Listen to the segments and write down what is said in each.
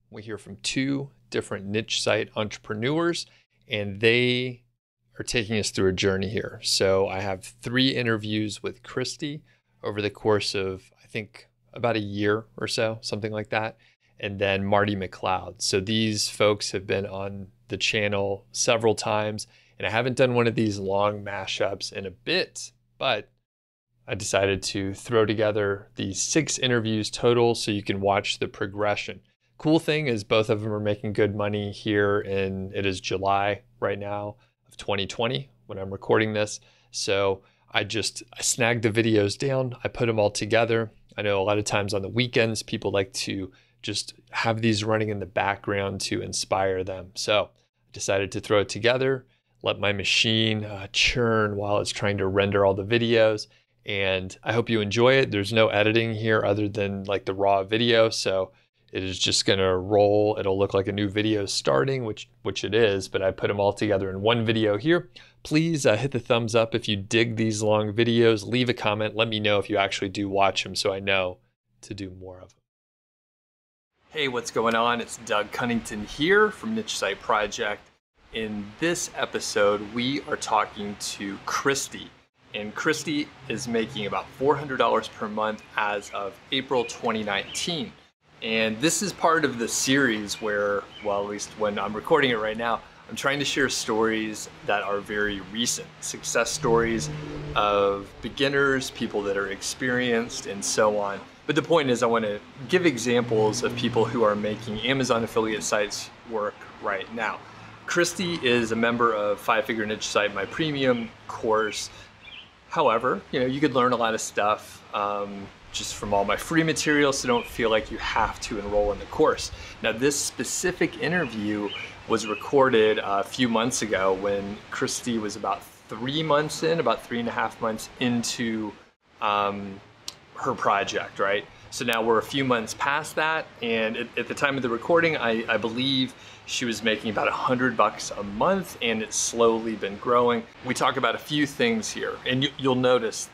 we hear from two different niche site entrepreneurs, and they are taking us through a journey here. So I have 3 interviews with Christy over the course of, I think, about a year or so, something like that. And then Marty McLeod. So these folks have been on the channel several times, and I haven't done one of these long mashups in a bit, but I decided to throw together these 6 interviews total so you can watch the progression. Cool thing is both of them are making good money here, and it is July right now of 2020 when I'm recording this. So I snagged the videos down, I put them all together. I know a lot of times on the weekends, people like to just have these running in the background to inspire them. So I decided to throw it together, let my machine churn while it's trying to render all the videos. And I hope you enjoy it. There's no editing here other than like the raw video. So it is just gonna roll. It'll look like a new video starting, which it is, but I put them all together in one video here. Please hit the thumbs up if you dig these long videos. Leave a comment. Let me know if you actually do watch them so I know to do more of them. Hey, what's going on? It's Doug Cunnington here from Niche Site Project. In this episode, we are talking to Christy. And Christy is making about $400 per month as of April 2019. And this is part of the series where, well, at least when I'm recording it right now, I'm trying to share stories that are very recent, success stories of beginners, people that are experienced, and so on. But the point is I want to give examples of people who are making Amazon affiliate sites work right now. Christy is a member of 5-Figure Niche Site, my premium course. However, you could learn a lot of stuff just from all my free material, so don't feel like you have to enroll in the course. Now, this specific interview was recorded a few months ago when Christy was about 3 months in, about 3.5 months into her project, right? So now we're a few months past that, and at the time of the recording, I believe she was making about $100 a month, and it's slowly been growing. We talk about a few things here, and you'll notice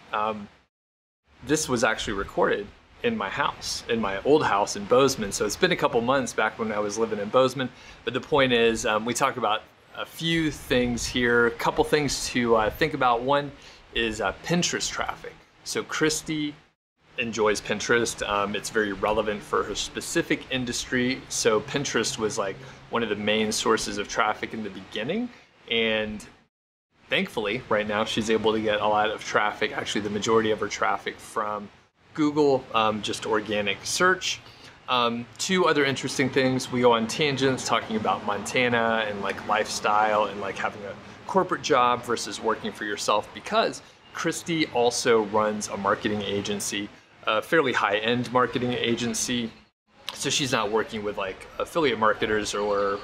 this was actually recorded in my house, in my old house in Bozeman. So it's been a couple months back when I was living in Bozeman. But the point is, we talk about a few things here, a couple things to think about. One is Pinterest traffic. So Christy enjoys Pinterest. It's very relevant for her specific industry. So Pinterest was like one of the main sources of traffic in the beginning. And thankfully, right now, she's able to get a lot of traffic, actually the majority of her traffic from Google, just organic search. 2 other interesting things, we go on tangents talking about Montana and like lifestyle and like having a corporate job versus working for yourself, because Christy also runs a marketing agency, a fairly high-end marketing agency. So she's not working with like affiliate marketers or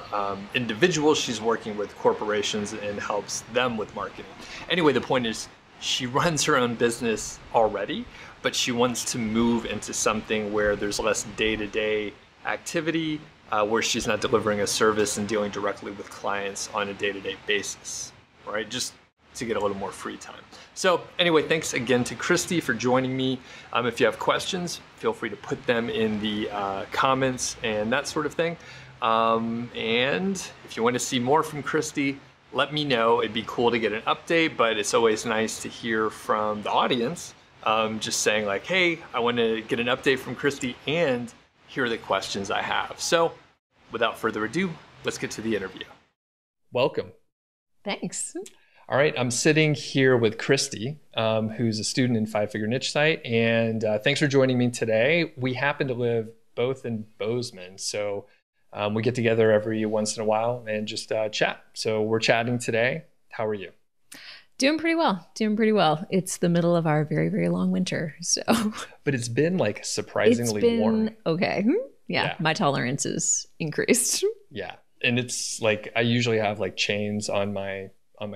individuals, she's working with corporations and helps them with marketing. Anyway, the point is she runs her own business already, but she wants to move into something where there's less day-to-day activity, where she's not delivering a service and dealing directly with clients on a day-to-day basis, right? Just to get a little more free time. So anyway, thanks again to Christy for joining me. If you have questions, feel free to put them in the comments and that sort of thing. And if you want to see more from Christy, let me know. It'd be cool to get an update, but it's always nice to hear from the audience, just saying like, hey, I want to get an update from Christy and here are the questions I have. So without further ado, let's get to the interview. Welcome. Thanks. All right, I'm sitting here with Christy, who's a student in 5-Figure Niche Site, and thanks for joining me today. We happen to live both in Bozeman, so we get together every once in a while and just chat. So we're chatting today. How are you? Doing pretty well. It's the middle of our very, very long winter, so. But it's been like surprisingly warm. Okay. Yeah, my tolerance is increased. Yeah, and it's like I usually have like chains on my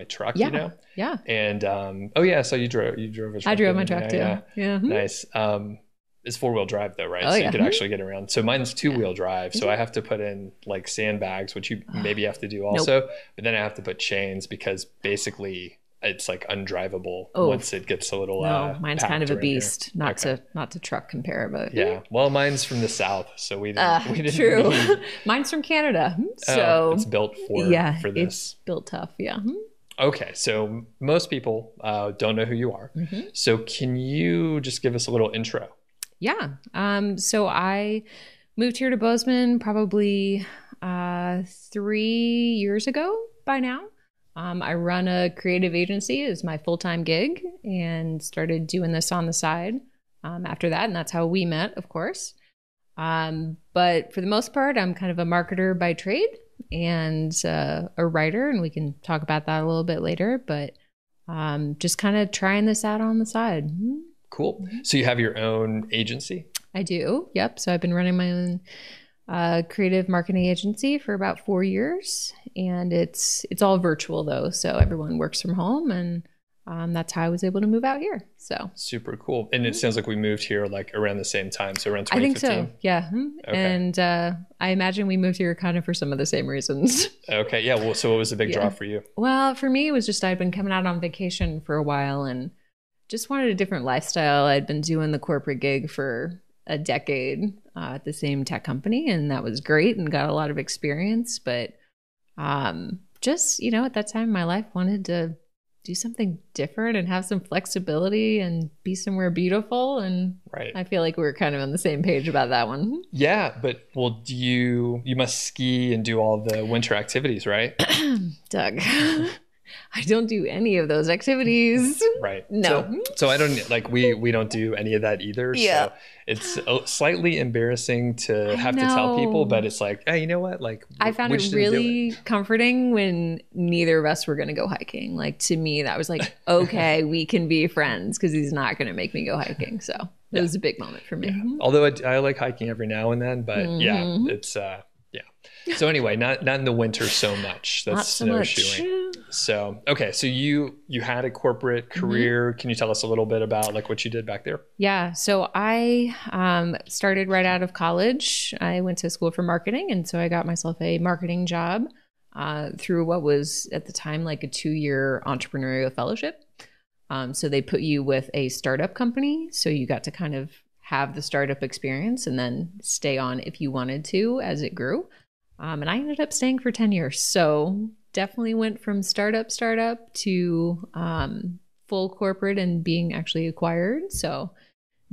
truck, Yeah. And oh yeah, so you drove a truck. I drove my truck too. Yeah. Nice. It's 4-wheel drive though, right? Oh, so yeah. you could actually get around. So mine's 2-wheel drive. So I have to put in like sandbags, which you maybe have to do also. Nope. But then I have to put chains because basically it's like undrivable Oh, once it gets a little no, mine's kind of packed a around here. beast. Not to truck compare, but Yeah. Well, mine's from the south, so we didn't true. need- Mine's from Canada, Oh, so it's built for it's this. built tough. Yeah. Okay, so most people don't know who you are. So can you just give us a little intro? Yeah. So I moved here to Bozeman probably 3 years ago by now. I run a creative agency as my full-time gig and started doing this on the side after that. And that's how we met, of course. But for the most part, I'm kind of a marketer by trade and a writer. And we can talk about that a little bit later. But just kind of trying this out on the side. Cool. So you have your own agency? I do. Yep. So I've been running my own creative marketing agency for about 4 years, and it's all virtual though, so everyone works from home, and that's how I was able to move out here. So super cool. And it sounds like we moved here like around the same time, so around 2015. I think so. Yeah. Okay. And I imagine we moved here kind of for some of the same reasons. Okay. Yeah. Well, so what was the big draw for you? Well, for me, it was just I'd been coming out on vacation for a while and just wanted a different lifestyle. I'd been doing the corporate gig for a decade at the same tech company, and that was great and got a lot of experience. But just, at that time in my life, wanted to do something different and have some flexibility and be somewhere beautiful. And right. I feel like we were kind of on the same page about that one. Yeah, but well, you must ski and do all the winter activities, right? Doug. I don't do any of those activities. Right. No. So I don't we don't do any of that either. Yeah. So it's slightly embarrassing to have to tell people, but it's like, hey, you know what? Like I found it really comforting when neither of us were going to go hiking. Like to me, that was like, okay, we can be friends because he's not going to make me go hiking. So it was a big moment for me. Yeah. Although I like hiking every now and then, but yeah, it's So anyway, not in the winter so much. That's snowshoeing. So, okay. So you had a corporate career. Can you tell us a little bit about like what you did back there? Yeah. So I started right out of college. I went to school for marketing. And so I got myself a marketing job through what was at the time like a 2-year entrepreneurial fellowship. So they put you with a startup company. So you got to kind of have the startup experience and then stay on if you wanted to as it grew. And I ended up staying for 10 years. So definitely went from startup to full corporate and being actually acquired. So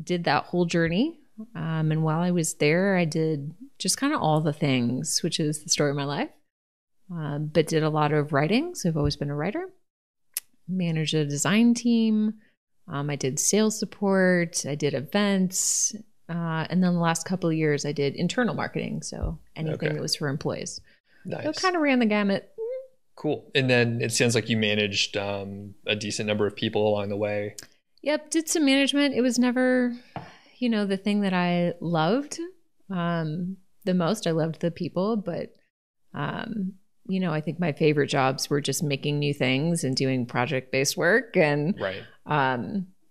did that whole journey. And while I was there, I did just kind of all the things, which is the story of my life. But did a lot of writing. So I've always been a writer. Managed a design team. I did sales support. I did events. And then the last couple of years, I did internal marketing. So anything that was for employees. Nice. So kind of ran the gamut. Cool. And then it sounds like you managed a decent number of people along the way. Yep. Did some management. It was never, the thing that I loved the most. I loved the people, but, I think my favorite jobs were just making new things and doing project-based work. And right.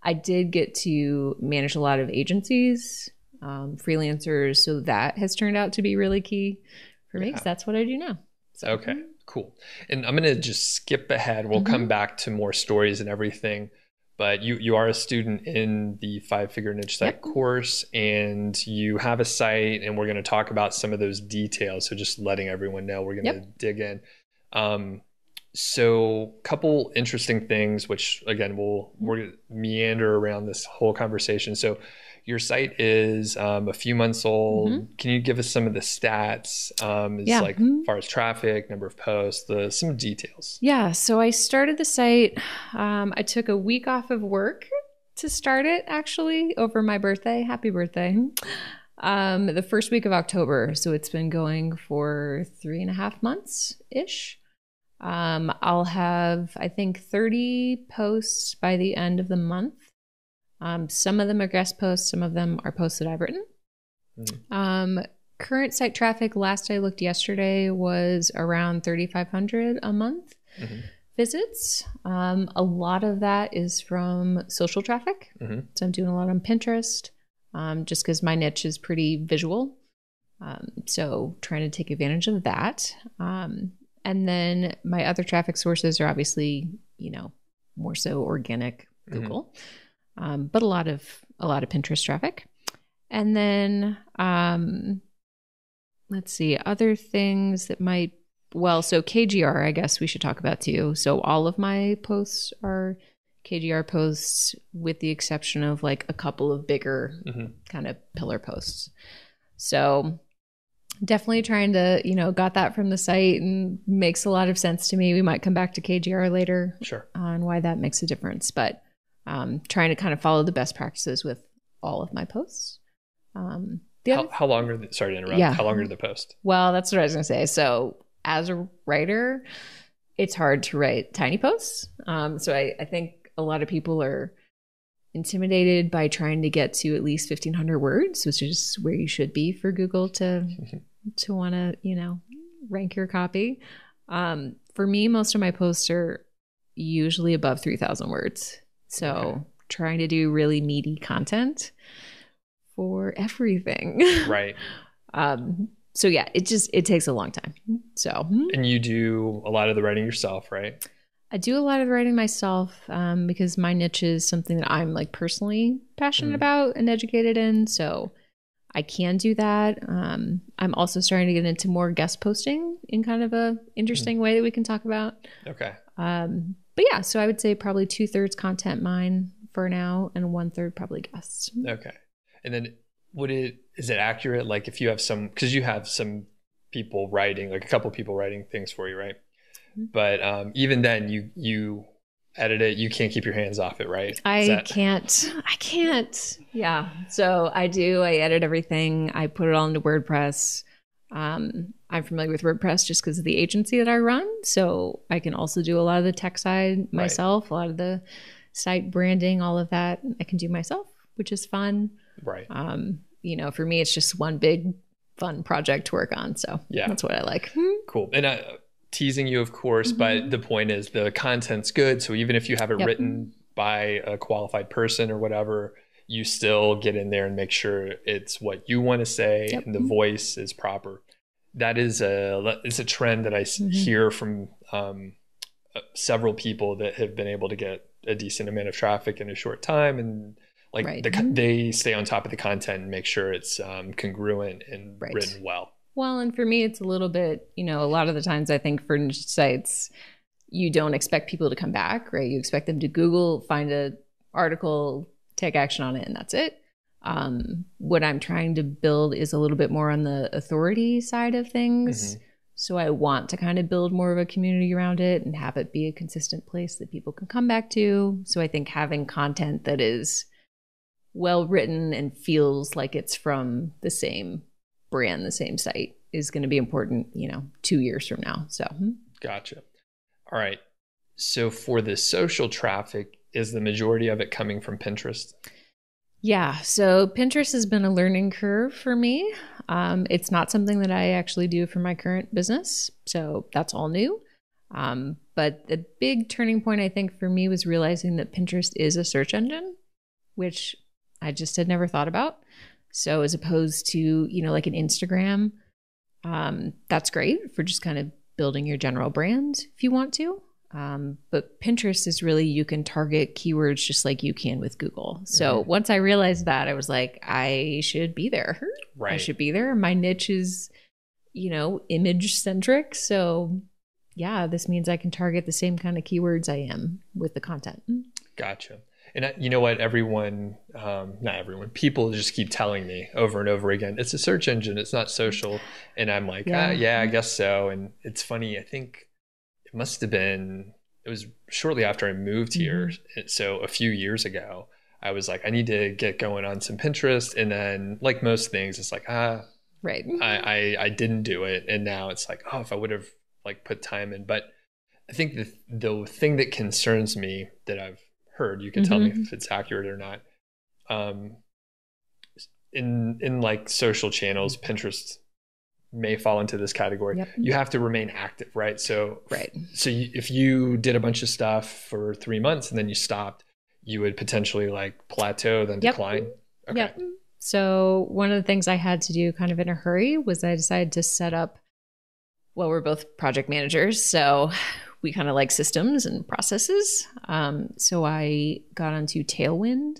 I did get to manage a lot of agencies, freelancers. So that has turned out to be really key for me because that's what I do now. So, okay, cool. And I'm going to just skip ahead. We'll come back to more stories and everything. But you are a student in the 5-Figure Niche Site course, and you have a site, and we're going to talk about some of those details. So just letting everyone know, we're going to dig in. So a couple interesting things, which again, we're going to meander around this whole conversation. So your site is a few months old. Can you give us some of the stats as far as traffic, number of posts, some details? Yeah. So I started the site. I took a week off of work to start it actually over my birthday. Happy birthday. The first week of October. So it's been going for 3.5 months-ish. I'll have, I think, 30 posts by the end of the month. Some of them are guest posts. Some of them are posts that I've written. Current site traffic, last I looked yesterday, was around 3,500 a month visits. A lot of that is from social traffic. So I'm doing a lot on Pinterest just because my niche is pretty visual. So trying to take advantage of that. And then my other traffic sources are obviously, more so organic Google, but a lot of Pinterest traffic. And then let's see, other things that might, so KGR, I guess we should talk about too. So all of my posts are KGR posts with the exception of like a couple of bigger kind of pillar posts. So definitely trying to, got that from the site and makes a lot of sense to me. We might come back to KGR later on why that makes a difference, but trying to kind of follow the best practices with all of my posts. How long are sorry to interrupt. Yeah. How long are the posts? Well, that's what I was going to say. So as a writer, it's hard to write tiny posts. So I think a lot of people are intimidated by trying to get to at least 1,500 words, which is where you should be for Google to want to, rank your copy. For me, most of my posts are usually above 3,000 words. So trying to do really meaty content for everything. Right. So yeah, it takes a long time. So. And you do a lot of the writing yourself, right? I do a lot of writing myself because my niche is something that I'm like personally passionate about and educated in. So I can do that. I'm also starting to get into more guest posting in kind of a interesting way that we can talk about. Okay. But yeah, so I would say probably 2/3 content mine for now and 1/3 probably guests. Okay. And then is it accurate? Like if you have because you have some people writing, like a couple people writing things for you, right? But even then you edit it, you can't keep your hands off it, right? I can't. Yeah. So I edit everything. I put it all into WordPress. I'm familiar with WordPress just because of the agency that I run. So I can also do a lot of the tech side myself, a lot of the site branding, all of that I can do myself, which is fun. Right. For me, it's just one big fun project to work on. So that's what I like. Cool. And teasing you, of course, but the point is the content's good. So even if you have it written by a qualified person or whatever, you still get in there and make sure it's what you want to say and the voice is proper. That is it's a trend that I hear from several people that have been able to get a decent amount of traffic in a short time, and they stay on top of the content and make sure it's congruent and written well. Well, and for me, it's a little bit, a lot of the times I think for niche sites, you don't expect people to come back, right? You expect them to Google, find an article, take action on it, and that's it. What I'm trying to build is a little bit more on the authority side of things. So I want to kind of build more of a community around it and have it be a consistent place that people can come back to. So I think having content that is well written and feels like it's from the same brand, the same site is going to be important, 2 years from now. So gotcha. All right. So for the social traffic, is the majority of it coming from Pinterest? Yeah. So Pinterest has been a learning curve for me. It's not something that I actually do for my current business. So that's all new. But the big turning point, I think, for me was realizing that Pinterest is a search engine, which I just had never thought about. So as opposed to, like an Instagram, that's great for just kind of building your general brand if you want to. But Pinterest is really, you can target keywords just like you can with Google. So once I realized that, I was like, I should be there. Right. I should be there. My niche is, image centric. So yeah, this means I can target the same kind of keywords I am with the content. Gotcha. And you know what, not everyone, people just keep telling me over and over again, it's a search engine, it's not social. And I'm like, yeah, I guess so. And it's funny, I think it was shortly after I moved here. So a few years ago, I was like, I need to get going on some Pinterest. And then like most things, it's like, right. I didn't do it. And now it's like, if I would have like put time in. But I think the thing that concerns me that I've heard, you can tell me if it's accurate or not. In like social channels, Pinterest may fall into this category. You have to remain active, right? So if you did a bunch of stuff for 3 months and then you stopped, you would potentially like plateau, then decline. Okay. So one of the things I had to do kind of in a hurry was I decided to set up, we're both project managers, so we kind of like systems and processes. So I got onto Tailwind,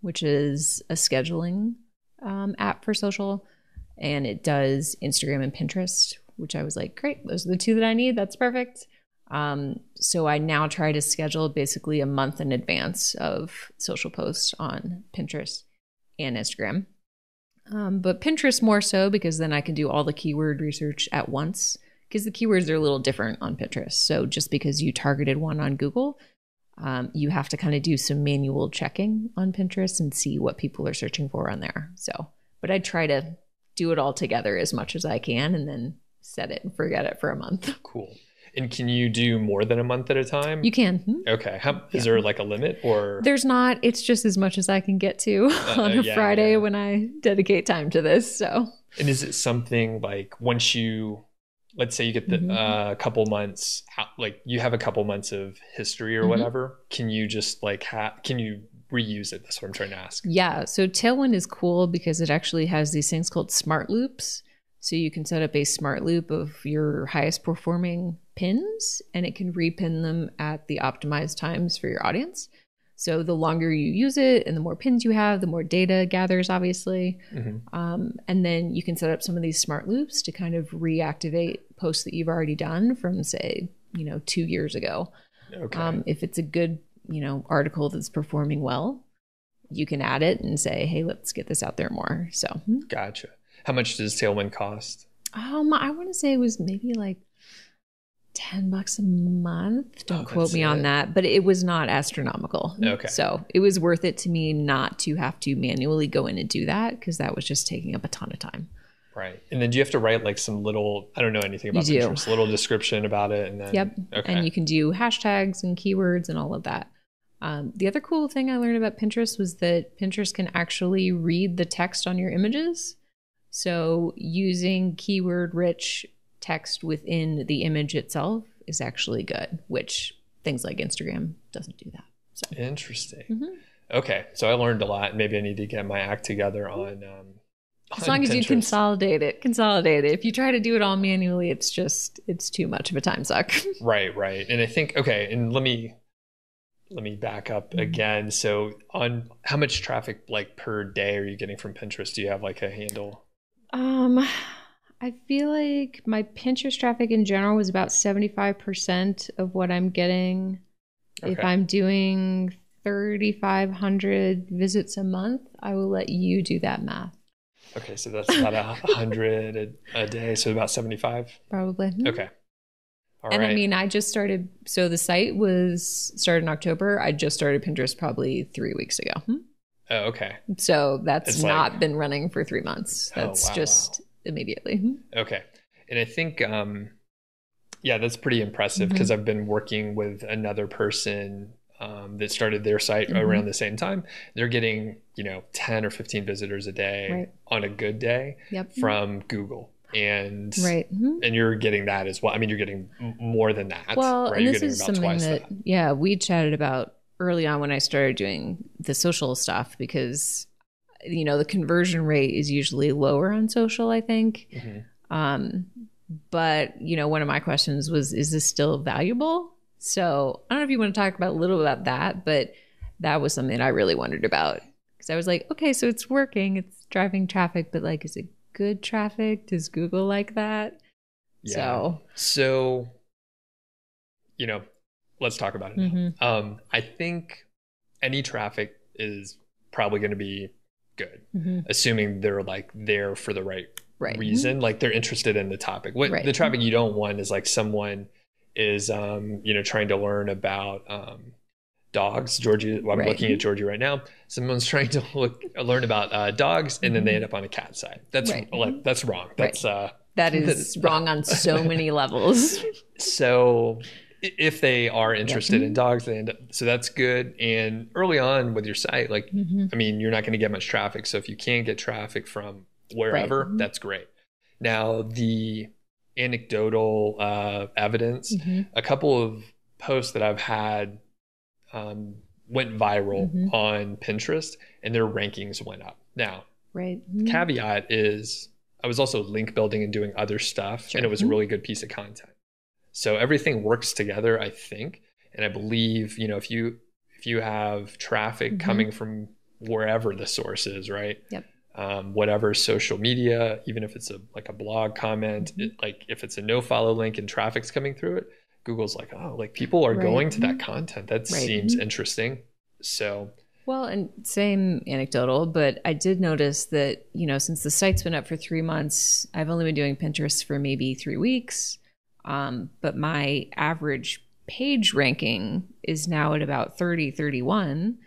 which is a scheduling app for social, and it does Instagram and Pinterest, which I was like, great, those are the two that I need. That's perfect. So I now try to schedule basically a month in advance of social posts on Pinterest and Instagram. But Pinterest more so because then I can do all the keyword research at once, because the keywords are a little different on Pinterest. So just because you targeted one on Google, you have to kind of do some manual checking on Pinterest and see what people are searching for on there. So, but I try to do it all together as much as I can and then set it and forget it for a month. Cool. And can you do more than a month at a time? You can. Okay. Is there like a limit or? There's not. It's just as much as I can get to on a Friday when I dedicate time to this. So. And is it something like once you, let's say you get the couple months, like you have a couple months of history or whatever, can you just like, can you reuse it? That's what I'm trying to ask. Yeah. So Tailwind is cool because it actually has these things called smart loops. So you can set up a smart loop of your highest performing pins, and it can repin them at the optimized times for your audience. So the longer you use it and the more pins you have, the more data gathers, obviously. And then you can set up some of these smart loops to kind of reactivate posts that you've already done from, say, 2 years ago. Okay. If it's a good, article that's performing well, you can add it and say, hey, let's get this out there more. So. Gotcha. How much does Tailwind cost? I want to say it was maybe like $10 a month. Don't quote me on that, but it was not astronomical. Okay. So it was worth it to me not to have to manually go in and do that, because that was just taking up a ton of time. Right. And then do you have to write like some little, I don't know anything about Pinterest, a little description about it? And then, Yep. Okay. And you can do hashtags and keywords and all of that. The other cool thing I learned about Pinterest was that Pinterest can actually read the text on your images. So using keyword-rich text within the image itself is actually good, which things like Instagram doesn't do that. So interesting. Okay, so I learned a lot. Maybe I need to get my act together on. As long as you consolidate it. If you try to do it all manually, it's too much of a time suck. Right. And I think and let me back up again. So on how much traffic like per day are you getting from Pinterest? Do you have like a handle? I feel like my Pinterest traffic in general was about 75% of what I'm getting. Okay. If I'm doing 3,500 visits a month, I will let you do that math. Okay, so that's about 100 a day, so about 75? Probably. Okay. All and right. I mean, I just started, so the site was started in October. I just started Pinterest probably 3 weeks ago. Oh, okay. So that's not been running for 3 months. That's just immediately. Okay. And I think, that's pretty impressive because I've been working with another person that started their site around the same time. They're getting, 10 or 15 visitors a day on a good day from Google. And and you're getting that as well. I mean, you're getting more than that. Well, right? And you're this is something that, we chatted about early on when I started doing the social stuff, because, the conversion rate is usually lower on social, I think. But, one of my questions was, is this still valuable? So I don't know if you want to talk about a little about that, but that was something I really wondered about, because I was like, okay, so it's working, it's driving traffic, but like, is it good traffic? Does Google like that? Yeah. So, let's talk about it now. I think any traffic is probably going to be good, assuming they're like there for the right reason, like they're interested in the topic. What the traffic you don't want is like someone is, trying to learn about dogs. Georgie, I'm looking at Georgie right now. Someone's trying to learn about dogs, and then they end up on a cat side. That's that's wrong. That's that is wrong on so many levels. So if they are interested in dogs, they end up, so that's good. And early on with your site, like, I mean, you're not going to get much traffic. So if you can get traffic from wherever, that's great. Now, the anecdotal evidence, a couple of posts that I've had went viral on Pinterest, and their rankings went up. Now, caveat is I was also link building and doing other stuff, and it was a really good piece of content. So everything works together, I think. And I believe, if you have traffic coming from wherever the source is, right? Yep. Whatever social media, even if it's a blog comment, like if it's a no follow link and traffic's coming through it, Google's like, oh, like people are going to that content. That seems interesting. So. Well, and same anecdotal, but I did notice that, since the site's been up for 3 months, I've only been doing Pinterest for maybe 3 weeks. But my average page ranking is now at about 30, 31.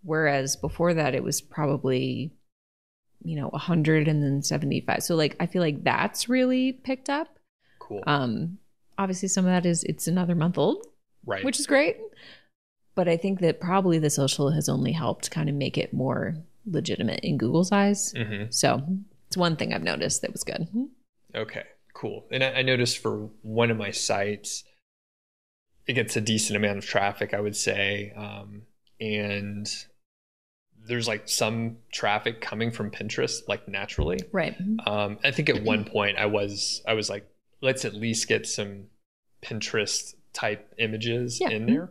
Whereas before that, it was probably, 100 and then 75. So like, I feel like that's really picked up. Cool. Obviously some of that is it's another month old, right? Which is great. But I think that probably the social has only helped kind of make it more legitimate in Google's eyes. So it's one thing I've noticed that was good. Okay, cool. And I noticed for one of my sites, it gets a decent amount of traffic, I would say. And there's like some traffic coming from Pinterest, like naturally. Right. I think at one point I was like, let's at least get some Pinterest type images in there.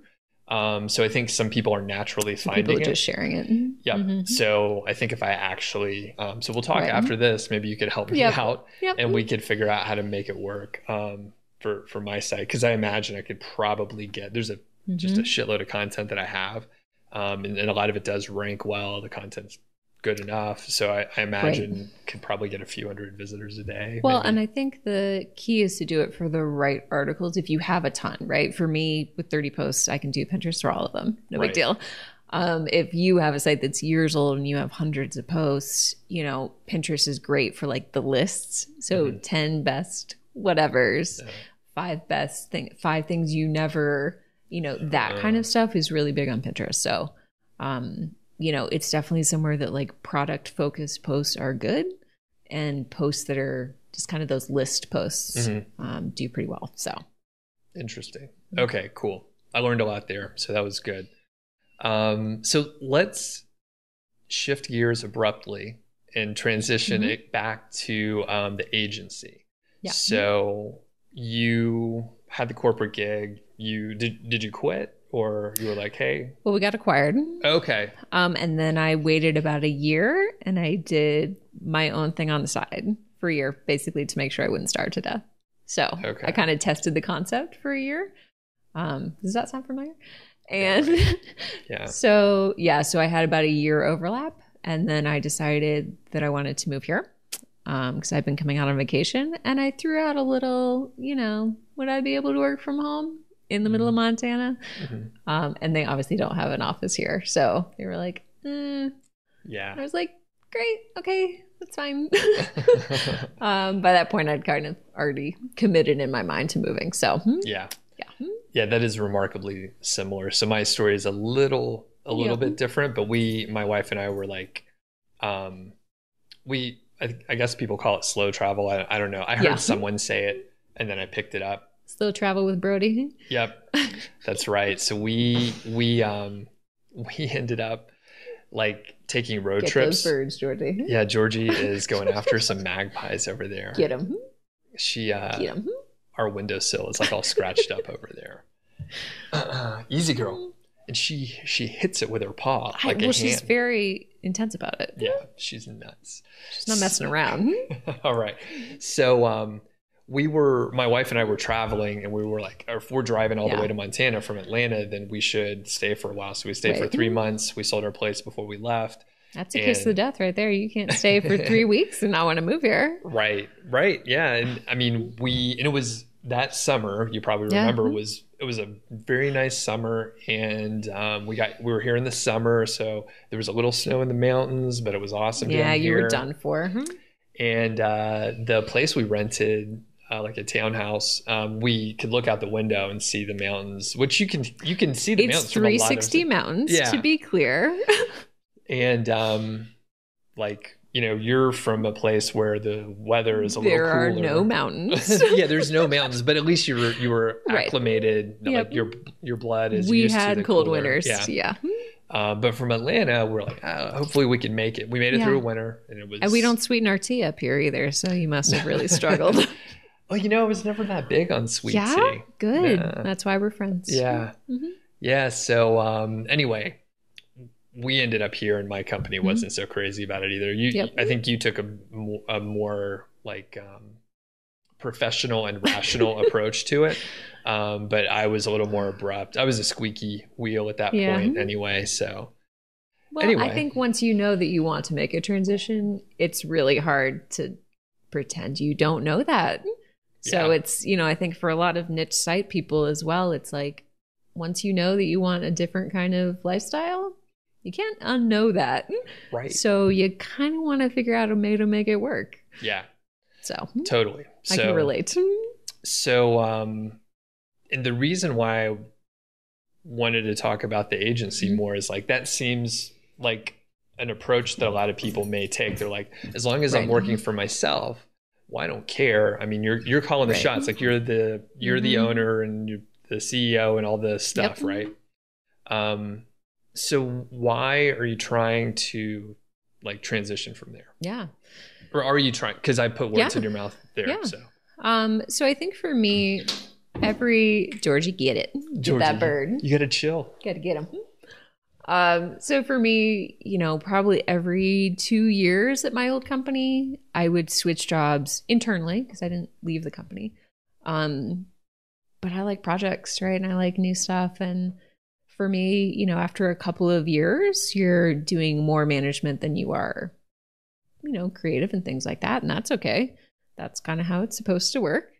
So I think some people are naturally finding people are it. just sharing it. Yep. So I think if I actually, so we'll talk after this, maybe you could help me out and we could figure out how to make it work for my site. Cause I imagine I could probably get, there's just a shitload of content that I have. And a lot of it does rank well. The content's good enough. So I imagine could probably get a few hundred visitors a day. Well, maybe. And I think the key is to do it for the right articles. If you have a ton, right? For me, with 30 posts, I can do Pinterest for all of them. No big deal. If you have a site that's years old and you have hundreds of posts, Pinterest is great for like the lists. So 10 best whatevers, 5 best 5 things you never, that kind of stuff is really big on Pinterest. So, it's definitely somewhere that like product focused posts are good, and posts that are just kind of those list posts do pretty well. So interesting. Okay, cool. I learned a lot there. So that was good. So let's shift gears abruptly and transition it back to the agency. Yeah. So you had the corporate gig. Did you quit, or you were like, hey? Well, we got acquired. Okay. And then I waited about a year and I did my own thing on the side for a year, basically to make sure I wouldn't starve to death. So I kind of tested the concept for a year. Does that sound familiar? And so I had about a year overlap, and then I decided that I wanted to move here because I've been coming out on vacation, and I threw out a little, would I be able to work from home in the middle of Montana? And they obviously don't have an office here. So they were like, yeah. And I was like, great. Okay, that's fine. By that point, I'd kind of already committed in my mind to moving. So yeah, that is remarkably similar. So my story is a little bit different, but my wife and I were like, I guess people call it slow travel. I don't know. I heard someone say it, and then I picked it up. Slow travel with Brody. Yep, that's right. So we ended up like taking road trips. Get those birds, Georgie. Yeah, Georgie is going after some magpies over there. Get them. Get them. Our windowsill is like all scratched up over there. Easy girl. And she hits it with her paw like a hand. She's very intense about it. Yeah, she's nuts. She's not messing around. All right. So my wife and I were traveling, and we were like, if we're driving all the way to Montana from Atlanta, then we should stay for a while. So we stayed for 3 months. We sold our place before we left. That's a kiss of death right there. You can't stay for 3 weeks and not want to move here. Right. Yeah. And I mean, it was that summer, you probably remember, it was a very nice summer, and we were here in the summer, so there was a little snow in the mountains, but it was awesome. Yeah, you were done for. And the place we rented, like a townhouse, we could look out the window and see the mountains, which you can see the mountains. It's 360 mountains, to be clear. And you're from a place where the weather is a little cooler. There are no mountains. Yeah, there's no mountains, but at least you were acclimated. Like your blood is used to the cold cooler. winters. Yeah. But from Atlanta, we're like, hopefully we can make it. We made it through a winter, and and we don't sweeten our tea up here either, so you must have really struggled. Well, I was never that big on sweet Yeah, tea. good. Nah. That's why we're friends. Yeah. Mm-hmm. Yeah. So anyway, we ended up here, and my company Mm-hmm. wasn't so crazy about it either. I think you took a more like professional and rational approach to it. But I was a little more abrupt. I was a squeaky wheel at that point anyway. So well, anyway. I think once you know that you want to make a transition, it's really hard to pretend you don't know that. So it's, I think for a lot of niche site people as well, it's like, once you know that you want a different kind of lifestyle, you can't unknow that. Right. So you kind of want to figure out a way to make it work. Yeah. So totally. I can relate. So, and the reason why I wanted to talk about the agency more is like, that seems like an approach that a lot of people may take. They're like, as long as I'm working for myself, well, I don't care. I mean, you're calling the shots. Like you're the owner and you're the CEO and all this stuff, right? So why are you trying to like transition from there? Yeah. Or are you trying? Because I put words in your mouth there. Yeah. So I think for me, Georgie, get it. Get that bird. You gotta chill. Gotta get him. So for me, probably every 2 years at my old company, I would switch jobs internally because I didn't leave the company. But I like projects, right? And I like new stuff. And for me, after a couple of years, you're doing more management than you are, creative and things like that. And that's okay. That's kind of how it's supposed to work.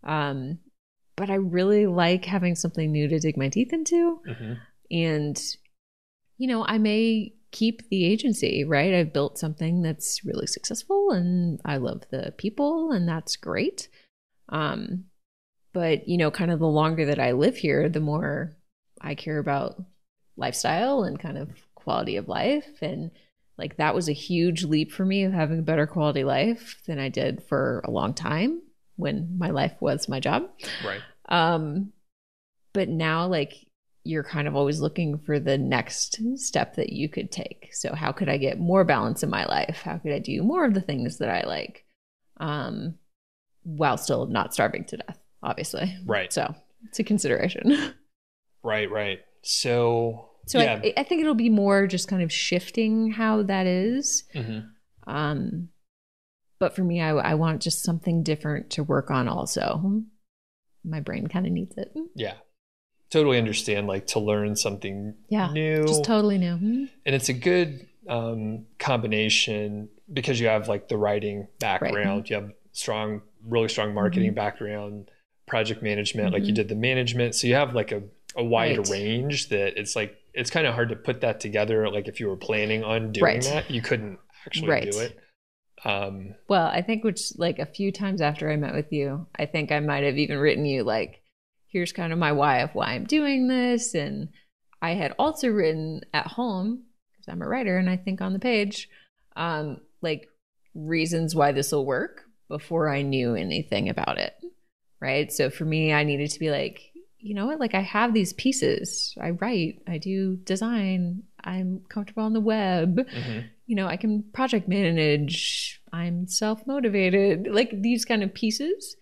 But I really like having something new to dig my teeth into. And I may keep the agency, right? I've built something that's really successful and I love the people and that's great. But, kind of the longer that I live here, the more I care about lifestyle and kind of quality of life. And like, that was a huge leap for me of having a better quality life than I did for a long time when my life was my job. Right. But now like, you're kind of always looking for the next step that you could take. So how could I get more balance in my life? How could I do more of the things that I like, while still not starving to death, obviously. Right. So it's a consideration. Right. So yeah. I think it'll be more just kind of shifting how that is. But for me, I want just something different to work on also. My brain kind of needs it. Yeah. Totally understand, like to learn something new. Just totally new. And it's a good combination because you have like the writing background, you have really strong marketing background, project management, like you did the management. So you have like a wide range that it's like, it's kind of hard to put that together. Like if you were planning on doing that, you couldn't actually do it. Well, I think like a few times after I met with you, I think I might have even written you like, here's kind of my why of why I'm doing this. And I had also written at home, because I'm a writer, and I think on the page, like reasons why this will work before I knew anything about it. Right. So for me, I needed to be like, you know what, like I have these pieces. I write, I do design, I'm comfortable on the web. I can project manage, I'm self-motivated, like these kind of pieces.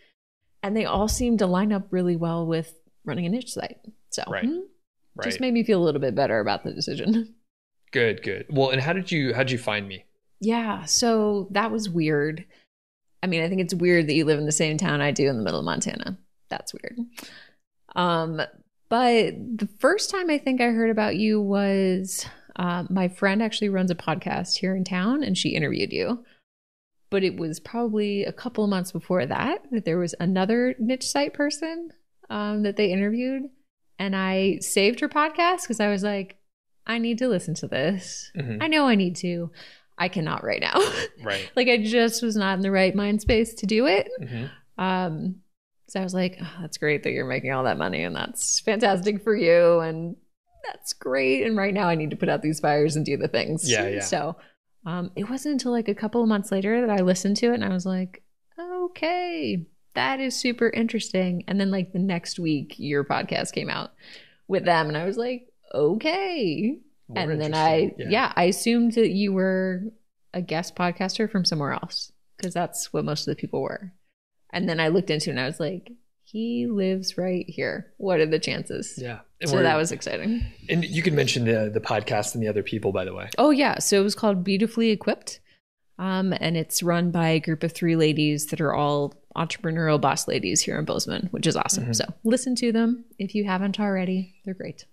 And they all seem to line up really well with running a niche site. So just made me feel a little bit better about the decision. Good. Well, and how'd you find me? Yeah. So that was weird. I mean, I think it's weird that you live in the same town I do in the middle of Montana. That's weird. But the first time I think I heard about you was my friend actually runs a podcast here in town and she interviewed you. But it was probably a couple of months before that there was another niche site person that they interviewed. And I saved her podcast because I was like, I need to listen to this. I know I need to. I cannot right now. Right. Like I just was not in the right mind space to do it. So I was like, oh, that's great that you're making all that money and that's fantastic for you. And that's great. And right now I need to put out these fires and do the things. Yeah. So it wasn't until like a couple of months later that I listened to it and I was like, okay, that is super interesting. And then like the next week, your podcast came out with them and I was like, okay. And then I assumed that you were a guest podcaster from somewhere else because that's what most of the people were. And then I looked into it and I was like, he lives right here. What are the chances? Yeah. So that was exciting. And you can mention the podcast and the other people, by the way. Oh, yeah. So it was called Beautifully Equipped. And it's run by a group of 3 ladies that are all entrepreneurial boss ladies here in Bozeman, which is awesome. So listen to them if you haven't already. They're great.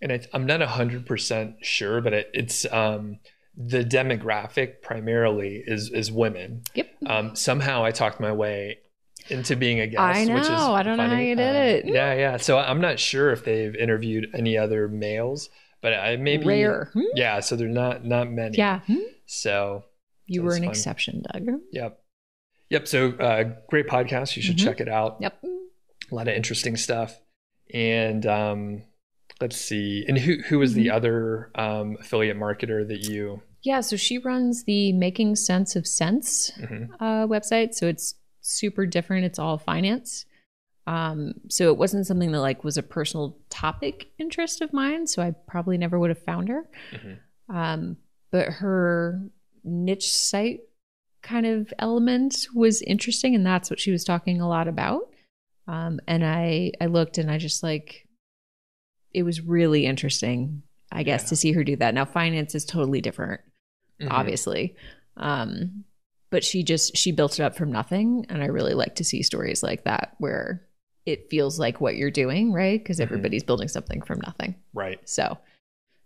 And I'm not 100% sure, but it's the demographic primarily is women. Yep. Somehow I talked my way into being a guest. I know. Which is I don't know how you did it. Yeah. So I'm not sure if they've interviewed any other males, but I maybe rare. Yeah. So they're not many. Yeah. So you were an exception, Doug. Yep. So great podcast. You should check it out. Yep. A lot of interesting stuff. And let's see. And who was the other affiliate marketer that you? Yeah. So she runs the Making Sense of Sense website. So it's super different. It's all finance. So it wasn't something that like was a personal topic interest of mine. So I probably never would have found her. But her niche site kind of element was interesting. And that's what she was talking a lot about. And I looked and I just like, it was really interesting, I guess, to see her do that. Now, finance is totally different, obviously. But she built it up from nothing. And I really like to see stories like that where it feels like what you're doing, right? Because everybody's building something from nothing. Right. So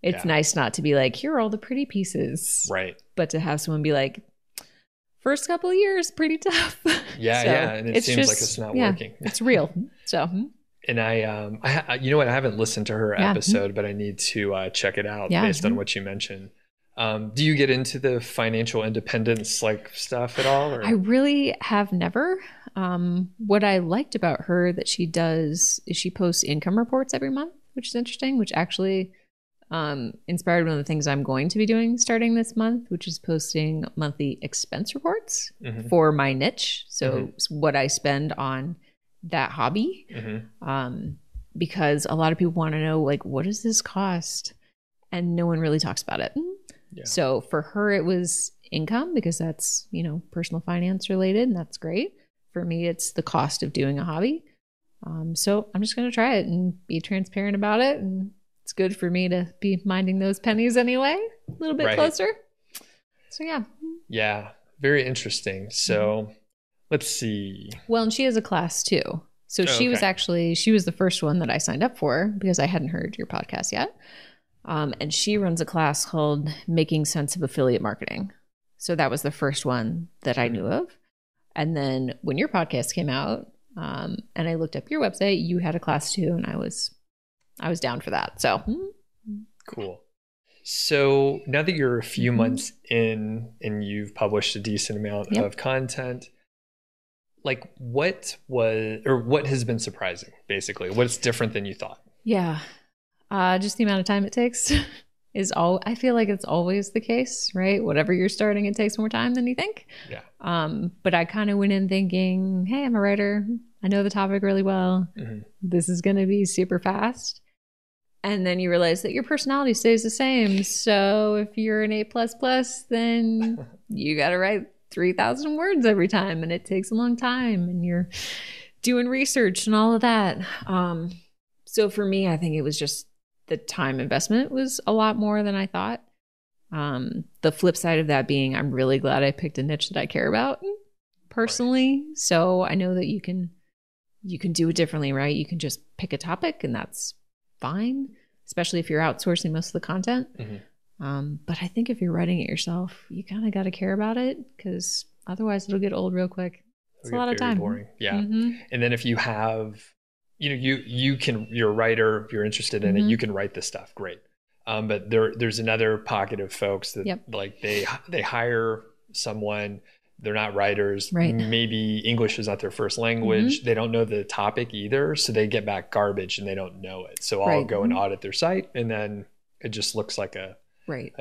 it's nice not to be like, here are all the pretty pieces. Right. But to have someone be like, first couple of years, pretty tough. Yeah. So And it seems like it's not working. It's real. So. And I you know what? I haven't listened to her episode, but I need to check it out based on what you mentioned. Do you get into the financial independence like stuff at all? Or? I really have never. What I liked about her that she does is she posts income reports every month, which is interesting, which actually inspired one of the things I'm going to be doing starting this month, which is posting monthly expense reports for my niche. So what I spend on that hobby, because a lot of people want to know, like, what does this cost? And no one really talks about it. Yeah. So for her, it was income because that's, personal finance related, and that's great. For me, it's the cost of doing a hobby. So I'm just going to try it and be transparent about it. And it's good for me to be minding those pennies anyway, a little bit closer. So yeah. Yeah. Very interesting. So let's see. Well, and she has a class too. So she was the first one that I signed up for because I hadn't heard your podcast yet. And she runs a class called Making Sense of Affiliate Marketing. So that was the first one that I knew of. And then when your podcast came out, and I looked up your website, you had a class too, and I was down for that. So cool. So now that you're a few months in and you've published a decent amount of content, like what has been surprising, basically? What's different than you thought? Yeah. Just the amount of time it takes I feel like it's always the case, right? Whatever you're starting, it takes more time than you think. Yeah. But I kind of went in thinking, hey, I'm a writer. I know the topic really well. This is going to be super fast. And then you realize that your personality stays the same. So if you're an A++, then you got to write 3,000 words every time, and it takes a long time, and you're doing research and all of that. So for me, I think it was just the time investment was a lot more than I thought. The flip side of that being, I'm really glad I picked a niche that I care about personally. Right. So I know that you can do it differently, right? You can just pick a topic and that's fine, especially if you're outsourcing most of the content. But I think if you're writing it yourself, you kind of got to care about it because otherwise it'll get old real quick. It's a lot of time. Boring. Yeah. And then if you have, you're a writer, if you're interested in it, you can write this stuff. Great. But there's another pocket of folks that like they hire someone, they're not writers. Right. Maybe English is not their first language. They don't know the topic either. So they get back garbage and they don't know it. So I'll go and audit their site and then it just looks like a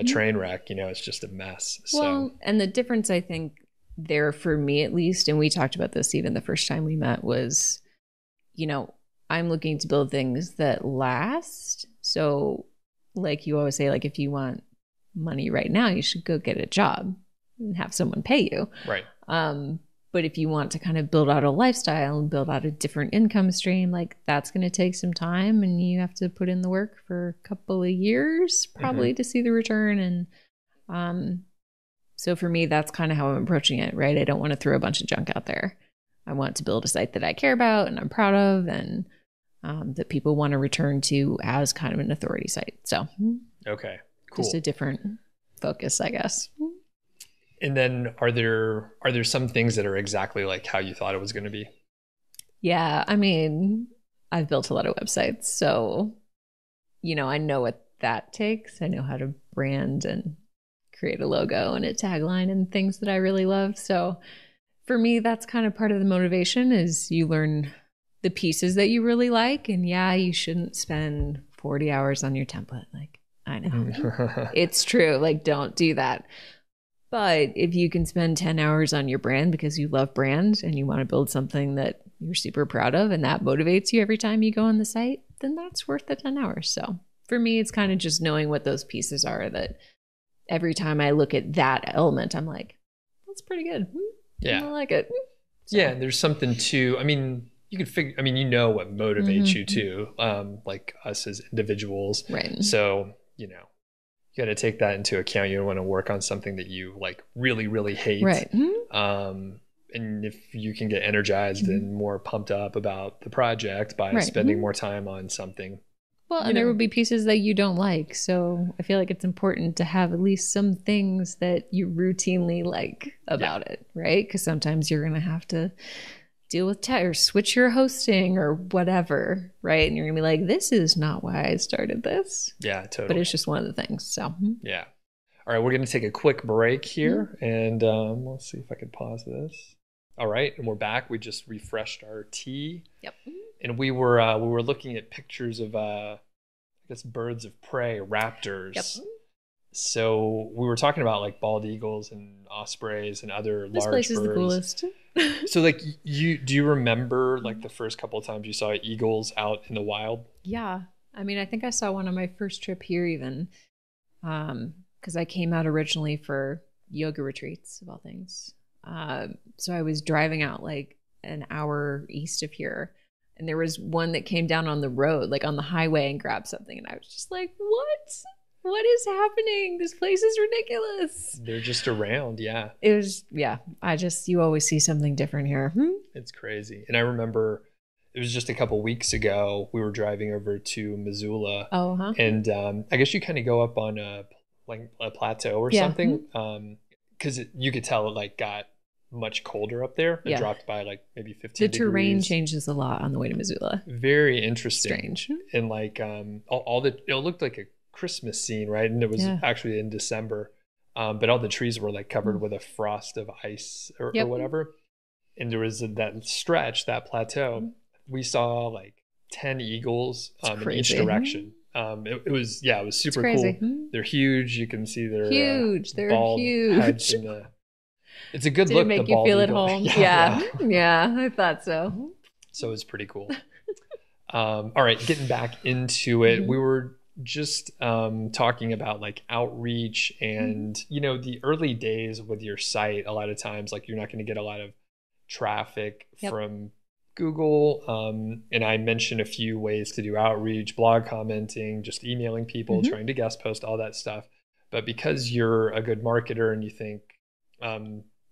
train wreck. It's just a mess. Well, and the difference I think there for me at least, and we talked about this even the first time we met was, I'm looking to build things that last. So like you always say, like if you want money right now, you should go get a job and have someone pay you. Right. But if you want to kind of build out a lifestyle and build out a different income stream, like that's going to take some time and you have to put in the work for a couple of years probably to see the return. And so for me, that's kind of how I'm approaching it, right? I don't want to throw a bunch of junk out there. I want to build a site that I care about and I'm proud of and that people want to return to as kind of an authority site. So, okay, cool. Just a different focus, I guess. And then are there some things that are exactly like how you thought it was going to be? Yeah. I mean, I've built a lot of websites, so, I know what that takes. I know how to brand and create a logo and a tagline and things that I really love. So for me, that's kind of part of the motivation is you learn the pieces that you really like. And yeah, you shouldn't spend 40 hours on your template. Like, I know. It's true. Like, don't do that. But if you can spend 10 hours on your brand because you love brand and you want to build something that you're super proud of and that motivates you every time you go on the site, then that's worth the 10 hours. So for me, it's kind of just knowing what those pieces are that every time I look at that element, I'm like, that's pretty good. Yeah. I like it. So. Yeah. There's something to, I mean, you could figure, I mean, what motivates you too, like us as individuals. Right. So, you got to take that into account. You don't want to work on something that you like really, really hate. Right. And if you can get energized and more pumped up about the project by spending more time on something. Well, and there will be pieces that you don't like. So I feel like it's important to have at least some things that you routinely like about it, right? Because sometimes you're going to have to deal with tech or switch your hosting or whatever, right? And you're gonna be like, this is not why I started this. Yeah, totally. But it's just one of the things. So yeah. All right, we're gonna take a quick break here, and let's see if I can pause this. All right, and we're back. We just refreshed our tea. Yep. And we were looking at pictures of I guess birds of prey, raptors. Yep. So we were talking about like bald eagles and ospreys and other large birds. This place is the coolest. So like do you remember like the first couple of times you saw eagles out in the wild? Yeah. I mean, I think I saw one on my first trip here even. Because I came out originally for yoga retreats of all things. So I was driving out like an hour east of here. And there was one that came down on the road, like on the highway and grabbed something. And I was just like, what? What is happening? This place is ridiculous. They're just around, yeah. It was, yeah. you always see something different here. It's crazy. And I remember it was just a couple weeks ago, we were driving over to Missoula. Oh, huh. And I guess you kind of go up on a plateau or something. Because you could tell it like got much colder up there. It dropped by like maybe 15 degrees. The terrain changes a lot on the way to Missoula. Very interesting. Strange. And like it looked like a Christmas scene, right? And it was actually in December, but all the trees were like covered with a frost of ice or whatever. And there was that plateau. We saw like 10 eagles in each direction. It was super cool. They're huge. You can see their huge. They're bald huge. heads it's a good Did look. It make you feel at home? Yeah, I thought so. So it's pretty cool. All right, getting back into it, we were just talking about like outreach and the early days with your site. A lot of times like you're not going to get a lot of traffic from Google, and I mentioned a few ways to do outreach: blog commenting, just emailing people, trying to guest post, all that stuff. But because you're a good marketer and you think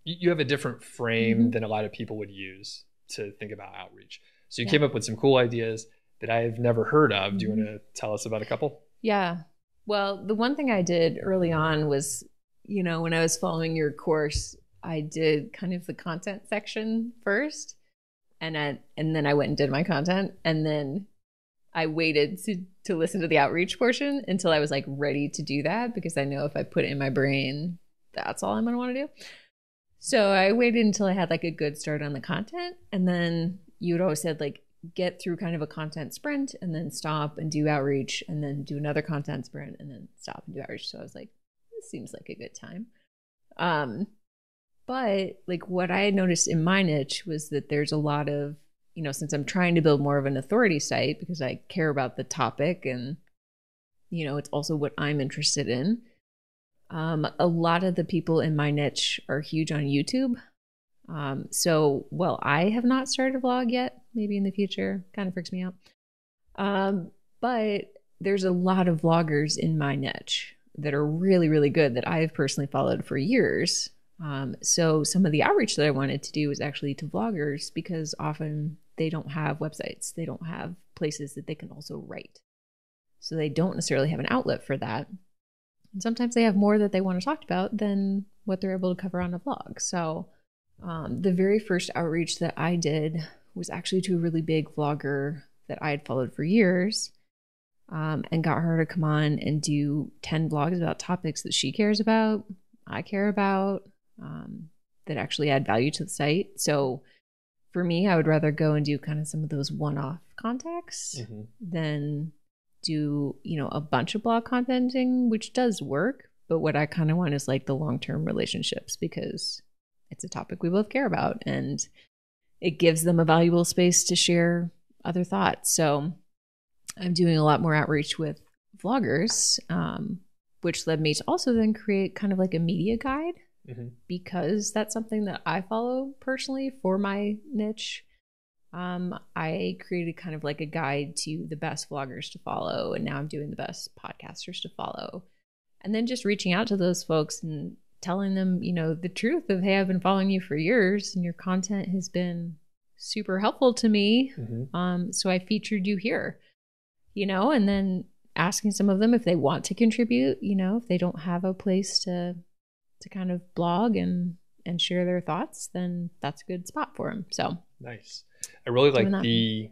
you have a different frame than a lot of people would use to think about outreach, so you came up with some cool ideas that I've never heard of. Do you want to tell us about a couple? Yeah. Well, the one thing I did early on was, when I was following your course, I did kind of the content section first. And then I went and did my content. And then I waited to listen to the outreach portion until I was like ready to do that, because I know if I put it in my brain, that's all I'm going to want to do. So I waited until I had like a good start on the content. And then you had always said like, get through kind of a content sprint and then stop and do outreach and then do another content sprint and then stop and do outreach. So I was like, this seems like a good time. But like what I had noticed in my niche was that there's a lot of, since I'm trying to build more of an authority site because I care about the topic and, it's also what I'm interested in. A lot of the people in my niche are huge on YouTube. So I have not started a vlog yet, maybe in the future, kind of freaks me out. But there's a lot of vloggers in my niche that are really, really good that I've personally followed for years. So some of the outreach that I wanted to do was actually to vloggers, because often they don't have websites. They don't have places that they can also write. So they don't necessarily have an outlet for that. And sometimes they have more that they want to talk about than what they're able to cover on a vlog. So the very first outreach that I did was actually to a really big vlogger that I had followed for years, and got her to come on and do 10 vlogs about topics that she cares about, I care about, that actually add value to the site. So for me, I would rather go and do kind of some of those one-off contacts than do, a bunch of blog contenting, which does work. But what I kind of want is like the long-term relationships, because it's a topic we both care about and it gives them a valuable space to share other thoughts. So I'm doing a lot more outreach with vloggers, which led me to also then create kind of like a media guide, because that's something that I follow personally for my niche. I created kind of like a guide to the best vloggers to follow, and now I'm doing the best podcasters to follow. And then just reaching out to those folks and telling them, the truth of, hey, I've been following you for years and your content has been super helpful to me. So I featured you here, and then asking some of them if they want to contribute, if they don't have a place to kind of blog and share their thoughts, then that's a good spot for them. So nice. I really like the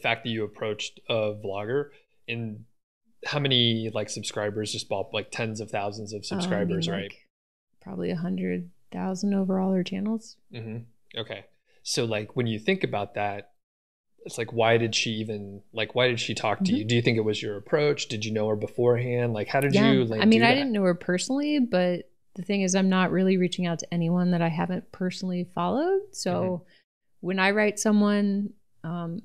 fact that you approached a vlogger. And how many subscribers? Just bought tens of thousands of subscribers, right? Probably 100,000 overall their channels. Okay. So when you think about that, it's why did she talk to you? Do you think it was your approach? Did you know her beforehand? How did you I didn't know her personally, but the thing is, I'm not really reaching out to anyone that I haven't personally followed. So when I write someone,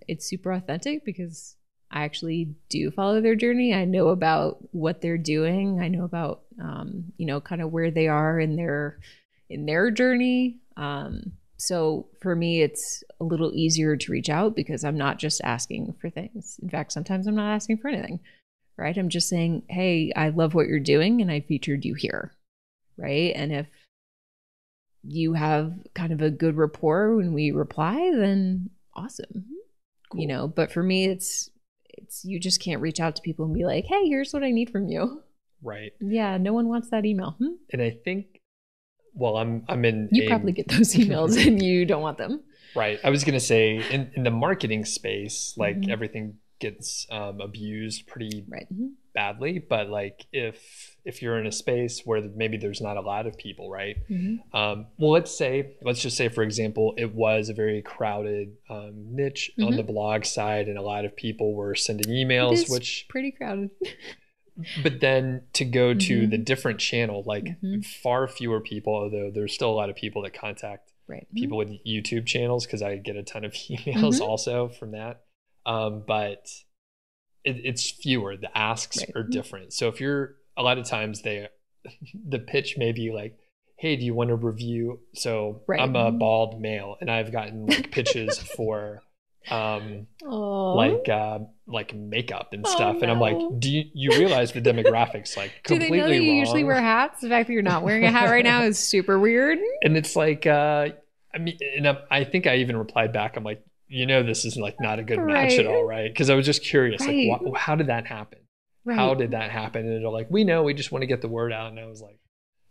it's super authentic because I actually do follow their journey. I know about what they're doing. I know about, kind of where they are in their journey. So for me, it's a little easier to reach out because I'm not just asking for things. In fact, sometimes I'm not asking for anything, right? I'm just saying, hey, I love what you're doing and I featured you here, right? And if you have kind of a good rapport when we reply, then awesome. Cool. But for me, it's you just can't reach out to people and be like, hey, here's what I need from you. Right. Yeah, no one wants that email. And I think, I'm in. You probably get those emails and you don't want them. Right. I was going to say in the marketing space, everything gets abused pretty badly. But if you're in a space where maybe there's not a lot of people, right? Let's just say, for example, it was a very crowded niche on the blog side, and a lot of people were sending emails, which pretty crowded. But then to go to the different channel, far fewer people, although there's still a lot of people that contact people with YouTube channels, because I get a ton of emails also from that. But it's fewer. The asks are different. So if you're, a lot of times the pitch may be hey, do you want to review? So I'm a bald male and I've gotten pitches for makeup and stuff. And I'm do you realize the demographics completely do they know that you wrong? Usually wear hats? The fact that you're not wearing a hat right now is super weird. And it's I think I even replied back. I'm this is not a good match at all, right? Because I was just curious, how did that happen? How did that happen? And they're we know, we just want to get the word out. And I was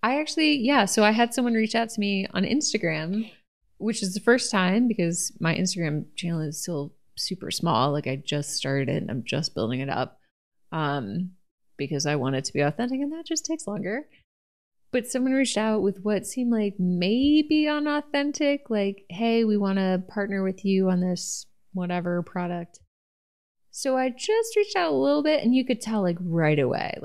I actually, so I had someone reach out to me on Instagram, which is the first time, because my Instagram channel is still super small. I just started it and I'm just building it up, because I want it to be authentic, and that just takes longer. But someone reached out with what seemed like maybe unauthentic, hey, we want to partner with you on this whatever product. So I just reached out a little bit, and you could tell right away,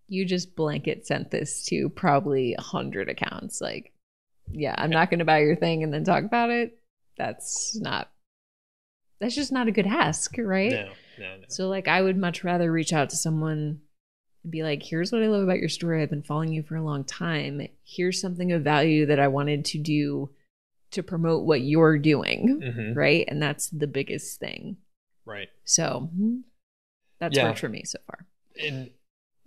you just blanket sent this to probably 100 accounts. I'm not going to buy your thing and then talk about it. That's just not a good ask, right? No. So I would much rather reach out to someone and be like, here's what I love about your story. I've been following you for a long time. Here's something of value that I wanted to do to promote what you're doing. Right. And that's the biggest thing. Right. So that's worked for me so far. And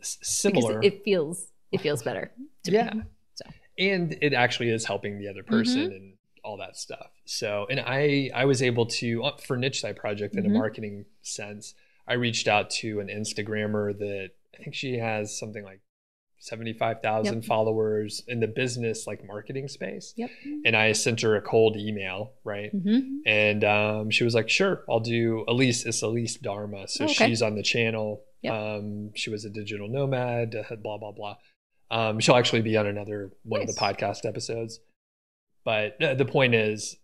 similar. Because it feels better to me. So. And it actually is helping the other person and all that stuff. So, and I was able to, for Niche Site Project in a marketing sense, I reached out to an Instagrammer that I think she has something like 75,000 followers in the business like marketing space. And I sent her a cold email, right? And she was like, sure, I'll do Elise. It's Elise Dharma. So she's on the channel. She was a digital nomad, blah, blah, blah. She'll actually be on another one of the podcast episodes. But the point is,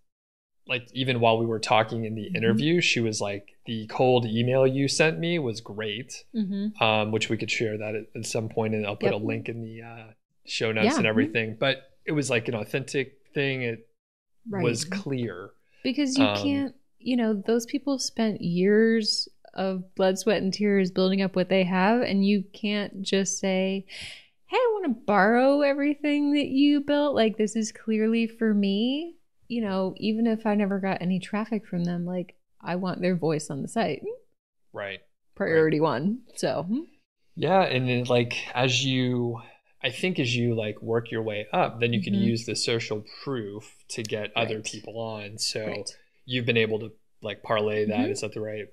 like, even while we were talking in the interview, she was like, the cold email you sent me was great, which we could share that at some point, and I'll put a link in the show notes and everything. But it was like an authentic thing. It was clear. Because you can't, those people spent years of blood, sweat, and tears building up what they have, and you can't just say, hey, I want to borrow everything that you built. Like, this is clearly for me. Even if I never got any traffic from them, like, I want their voice on the site. Right. Priority one. So. Yeah. And then, like, as you like work your way up, then you can use the social proof to get other people on. So you've been able to like parlay that. Is that the right?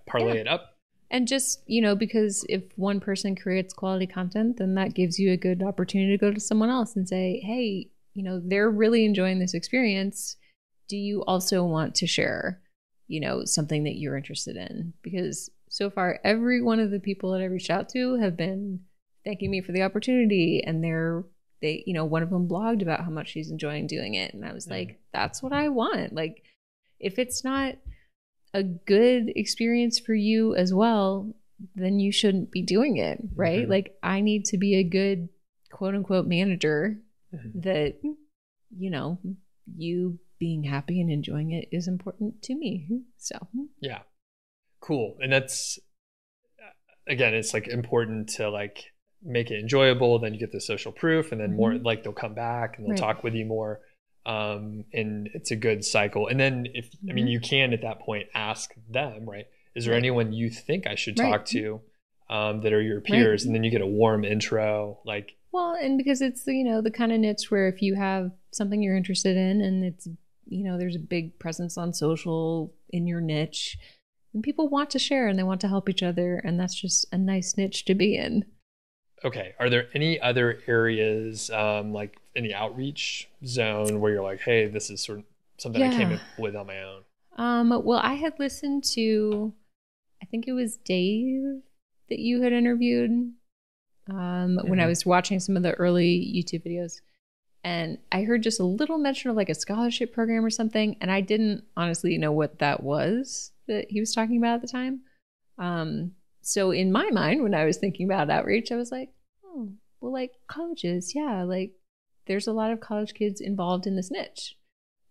Parlay it up. And just, because if one person creates quality content, then that gives you a good opportunity to go to someone else and say, hey, they're really enjoying this experience. Do you also want to share, something that you're interested in? Because so far, every one of the people that I reached out to have been thanking me for the opportunity. And they, one of them blogged about how much she's enjoying doing it. And I was like, that's what I want. Like, if it's not a good experience for you as well, then you shouldn't be doing it. Right. Like, I need to be a good quote unquote manager that, you being happy and enjoying it is important to me. So, yeah, cool. And that's, again, it's like important to like make it enjoyable. Then you get the social proof, and then more like they'll come back and they'll talk with you more. And it's a good cycle. And then if, I mean, you can at that point ask them, right? Is there anyone you think I should talk to that are your peers? And then you get a warm intro, like. Well, and because it's the kind of niche where if you have something you're interested in and it's, there's a big presence on social in your niche, and people want to share and they want to help each other. And that's just a nice niche to be in. Okay. Are there any other areas, like in the outreach zone where you're like, hey, this is sort of something I came up with on my own? Well, I had listened to, I think it was Dave that you had interviewed when I was watching some of the early YouTube videos. And I heard just a little mention of like a scholarship program or something. And I didn't honestly know what that was that he was talking about at the time. So in my mind, when I was thinking about outreach, I was like, oh, well, like colleges, like there's a lot of college kids involved in this niche.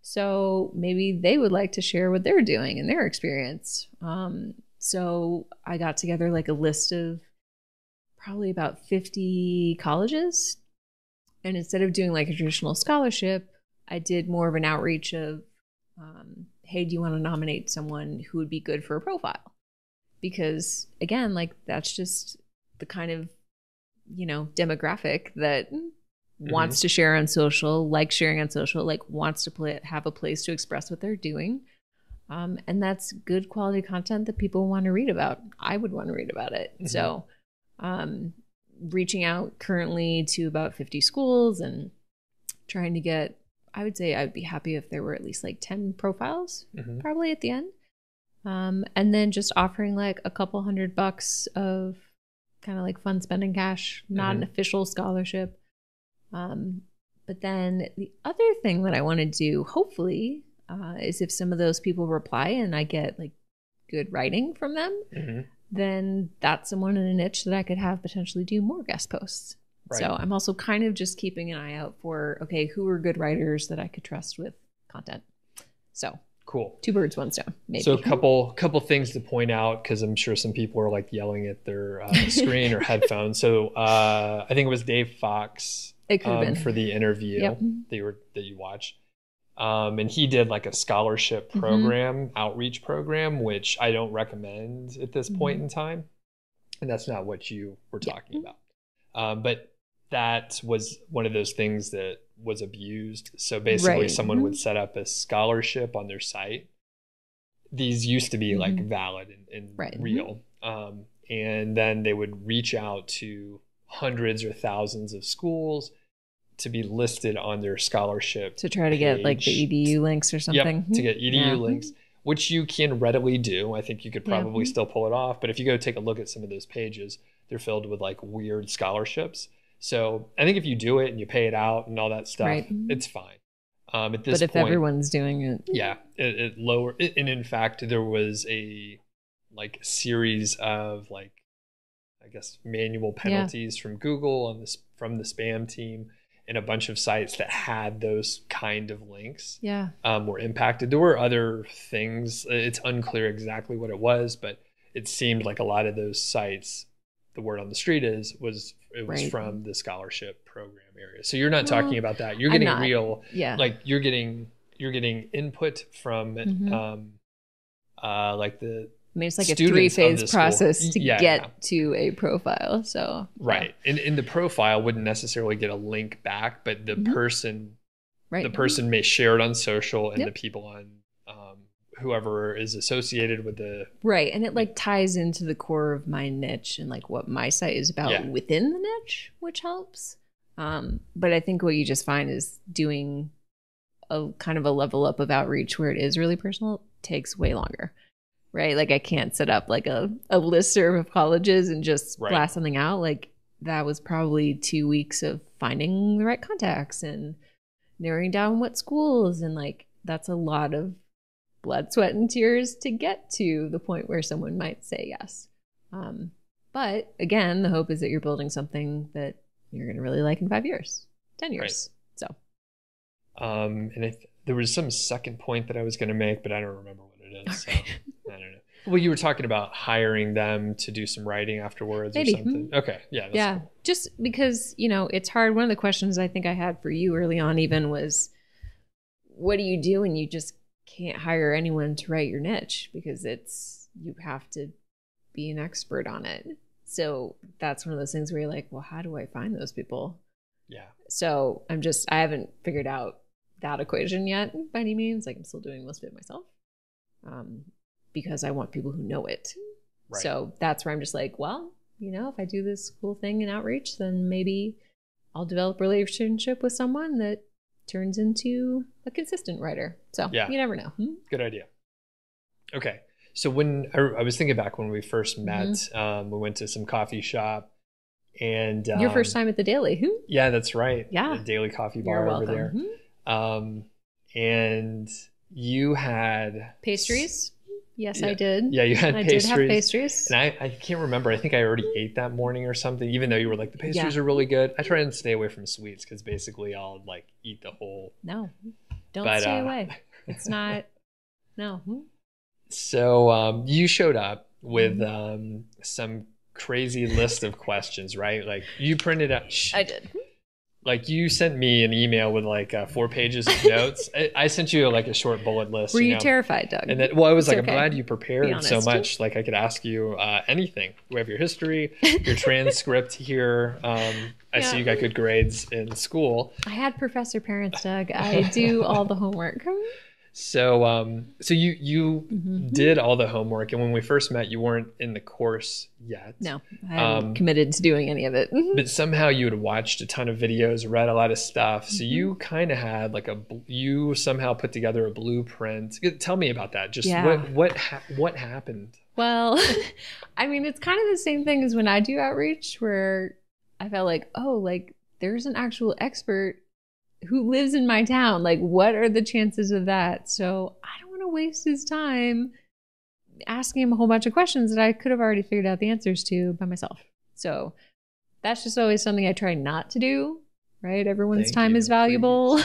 So maybe they would like to share what they're doing and their experience. So I got together like a list of probably about 50 colleges. And instead of doing like a traditional scholarship, I did more of an outreach of, hey, do you want to nominate someone who would be good for a profile? Because again, like that's just the kind of, demographic that wants to share on social, like sharing on social, like wants to have a place to express what they're doing. And that's good quality content that people want to read about. I would want to read about it. So reaching out currently to about 50 schools and trying to get, I would say I'd be happy if there were at least like 10 profiles probably at the end. And then just offering like a couple $100 of kind of like fun spending cash, not an official scholarship. But then the other thing that I want to do, hopefully, is if some of those people reply and I get like good writing from them, then that's someone in a niche that I could have potentially do more guest posts. Right. So I'm also kind of just keeping an eye out for, okay, who are good writers that I could trust with content. So Cool. Two birds, one stone, maybe. So a couple things to point out, because I'm sure some people are like yelling at their screen or headphones. So I think it was Dave Fox It could have been for the interview that you watched. And he did like a scholarship program, outreach program, which I don't recommend at this point in time. And that's not what you were talking about. But that was one of those things that was abused. So basically someone would set up a scholarship on their site. These used to be like valid and real. And then they would reach out to hundreds or thousands of schools to be listed on their scholarship to try to get like the EDU links or something. Yep, to get EDU links, which you can readily do. I think you could probably still pull it off. But if you go take a look at some of those pages, they're filled with like weird scholarships. So I think if you do it and you pay it out and all that stuff, it's fine. At this but if point, everyone's doing it, it lower. And in fact, there was a like series of like, I guess, manual penalties from Google and from the spam team, and a bunch of sites that had those kind of links were impacted. There were other things. It's unclear exactly what it was, but it seemed like a lot of those sites, the word on the street was from the scholarship program area. So you're not talking about that. You're getting like you're getting input from like the, I mean, it's like a 3-phase process to get to a profile. So and the profile wouldn't necessarily get a link back, but the person may share it on social, and the people on whoever is associated with the and it like ties into the core of my niche and like what my site is about within the niche, which helps. But I think what you just find is doing a kind of a level up of outreach where it is really personal takes way longer. Right? Like I can't set up like a listserv of colleges and just blast something out. Like that was probably 2 weeks of finding the right contacts and narrowing down what schools. And like, that's a lot of blood, sweat, and tears to get to the point where someone might say yes. But again, the hope is that you're building something that you're going to really like in 5 years, 10 years. So, and there was some second point that I was going to make, but I don't remember what it is. So. I don't know. Well, you were talking about hiring them to do some writing afterwards or something. Okay. Yeah. That's cool. Just because, it's hard. One of the questions I think I had for you early on even was, what do you do when you just can't hire anyone to write your niche? Because you have to be an expert on it. So that's one of those things where you're like, well, how do I find those people? Yeah. So I haven't figured out that equation yet by any means. Like I'm still doing most of it myself. Because I want people who know it. Right. So that's where I'm just like, well, if I do this cool thing in outreach, then maybe I'll develop a relationship with someone that turns into a consistent writer. So you never know. Good idea. Okay. So when I was thinking back when we first met, we went to some coffee shop, and your first time at the Daily. Yeah, that's right. Yeah. The Daily Coffee Bar over there. And you had pastries. Yes, I did. Yeah, you had pastries. I did have pastries. And I can't remember. I think I already ate that morning or something, even though you were like, the pastries are really good. I try and stay away from sweets because basically I'll like eat the whole. No, don't stay away. It's not. No. So you showed up with some crazy list of questions, right? Like you printed out. I did. Like you sent me an email with like 4 pages of notes. I sent you like a short bullet list. Were you terrified, Doug? And then, I was like, I'm glad you prepared so much. Like I could ask you anything. We have your history, your transcript here. I see you got good grades in school. I had professor parents, Doug. I do all the homework. So you did all the homework, and when we first met, you weren't in the course yet. No, I haven't committed to doing any of it. But somehow you had watched a ton of videos, read a lot of stuff. So you kind of had like you somehow put together a blueprint. Tell me about that. Just what happened? Well, I mean, it's kind of the same thing as when I do outreach, where I felt like, oh, like there's an actual expert who lives in my town. Like, what are the chances of that? So I don't want to waste his time asking him a whole bunch of questions that I could have already figured out the answers to by myself. So that's just always something I try not to do, right? Everyone's time is valuable.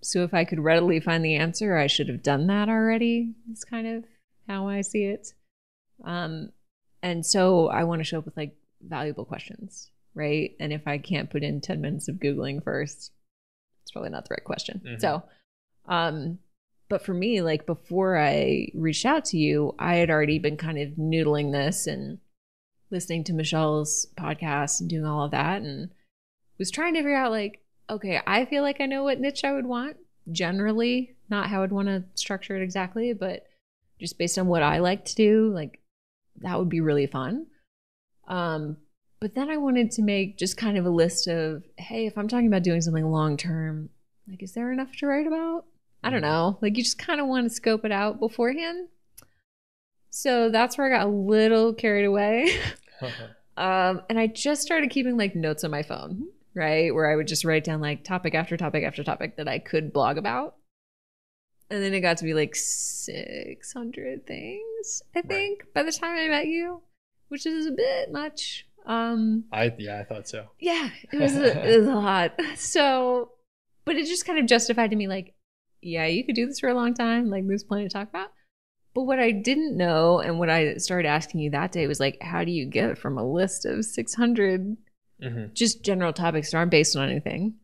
So if I could readily find the answer, I should have done that already. It's kind of how I see it. And so I want to show up with like valuable questions, right? And if I can't put in 10 minutes of Googling first, it's probably not the right question. Mm-hmm. So, but for me, like before I reached out to you, I had already been kind of noodling this and listening to Michelle's podcast and doing all of that, and was trying to figure out like, okay, I feel like I know what niche I would want generally, not how I'd want to structure it exactly, but just based on what I like to do, like that would be really fun. But then I wanted to make just kind of a list of, hey, if I'm talking about doing something long term, like, is there enough to write about? I don't know. Like, you just kind of want to scope it out beforehand. So that's where I got a little carried away. And I just started keeping like notes on my phone, right? Where I would just write down like topic after topic after topic that I could blog about. And then it got to be like 600 things, I think, by the time I met you, which is a bit much. I thought so. Yeah, it was a lot. So, but it just kind of justified to me like, yeah, you could do this for a long time. Like, there's plenty to talk about. But what I didn't know, and what I started asking you that day was like, how do you get from a list of 600 just general topics that aren't based on anything?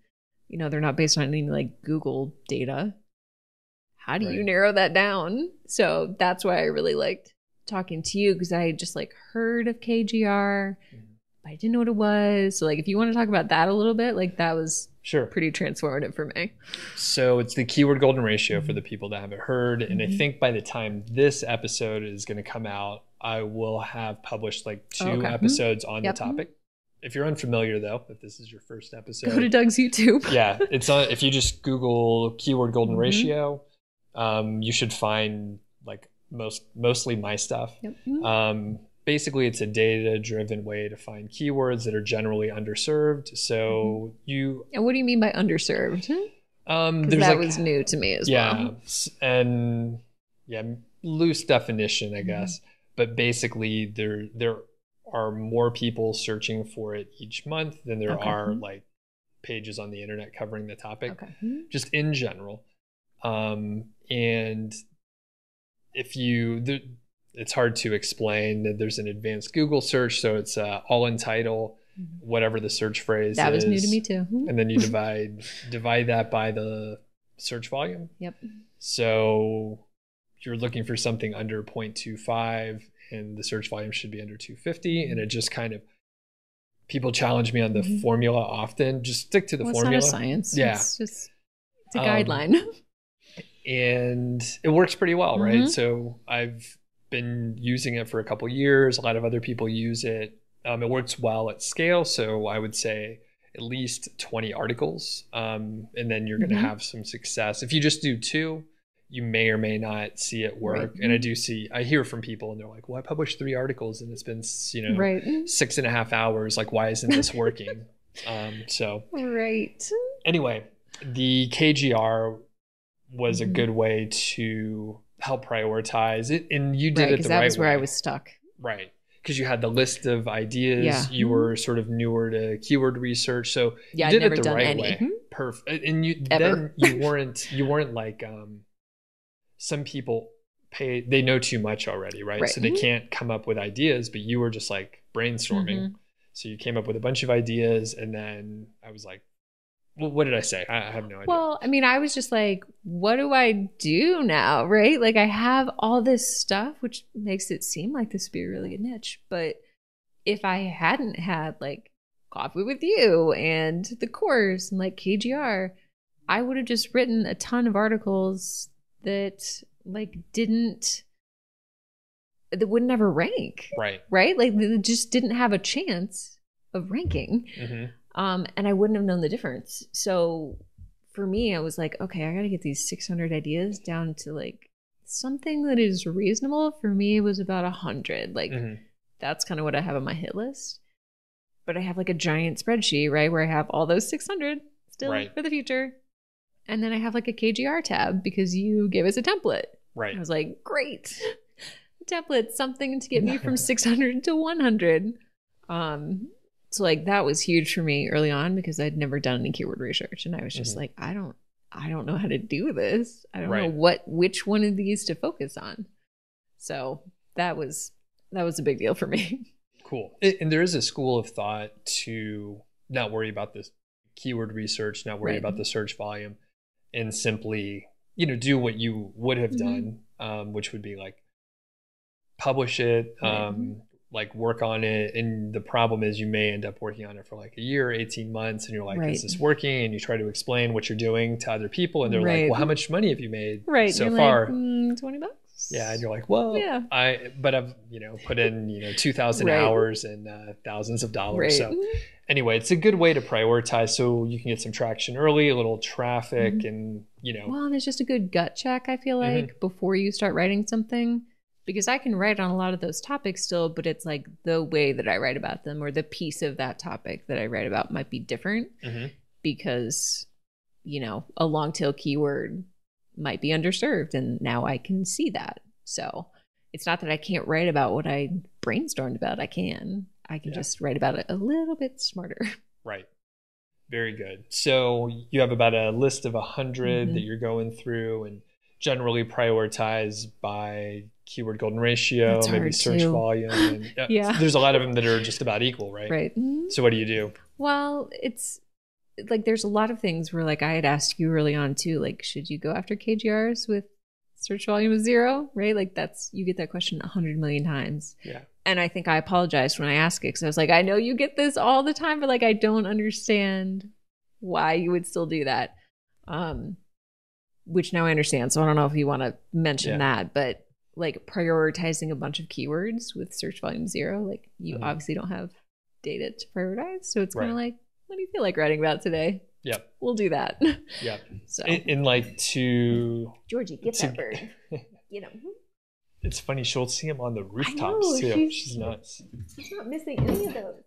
You know, they're not based on any like Google data. How do you narrow that down? So that's why I really liked talking to you, because I had just like heard of KGR, but I didn't know what it was. So like, if you want to talk about that a little bit, like that was pretty transformative for me. So it's the keyword golden ratio for the people that haven't heard. And I think by the time this episode is going to come out, I will have published like 2 episodes on the topic. If you're unfamiliar though, if this is your first episode, go to Doug's YouTube. Yeah, it's on. If you just Google keyword golden ratio, you should find like mostly my stuff. Basically, it's a data-driven way to find keywords that are generally underserved. So And what do you mean by underserved? That was new to me as well. And loose definition, I guess. But basically, there are more people searching for it each month than there are like pages on the internet covering the topic, just in general. And if it's hard to explain that there's an advanced Google search. So it's all in title, whatever the search phrase is. That was new to me too. And then you divide that by the search volume. Yep. So you're looking for something under 0.25 and the search volume should be under 250. And it just kind of, people challenge me on the formula often. Just stick to the formula. It's not a science. Yeah. It's a guideline. And it works pretty well, right? So I've been using it for a couple years. A lot of other people use it. It works well at scale. So I would say at least 20 articles. And then you're going to have some success. If you just do 2, you may or may not see it work. And I hear from people and they're like, well, I published 3 articles and it's been, 6.5 hours. Like, why isn't this working? Anyway, the KGR was a good way to help prioritize it. And you did it the right way. Because that was where I was stuck. Right. Because you had the list of ideas. Yeah. You were sort of newer to keyword research. So you did it the right way. Perfect. And you weren't like some people they know too much already, right? So they can't come up with ideas, but you were just like brainstorming. So you came up with a bunch of ideas and then I was like, well, what did I say? I have no idea. Well, I mean, I was just like, what do I do now, right? Like I have all this stuff, which makes it seem like this would be a really good niche. But if I hadn't had like Coffee with You and the course and like KGR, I would have just written a ton of articles that like that would never rank. Right? Like they just didn't have a chance of ranking. And I wouldn't have known the difference. So for me, I was like, okay, I got to get these 600 ideas down to like something that is reasonable. For me, it was about 100. Like that's kind of what I have on my hit list. But I have like a giant spreadsheet, right? Where I have all those 600 still for the future. And then I have like a KGR tab because you gave us a template. I was like, great. Template, something to get me from 600 to 100. So like that was huge for me early on because I'd never done any keyword research. And I was just like, I I don't know how to do this. I don't know Right. which one of these to focus on. So that was a big deal for me. Cool. And there is a school of thought to not worry about this keyword research, not worry Right. about the search volume, and simply, do what you would have done, which would be like publish it, Right. like work on it. And the problem is you may end up working on it for like a year, 18 months, and you're like, Right. is this working? And you try to explain what you're doing to other people, and they're Right. like, well, how much money have you made Right. so You're far? like, $20. Yeah, and you're like, well, Yeah. but I've put in 2,000 Right. hours and thousands of dollars. Right. So anyway, it's a good way to prioritize so you can get some traction early, a little traffic, and Well, and it's just a good gut check, I feel like, before you start writing something. Because I can write on a lot of those topics still, but it's like the way that I write about them or the piece of that topic that I write about might be different because, a long tail keyword might be underserved. And now I can see that. So it's not that I can't write about what I brainstormed about. I can just write about it a little bit smarter. Right. Very good. So you have about a list of 100 that you're going through and generally prioritize by keyword golden ratio, That's maybe hard search too. volume. And, Yeah. There's a lot of them that are just about equal, right? Right. So what do you do? Well, it's like there's a lot of things where like I had asked you early on too, like should you go after KGRs with search volume of 0, right? Like you get that question 100 million times. Yeah. And I think I apologized when I asked it because I was like, I know you get this all the time, but like I don't understand why you would still do that. Which now I understand. So I don't know if you want to mention that, but like prioritizing a bunch of keywords with search volume 0, like you obviously don't have data to prioritize. So it's kind of like, what do you feel like writing about today? Yep. We'll do that. Yep. So In like to Georgie, get that bird. It's funny, she'll see him on the rooftops know, too. She's nuts. She's not missing any of those.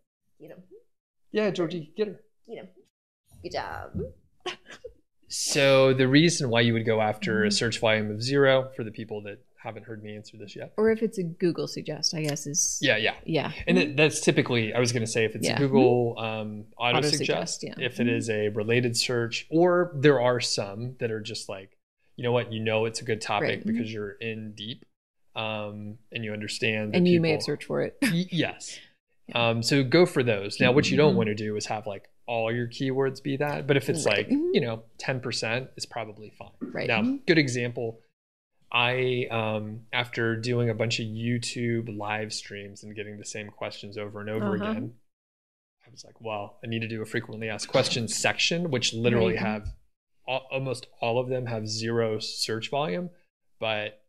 Yeah, Georgie, get her. Good job. So the reason why you would go after a search volume of 0, for the people that haven't heard me answer this yet. Or if it's a Google suggest, I guess is. Yeah. And that's typically, I was going to say, if it's a Google auto suggest, if it is a related search, or there are some that are just like, it's a good topic because you're in deep and you understand. And you may have searched for it. Yes. So go for those. Now, what you don't want to do is have like all your keywords be that. But if it's like, 10% is probably fine. Right. Now, good example. I, after doing a bunch of YouTube live streams and getting the same questions over and over again, I was like, well, I need to do a frequently asked questions section, which literally have almost all of them have 0 search volume, but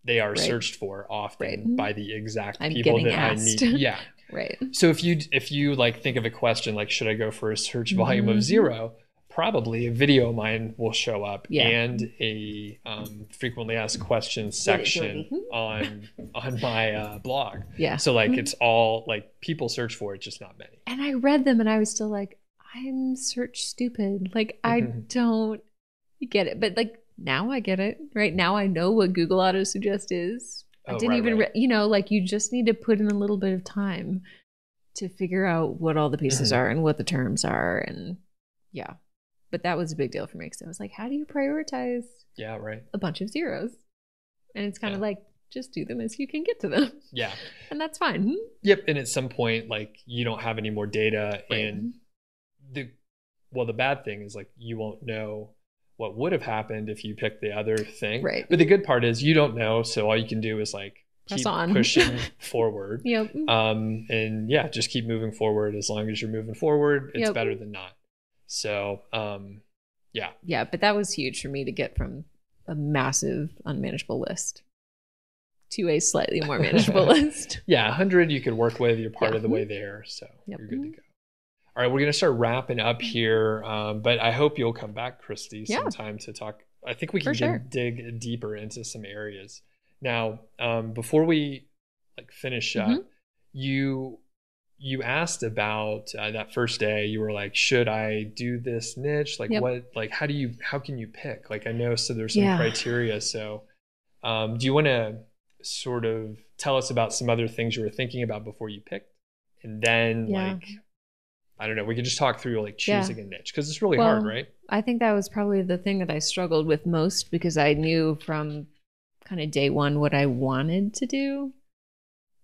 they are searched for often by the exact people that asked. I need. Yeah. Right. So if you like think of a question like, should I go for a search volume of 0? Probably a video of mine will show up and a frequently asked questions section on my blog. Yeah. So like it's all like people search for it, just not many. And I read them and I was still like, I'm search stupid. Like I don't get it. But like now I get it. Right now I know what Google Auto Suggest is. I didn't even, like you just need to put in a little bit of time to figure out what all the pieces are and what the terms are. And but that was a big deal for me because I was like, how do you prioritize a bunch of 0s? And it's kind of like, just do them as you can get to them. Yeah. And that's fine. Yep. And at some point, like you don't have any more data and the bad thing is like, you won't know what would have happened if you picked the other thing. Right. But the good part is you don't know. So all you can do is like keep pushing forward. Yep. And just keep moving forward. As long as you're moving forward, it's better than not. So, Yeah, but that was huge for me to get from a massive unmanageable list to a slightly more manageable list. Yeah, 100 you could work with. You're part of the way there. So you're good to go. All right, we're going to start wrapping up here. But I hope you'll come back, Christy, sometime to talk. I think we can dig deeper into some areas. Now, before we finish up, you asked about that first day. You were like, should I do this niche? Like what, like, how can you pick? Like, I know, so there's some criteria. So do you want to sort of tell us about some other things you were thinking about before you picked? And then I don't know, we could just talk through like Yeah. choosing a niche because it's really Well, hard, right? I think that was probably the thing that I struggled with most because I knew from kind of day one what I wanted to do,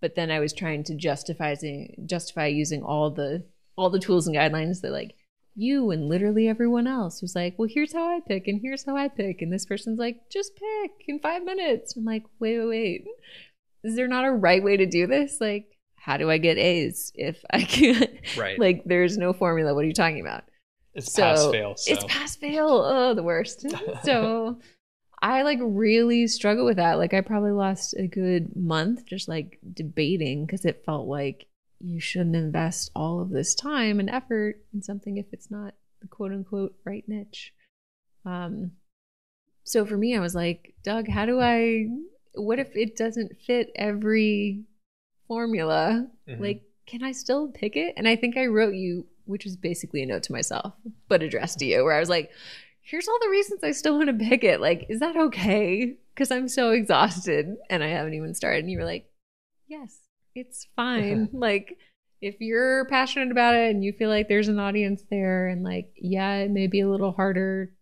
but then I was trying to justify using all the tools and guidelines that like you and literally everyone else was like, well, here's how I pick and here's how I pick, and this person's like, just pick in 5 minutes. I'm like, wait, is there not a right way to do this? Like, how do I get A's if I can't? Right. Like, there's no formula. What are you talking about? It's pass fail. So. It's pass fail. Oh, the worst. So I like really struggle with that. Like I probably lost a good month just like debating because it felt like you shouldn't invest all of this time and effort in something if it's not the quote unquote right niche. So for me, I was like, Doug, what if it doesn't fit every formula? Mm-hmm. Like, can I still pick it? And I think I wrote you, which is basically a note to myself, but addressed to you, where I was like, here's all the reasons I still want to pick it. Like, is that okay? Because I'm so exhausted and I haven't even started. And you were like, yes, it's fine. Like, if you're passionate about it and you feel like there's an audience there and like, yeah, it may be a little harder,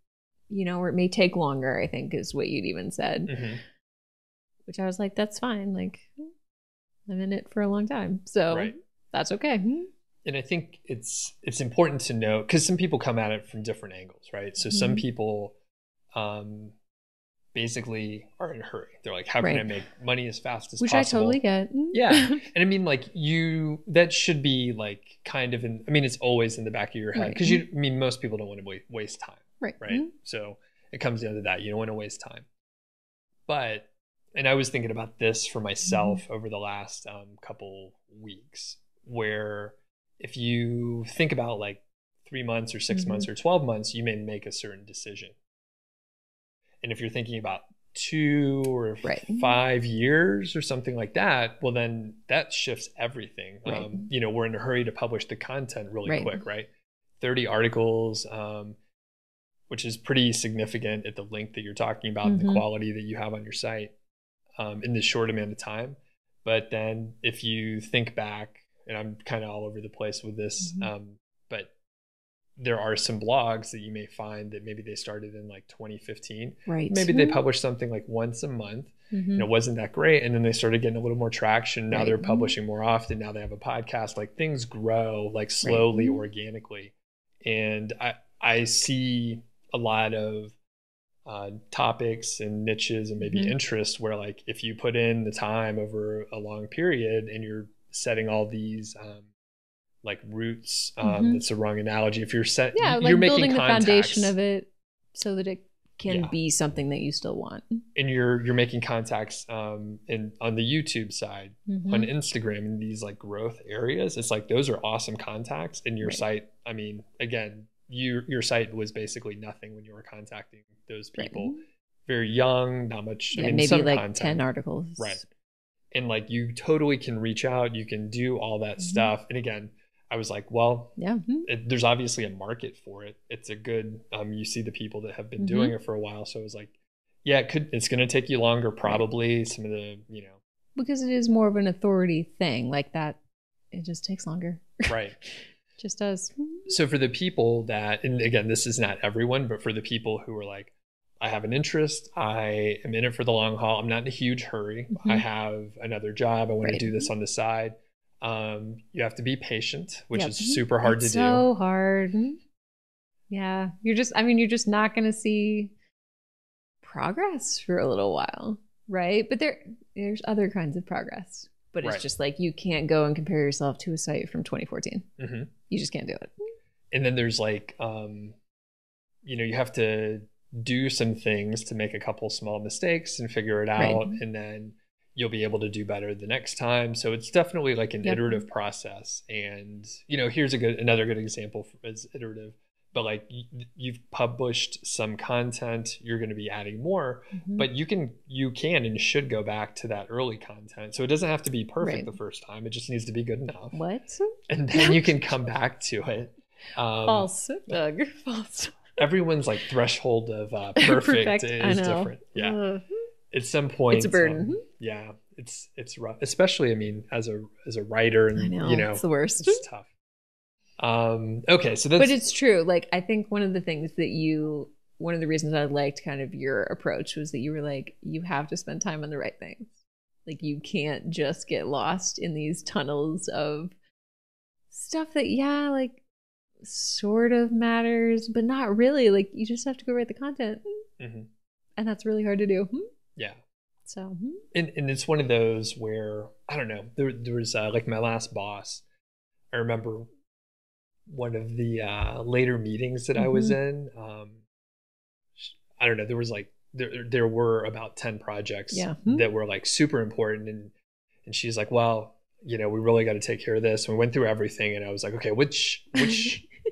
you know, or it may take longer, I think is what you'd even said. Mm-hmm. Which I was like, that's fine. Like, I'm in it for a long time. So that's okay. And I think it's important to know, because some people come at it from different angles, right? So some people basically are in a hurry. They're like, how can I make money as fast as possible? Which I totally get. Yeah. And I mean, like that should be like kind of it's always in the back of your head because most people don't want to waste time. Right. Mm-hmm. So it comes down to that. You don't want to waste time. And I was thinking about this for myself over the last couple weeks, where if you think about like 3 months or 6 months or 12 months, you may make a certain decision. And if you're thinking about 2 or 5 years or something like that, well, then that shifts everything. Right. We're in a hurry to publish the content really quick, right? 30 articles, which is pretty significant at the length that you're talking about, the quality that you have on your site in this short amount of time. But then if you think back, and I'm kind of all over the place with this, but there are some blogs that you may find that maybe they started in like 2015. Right. Maybe they published something like once a month and it wasn't that great. And then they started getting a little more traction. Now they're publishing more often. Now they have a podcast. Like things grow like slowly, organically. And I see a lot of topics and niches and maybe interests where like if you put in the time over a long period and you're setting all these like roots, that's the wrong analogy. If you're you're making building the contacts, foundation of it so that it can be something that you still want. And you're making contacts on the YouTube side, on Instagram, in these like growth areas. It's like those are awesome contacts. And your site, I mean, again, your site was basically nothing when you were contacting those people. Very young, not much. I mean, maybe some like content. 10 articles. Right. And like you totally can reach out, you can do all that stuff. And again, I was like, well, there's obviously a market for it. It's a good, you see the people that have been doing it for a while. So I was like, yeah, it's going to take you longer, probably. Some of the, because it is more of an authority thing like that. It just takes longer. Right. Just does. So for the people that, and again, this is not everyone, but for the people who are like, I have an interest, I am in it for the long haul, I'm not in a huge hurry, I have another job, I want to do this on the side. You have to be patient, which is super hard to do. So hard. Yeah. You're just not going to see progress for a little while. Right. But there's other kinds of progress, but it's just like, you can't go and compare yourself to a site from 2014. You just can't do it. And then there's like, you have to do some things to make a couple small mistakes and figure it out. And then you'll be able to do better the next time. So it's definitely like an iterative process. And, here's another good example as iterative, but like you've published some content, you're going to be adding more, but you can and should go back to that early content. So it doesn't have to be perfect the first time. It just needs to be good enough. What? And then you can come back to it. False, Doug. False. Everyone's like threshold of perfect is different. Yeah. At some point, it's a burden. It's rough, especially, I mean, as a writer, and I know, it's the worst. It's tough. Okay, so that's... But it's true. Like, I think one of the reasons I liked kind of your approach was that you were like, you have to spend time on the right things. Like, you can't just get lost in these tunnels of stuff that, yeah, like, sort of matters, but not really. Like, you just have to go write the content. Mm-hmm. And that's really hard to do. Yeah. So, and it's one of those where, I don't know, there was like my last boss. I remember one of the later meetings that I was in. I don't know, there was like, there were about 10 projects that were like super important. And she's like, well, you know, we really got to take care of this. And we went through everything. And I was like, okay, which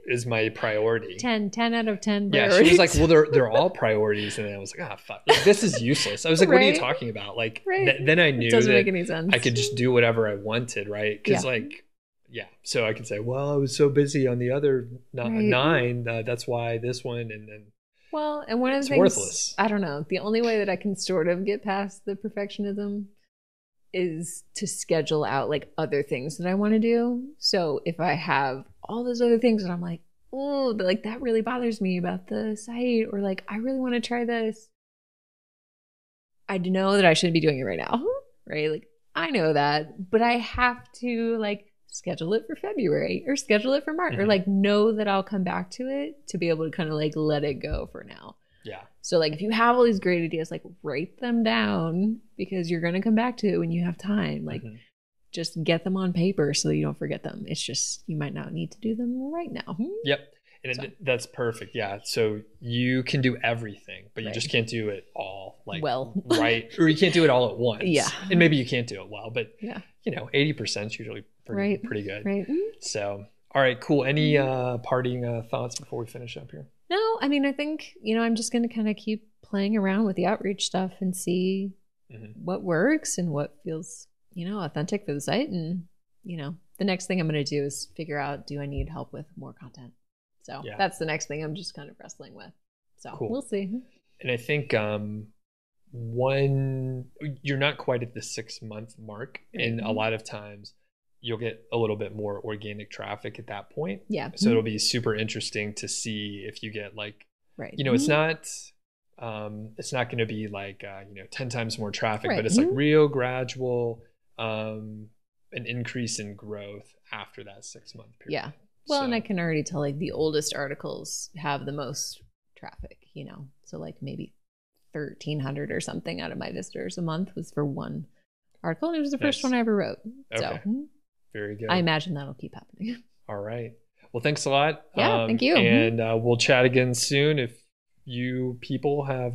is my priority? 10 out of 10 priorities. Yeah, she was like, well, they're all priorities. And then I was like, fuck, like, this is useless. I was like, what are you talking about? Like, then I knew it doesn't make any sense. I could just do whatever I wanted, right? Because so I could say, well, I was so busy on the other 9. That's why this one, and then. Well, and one of the things, worthless. I don't know, the only way that I can sort of get past the perfectionism is to schedule out like other things that I want to do. So if I have all those other things and I'm like, oh, like that really bothers me about the site, or like I really want to try this, I know that I shouldn't be doing it right now, right? Like I know that, but I have to like schedule it for February or schedule it for March, or like know that I'll come back to it to be able to kind of like let it go for now. Yeah. So like if you have all these great ideas, like write them down, because you're going to come back to it when you have time. Like just get them on paper so that you don't forget them. It's just, you might not need to do them right now. Yep. And that's perfect. Yeah. So you can do everything, but you just can't do it all like right. Or you can't do it all at once. Yeah. And maybe you can't do it well, but you know, 80% is usually pretty good. Right. So, all right, cool. Any parting thoughts before we finish up here? No, I mean, I think, you know, I'm just going to kind of keep playing around with the outreach stuff and see what works and what feels, you know, authentic for the site. And, you know, the next thing I'm going to do is figure out, do I need help with more content? So that's the next thing I'm just kind of wrestling with. So we'll see. And I think you're not quite at the 6-month mark. And a lot of times you'll get a little bit more organic traffic at that point. Yeah. So it'll be super interesting to see if you get like, you know, it's not going to be like, 10 times more traffic, but it's like real gradual, an increase in growth after that 6-month period. Yeah. Well, and I can already tell like the oldest articles have the most traffic, you know, so like maybe 1,300 or something out of my visitors a month was for one article. And it was the first one I ever wrote. Okay. So very good. I imagine that'll keep happening. All right. Well, thanks a lot. Yeah, thank you. And we'll chat again soon. If you people have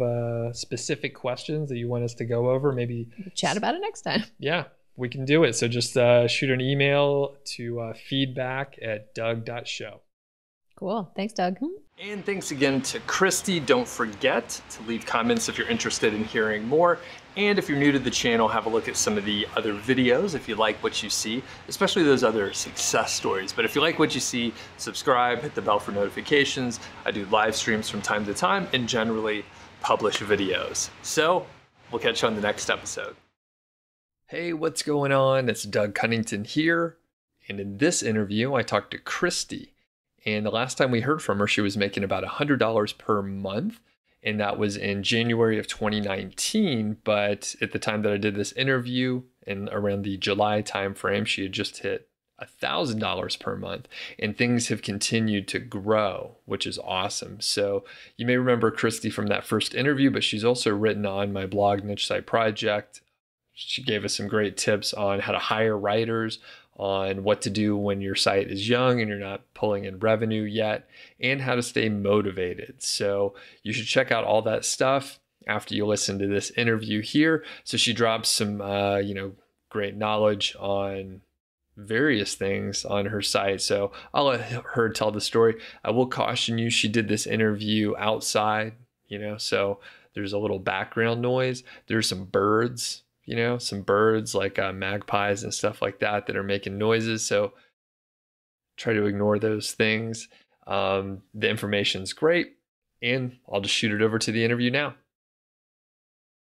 specific questions that you want us to go over, maybe we'll chat about it next time. Yeah, we can do it. So just shoot an email to feedback@doug.show. Cool. Thanks, Doug. And thanks again to Christy. Don't forget to leave comments if you're interested in hearing more. And if you're new to the channel, have a look at some of the other videos if you like what you see, especially those other success stories. But if you like what you see, subscribe, hit the bell for notifications. I do live streams from time to time and generally publish videos. So we'll catch you on the next episode. Hey, what's going on? It's Doug Cunnington here. And in this interview, I talked to Christy. And the last time we heard from her, she was making about $100 per month. And that was in January of 2019. But at the time that I did this interview, and around the July timeframe, she had just hit $1,000 per month. And things have continued to grow, which is awesome. So you may remember Christy from that first interview, but she's also written on my blog, Niche Site Project. She gave us some great tips on how to hire writers, on what to do when your site is young and you're not pulling in revenue yet, and how to stay motivated. So you should check out all that stuff after you listen to this interview here. So she drops some, great knowledge on various things on her site. So I'll let her tell the story. I will caution you, she did this interview outside, so there's a little background noise. There's some birds, like magpies and stuff like that are making noises. So try to ignore those things. The information's great, and I'll just shoot it over to the interview now.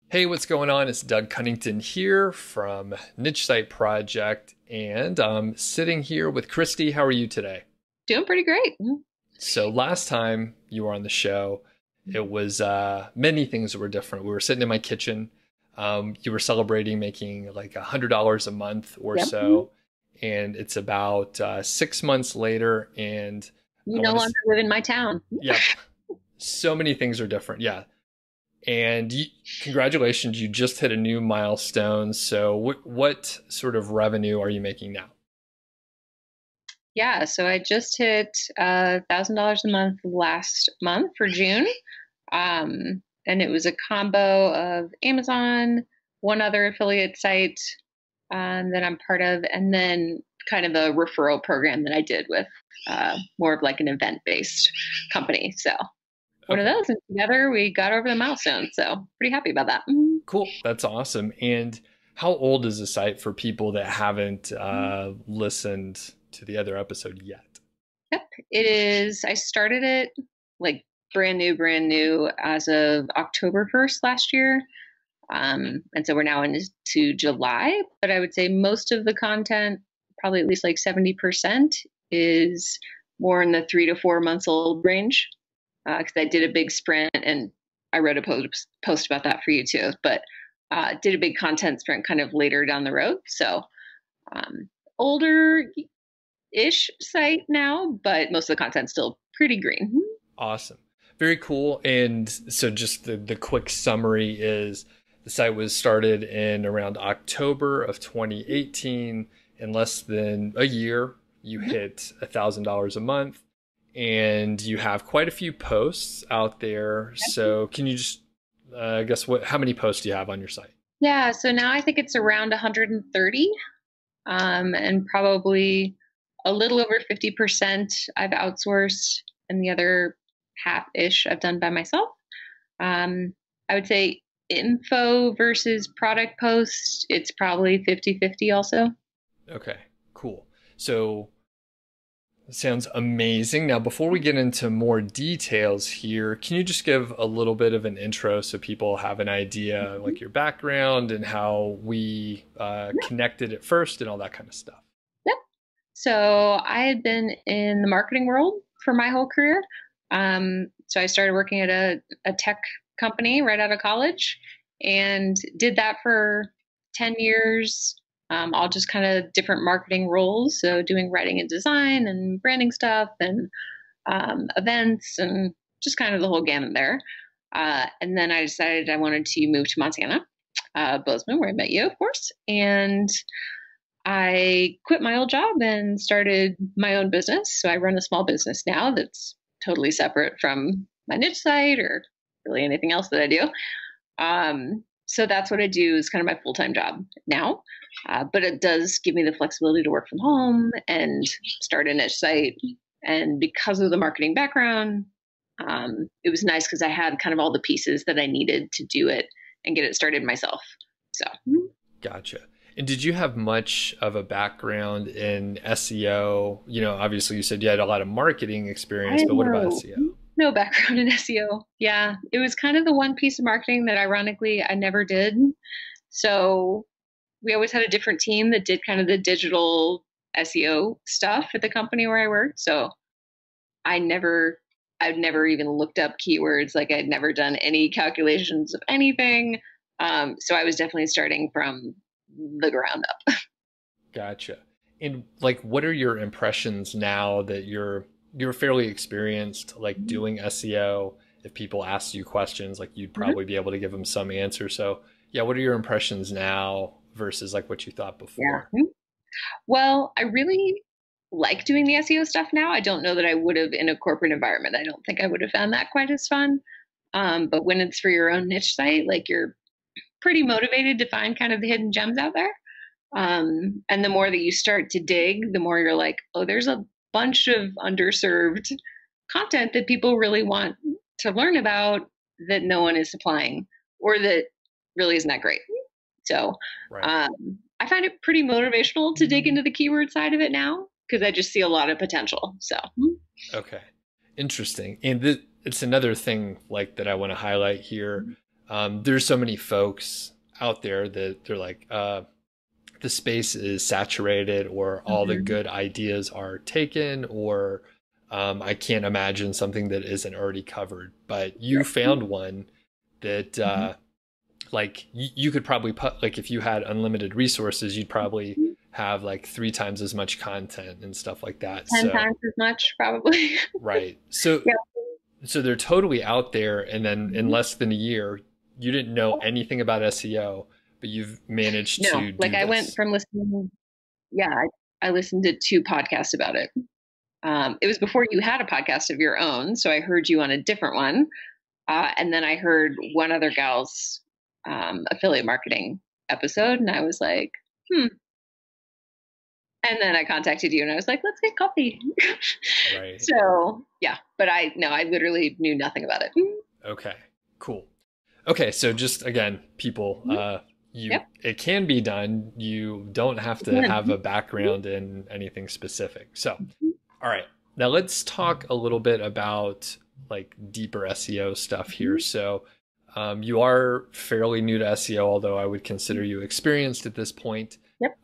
Hey, what's going on? It's Doug Cunnington here from Niche Site Project, and I'm sitting here with Christy. How are you today? Doing pretty great. So last time you were on the show, it was many things that were different. We were sitting in my kitchen. You were celebrating making like $100 a month or Yep. so. And it's about 6 months later. And You no longer live in my town. Yep. So many things are different. Yeah. And congratulations, you just hit a new milestone. So what sort of revenue are you making now? Yeah, so I just hit $1,000 a month last month for June. And it was a combo of Amazon, one other affiliate site that I'm part of, and then kind of a referral program that I did with more of like an event-based company. So one of those, and together we got over the milestone. So pretty happy about that. Cool. That's awesome. And how old is the site for people that haven't listened to the other episode yet? Yep, it is. I started it like brand new as of October 1st last year. And so we're now into July, but I would say most of the content, probably at least like 70%, is more in the 3 to 4 months old range. Because I did a big sprint, and I wrote a post about that for you too, but did a big content sprint kind of later down the road. So older ish site now, but most of the content's still pretty green. Awesome. Very cool. And so just the quick summary is the site was started in around October of 2018. In less than a year, you hit $1,000 a month, and you have quite a few posts out there. So can you just guess how many posts do you have on your site? Yeah, so now I think it's around 130, and probably a little over 50% I've outsourced, and the other half-ish I've done by myself. I would say info versus product posts, it's probably 50-50 also. Okay, cool. So sounds amazing. Now, before we get into more details here, can you just give a little bit of an intro so people have an idea, like your background and how we connected at first and all that kind of stuff? Yep. So I had been in the marketing world for my whole career. So I started working at a tech company right out of college, and did that for 10 years. All just kind of different marketing roles. So doing writing and design and branding stuff, and events, and just kind of the whole gamut there. And then I decided I wanted to move to Montana, Bozeman, where I met you, of course. And I quit my old job and started my own business. So I run a small business now that's totally separate from my niche site or really anything else that I do. So that's what I do, is kind of my full-time job now. But it does give me the flexibility to work from home and start a niche site. And because of the marketing background, it was nice because I had kind of all the pieces that I needed to do it and get it started myself. So. Gotcha. And did you have much of a background in SEO? You know, obviously you said you had a lot of marketing experience, but what about SEO? No background in SEO. Yeah, it was kind of the one piece of marketing that ironically I never did. So we always had a different team that did kind of the digital SEO stuff at the company where I worked. So I'd never even looked up keywords. Like I'd never done any calculations of anything. So I was definitely starting from the ground up. Gotcha. And like, what are your impressions now that you're fairly experienced, like doing SEO? If people ask you questions, like you'd probably be able to give them some answer. So yeah, what are your impressions now versus like what you thought before? Yeah. Well, I really like doing the SEO stuff now. I don't know that I would have in a corporate environment. I don't think I would have found that quite as fun. But when it's for your own niche site, like you're pretty motivated to find kind of the hidden gems out there. And the more that you start to dig, the more you're like, oh, there's a bunch of underserved content that people really want to learn about that no one is supplying, or that really isn't that great. So Right. I find it pretty motivational to dig into the keyword side of it now, because I just see a lot of potential. So Okay, interesting. And it's another thing like that I want to highlight here. There's so many folks out there that they're like, the space is saturated, or all the good ideas are taken, or I can't imagine something that isn't already covered, but you found one that like you could probably put, like if you had unlimited resources, you'd probably have like 3 times as much content and stuff like that. 10 So times as much, probably. right. So Yeah. so they're totally out there, and then in less than a year, you didn't know anything about SEO, but you've managed No, to like do I went this. from listening, yeah, I listened to 2 podcasts about it. It was before you had a podcast of your own, so I heard you on a different one. And then I heard one other gal's affiliate marketing episode, and I was like, hmm. And then I contacted you, and I was like, let's get coffee. Right. So yeah, but I literally knew nothing about it. Okay. Cool. Okay, so just again, people, Yep. it can be done. You don't have to have a background in anything specific. So, all right. Now let's talk a little bit about like deeper SEO stuff here. So, you are fairly new to SEO, although I would consider you experienced at this point. Yep.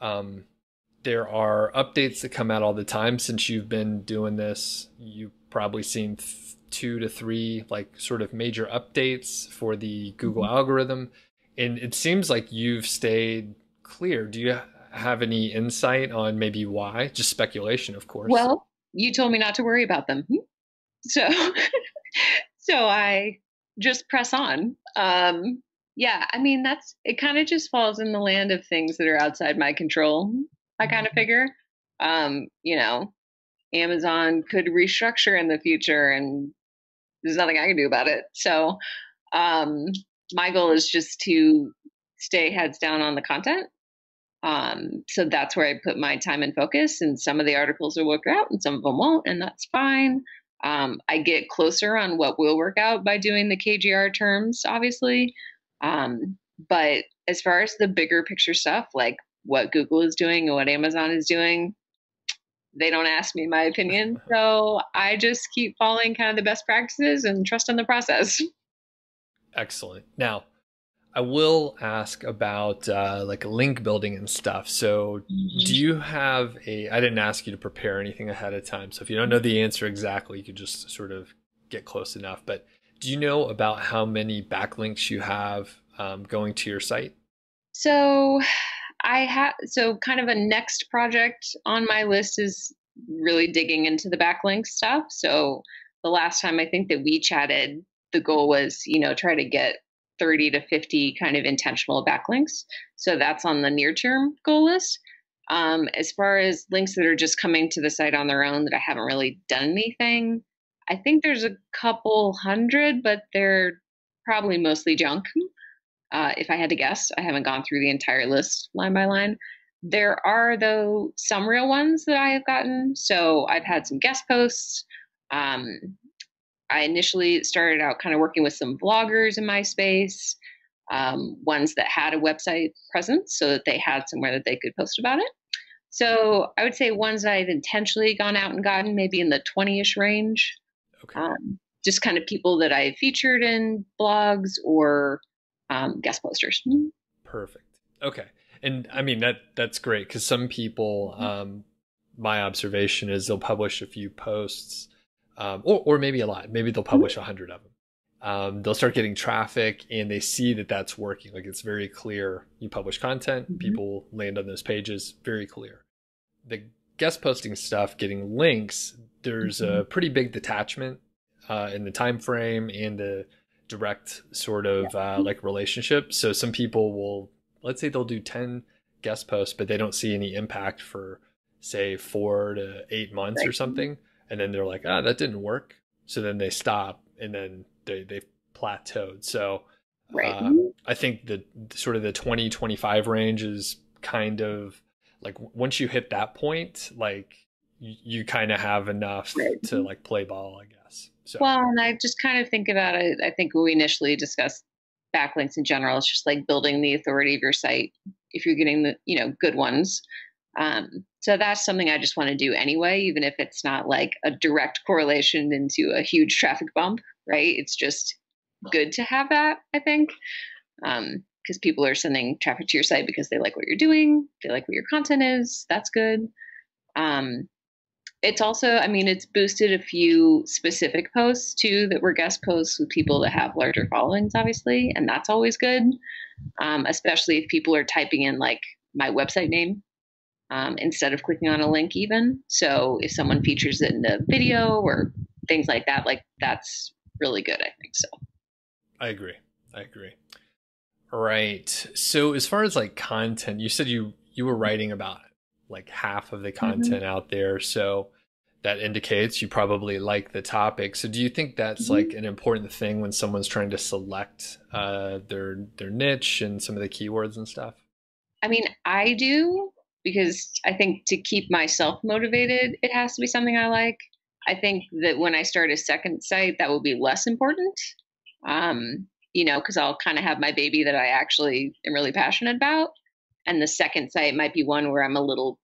There are updates that come out all the time. Since you've been doing this, you've probably seen 2 to 3 like sort of major updates for the Google algorithm. And it seems like you've stayed clear. Do you have any insight on maybe why? Just speculation, of course. Well, you told me not to worry about them. So so I just press on. Yeah, I mean it kind of just falls in the land of things that are outside my control. I kind of figure, you know, Amazon could restructure in the future, and there's nothing I can do about it. So um, my goal is just to stay heads down on the content. So that's where I put my time and focus. And some of the articles will work out, and some of them won't, and that's fine. I get closer on what will work out by doing the KGR terms, obviously. But as far as the bigger picture stuff, like what Google is doing and what Amazon is doing, they don't ask me my opinion. So I just keep following kind of the best practices and trust in the process. Excellent. Now, I will ask about like link building and stuff. So, do you have I didn't ask you to prepare anything ahead of time. So, if you don't know the answer exactly, you could just sort of get close enough. But do you know about how many backlinks you have going to your site? So so kind of a next project on my list is really digging into the backlink stuff. So the last time I think that we chatted, the goal was, try to get 30 to 50 kind of intentional backlinks. So that's on the near term goal list. As far as links that are just coming to the site on their own that I haven't really done anything, I think there's a couple hundred, but they're probably mostly junk. If I had to guess, I haven't gone through the entire list line by line. There are, though, some real ones that I have gotten. So I've had some guest posts. I initially started out kind of working with some vloggers in my space, ones that had a website presence so that they had somewhere that they could post about it. So I would say ones that I've intentionally gone out and gotten, maybe in the 20-ish range. Okay. Just kind of people that I featured in blogs or guest posters. Perfect. Okay. And I mean, that's great because some people, my observation is they'll publish a few posts, or maybe a lot. Maybe they'll publish 100 of them. They'll start getting traffic and they see that that's working. Like it's very clear. You publish content, people land on those pages, very clear. The guest posting stuff, getting links, there's a pretty big detachment in the time frame and the direct sort of like relationship. So some people will, let's say they'll do 10 guest posts, but they don't see any impact for say 4 to 8 months or something. And then they're like, that didn't work. So then they stop and then they've plateaued. So I think the sort of the 20-25 range is kind of like once you hit that point, like you kind of have enough to like play ball, I guess. So. Well, and I just kind of think about it. I think we initially discussed backlinks in general. It's just like building the authority of your site if you're getting the good ones. So that's something I just want to do anyway, even if it's not like a direct correlation into a huge traffic bump, right? It's just good to have that, I think, because people are sending traffic to your site because they like what you're doing, they like what your content is. That's good. It's also, I mean, it's boosted a few specific posts too that were guest posts with people that have larger followings, obviously, and that's always good, especially if people are typing in like my website name instead of clicking on a link, even. So if someone features it in a video or things like that's really good, I think so. I agree. I agree. Right. So as far as like content, you said you were writing about like half of the Mm-hmm. content out there. So that indicates you probably like the topic. So do you think that's Mm-hmm. like an important thing when someone's trying to select their niche and some of the keywords and stuff? I mean, I do because I think to keep myself motivated, it has to be something I like. I think that when I start a second site, that will be less important. Because I'll kind of have my baby that I actually am really passionate about. And the second site might be one where I'm a little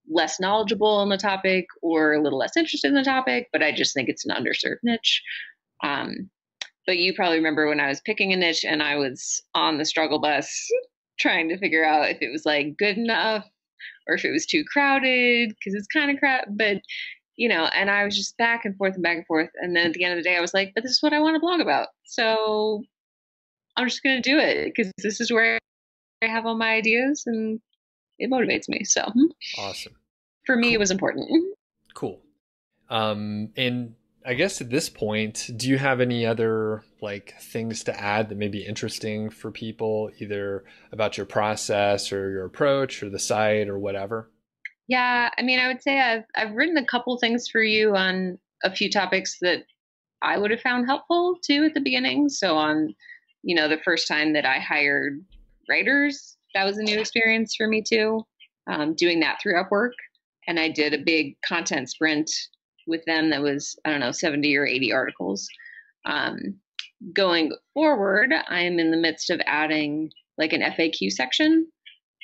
less knowledgeable on the topic or a little less interested in the topic, but I just think it's an underserved niche. Um, but you probably remember when I was picking a niche and I was on the struggle bus trying to figure out if it was like good enough or if it was too crowded because it's kind of crowded. But and I was just back and forth and back and forth. And then at the end of the day, I was like, but this is what I want to blog about. So I'm just going to do it because this is where I have all my ideas and it motivates me. So Awesome. for me, it Cool. was important. Cool. And I guess at this point, do you have any other like things to add that may be interesting for people, either about your process or your approach or the site or whatever? Yeah, I mean, I would say I've written a couple things for you on a few topics that I would have found helpful too at the beginning. So on, the first time that I hired writers, that was a new experience for me too. Doing that through Upwork, and I did a big content sprint with them that was, I don't know, 70 or 80 articles. Um, Going forward, I'm in the midst of adding like an FAQ section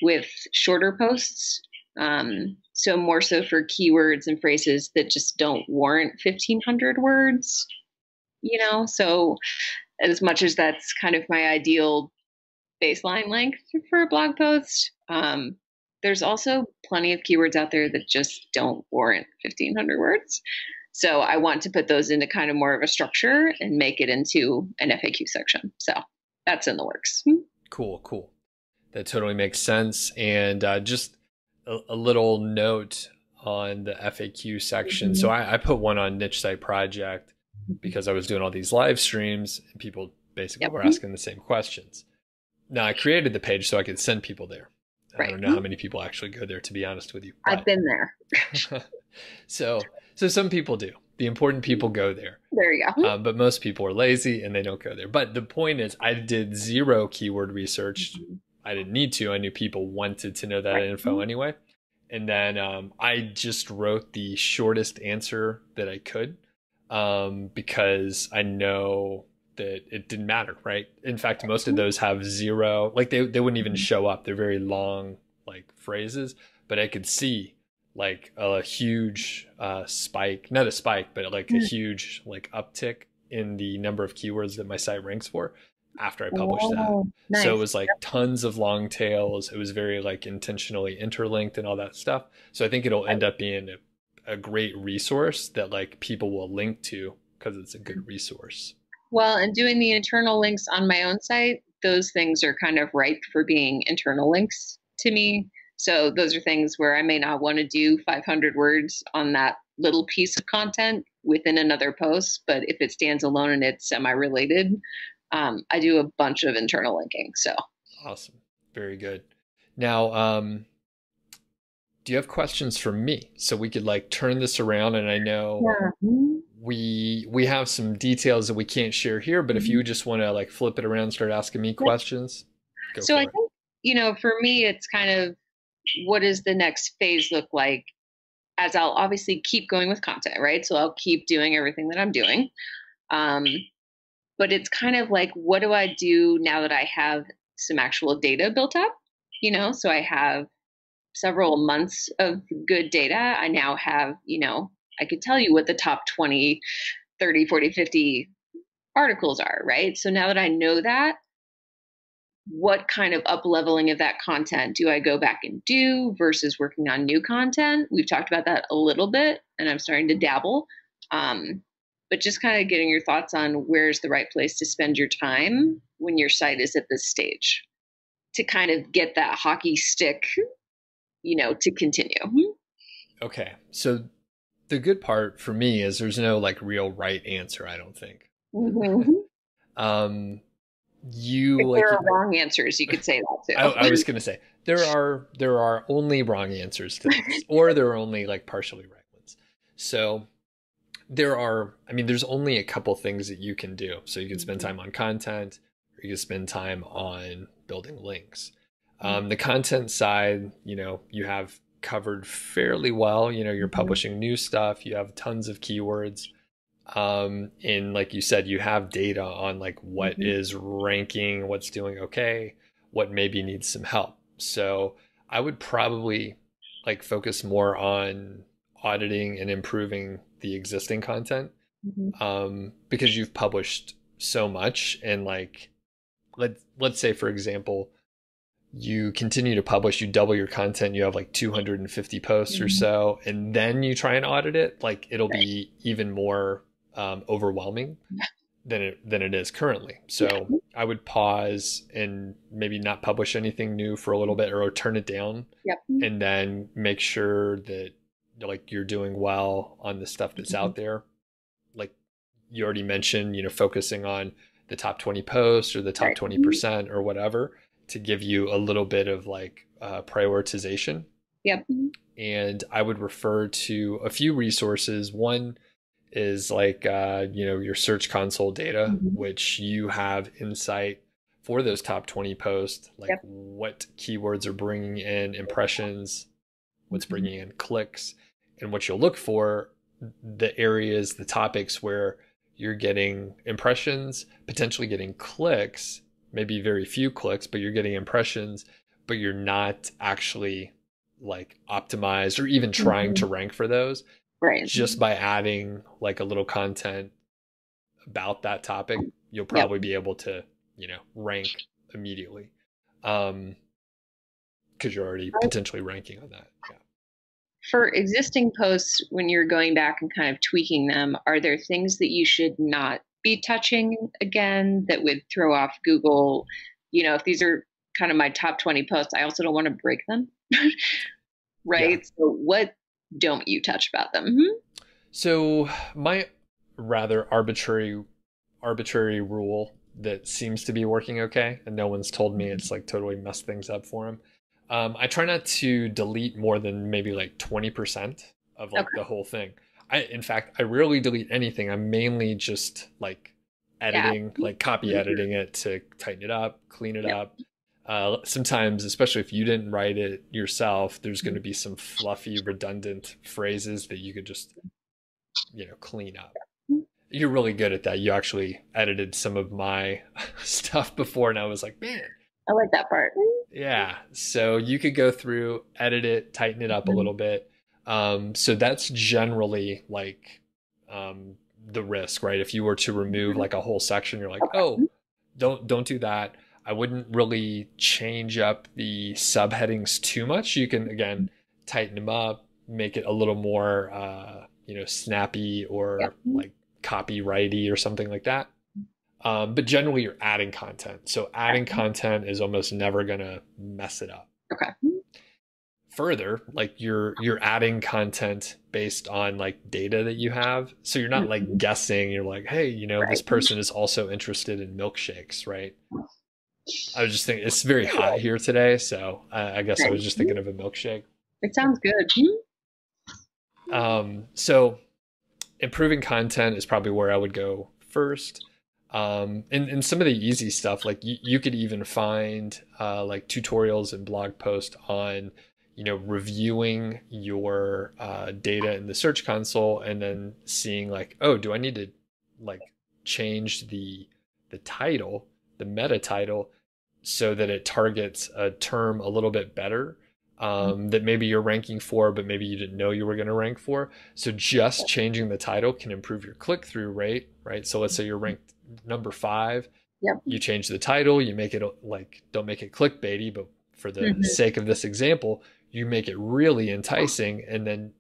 with shorter posts. So more so for keywords and phrases that just don't warrant 1,500 words, So as much as that's kind of my ideal baseline length for a blog post, there's also plenty of keywords out there that just don't warrant 1,500 words. So I want to put those into kind of more of a structure and make it into an FAQ section. So that's in the works. Cool, cool. That totally makes sense. And just a little note on the FAQ section. So Mm-hmm. I put one on Niche Site Project because I was doing all these live streams and people basically Yep. were asking the same questions. Now I created the page so I could send people there. I Right. don't know how many people actually go there, to be honest with you, I've but been there. so some people do. The important people go there, There you go. but most people are lazy and they don't go there. But the point is, I did zero keyword research. I didn't need to. I knew people wanted to know that Right. info anyway. And then I just wrote the shortest answer that I could because I know that it didn't matter, right? In fact, most of those have zero, like they wouldn't even show up. They're very long, like phrases, but I could see like a huge spike, not a spike, but like a huge like uptick in the number of keywords that my site ranks for after I published that. Oh, So it nice. was like tons of long tails. It was very like intentionally interlinked and all that stuff. So I think it'll end up being a great resource that like people will link to because it's a good resource. Well, and doing the internal links on my own site, those things are kind of ripe for being internal links to me. So those are things where I may not want to do 500 words on that little piece of content within another post, but if it stands alone and it's semi-related, I do a bunch of internal linking. So Awesome. Very good. Now, do you have questions for me so we could like turn this around? And I know yeah. we have some details that we can't share here, but if you just want to like flip it around and start asking me questions, go So I for it. think, for me, it's kind of what does the next phase look like as I'll obviously keep going with content, right? So I'll keep doing everything that I'm doing. Um, but it's kind of like, what do I do now that I have some actual data built up? So I have several months of good data. I now have, I could tell you what the top 20, 30, 40, 50 articles are, right? So now that I know that, what kind of up leveling of that content do I go back and do versus working on new content? We've talked about that a little bit, and I'm starting to dabble. But just kind of getting your thoughts on where's the right place to spend your time when your site is at this stage to kind of get that hockey stick, to continue. Okay. So the good part for me is there's no like real right answer, I don't think. Mm-hmm. If there are wrong answers, you could say that too. I was going to say there are only wrong answers to this, or there are only like partially right ones. So there's only a couple things that you can do. So you can spend time on content, or you can spend time on building links. The content side, you have covered fairly well. You're publishing new stuff. You have tons of keywords. And like you said, you have data on like what is ranking, what's doing okay, what maybe needs some help. So I would probably like focus more on auditing and improving the existing content, because you've published so much. And like let's say, for example, you continue to publish, you double your content, you have like 250 posts or so, and then you try and audit it, like it'll be even more overwhelming than it is currently. So I would pause and maybe not publish anything new for a little bit, or turn it down, and then make sure that like you're doing well on the stuff that's out there. Like you already mentioned, focusing on the top 20 posts or the top 20% or whatever, to give you a little bit of like prioritization. And I would refer to a few resources. One is like, your Search Console data, which you have insight for those top 20 posts, like what keywords are bringing in impressions, what's bringing in clicks, and what you'll look for, the areas, the topics where you're getting impressions, potentially getting clicks, maybe very few clicks, but you're getting impressions, but you're not actually like optimized or even trying to rank for those. Just by adding like a little content about that topic, you'll probably be able to, rank immediately. Because you're already potentially ranking on that. Yeah. For existing posts, when you're going back and kind of tweaking them, are there things that you should not be touching again that would throw off Google? If these are kind of my top 20 posts, I also don't want to break them. Right? Yeah. So what don't you touch about them? So my rather arbitrary rule that seems to be working okay, and no one's told me it's like totally messed things up for them. I try not to delete more than maybe like 20% of like the whole thing. In fact, I rarely delete anything. I'm mainly just like editing, like copy editing it to tighten it up, clean it up. Sometimes, especially if you didn't write it yourself, there's going to be some fluffy, redundant phrases that you could just, clean up. You're really good at that. You actually edited some of my stuff before, and I was like, man, I like that part. Yeah. So you could go through, edit it, tighten it up a little bit. So that's generally like the risk, right? If you were to remove like a whole section, you're like, oh, don't do that. I wouldn't really change up the subheadings too much. You can, again, tighten them up, make it a little more, snappy or like copyrighty or something like that. But generally you're adding content. So adding content is almost never going to mess it up. Okay. Further, like you're adding content based on like data that you have. So you're not like guessing. You're like, hey, this person is also interested in milkshakes, right? I was just thinking it's very hot here today. So I guess I was just thinking of a milkshake. It sounds good. So improving content is probably where I would go first. And some of the easy stuff, like you could even find like tutorials and blog posts on, reviewing your data in the Search Console and then seeing like, oh, do I need to like change the title, the meta title, so that it targets a term a little bit better, that maybe you're ranking for, but maybe you didn't know you were going to rank for. So just changing the title can improve your click-through rate, right? So let's say you're ranked number 5, Yep. You change the title, you make it like, don't make it clickbaity, but for the sake of this example, you make it really enticing. And then,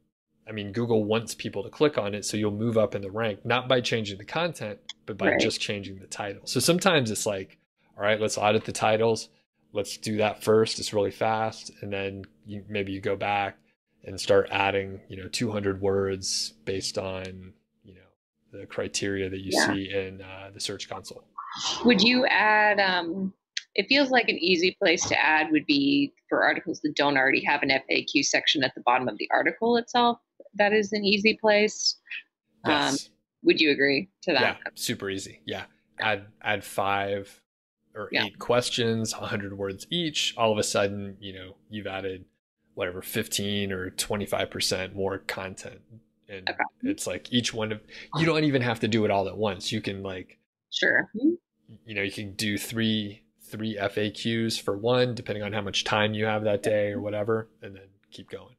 I mean, Google wants people to click on it. So you'll move up in the rank, not by changing the content, but by just changing the title. So sometimes it's like, all right, let's audit the titles. Let's do that first. It's really fast. And then maybe you go back and start adding, 200 words based on, the criteria that you see in the Search Console. Would you add, it feels like an easy place to add would be for articles that don't already have an FAQ section at the bottom of the article itself. That is an easy place. Yes. Would you agree to that? Yeah, super easy. Yeah. Add 5 or 8 questions, 100 words each. All of a sudden, you've added whatever, 15 or 25% more content. And it's like each one you don't even have to do it all at once. You can you can do three FAQs for one, depending on how much time you have that day or whatever, and then keep going.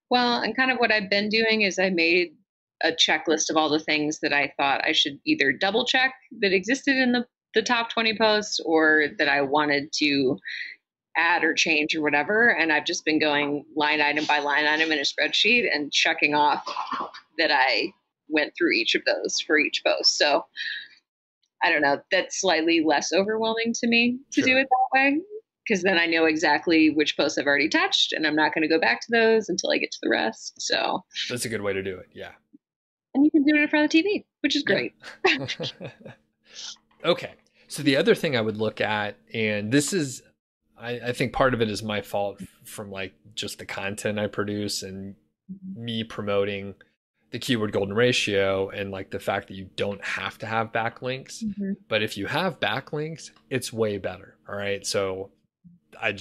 Well, and kind of what I've been doing is I made a checklist of all the things that I thought I should either double check that existed in the top 20 posts or that I wanted to add or change or whatever. And I've just been going line item by line item in a spreadsheet and checking off that I went through each of those for each post. So I don't know, that's slightly less overwhelming to me to do it that way, because then I know exactly which posts I've already touched and I'm not going to go back to those until I get to the rest. So that's a good way to do it. Yeah. And you can do it in front of the TV, which is great. Okay. So the other thing I would look at, and this is, I think part of it is my fault from like just the content I produce and me promoting the keyword golden ratio and like the fact that you don't have to have backlinks. But if you have backlinks, it's way better. All right. So I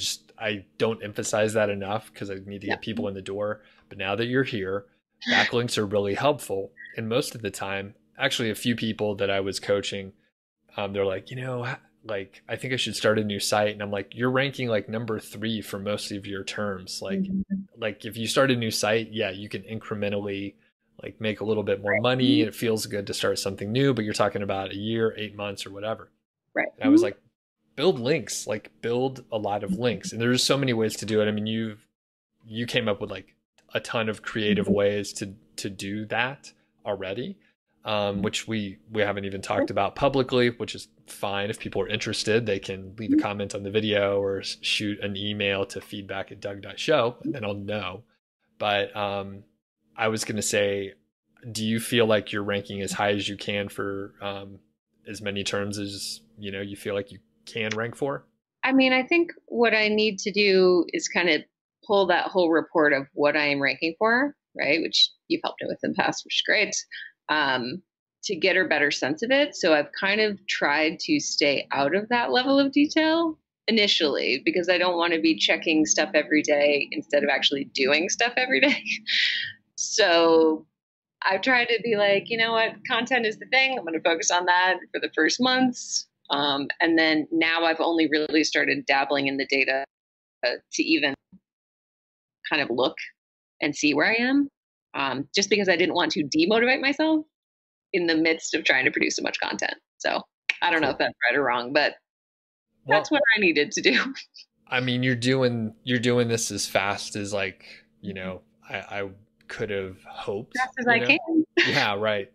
don't emphasize that enough because I need to get people in the door. But now that you're here, backlinks are really helpful. And most of the time, actually a few people that I was coaching, they're like, like, I think I should start a new site. And I'm like, you're ranking like number 3 for most of your terms. Like if you start a new site, yeah, you can incrementally like make a little bit more money. And it feels good to start something new, but you're talking about a year, 8 months or whatever. Right. And I was like, build links, like build a lot of links. And there's so many ways to do it. I mean, you came up with like a ton of creative ways to do that already. Which we haven't even talked about publicly, which is fine. If people are interested, they can leave a comment on the video or shoot an email to feedback@doug.show, and then I'll know. But I was going to say, do you feel like you're ranking as high as you can for as many terms as you feel like you can rank for? I mean, I think what I need to do is kind of pull that whole report of what I am ranking for, right? Which you've helped me with in the past, which is great. To get a better sense of it. So I've kind of tried to stay out of that level of detail initially, because I don't want to be checking stuff every day instead of actually doing stuff every day. So I've tried to be like, you know what, content is the thing. I'm going to focus on that for the first months. And then now I've only really started dabbling in the data to even kind of look and see where I am. Just because I didn't want to demotivate myself in the midst of trying to produce so much content. So I don't know if that's right or wrong, but that's what I needed to do. I mean, you're doing this as fast as like, I could have hoped. As fast as I can. Yeah, right.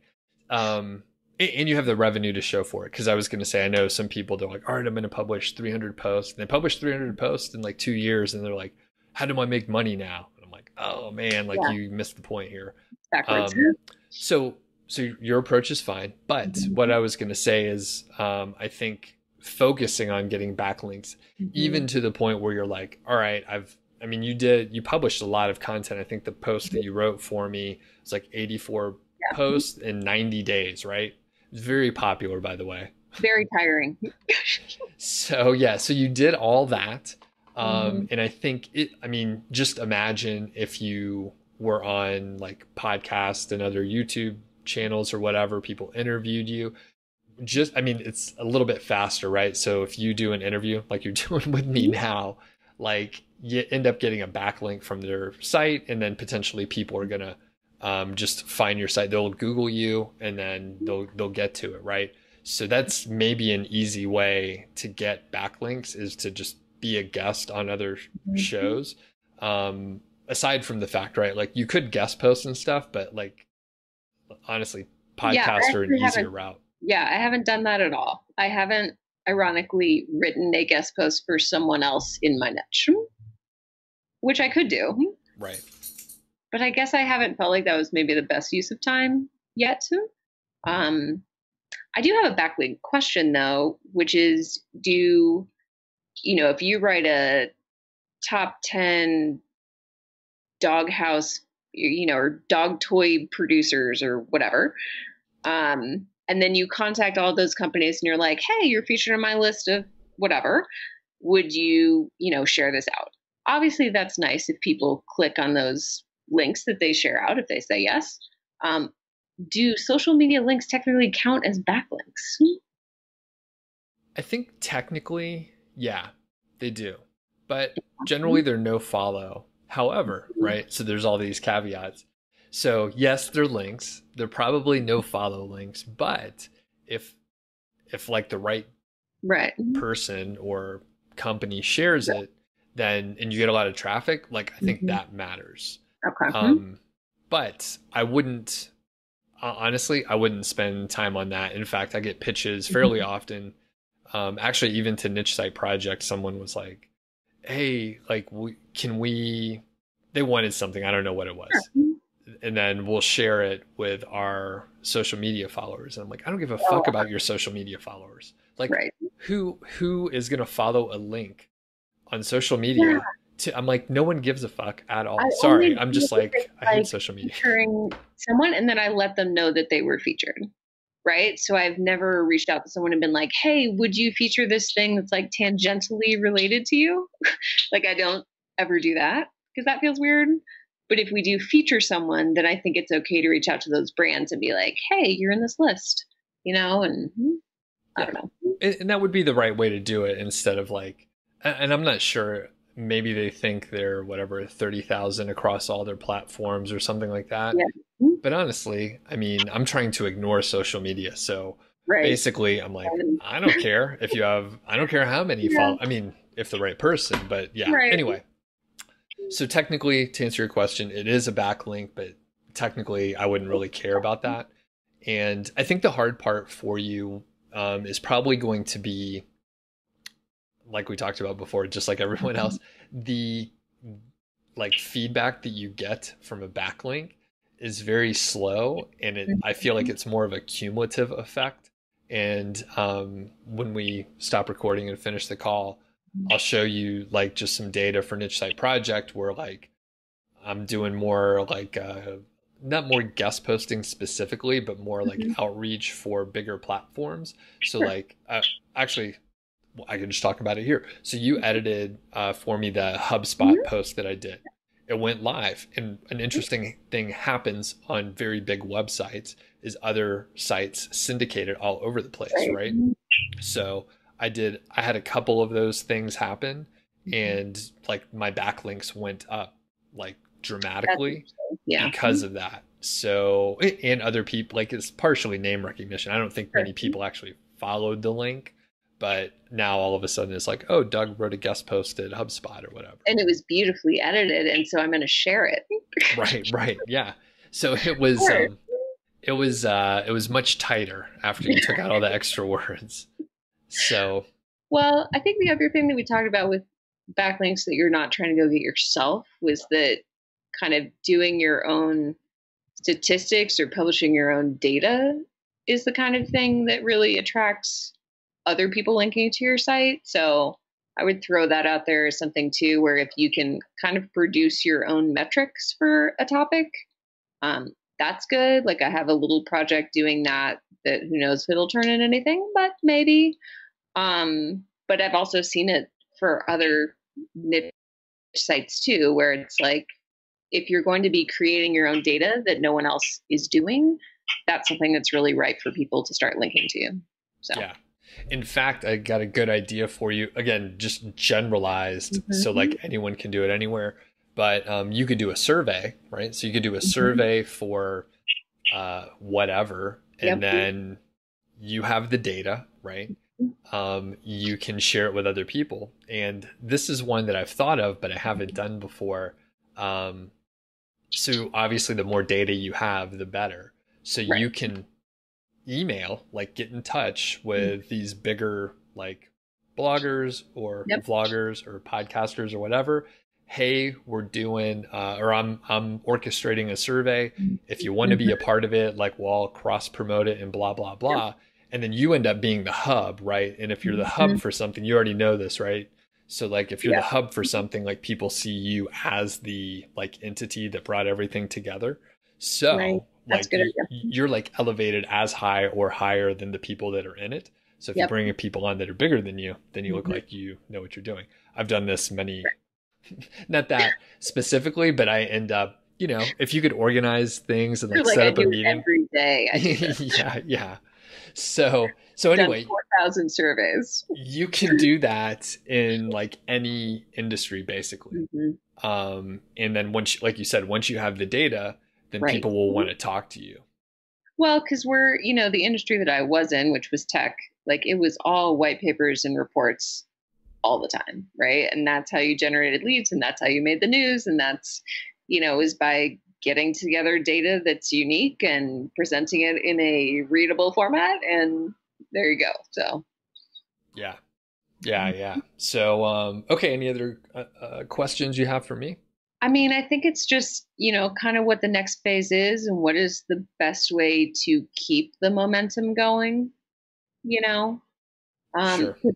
And you have the revenue to show for it. Cause I was going to say, I know some people, they're like, all right, I'm going to publish 300 posts. And they publish 300 posts in like 2 years. And they're like, how do I make money now? Like, oh man, like you missed the point here. Backwards. So your approach is fine, but what I was going to say is, I think focusing on getting backlinks, even to the point where you're like, all right, you published a lot of content. I think the post that you wrote for me was like 84 posts in 90 days, right? It's very popular, by the way. Very tiring. So you did all that. And I think just imagine if you were on like podcasts and other YouTube channels or whatever, people interviewed you. It's a little bit faster, right? So if you do an interview like you're doing with me now, like you end up getting a backlink from their site, and then potentially people are going to just find your site. They'll Google you and then they'll get to it, right? So that's maybe an easy way to get backlinks, is to just be a guest on other shows. Aside from the fact, right, like you could guest post and stuff, but like honestly, Yeah, podcasts are an easier route. yeah, I haven't done that at all. I haven't, ironically, written a guest post for someone else in my niche, which I could do. Right. But I guess I haven't felt like that was maybe the best use of time yet. Um, I do have a backlink question though, which is, if you write a top 10 doghouse, or dog toy producers or whatever, and then you contact all those companies and you're like, hey, you're featured on my list of whatever, would you, share this out? Obviously, that's nice if people click on those links that they share out, if they say yes. Do social media links technically count as backlinks? I think technically, yeah, they do. But generally, they're no follow. However, right? So there's all these caveats. So yes, they're links. They're probably no follow links. But if like the right person or company shares it, then and you get a lot of traffic, like I think that matters. Okay. But I wouldn't honestly, I wouldn't spend time on that. In fact, I get pitches fairly often. Actually, even to niche site projects, someone was like, hey, like, they wanted something. I don't know what it was. And then we'll share it with our social media followers. And I'm like, I don't give a fuck about your social media followers. Like, who is going to follow a link on social media? I'm like, no one gives a fuck at all. Sorry. I'm just like, I hate social media. Featuring someone, and then I let them know that they were featured. Right. So I've never reached out to someone and been like, hey, would you feature this thing that's like tangentially related to you? Like, I don't ever do that because that feels weird. But if we do feature someone, then I think it's okay to reach out to those brands and be like, hey, you're in this list, and I don't know. And that would be the right way to do it, instead of like, and I'm not sure, maybe they think they're whatever, 30,000 across all their platforms or something like that. Yeah. But honestly, I mean, I'm trying to ignore social media. So basically I'm like, I don't care if you have, I don't care how many follow. I mean, if the right person, but yeah. Anyway, so technically, to answer your question, it is a backlink, but technically I wouldn't really care about that. And I think the hard part for you is probably going to be, like we talked about before, just like everyone else, the like feedback that you get from a backlink is very slow, and I feel like it's more of a cumulative effect. And when we stop recording and finish the call, I'll show you like just some data for Niche Site Project, where like I'm doing more like not more guest posting specifically, but more like outreach for bigger platforms. So like actually, I can just talk about it here. So you edited for me the HubSpot post that I did. It went live, and an interesting thing happens on very big websites is other sites syndicate it all over the place, right? So I had a couple of those things happen, and like my backlinks went up like dramatically because of that. So, and other people, like, it's partially name recognition. I don't think many people actually followed the link, but now all of a sudden it's like, oh, Doug wrote a guest post at HubSpot or whatever. And it was beautifully edited, and so I'm going to share it. Right. Yeah. So it was much tighter after you took out all the extra words. So, well, I think the other thing that we talked about with backlinks that you're not trying to go get yourself was that kind of doing your own statistics or publishing your own data is the kind of thing that really attracts other people linking to your site. So I would throw that out there as something too, where if you can kind of produce your own metrics for a topic, that's good. Like, I have a little project doing that who knows if it'll turn into anything, but maybe. But I've also seen it for other niche sites too, where it's like, if you're going to be creating your own data that no one else is doing, that's something that's really ripe for people to start linking to. So. Yeah. In fact, I got a good idea for you. Again, just generalized, so like anyone can do it anywhere. But you could do a survey, right? So you could do a survey for whatever, and then you have the data, right? You can share it with other people. And this is one that I've thought of, but I haven't done before. So obviously, the more data you have, the better. So Right. you can email, like get in touch with these bigger like bloggers or Yep. vloggers or podcasters or whatever. Hey, we're doing or I'm orchestrating a survey. If you want to be a part of it, like we'll all cross promote it and blah blah blah. And then you end up being the hub, right? And if you're the hub for something, you already know this, right? So like if you're the hub for something, like people see you as the like entity that brought everything together. So Right. That's like good. you're like elevated as high or higher than the people that are in it. So if you bring people on that are bigger than you, then you look like you know what you're doing. I've done this many, not that specifically, but I end up, you know, if you could organize things and like set up a meeting every day. I do this. yeah. So anyway, 4,000 surveys. you can do that in like any industry basically. And then once, like you said, once you have the data, then people will want to talk to you. Well, because we're, the industry that I was in, which was tech, like it was all white papers and reports all the time, right? And that's how you generated leads, and that's how you made the news, and that's, is by getting together data that's unique and presenting it in a readable format, and there you go. So yeah. So okay, any other questions you have for me? I mean, I think it's just, kind of what the next phase is and what is the best way to keep the momentum going, Sure.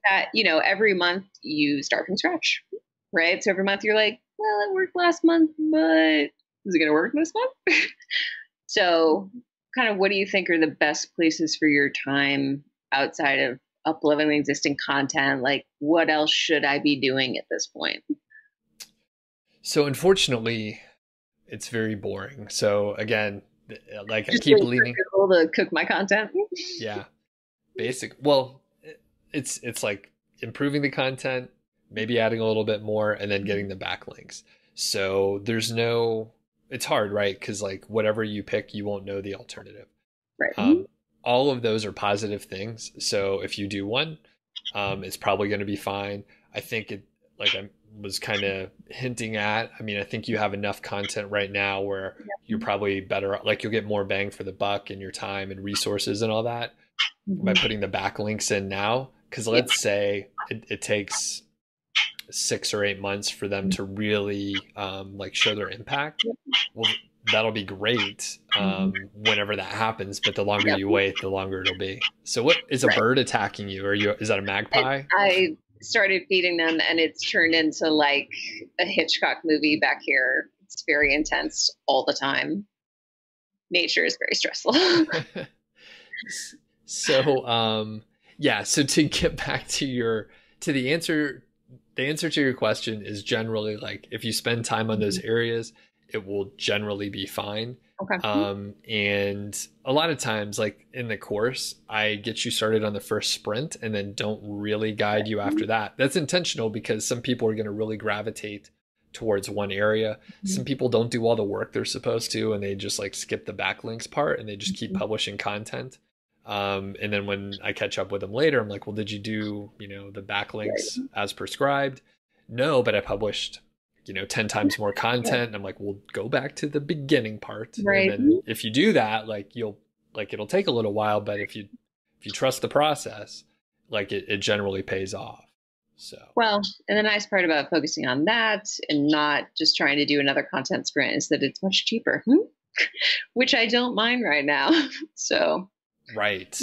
that, every month you start from scratch, right? So every month you're like, well, it worked last month, but is it going to work this month? So kind of what do you think are the best places for your time outside of uploading existing content? Like, what else should I be doing at this point? So unfortunately, it's very boring. So again, like Just I keep wait for leaning. Google to cook my content. Yeah, basic. Well, it's like improving the content, maybe adding a little bit more, and then getting the backlinks. So there's no. It's hard, right? Because like whatever you pick, you won't know the alternative. Right. All of those are positive things. So if you do one, it's probably going to be fine. I think it, like I was kind of hinting at, I mean, I think you have enough content right now where you're probably better, like you'll get more bang for the buck in your time and resources and all that by putting the backlinks in now. Because let's say it takes 6 or 8 months for them to really like show their impact. Well, that'll be great whenever that happens. But the longer you wait, the longer it'll be. So what is a bird attacking you? Is that a magpie? I started feeding them and it's turned into like a Hitchcock movie back here. It's very intense all the time. Nature is very stressful. So so to get back to the answer to your question is generally like if you spend time on those areas, it will generally be fine. Okay. And a lot of times, like in the course, I get you started on the first sprint and then don't really guide you after that. That's intentional because some people are going to really gravitate towards one area. Some people don't do all the work they're supposed to, and they just like skip the backlinks part and they just keep publishing content. And then when I catch up with them later, I'm like, well, did you do, the backlinks as prescribed? No, but I published 10 times more content. And I'm like, well, go back to the beginning part. Right. And then if you do that, like it'll take a little while, but if you trust the process, like it generally pays off. So, well, and the nice part about focusing on that and not just trying to do another content sprint is that it's much cheaper, which I don't mind right now. So, right.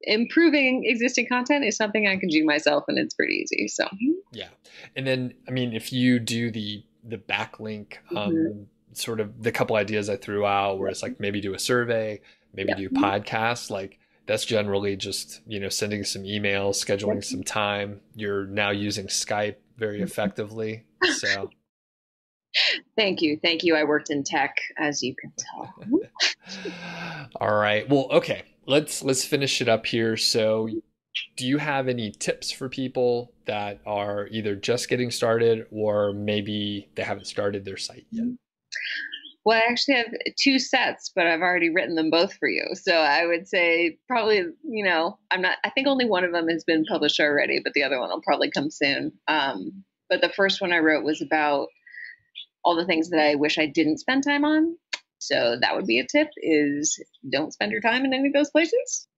Improving existing content is something I can do myself and it's pretty easy. So yeah. And then, I mean, if you do the backlink, sort of the couple ideas I threw out where it's like maybe do a survey, maybe do podcasts, like that's generally just, sending some emails, scheduling some time. You're now using Skype very effectively. So Thank you. I worked in tech, as you can tell. All right. Well, okay. Let's finish it up here. So do you have any tips for people that are either just getting started or maybe they haven't started their site yet? Well, I actually have two sets, but I've already written them both for you. So I would say probably, I think only one of them has been published already, but the other one will probably come soon. But the first one I wrote was about all the things that I wish I didn't spend time on. So that would be a tip, is don't spend your time in any of those places.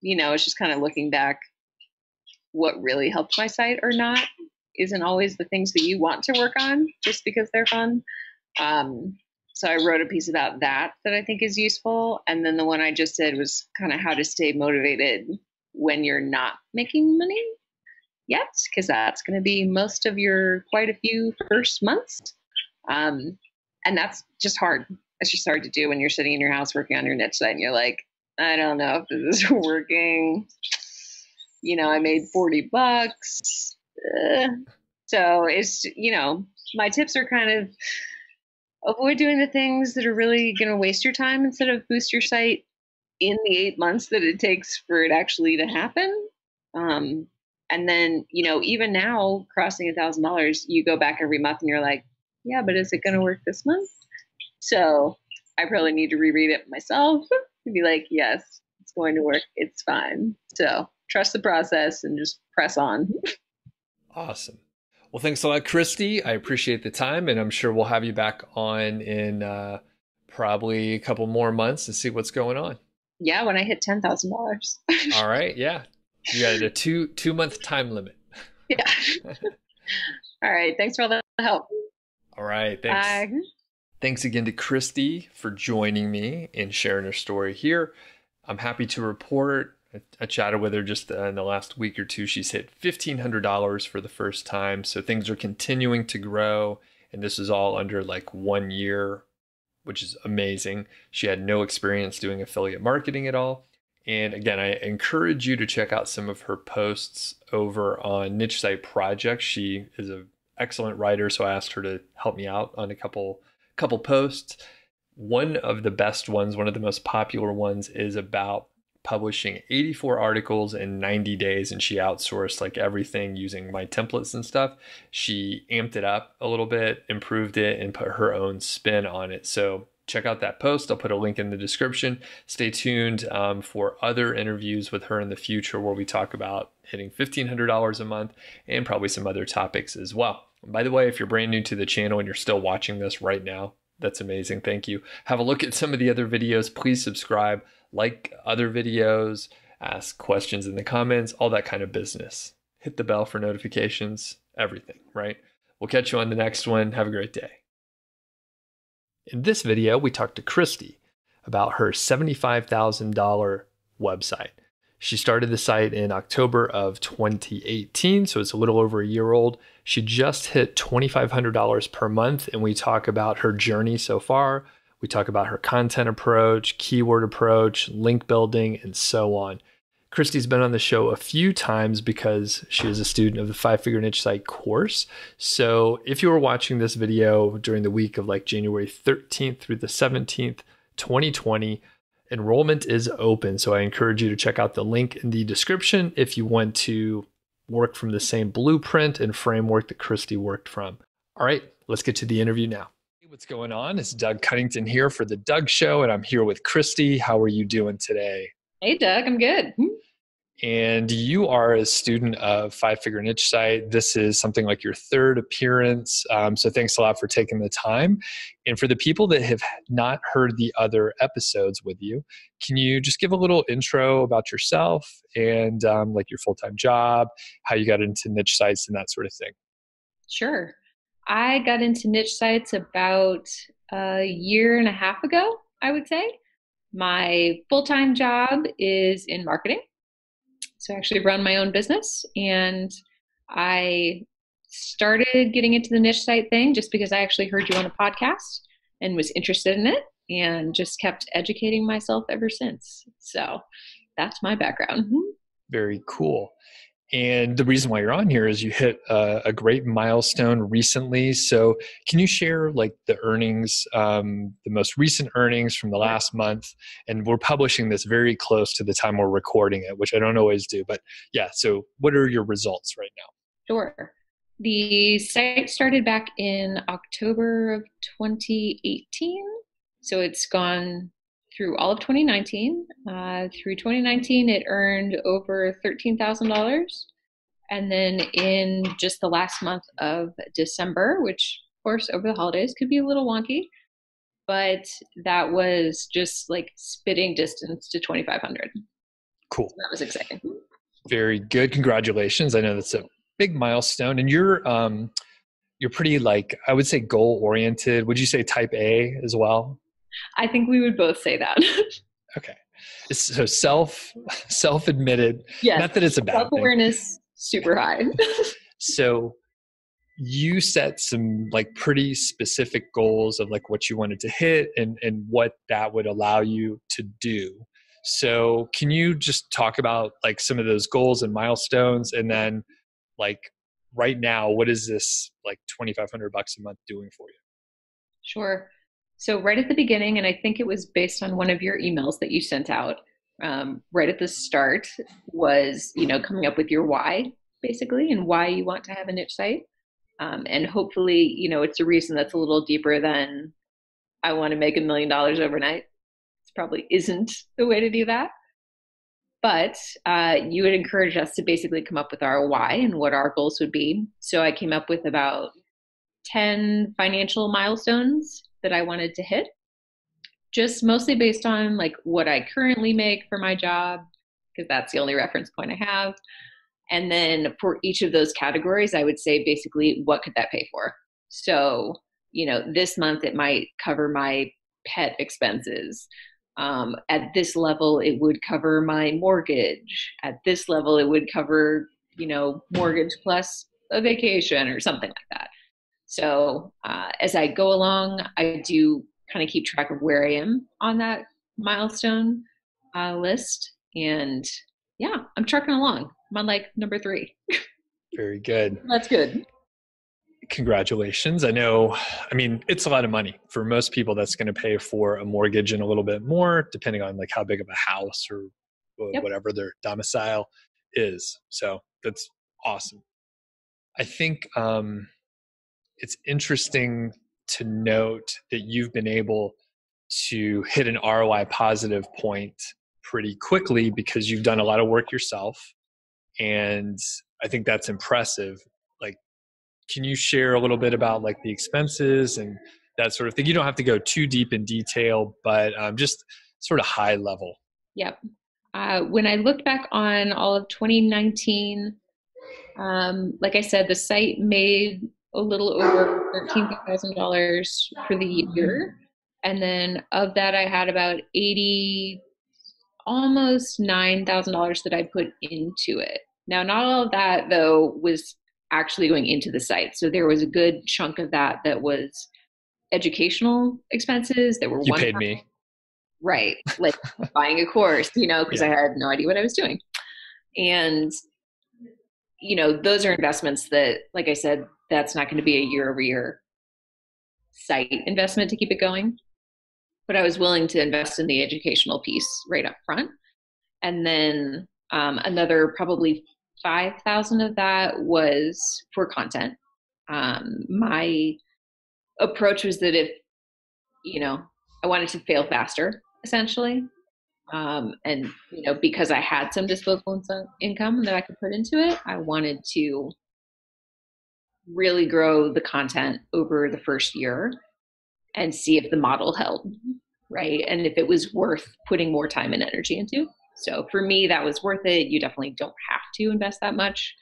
It's just kind of looking back, what really helped my site or not isn't always the things that you want to work on just because they're fun. So I wrote a piece about that I think is useful. And then the one I just did was kind of how to stay motivated when you're not making money yet, because that's going to be most of your quite a few first months. And that's just hard. It's just hard to do when you're sitting in your house working on your niche site and you're like, I don't know if this is working. I made $40. So it's, my tips are kind of avoid doing the things that are really going to waste your time instead of boost your site in the 8 months that it takes for it actually to happen. And then, even now crossing $1,000, you go back every month and you're like, yeah, but is it going to work this month? So I probably need to reread it myself to be like, yes, it's going to work. It's fine. So trust the process and just press on. Awesome. Well, thanks a lot, Christy. I appreciate the time, and I'm sure we'll have you back on in probably a couple more months to see what's going on. Yeah, when I hit $10,000. All right. Yeah. You got a two-month time limit. Yeah. All right. Thanks for all the help. All right. Thanks. Bye. Thanks again to Christy for joining me and sharing her story here. I'm happy to report I chatted with her just in the last week or two. She's hit $1,500 for the first time. So things are continuing to grow. And this is all under like 1 year, which is amazing. She had no experience doing affiliate marketing at all. And again, I encourage you to check out some of her posts over on Niche Site Project. She is an excellent writer, so I asked her to help me out on a couple posts. One of the best ones, one of the most popular ones, is about publishing 84 articles in 90 days, and she outsourced like everything using my templates and stuff. She amped it up a little bit, improved it, and put her own spin on it. So check out that post. I'll put a link in the description. Stay tuned for other interviews with her in the future where we talk about hitting $1,500 a month and probably some other topics as well. And by the way, if you're brand new to the channel and you're still watching this right now, that's amazing. Thank you. Have a look at some of the other videos. Please subscribe, like other videos, ask questions in the comments, all that kind of business. Hit the bell for notifications, everything, right? We'll catch you on the next one. Have a great day. In this video, we talked to Christy about her $75,000 website. She started the site in October of 2018, so it's a little over a year old. She just hit $2,500 per month, and we talk about her journey so far. We talk about her content approach, keyword approach, link building, and so on. Christy's been on the show a few times because she is a student of the 5-Figure Niche Site course. So if you were watching this video during the week of like January 13th through the 17th, 2020, enrollment is open. So I encourage you to check out the link in the description if you want to work from the same blueprint and framework that Christy worked from. All right, let's get to the interview now. Hey, what's going on? It's Doug Cunnington here for The Doug Show, and I'm here with Christy. How are you doing today? Hey, Doug, I'm good. And you are a student of 5-Figure Niche Site. This is something like your third appearance. So thanks a lot for taking the time. And for the people that have not heard the other episodes with you, can you just give a little intro about yourself and like your full-time job, how you got into niche sites and that sort of thing? Sure. I got into niche sites about a year and a half ago, I would say. My full-time job is in marketing. So I actually run my own business, and I started getting into the niche site thing just because I actually heard you on a podcast and was interested in it and just kept educating myself ever since. So that's my background. Very cool. And the reason why you're on here is you hit a great milestone recently. So can you share like the earnings, the most recent earnings from the last month? And we're publishing this very close to the time we're recording it, which I don't always do. But yeah, so what are your results right now? Sure. The site started back in October of 2018. So it's gone through all of 2019. Through 2019, it earned over $13,000. And then in just the last month of December, which of course over the holidays could be a little wonky, but that was just like spitting distance to 2,500. Cool. So that was exciting. Very good. Congratulations. I know that's a big milestone, and you're pretty, like, I would say, goal oriented. Would you say type A as well? I think we would both say that. Okay. So self admitted. Yes. Not that it's a bad thing. Self-awareness super high. So you set some like pretty specific goals of like what you wanted to hit and what that would allow you to do. So can you just talk about like some of those goals and milestones, and then like right now, what is this like $2,500 a month doing for you? Sure. So right at the beginning, and I think it was based on one of your emails that you sent out, right at the start was, coming up with your why, basically, and why you want to have a niche site. And hopefully, it's a reason that's a little deeper than I want to make $1 million overnight. It probably isn't the way to do that. But you had encouraged us to basically come up with our why and what our goals would be. So I came up with about 10 financial milestones that I wanted to hit, just mostly based on like what I currently make for my job, because that's the only reference point I have. And then for each of those categories, I would say basically, what could that pay for? So, this month it might cover my pet expenses. At this level, it would cover my mortgage. At this level, it would cover, mortgage plus a vacation or something like that. So as I go along, I do kind of keep track of where I am on that milestone list. And yeah, I'm trucking along. I'm on like number 3. Very good. That's good. Congratulations. I know, it's a lot of money. For most people, that's going to pay for a mortgage and a little bit more, depending on like how big of a house or whatever their domicile is. So that's awesome. I think it's interesting to note that you've been able to hit an ROI positive point pretty quickly because you've done a lot of work yourself. And I think that's impressive. Like, can you share a little bit about like the expenses and that sort of thing? You don't have to go too deep in detail, but just sort of high level. Yep. When I looked back on all of 2019, like I said, the site made a little over $13,000 for the year. And then of that, I had about almost $9,000 that I put into it. Now, not all of that, though, was actually going into the site. So there was a good chunk of that was educational expenses that were You paid me. Right. Like buying a course, because I had no idea what I was doing. And, those are investments that, like I said, that's not going to be a year-over-year site investment to keep it going. But I was willing to invest in the educational piece right up front. And then another probably 5,000 of that was for content. My approach was that if, I wanted to fail faster, essentially. And, because I had some disposable income that I could put into it, I wanted to really grow the content over the first year and see if the model held, right? And if it was worth putting more time and energy into. So for me, that was worth it. You definitely don't have to invest that much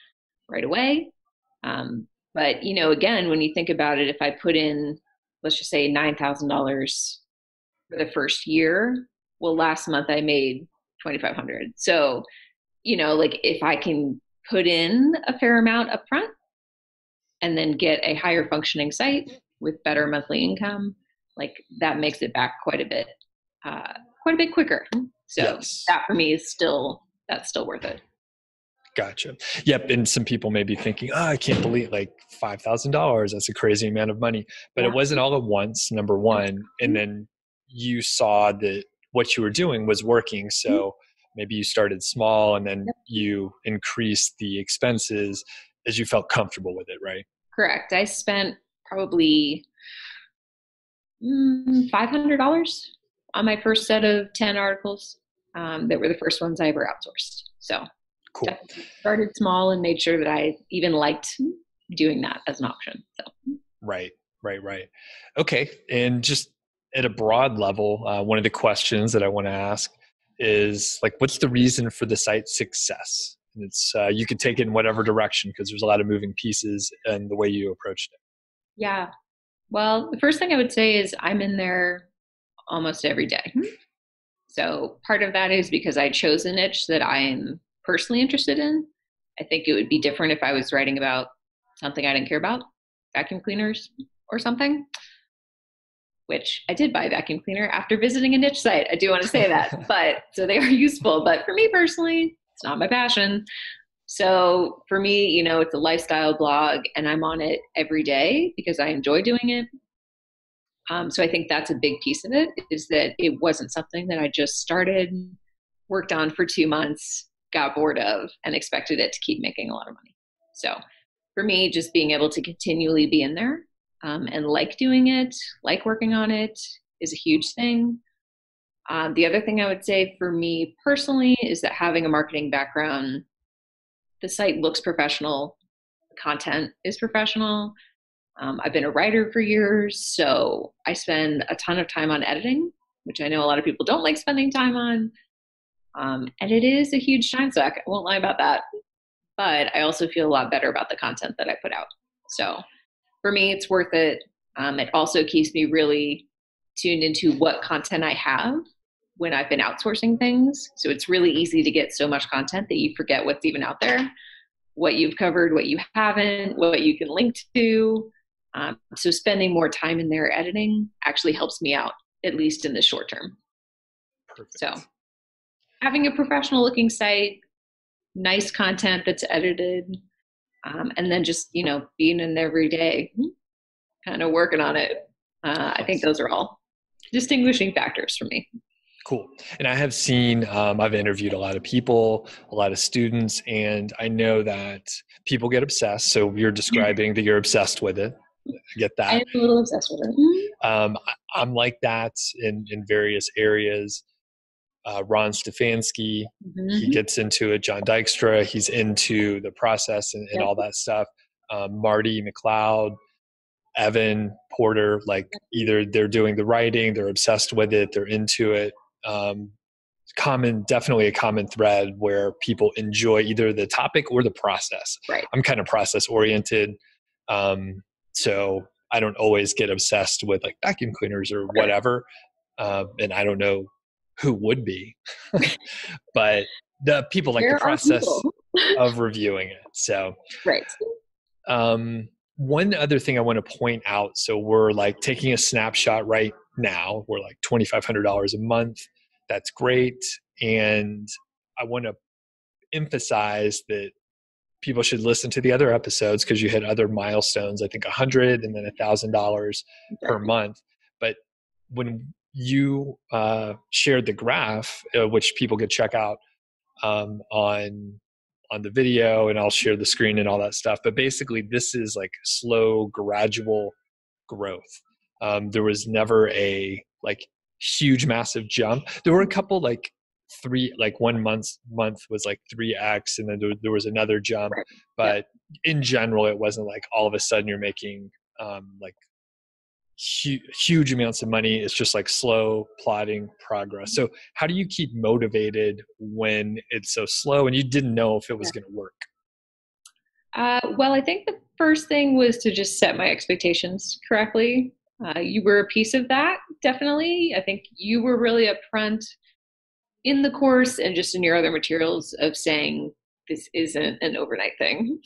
right away. But, again, when you think about it, if I put in, let's just say $9,000 for the first year, well, last month I made 2,500. So, like if I can put in a fair amount up front and then get a higher functioning site with better monthly income, like that makes it back quite a bit quicker. So yes. That for me is that's still worth it. Gotcha. Yep. And some people may be thinking, I can't believe like $5,000. That's a crazy amount of money. But It wasn't all at once, number one. And then you saw that what you were doing was working. So maybe you started small and then you increased the expenses as you felt comfortable with it, right? Correct. I spent probably $500 on my first set of 10 articles that were the first ones I ever outsourced. So Cool. definitely started small and made sure that I even liked doing that as an option. So. Right. Okay. And just at a broad level, one of the questions that I want to ask is like, what's the reason for the site's success? And it's you could take it in whatever direction because there's a lot of moving pieces and the way you approached it. Yeah. Well, the first thing I would say is I'm in there almost every day. So part of that is because I chose a niche that I'm personally interested in. I think it would be different if I was writing about something I didn't care about, vacuum cleaners or something, which I did buy a vacuum cleaner after visiting a niche site. I do want to say that, but so they are useful. But for me personally, it's not my passion. So for me, it's a lifestyle blog and I'm on it every day because I enjoy doing it. So I think that's a big piece of it, is that it wasn't something that I just started, worked on for 2 months, got bored of, and expected it to keep making a lot of money. So for me, just being able to continually be in there and like doing it, like working on it is a huge thing. The other thing I would say for me personally is that having a marketing background, the site looks professional, the content is professional. I've been a writer for years, so I spend a ton of time on editing, which I know a lot of people don't like spending time on. And it is a huge time suck. I won't lie about that. But I also feel a lot better about the content that I put out. So for me, it's worth it. It also keeps me really tuned into what content I have when I've been outsourcing things. So it's really easy to get so much content that you forget what's even out there, what you've covered, what you haven't, what you can link to. So spending more time in there editing actually helps me out, at least in the short term. Perfect. So having a professional looking site, nice content that's edited, and then just, being in every day, kind of working on it. I think those are all distinguishing factors for me. Cool. And I have seen, I've interviewed a lot of people, a lot of students, and I know that people get obsessed. So you're describing that you're obsessed with it. I get that. I'm a little obsessed with it. I'm like that in various areas. Ron Stefanski, he gets into it. John Dykstra, he's into the process and all that stuff. Marty McLeod, Evan Porter, like either they're doing the writing, they're obsessed with it, they're into it. Definitely a common thread where people enjoy either the topic or the process. Right. I'm kind of process oriented. So I don't always get obsessed with like vacuum cleaners or whatever. And I don't know who would be, but the people like the process of reviewing it. So, right. One other thing I want to point out. So we're like taking a snapshot right now. We're like $2,500 a month. That's great. And I want to emphasize that people should listen to the other episodes because you hit other milestones. I think $100 and then $1,000 per month. But when you shared the graph, which people could check out on the video, and I'll share the screen and all that stuff. But basically, this is like slow, gradual growth. There was never a like huge, massive jump. There were a couple like one month was like 3x, and then there was another jump. Right. But in general, it wasn't like all of a sudden you're making like huge amounts of money. It's just like slow plodding progress. So how do you keep motivated when it's so slow and you didn't know if it was going to work? Well, I think the first thing was to just set my expectations correctly. You were a piece of that, definitely. I think you were really upfront in the course and just in your other materials of saying this isn't an overnight thing,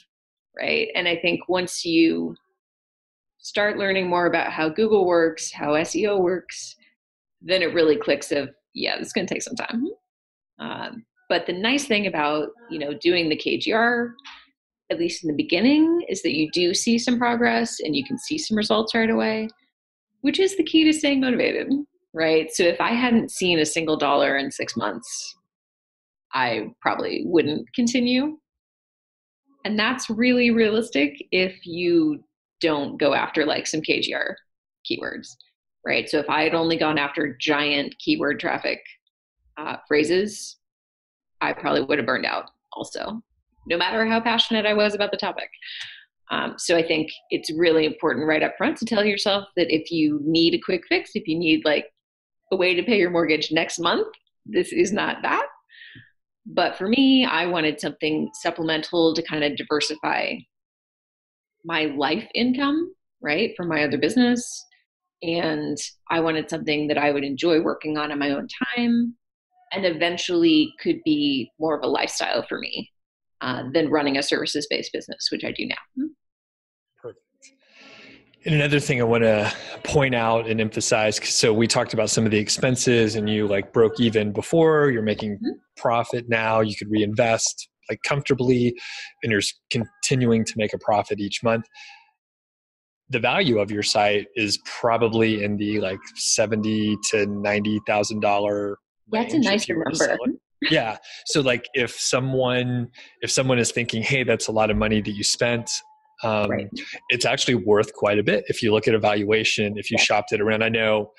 right? And I think once you start learning more about how Google works, how SEO works, then it really clicks of, yeah, this is going to take some time. But the nice thing about, doing the KGR, at least in the beginning, is that you do see some progress and you can see some results right away, which is the key to staying motivated, right? So if I hadn't seen a single dollar in 6 months, I probably wouldn't continue. And that's really realistic if you don't go after like some KGR keywords, right? So if I had only gone after giant keyword traffic phrases, I probably would have burned out also, no matter how passionate I was about the topic. So I think it's really important right up front to tell yourself that if you need a quick fix, if you need like a way to pay your mortgage next month, this is not that. But for me, I wanted something supplemental to kind of diversify my life income, right, from my other business. And I wanted something that I would enjoy working on my own time and eventually could be more of a lifestyle for me than running a services-based business, which I do now. Perfect. And another thing I want to point out and emphasize, so we talked about some of the expenses and you like broke even before, you're making profit now, you could reinvest like comfortably and you're continuing to make a profit each month. The value of your site is probably in the like $70,000 to $90,000 That's a range nice if you were to number. sell it. Yeah. So like if someone is thinking, hey, that's a lot of money that you spent, Right. it's actually worth quite a bit if you look at a valuation, if you shopped it around. I know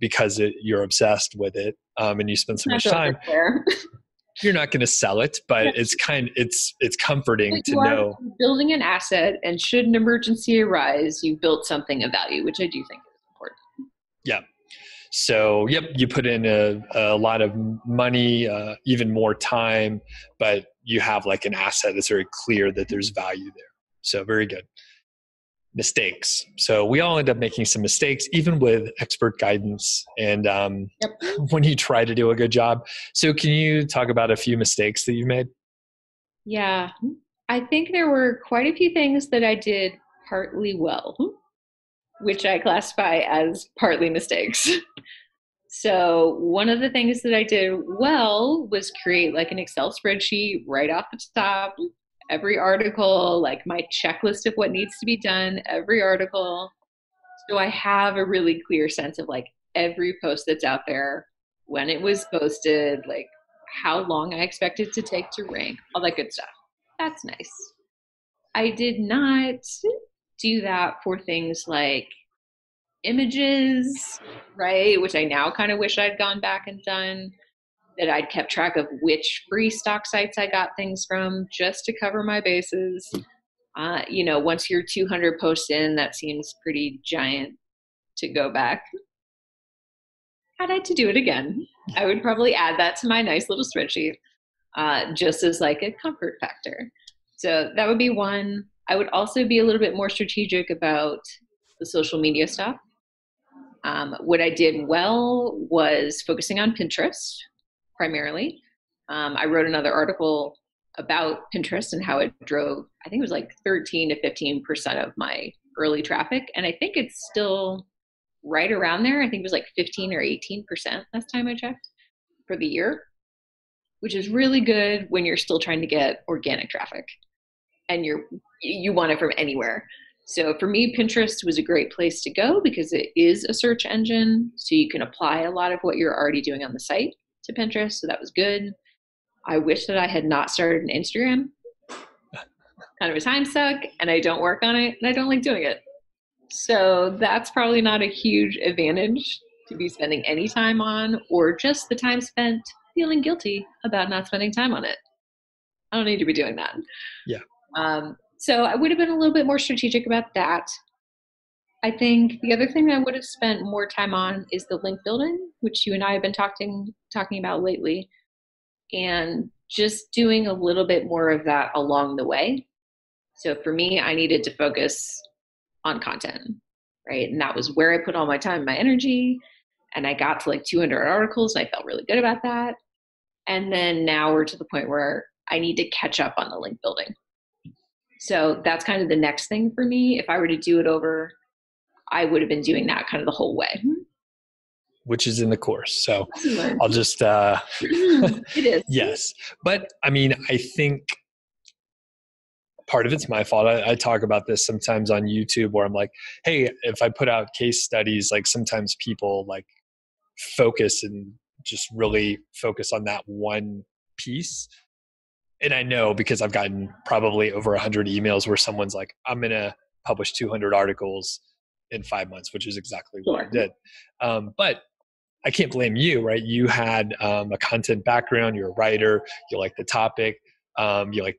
because you're obsessed with it and you spend so much time, you're not going to sell it, but it's comforting to know. Building an asset, and should an emergency arise, you've built something of value, which I do think is important. Yeah. So, yep, you put in a lot of money, even more time, but you have like an asset that's very clear that there's value there. So very good. Mistakes. So we all end up making some mistakes, even with expert guidance and when you try to do a good job. So can you talk about a few mistakes that you've made? Yeah, I think there were quite a few things that I did partly well, which I classify as partly mistakes. So one of the things that I did well was create like an Excel spreadsheet right off the top. Every article, like my checklist of what needs to be done, every article. So I have a really clear sense of like every post that's out there, when it was posted, like how long I expect it to take to rank, all that good stuff. That's nice. I did not do that for things like images, right? Which I now kind of wish I'd gone back and done, that I'd kept track of which free stock sites I got things from just to cover my bases. Once you're 200 posts in, that seems pretty giant to go back. Had I to do it again, I would probably add that to my nice little spreadsheet, just as like a comfort factor. So that would be one. I would also be a little bit more strategic about the social media stuff. What I did well was focusing on Pinterest primarily. I wrote another article about Pinterest and how it drove, I think it was like 13 to 15% of my early traffic. And I think it's still right around there. I think it was like 15 or 18% last time I checked for the year, which is really good when you're still trying to get organic traffic and you want it from anywhere. So for me, Pinterest was a great place to go because it is a search engine. So you can apply a lot of what you're already doing on the site to Pinterest. So that was good. I wish that I had not started an Instagram. Kind of a time suck, and I don't work on it, and I don't like doing it. So that's probably not a huge advantage to be spending any time on, or just the time spent feeling guilty about not spending time on it. I don't need to be doing that. Yeah. So I would have been a little bit more strategic about that. I think the other thing I would have spent more time on is the link building, which you and I have been talking about lately, and just doing a little bit more of that along the way. So for me, I needed to focus on content, right? And that was where I put all my time, my energy, and I got to like 200 articles. And I felt really good about that. And then now we're to the point where I need to catch up on the link building. So that's kind of the next thing for me. If I were to do it over, I would have been doing that kind of the whole way. Which is in the course. So I'll just, it is. Yes. But I mean, I think part of it's my fault. I talk about this sometimes on YouTube where I'm like, hey, if I put out case studies, like sometimes people like focus and just really focus on that one piece. And I know because I've gotten probably over 100 emails where someone's like, I'm going to publish 200 articles in 5 months, which is exactly what I did. But I can't blame you, right? You had a content background, you're a writer, you like the topic, you like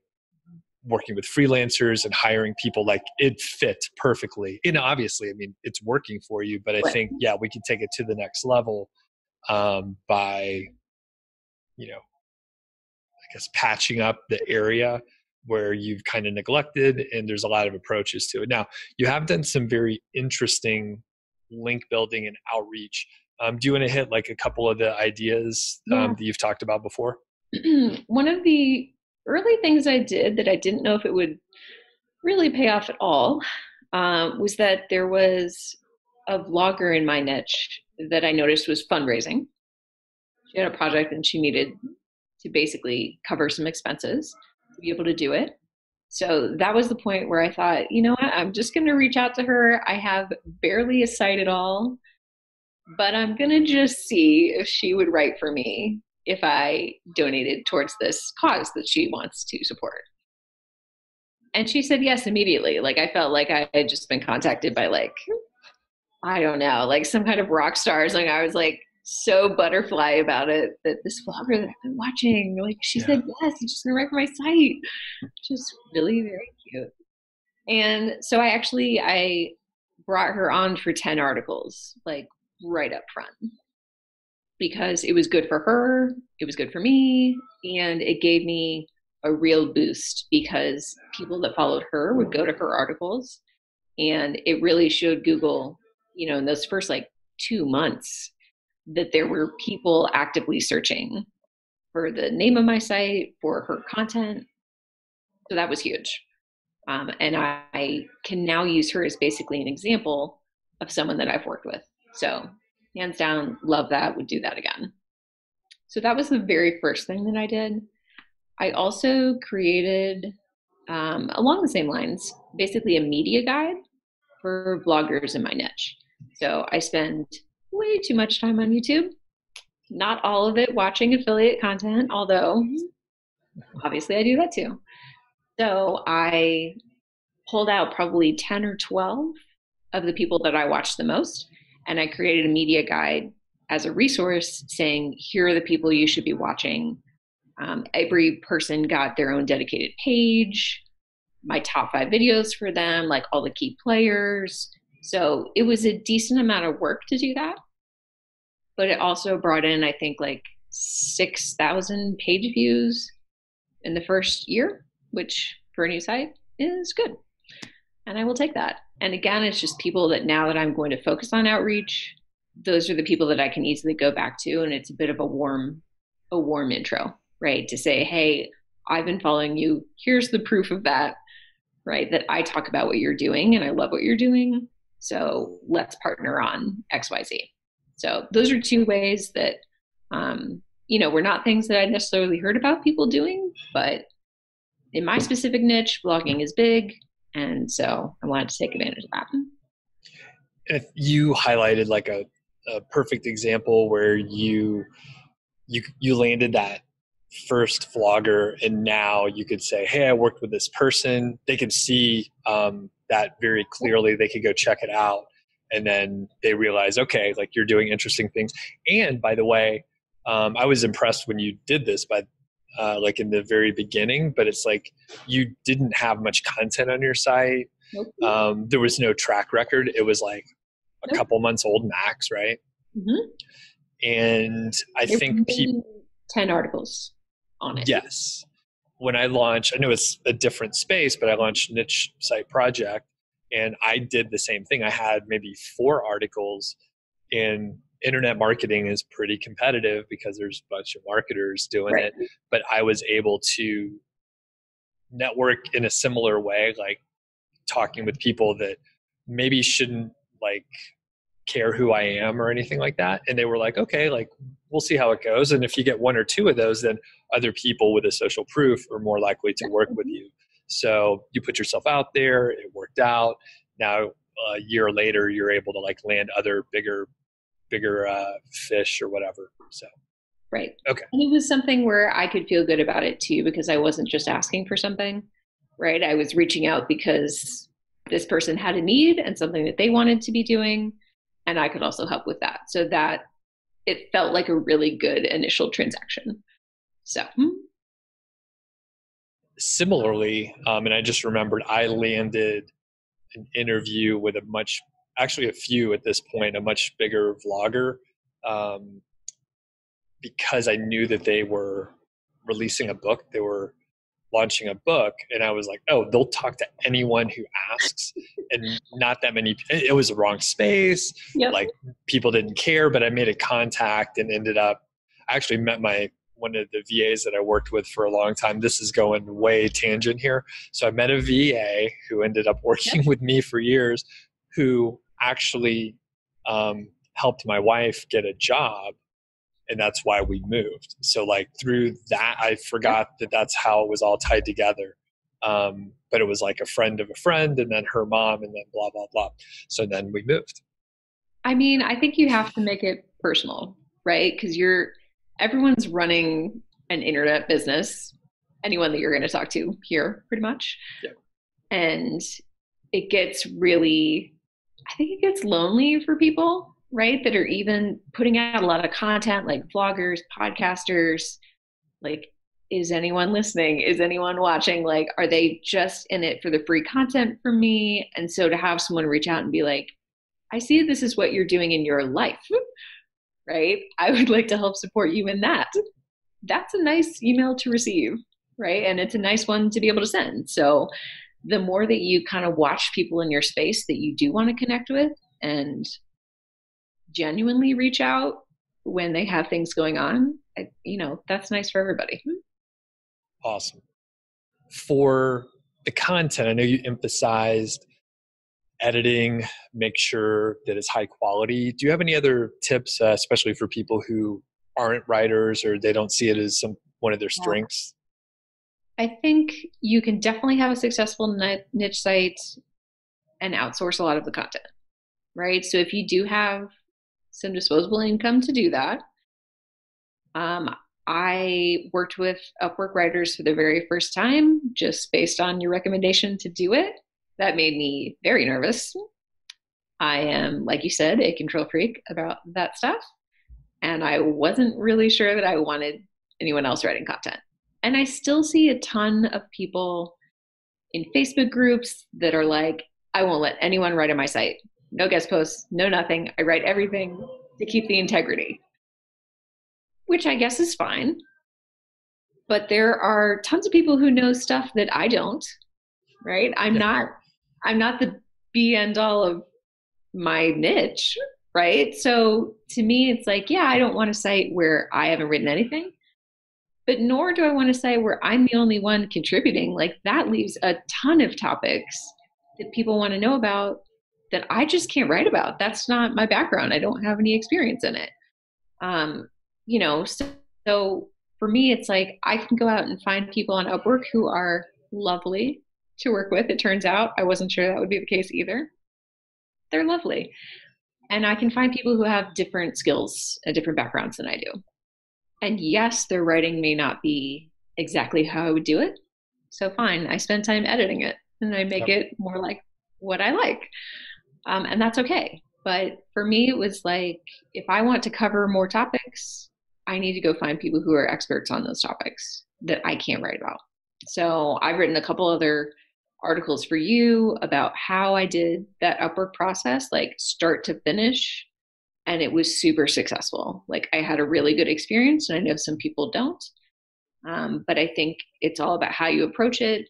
working with freelancers and hiring people. Like it fit perfectly. And obviously, I mean, it's working for you, but I think, yeah, we can take it to the next level by, you know, I guess patching up the area where you've kind of neglected, and there's a lot of approaches to it. Now, you have done some very interesting link building and outreach. Do you want to hit like a couple of the ideas that you've talked about before? One of the early things I did that I didn't know if it would really pay off at all was that there was a vlogger in my niche that I noticed was fundraising. She had a project and she needed to basically cover some expenses to be able to do it. So that was the point where I thought, you know what, I'm just going to reach out to her. I have barely a site at all, but I'm going to just see if she would write for me if I donated towards this cause that she wants to support. And she said yes immediately. Like I felt like I had just been contacted by like, I don't know, like some kind of rock stars. Like I was like so butterfly about it that this vlogger that I've been watching, like she said yes, and she's gonna write for my site. Just really very cute. And so I brought her on for 10 articles, like right up front, because it was good for her, it was good for me, and it gave me a real boost because people that followed her would go to her articles, and it really showed Google, you know, in those first like 2 months that there were people actively searching for the name of my site, for her content. So that was huge. And I can now use her as basically an example of someone that I've worked with. So hands down, love that, would do that again. So that was the very first thing that I did. I also created, along the same lines, basically a media guide for bloggers in my niche. So I spend way too much time on YouTube, not all of it watching affiliate content, although obviously I do that too. So I pulled out probably 10 or 12 of the people that I watched the most, and I created a media guide as a resource saying, here are the people you should be watching. Every person got their own dedicated page, my top 5 videos for them, like all the key players. So it was a decent amount of work to do that, but it also brought in, I think, like 6,000 page views in the first year, which for a new site is good. And I will take that. And again, it's just people that now that I'm going to focus on outreach, those are the people that I can easily go back to. And it's a bit of a warm intro, right? To say, hey, I've been following you. Here's the proof of that, right? That I talk about what you're doing and I love what you're doing. So let's partner on XYZ. So those are 2 ways that, you know, were not things that I necessarily heard about people doing, but in my specific niche, blogging is big. And so I wanted to take advantage of that. If you highlighted like a perfect example where you landed that first vlogger, and now you could say, hey, I worked with this person. They could see that very clearly. They could go check it out. And then they realize, okay, like you're doing interesting things. And by the way, I was impressed when you did this, but like in the very beginning, but it's like you didn't have much content on your site. Nope. There was no track record. It was like a couple months old max, right? Mm-hmm. And I think people 10 articles on it. Yes. When I launched, I know it's a different space, but I launched Niche Site Project, and I did the same thing. I had maybe 4 articles. In internet marketing is pretty competitive because there's a bunch of marketers doing it, but I was able to network in a similar way, like talking with people that maybe shouldn't like care who I am or anything like that. And they were like, okay, like we'll see how it goes. And if you get 1 or 2 of those, then other people with a social proof are more likely to work with you. So you put yourself out there, it worked out. Now a year later, you're able to like land other bigger fish or whatever. So Right. Okay. And it was something where I could feel good about it too, because I wasn't just asking for something, right? I was reaching out because this person had a need and something that they wanted to be doing, and I could also help with that. So that it felt like a really good initial transaction. So, Similarly, and I just remembered I landed an interview with actually a few at this point, a much bigger vlogger, um, because I knew that they were releasing a book. They were launching a book, and I was like, oh, they'll talk to anyone who asks, and not that many. It was the wrong space. yep. Like, people didn't care, but I made a contact and ended up. I actually met one of the VAs that I worked with for a long time. This is going way tangent here. So I met a VA who ended up working with me for years, who actually helped my wife get a job, and that's why we moved. So like through that, I forgot that that's how it was all tied together. But it was like a friend of a friend, and then her mom, and then blah, blah, blah. So then we moved. I mean, I think you have to make it personal, right? Because everyone's running an internet business, anyone that you're going to talk to here, pretty much. Yeah. And it gets really, I think it gets lonely for people, right? That are even putting out a lot of content, like vloggers, podcasters. Like, is anyone listening? Is anyone watching? Like, are they just in it for the free content from me? And so to have someone reach out and be like, I see this is what you're doing in your life, right? I would like to help support you in that. That's a nice email to receive, right? And it's a nice one to be able to send. So the more that you kind of watch people in your space that you do want to connect with and genuinely reach out when they have things going on, that's nice for everybody. Awesome. For the content, I know you emphasized editing, make sure that it's high quality. Do you have any other tips, especially for people who aren't writers or they don't see it as one of their strengths? I think you can definitely have a successful niche site and outsource a lot of the content, right? So if you do have some disposable income to do that, I worked with Upwork writers for the very first time, just based on your recommendation to do it. That made me very nervous. I am, like you said, a control freak about that stuff. And I wasn't really sure that I wanted anyone else writing content. And I still see a ton of people in Facebook groups that are like, I won't let anyone write on my site. No guest posts, no nothing. I write everything to keep the integrity, which I guess is fine. But there are tons of people who know stuff that I don't, right? I'm not the be end all of my niche, right? So to me, it's like, yeah, I don't want a site where I haven't written anything, but nor do I want a site where I'm the only one contributing. Like, that leaves a ton of topics that people want to know about that I just can't write about. That's not my background. I don't have any experience in it. So for me, it's like I can go out and find people on Upwork who are lovely to work with. It turns out I wasn't sure that would be the case either. They're lovely. And I can find people who have different skills and different backgrounds than I do. And yes, their writing may not be exactly how I would do it. So fine, I spend time editing it and I make it more like what I like. And that's okay. But for me, it was like, if I want to cover more topics, I need to go find people who are experts on those topics that I can't write about. So I've written a couple other articles for you about how I did that Upwork process, like start to finish. And it was super successful. Like, I had a really good experience, and I know some people don't. But I think it's all about how you approach it,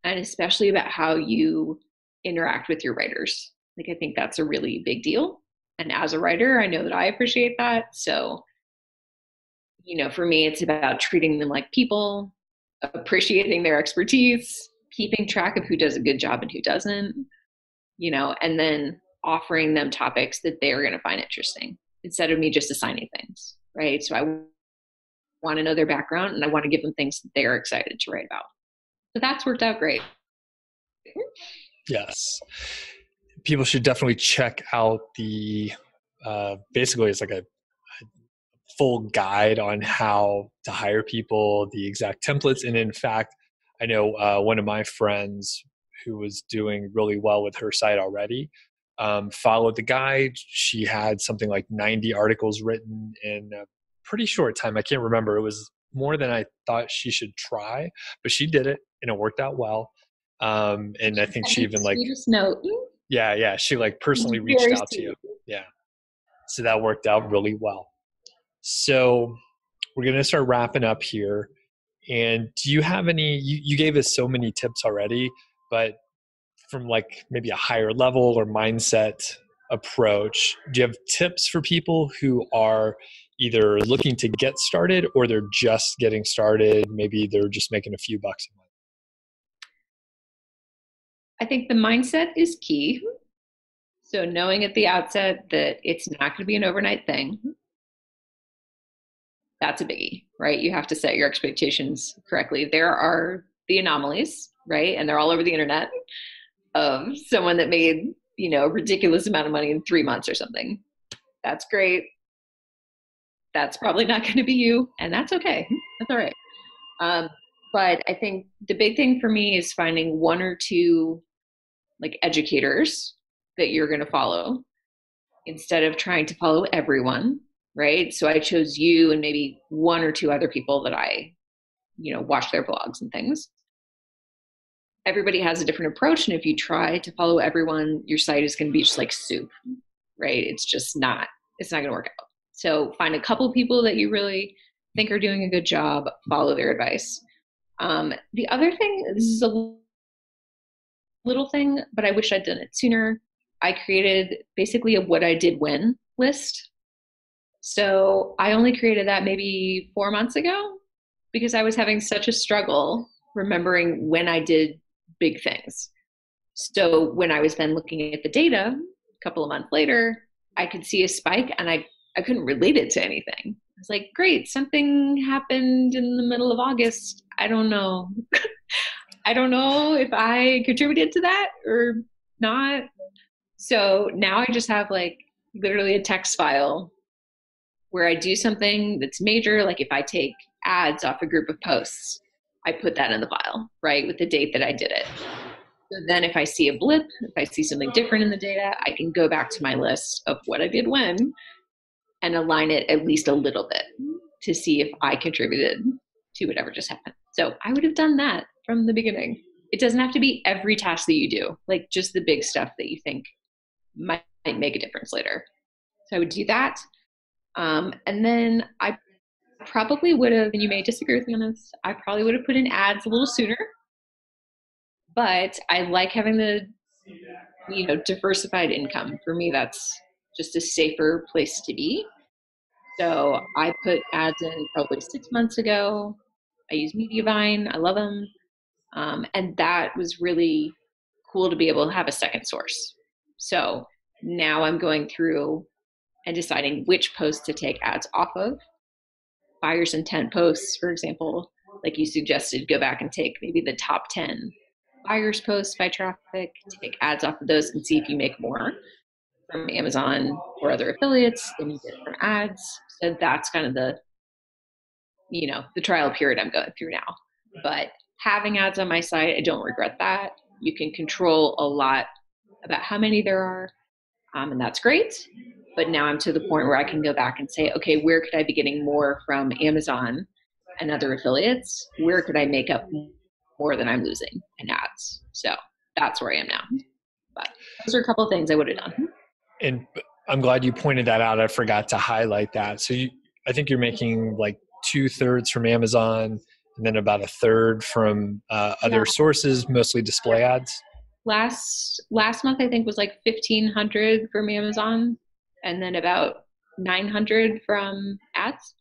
and especially about how you interact with your writers. Like, I think that's a really big deal. And as a writer, I know that I appreciate that. So, for me, it's about treating them like people, appreciating their expertise, keeping track of who does a good job and who doesn't, and then offering them topics that they're going to find interesting instead of me just assigning things, right? So I want to know their background, and I want to give them things that they're excited to write about. So that's worked out great. Yes. People should definitely check out the, basically it's like a full guide on how to hire people, the exact templates. And in fact, I know one of my friends who was doing really well with her site already followed the guide. She had something like 90 articles written in a pretty short time. I can't remember. It was more than I thought she should try, but she did it and it worked out well. And I think she even like, sweetest note. yeah, she like personally reached out to you. Yeah. So that worked out really well. So we're going to start wrapping up here. And do you have any, you gave us so many tips already, but from like maybe a higher level or mindset approach, do you have tips for people who are either looking to get started or they're just getting started? Maybe they're just making a few bucks a month. I think the mindset is key. So knowing at the outset that it's not going to be an overnight thing, that's a biggie, right? You have to set your expectations correctly. There are the anomalies, right? And they're all over the internet of someone that made, a ridiculous amount of money in 3 months or something. That's great. That's probably not going to be you, and that's okay. That's all right. But I think the big thing for me is finding one or two like educators that you're going to follow instead of trying to follow everyone, right? So I chose you and maybe one or two other people that I, watch their blogs and things. Everybody has a different approach. And if you try to follow everyone, your site is going to be just like soup, right? It's not going to work out. So find a couple people that you really think are doing a good job, follow their advice. The other thing, this is a little thing, but I wish I'd done it sooner. I created basically a what I did when list. So I only created that maybe 4 months ago because I was having such a struggle remembering when I did big things. So when I was then looking at the data a couple of months later, I could see a spike and I couldn't relate it to anything. I was like, great, something happened in the middle of August. I don't know. I don't know if I contributed to that or not. So now I just have like literally a text file where I do something that's major. Like if I take ads off a group of posts, I put that in the file, right, with the date that I did it. So then if I see a blip, if I see something different in the data, I can go back to my list of what I did when and align it at least a little bit to see if I contributed to whatever just happened. So I would have done that from the beginning. It doesn't have to be every task that you do, like just the big stuff that you think might make a difference later. So I would do that. And then I probably would have, and you may disagree with me on this, I probably would have put in ads a little sooner. But I like having the, diversified income. For me, that's just a safer place to be. So I put ads in probably 6 months ago. I use Mediavine. I love them. And that was really cool to be able to have a second source. So now I'm going through and deciding which posts to take ads off of. Buyer's intent posts, for example, like you suggested, go back and take maybe the top 10 buyers posts by traffic, take ads off of those and see if you make more from Amazon or other affiliates than you did from ads. So that's kind of the trial period I'm going through now. But having ads on my site, I don't regret that. You can control a lot about how many there are, and that's great. But now I'm to the point where I can go back and say, okay, where could I be getting more from Amazon and other affiliates? Where could I make up more than I'm losing in ads? So that's where I am now. But those are a couple of things I would have done. And I'm glad you pointed that out. I forgot to highlight that. So I think you're making like 2/3 from Amazon and then about 1/3 from other sources, mostly display ads. Last month, I think was like 1,500 from Amazon and then about 900 from ads.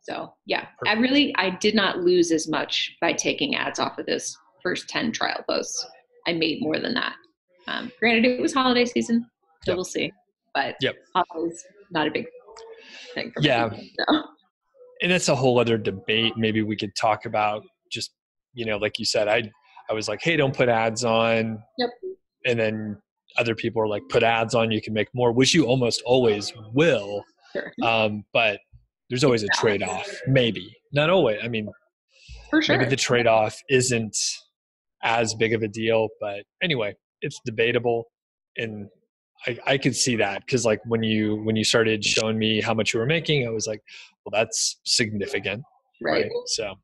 So yeah, Perfect. I did not lose as much by taking ads off of this first 10 trial posts. I made more than that. Granted, it was holiday season, so we'll see. But holidays, not a big thing for me. Yeah. So. And that's a whole other debate. Maybe we could talk about just, like you said, I was like, hey, don't put ads on. Yep. And then other people are like, put ads on, you can make more, which you almost always will. Sure. But there's always a trade-off. Maybe not always. I mean, For sure. maybe the trade-off isn't as big of a deal, but anyway, it's debatable. And I could see that because like when you started showing me how much you were making, I was like, well, that's significant, right? So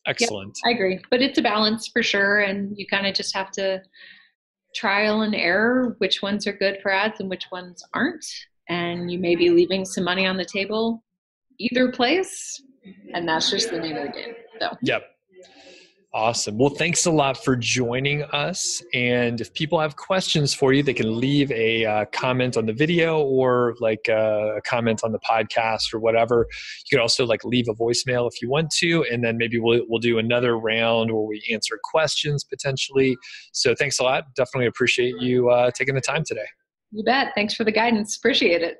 excellent. Yep, I agree. But it's a balance for sure. And you kind of just have to trial and error which ones are good for ads and which ones aren't. And you may be leaving some money on the table either place. And that's just the name of the game. So. Yep. Awesome. Well, thanks a lot for joining us. And if people have questions for you, they can leave a comment on the video or like a comment on the podcast or whatever. You could also like leave a voicemail if you want to, and then maybe we'll do another round where we answer questions potentially. So thanks a lot. Definitely appreciate you taking the time today. You bet. Thanks for the guidance. Appreciate it.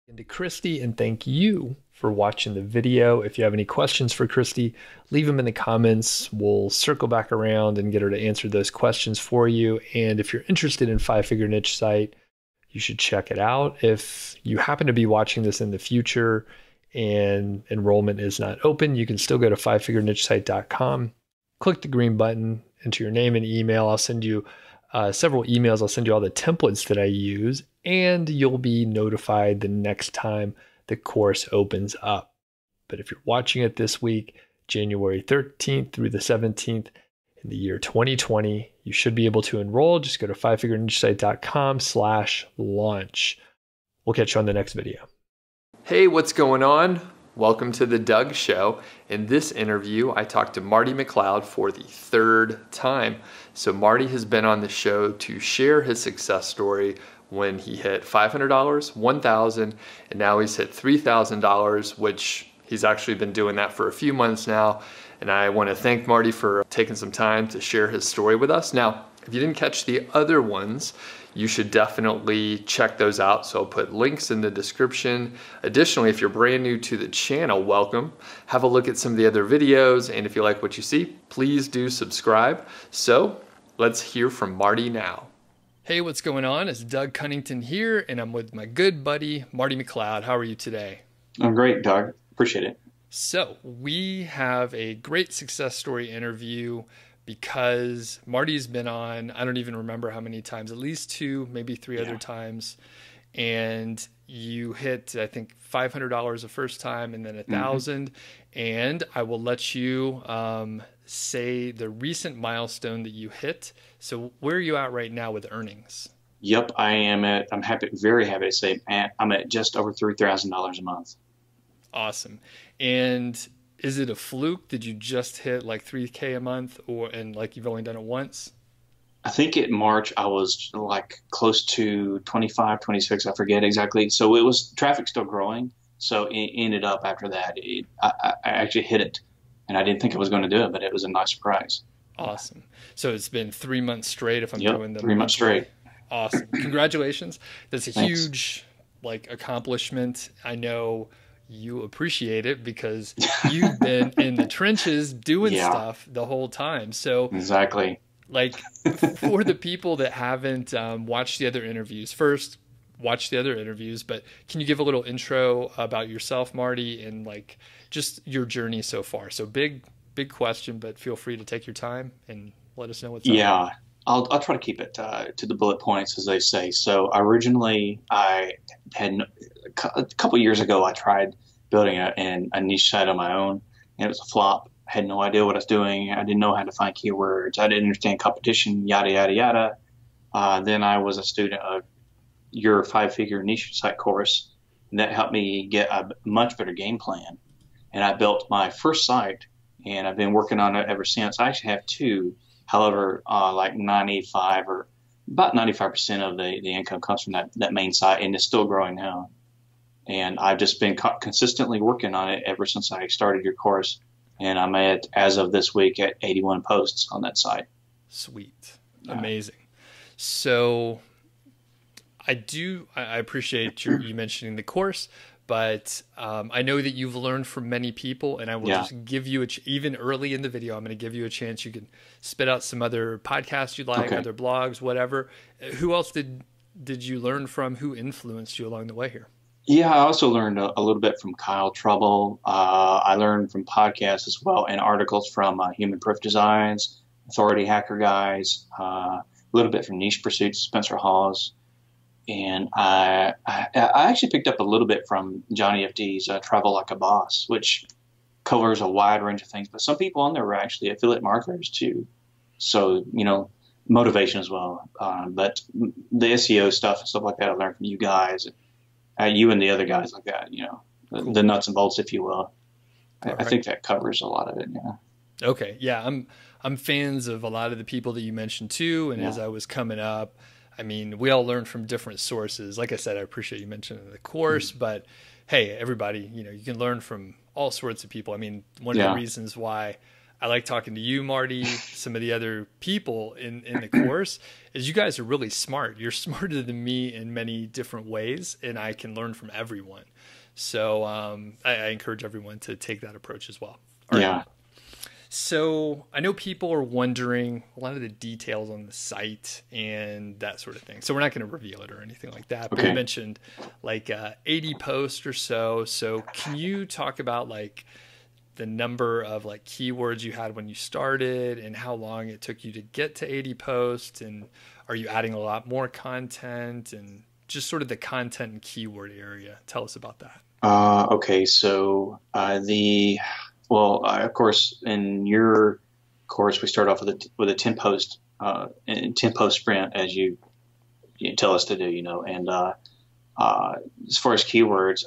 And to Christy, and thank you for watching the video. If you have any questions for Christy, leave them in the comments. We'll circle back around and get her to answer those questions for you. And if you're interested in Five Figure Niche Site, you should check it out. If you happen to be watching this in the future and enrollment is not open, you can still go to fivefigurenichesite.com, click the green button, enter your name and email. I'll send you several emails. I'll send you all the templates that I use, and you'll be notified the next time the course opens up. But if you're watching it this week, January 13th through the 17th in the year 2020, you should be able to enroll. Just go to fivefigurenichesite.com/launch. We'll catch you on the next video. Hey, what's going on? Welcome to the Doug Show. In this interview, I talked to Marty McLeod for the third time. So Marty has been on the show to share his success story when he hit $500, $1,000, and now he's hit $3,000, which he's actually been doing that for a few months now. And I want to thank Marty for taking some time to share his story with us. Now, if you didn't catch the other ones, you should definitely check those out. So I'll put links in the description. Additionally, if you're brand new to the channel, welcome. Have a look at some of the other videos. And if you like what you see, please do subscribe. So let's hear from Marty now. Hey, what's going on? It's Doug Cunnington here, and I'm with my good buddy, Marty McLeod. How are you today? I'm great, Doug. Appreciate it. So we have a great success story interview because Marty's been on, I don't even remember how many times, at least 2, maybe 3 other times. And you hit, I think, $500 the first time and then $1,000. And I will let you say the recent milestone that you hit. So where are you at right now with earnings? Yep, I'm very happy to say, I'm at just over $3,000 a month. Awesome. And is it a fluke? Did you just hit like 3K a month, and like you've only done it once? I think in March I was like close to 25, 26, I forget exactly. So it was traffic still growing. So it ended up after that, I actually hit it, and I didn't think I was going to do it, but it was a nice surprise. Awesome. So it's been 3 months straight if I'm doing the 3 months straight. Awesome. Congratulations. That's a Thanks. Huge accomplishment. I know you appreciate it because you've been in the trenches doing stuff the whole time. So exactly. For the people that haven't watched the other interviews, first watch the other interviews, but can you give a little intro about yourself, Marty, and just your journey so far? So big question, but feel free to take your time and let us know what's up. Yeah, I'll try to keep it to the bullet points, as they say. So originally, I had a couple years ago, I tried building a niche site on my own, and it was a flop. I had no idea what I was doing. I didn't know how to find keywords. I didn't understand competition, yada, yada, yada. Then I was a student of your 5-figure niche site course, and that helped me get a much better game plan. And I built my first site, and I've been working on it ever since. I actually have 2. However, like 95% of the income comes from that main site, and it's still growing now. And I've just been consistently working on it ever since I started your course. And I'm at, as of this week, at 81 posts on that site. Sweet. Amazing. So I appreciate you mentioning the course, but I know that you've learned from many people, and I will just give you even early in the video, I'm going to give you a chance. You can spit out some other podcasts you like, other blogs, whatever. Who else did you learn from? Who influenced you along the way here? Yeah, I also learned a little bit from Kyle Trouble. I learned from podcasts as well and articles from Human Proof Designs, Authority Hacker Guys, a little bit from Niche Pursuits, Spencer Hawes. And I actually picked up a little bit from Johnny FD's Travel Like a Boss, which covers a wide range of things. But some people on there were actually affiliate marketers too. So, motivation as well. But the SEO stuff and stuff like that, I learned from you guys, you and the other guys like that, Cool. the nuts and bolts, if you will. I Right. think that covers a lot of it. Yeah. Okay. Yeah. I'm fans of a lot of the people that you mentioned too. And as Yeah. I was coming up, I mean, we all learn from different sources. Like I said, I appreciate you mentioning the course, but hey, everybody, you can learn from all sorts of people. I mean, one of the Yeah. reasons why I like talking to you, Marty, some of the other people in the course is you guys are really smart. You're smarter than me in many different ways, and I can learn from everyone. So I encourage everyone to take that approach as well. All right. Yeah. So I know people are wondering a lot of the details on the site and that sort of thing. So we're not going to reveal it or anything like that. But you Okay. mentioned like 80 posts or so. So can you talk about like the number of like keywords you had when you started and how long it took you to get to 80 posts? And are you adding a lot more content and just sort of the content and keyword area? Tell us about that. Okay. So of course, in your course, we start off with a 10 post 10 post sprint, as you tell us to do. And as far as keywords,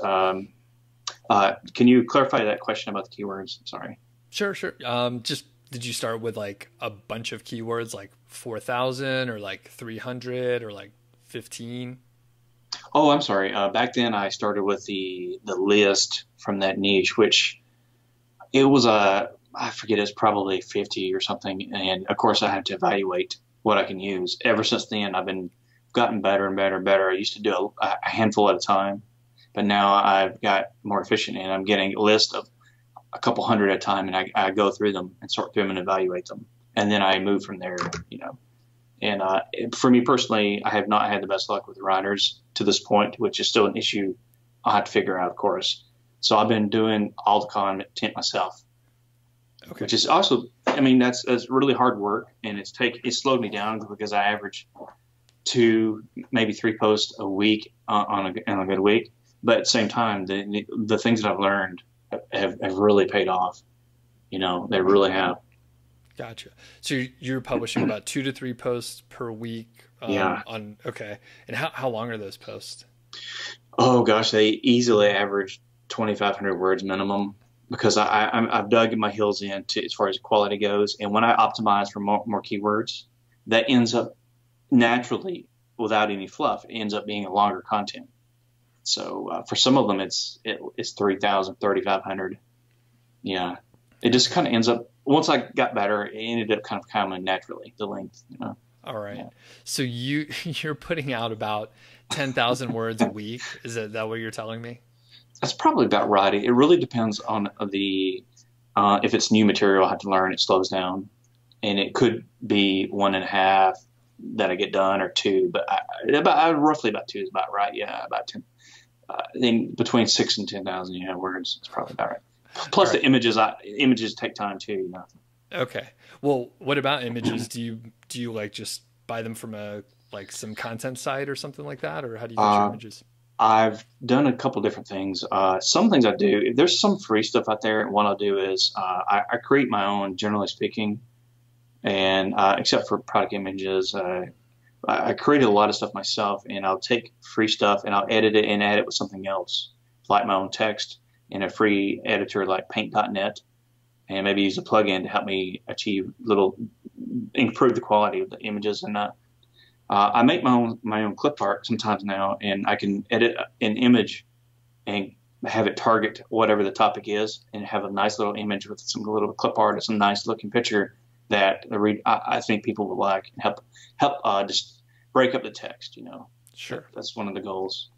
can you clarify that question about the keywords? Sorry. Sure, sure. Just did you start with like a bunch of keywords, like 4,000 or like 300 or like 15? Oh, I'm sorry. Back then, I started with the list from that niche, which it was I forget, it's probably 50 or something. And of course, I have to evaluate what I can use. Ever since then, I've been gotten better and better and better. I used to do a handful at a time, but now I've got more efficient, and I'm getting a list of a couple hundred at a time, and I go through them and sort through them and evaluate them, and then I move from there. And for me personally, I have not had the best luck with writers to this point, which is still an issue I'll have to figure out, of course. So I've been doing all the content myself, Okay. which is also, I mean, that's really hard work, and it's slowed me down because I average 2, maybe 3 posts a week on a good week. But at the same time, the things that I've learned have really paid off. They really have. Gotcha. So you're publishing about 2 to 3 posts per week. Yeah. Okay. And how long are those posts? Oh gosh, they easily average 2,500 words minimum, because I've dug my heels in to, as far as quality goes. And when I optimize for more keywords, that ends up naturally, without any fluff, it ends up being a longer content. So for some of them, it's 3,000, 3,500. Yeah, it just kind of ends up. Once I got better, it ended up kind of coming naturally, the length. All right. Yeah. So you're putting out about 10,000 words a week. Is that what you're telling me? That's probably about right. It really depends on if it's new material I have to learn, it slows down, and it could be 1.5 that I get done, or 2. But roughly about 2 is about right. Yeah, about 10. Then between 6 and 10,000 words is probably about right. Plus Right. the images take time too. Okay. Well, what about images? Do you like just buy them from some content site or something like that, or how do you get your images? I've done a couple different things. Some things I do, there's some free stuff out there, and what I'll do is I create my own, generally speaking, and except for product images, I created a lot of stuff myself, and I'll take free stuff and I'll edit it and add it with something else, like my own text in a free editor like paint.net, and maybe use a plugin to help me improve the quality of the images. And I make my own clip art sometimes now, and I can edit an image and have it target whatever the topic is, and have a nice little image with some little clip art and some nice looking picture that I think people will like, and help just break up the text. Sure. That's one of the goals.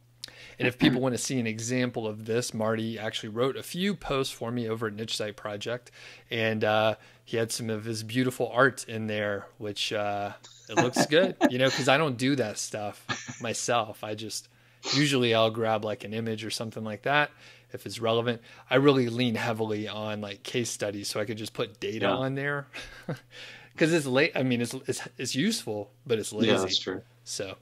And if people want to see an example of this, Marty actually wrote a few posts for me over at Niche Site Project, and he had some of his beautiful art in there, which it looks good, because I don't do that stuff myself. I just usually I'll grab like an image or something like that if it's relevant. I really lean heavily on like case studies, so I could just put data on there because it's late. I mean, it's useful, but it's lazy. Yeah, that's true. So,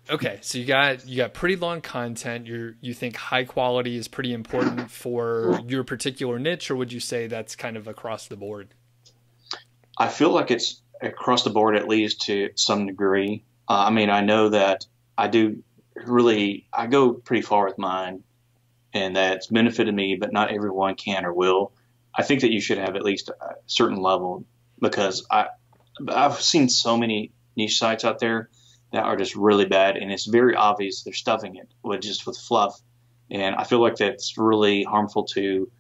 okay, so you got pretty long content. You think high quality is pretty important for your particular niche, or would you say that's kind of across the board? I feel like it's across the board, at least to some degree. I mean, I know that I go pretty far with mine, and that's benefited me, but not everyone can or will. I think that you should have at least a certain level, because I've seen so many niche sites out there that are just really bad, and it's very obvious they're stuffing it with fluff. And I feel like that's really harmful to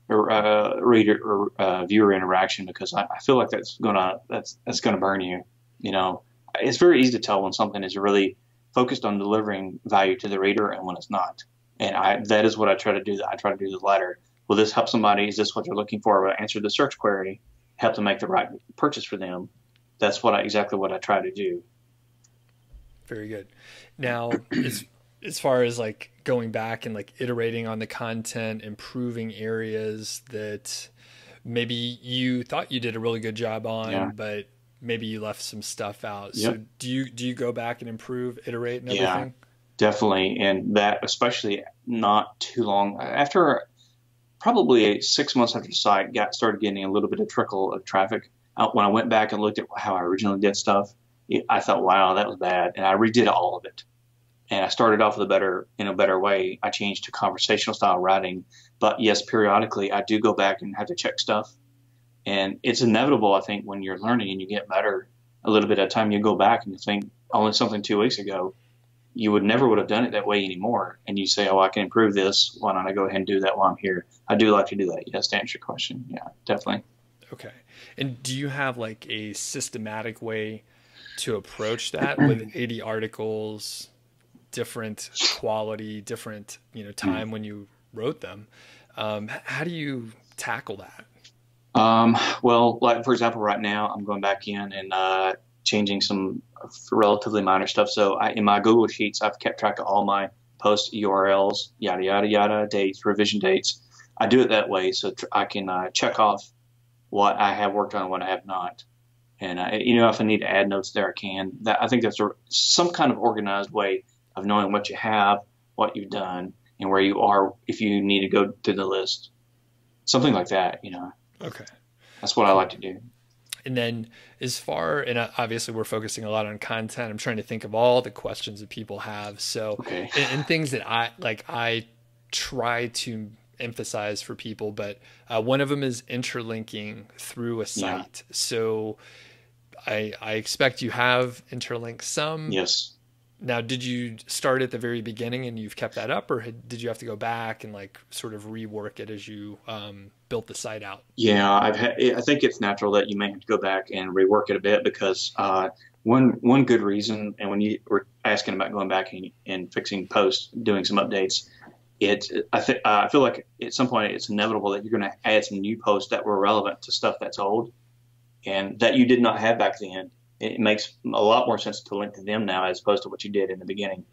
reader or viewer interaction, because I feel like that's gonna burn you. You know, it's very easy to tell when something is really focused on delivering value to the reader and when it's not. And that is what I try to do. I try to do the latter. Will this help somebody? Is this what they're looking for? Will I answer the search query, help them make the right purchase for them? That's exactly what I try to do. Very good. Now, as far as like going back and like iterating on the content, improving areas that maybe you thought you did a really good job on, but maybe you left some stuff out. Yep. So do you go back and improve, iterate, and everything? Yeah, definitely. And that, especially not too long after, probably 6 months after the site started getting a little bit of trickle of traffic. When I went back and looked at how I originally did stuff, I thought, wow, that was bad. And I redid all of it. And I started off with in a better way. I changed to conversational style writing. But yes, periodically I do go back and have to check stuff. And it's inevitable, I think, when you're learning and you get better a little bit at a time, you go back and you think, only something 2 weeks ago, you would have done it that way anymore. And you say, oh, I can improve this. Why don't I go ahead and do that while I'm here? I do like to do that. Yes, to answer your question. Yeah, definitely. Okay. And do you have like a systematic way to approach that with 80 articles, different quality, different, time when you wrote them? How do you tackle that? Well, like for example, right now I'm going back in and changing some relatively minor stuff. So in my Google Sheets, I've kept track of all my post URLs, yada, yada, yada, dates, revision dates. I do it that way so I can check off what I have worked on and what I have not. And, if I need to add notes there, I can. I think that's some kind of organized way of knowing what you have, what you've done, and where you are if you need to go through the list. Something like that, Okay. That's what I like to do. And then and obviously we're focusing a lot on content. I'm trying to think of all the questions that people have. So, okay. and things that I try to emphasize for people, but one of them is interlinking through a site. Yeah. So I expect you have interlinked some. Yes. Now, did you start at the very beginning and you've kept that up, or did you have to go back and like sort of rework it as you built the site out? Yeah, I think it's natural that you may have to go back and rework it a bit, because one good reason, and when you were asking about going back and fixing posts, doing some updates, I feel like at some point it's inevitable that you're going to add some new posts that were relevant to stuff that's old and that you did not have back then. It makes a lot more sense to link to them now as opposed to what you did in the beginning.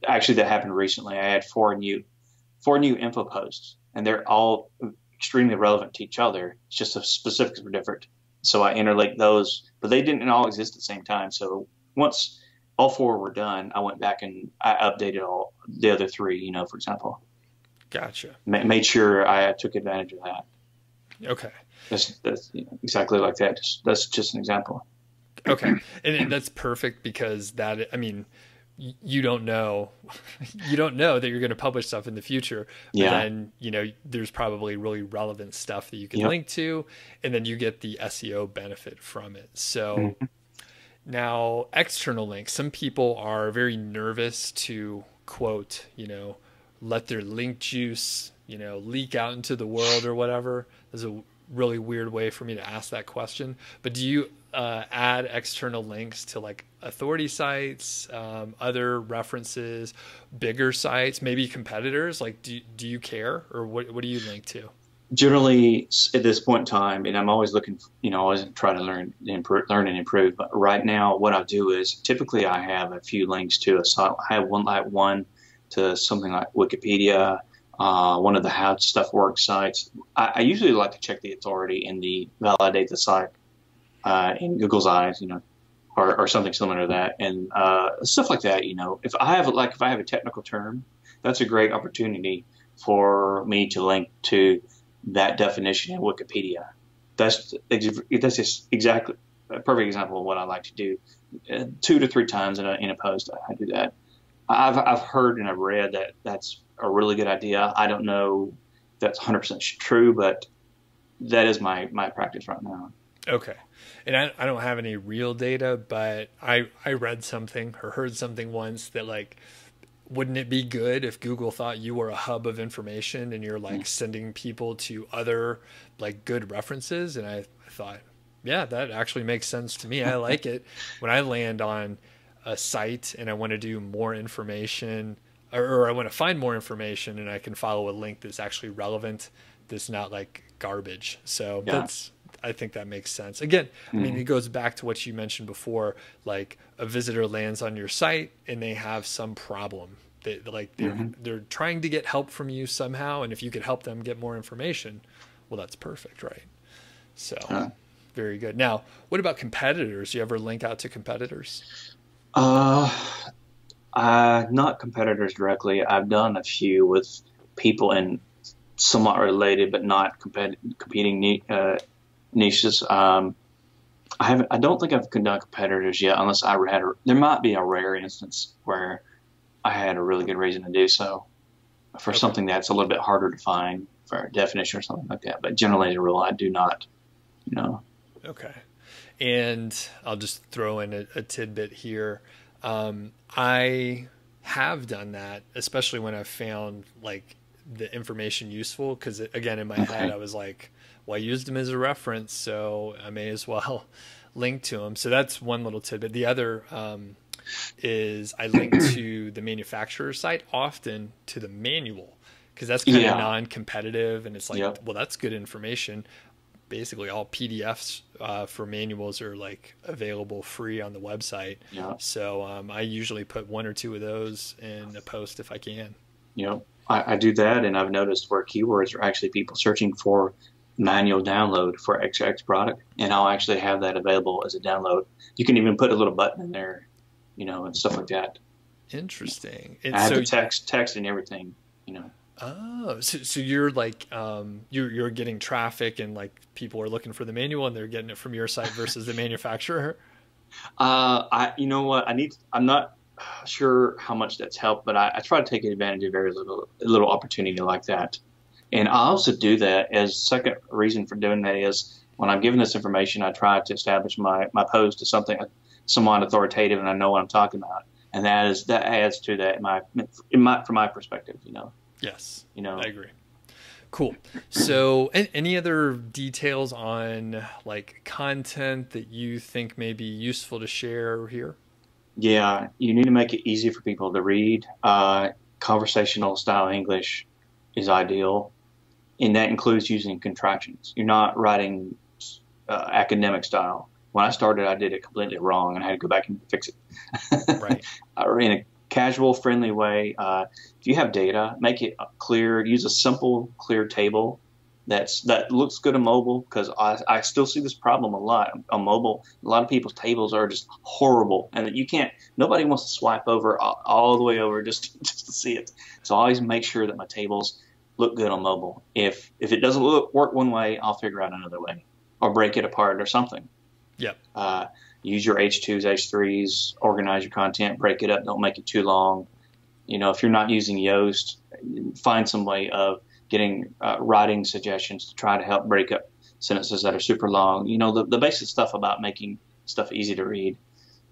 Actually, that happened recently. I had four new info posts, and they're all extremely relevant to each other. It's just the specifics were different. So I interlinked those, but they didn't all exist at the same time. So once all four were done, I went back and I updated all the other three, for example. Gotcha. Made sure I took advantage of that. Okay. That's exactly like that. That's just an example. Okay. And that's perfect, because you don't know that you're going to publish stuff in the future. But then, there's probably really relevant stuff that you can link to, and then you get the SEO benefit from it. So now external links, some people are very nervous to quote, let their link juice, leak out into the world or whatever. There's a really weird way for me to ask that question, but do you add external links to like authority sites, other references, bigger sites, maybe competitors? Like, do you care, or what do you link to? Generally, at this point in time, and I'm always looking, always try to learn and improve. But right now, what I do is typically I have a few links to a site. I have one to something like Wikipedia, one of the How Stuff Works sites. I usually like to check the authority and the validate the site in Google's eyes, or something similar to that, and stuff like that. If I have a technical term, that's a great opportunity for me to link to that definition in Wikipedia. That's just exactly a perfect example of what I like to do. 2 to 3 times in a post, I do that. I've heard and I've read that that's a really good idea. I don't know if that's 100% true, but that is my practice right now. Okay. And I don't have any real data, but I read something or heard something once that, like, wouldn't it be good if Google thought you were a hub of information and you're like sending people to other like good references? And I thought, yeah, that actually makes sense to me. I like it when I land on a site and I want to do more information, or I want to find more information, and I can follow a link that's actually relevant, that's not like garbage. So I think that makes sense. Again, I mean, it goes back to what you mentioned before, like a visitor lands on your site and they have some problem. They're trying to get help from you somehow, and if you could help them get more information, well, that's perfect, right? So very good. Now, what about competitors? Do you ever link out to competitors? Not competitors directly. I've done a few with people in somewhat related but not competing niches. I don't think I've done competitors yet, unless there might be a rare instance where I had a really good reason to do so for something that's a little bit harder to find for a definition or something like that. But generally, as a rule, I do not. Okay. And I'll just throw in a tidbit here. I have done that, especially when I've found like the information useful, because again, in my head, I was like, well, I used them as a reference, so I may as well link to them. So that's one little tidbit. The other is I link to the manufacturer site, often to the manual, because that's kind of non-competitive, and it's like, well, that's good information. Basically, all PDFs for manuals are like available free on the website. So I usually put 1 or 2 of those in a post if I can. I do that, and I've noticed where keywords are actually people searching for manual download for XX product, and I'll actually have that available as a download. You can even put a little button in there, and stuff like that. Interesting. I have the text and everything, Oh, so you're like you're getting traffic, and like people are looking for the manual and they're getting it from your site versus the manufacturer? You know what? I'm not sure how much that's helped, but I try to take advantage of very little opportunity like that. And I also do that as second reason for doing that is when I'm given this information, I try to establish my post to somewhat authoritative, and I know what I'm talking about. And that adds to that from my perspective, Yes, I agree. Cool. So any other details on like content that you think may be useful to share here? Yeah, you need to make it easy for people to read. Conversational style English is ideal, and that includes using contractions. You're not writing academic style. When I started, I did it completely wrong, and I had to go back and fix it. Right. In a casual, friendly way. If you have data, make it clear. Use a simple, clear table that looks good on mobile, because I still see this problem a lot on mobile. A lot of people's tables are just horrible, and nobody wants to swipe over all the way over just to see it. So I always make sure that my tables look good on mobile. If it doesn't work one way, I'll figure out another way, or break it apart or something. Yep. Use your H2s, H3s, organize your content, break it up, don't make it too long. If you're not using Yoast, find some way of getting writing suggestions to try to help break up sentences that are super long. The basic stuff about making stuff easy to read.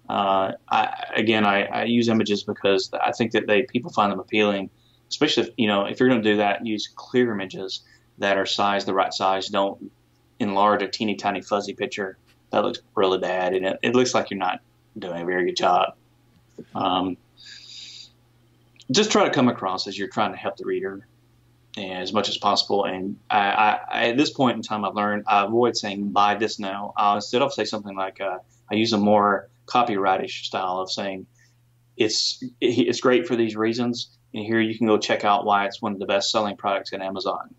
I use images because I think that people find them appealing, especially if you're going to do that, use clear images that are sized the right size. Don't enlarge a teeny tiny fuzzy picture. That looks really bad, and it looks like you're not doing a very good job. Just try to come across as you're trying to help the reader as much as possible. And I at this point in time, I've learned I avoid saying "buy this now." Instead, I'll say something like, I use a more copyrightish style of saying, "It's great for these reasons. and here you can go check out why it's one of the best selling products in Amazon.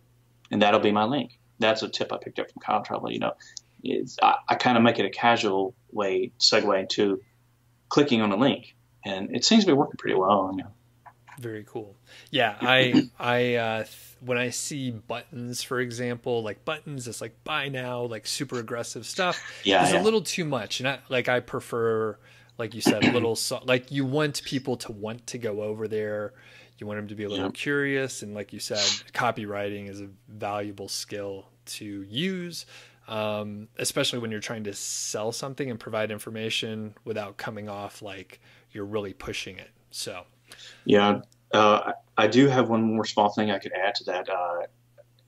And that'll be my link. That's a tip I picked up from Kyle Trouble. I kind of make it a casual way, segue into clicking on a link, and it seems to be working pretty well. Very cool. Yeah, I when I see buttons, for example, like buttons, it's like buy now, like super aggressive stuff. Yeah, it's a little too much, and I prefer, like you said, a little like you want people to want to go over there. You want them to be a little curious, and like you said, copywriting is a valuable skill to use, especially when you're trying to sell something and provide information without coming off like you're really pushing it. So, yeah, I do have one more small thing I could add to that.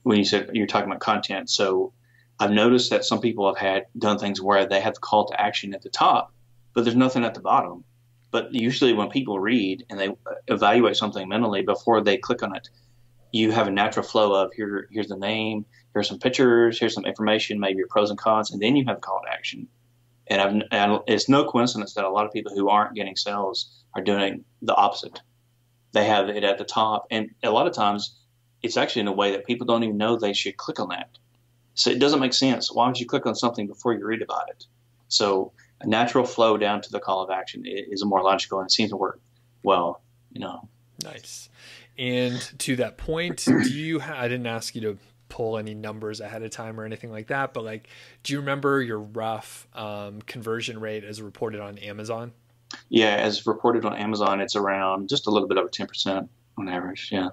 When you said you're talking about content, so I've noticed that some people have done things where they have the call to action at the top, but there's nothing at the bottom. But usually when people read and they evaluate something mentally before they click on it, you have a natural flow of here's the name, here's some pictures, here's some information, maybe your pros and cons, and then you have a call to action. And it's no coincidence that a lot of people who aren't getting sales are doing the opposite. They have it at the top, and a lot of times it's actually in a way that people don't even know they should click on that. So it doesn't make sense. Why would you click on something before you read about it? So a natural flow down to the call of action is more logical, and it seems to work well. Nice. And to that point, I didn't ask you to pull any numbers ahead of time or anything like that, but like, do you remember your rough conversion rate as reported on Amazon? Yeah, as reported on Amazon, it's around just a little bit over 10% on average. Yeah.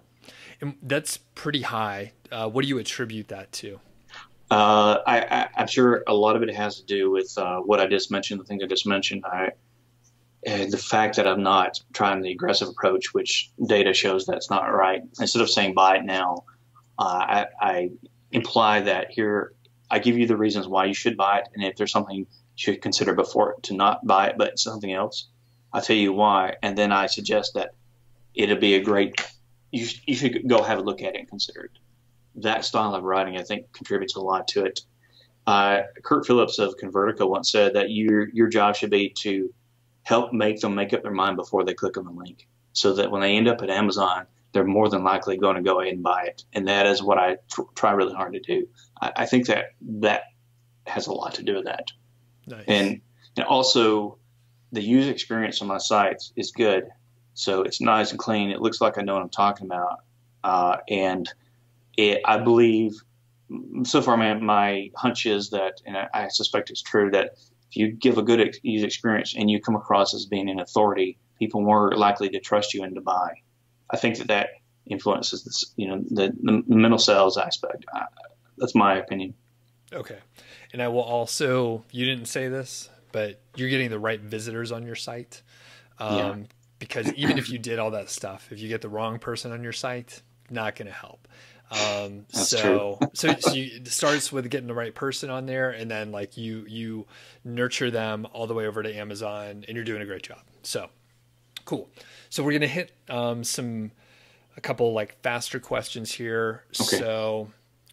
And that's pretty high. What do you attribute that to? I'm sure a lot of it has to do with what I just mentioned, the things I just mentioned. The fact that I'm not trying the aggressive approach, which data shows that's not right. Instead of saying buy it now, I imply that here I give you the reasons why you should buy it, and if there's something you should consider before to not buy it, but something else, I'll tell you why, and then I suggest that it'll be a great. You should go have a look at it and consider it. That style of writing, I think, contributes a lot to it. Kurt Phillips of Convertica once said that your job should be to help make them make up their mind before they click on the link, so that when they end up at Amazon, they're more than likely going to go ahead and buy it. And that is what I try really hard to do. I think that has a lot to do with that. Nice. And also, the user experience on my sites is good. So it's nice and clean. It looks like I know what I'm talking about. I believe, so far, my hunch is that, and I suspect it's true, that if you give a good user experience and you come across as being an authority, people are more likely to trust you and to buy. I think that influences this, the mental sales aspect. That's my opinion. Okay. And I will also, you didn't say this, but you're getting the right visitors on your site. Because even if you did all that stuff, if you get the wrong person on your site, not going to help. So it starts with getting the right person on there, and then like you nurture them all the way over to Amazon, and you're doing a great job. So cool. So we're going to hit a couple like faster questions here. Okay. So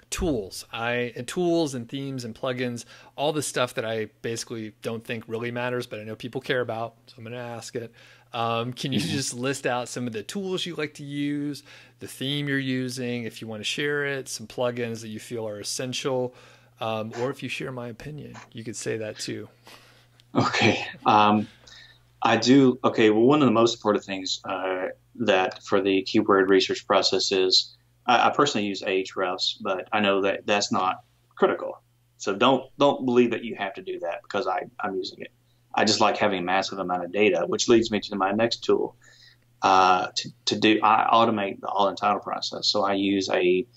tools and themes and plugins, all the stuff that I basically don't think really matters, but I know people care about, so I'm going to ask it. Can you just list out some of the tools you like to use, the theme you're using, if you want to share it, some plugins that you feel are essential, or if you share my opinion, you could say that too. Okay. I do. Okay. Well, one of the most important things that for the keyword research process is I personally use Ahrefs, but I know that that's not critical. So don't believe that you have to do that because I'm using it. I just like having a massive amount of data, which leads me to my next tool. I automate the all entitled process. So I use a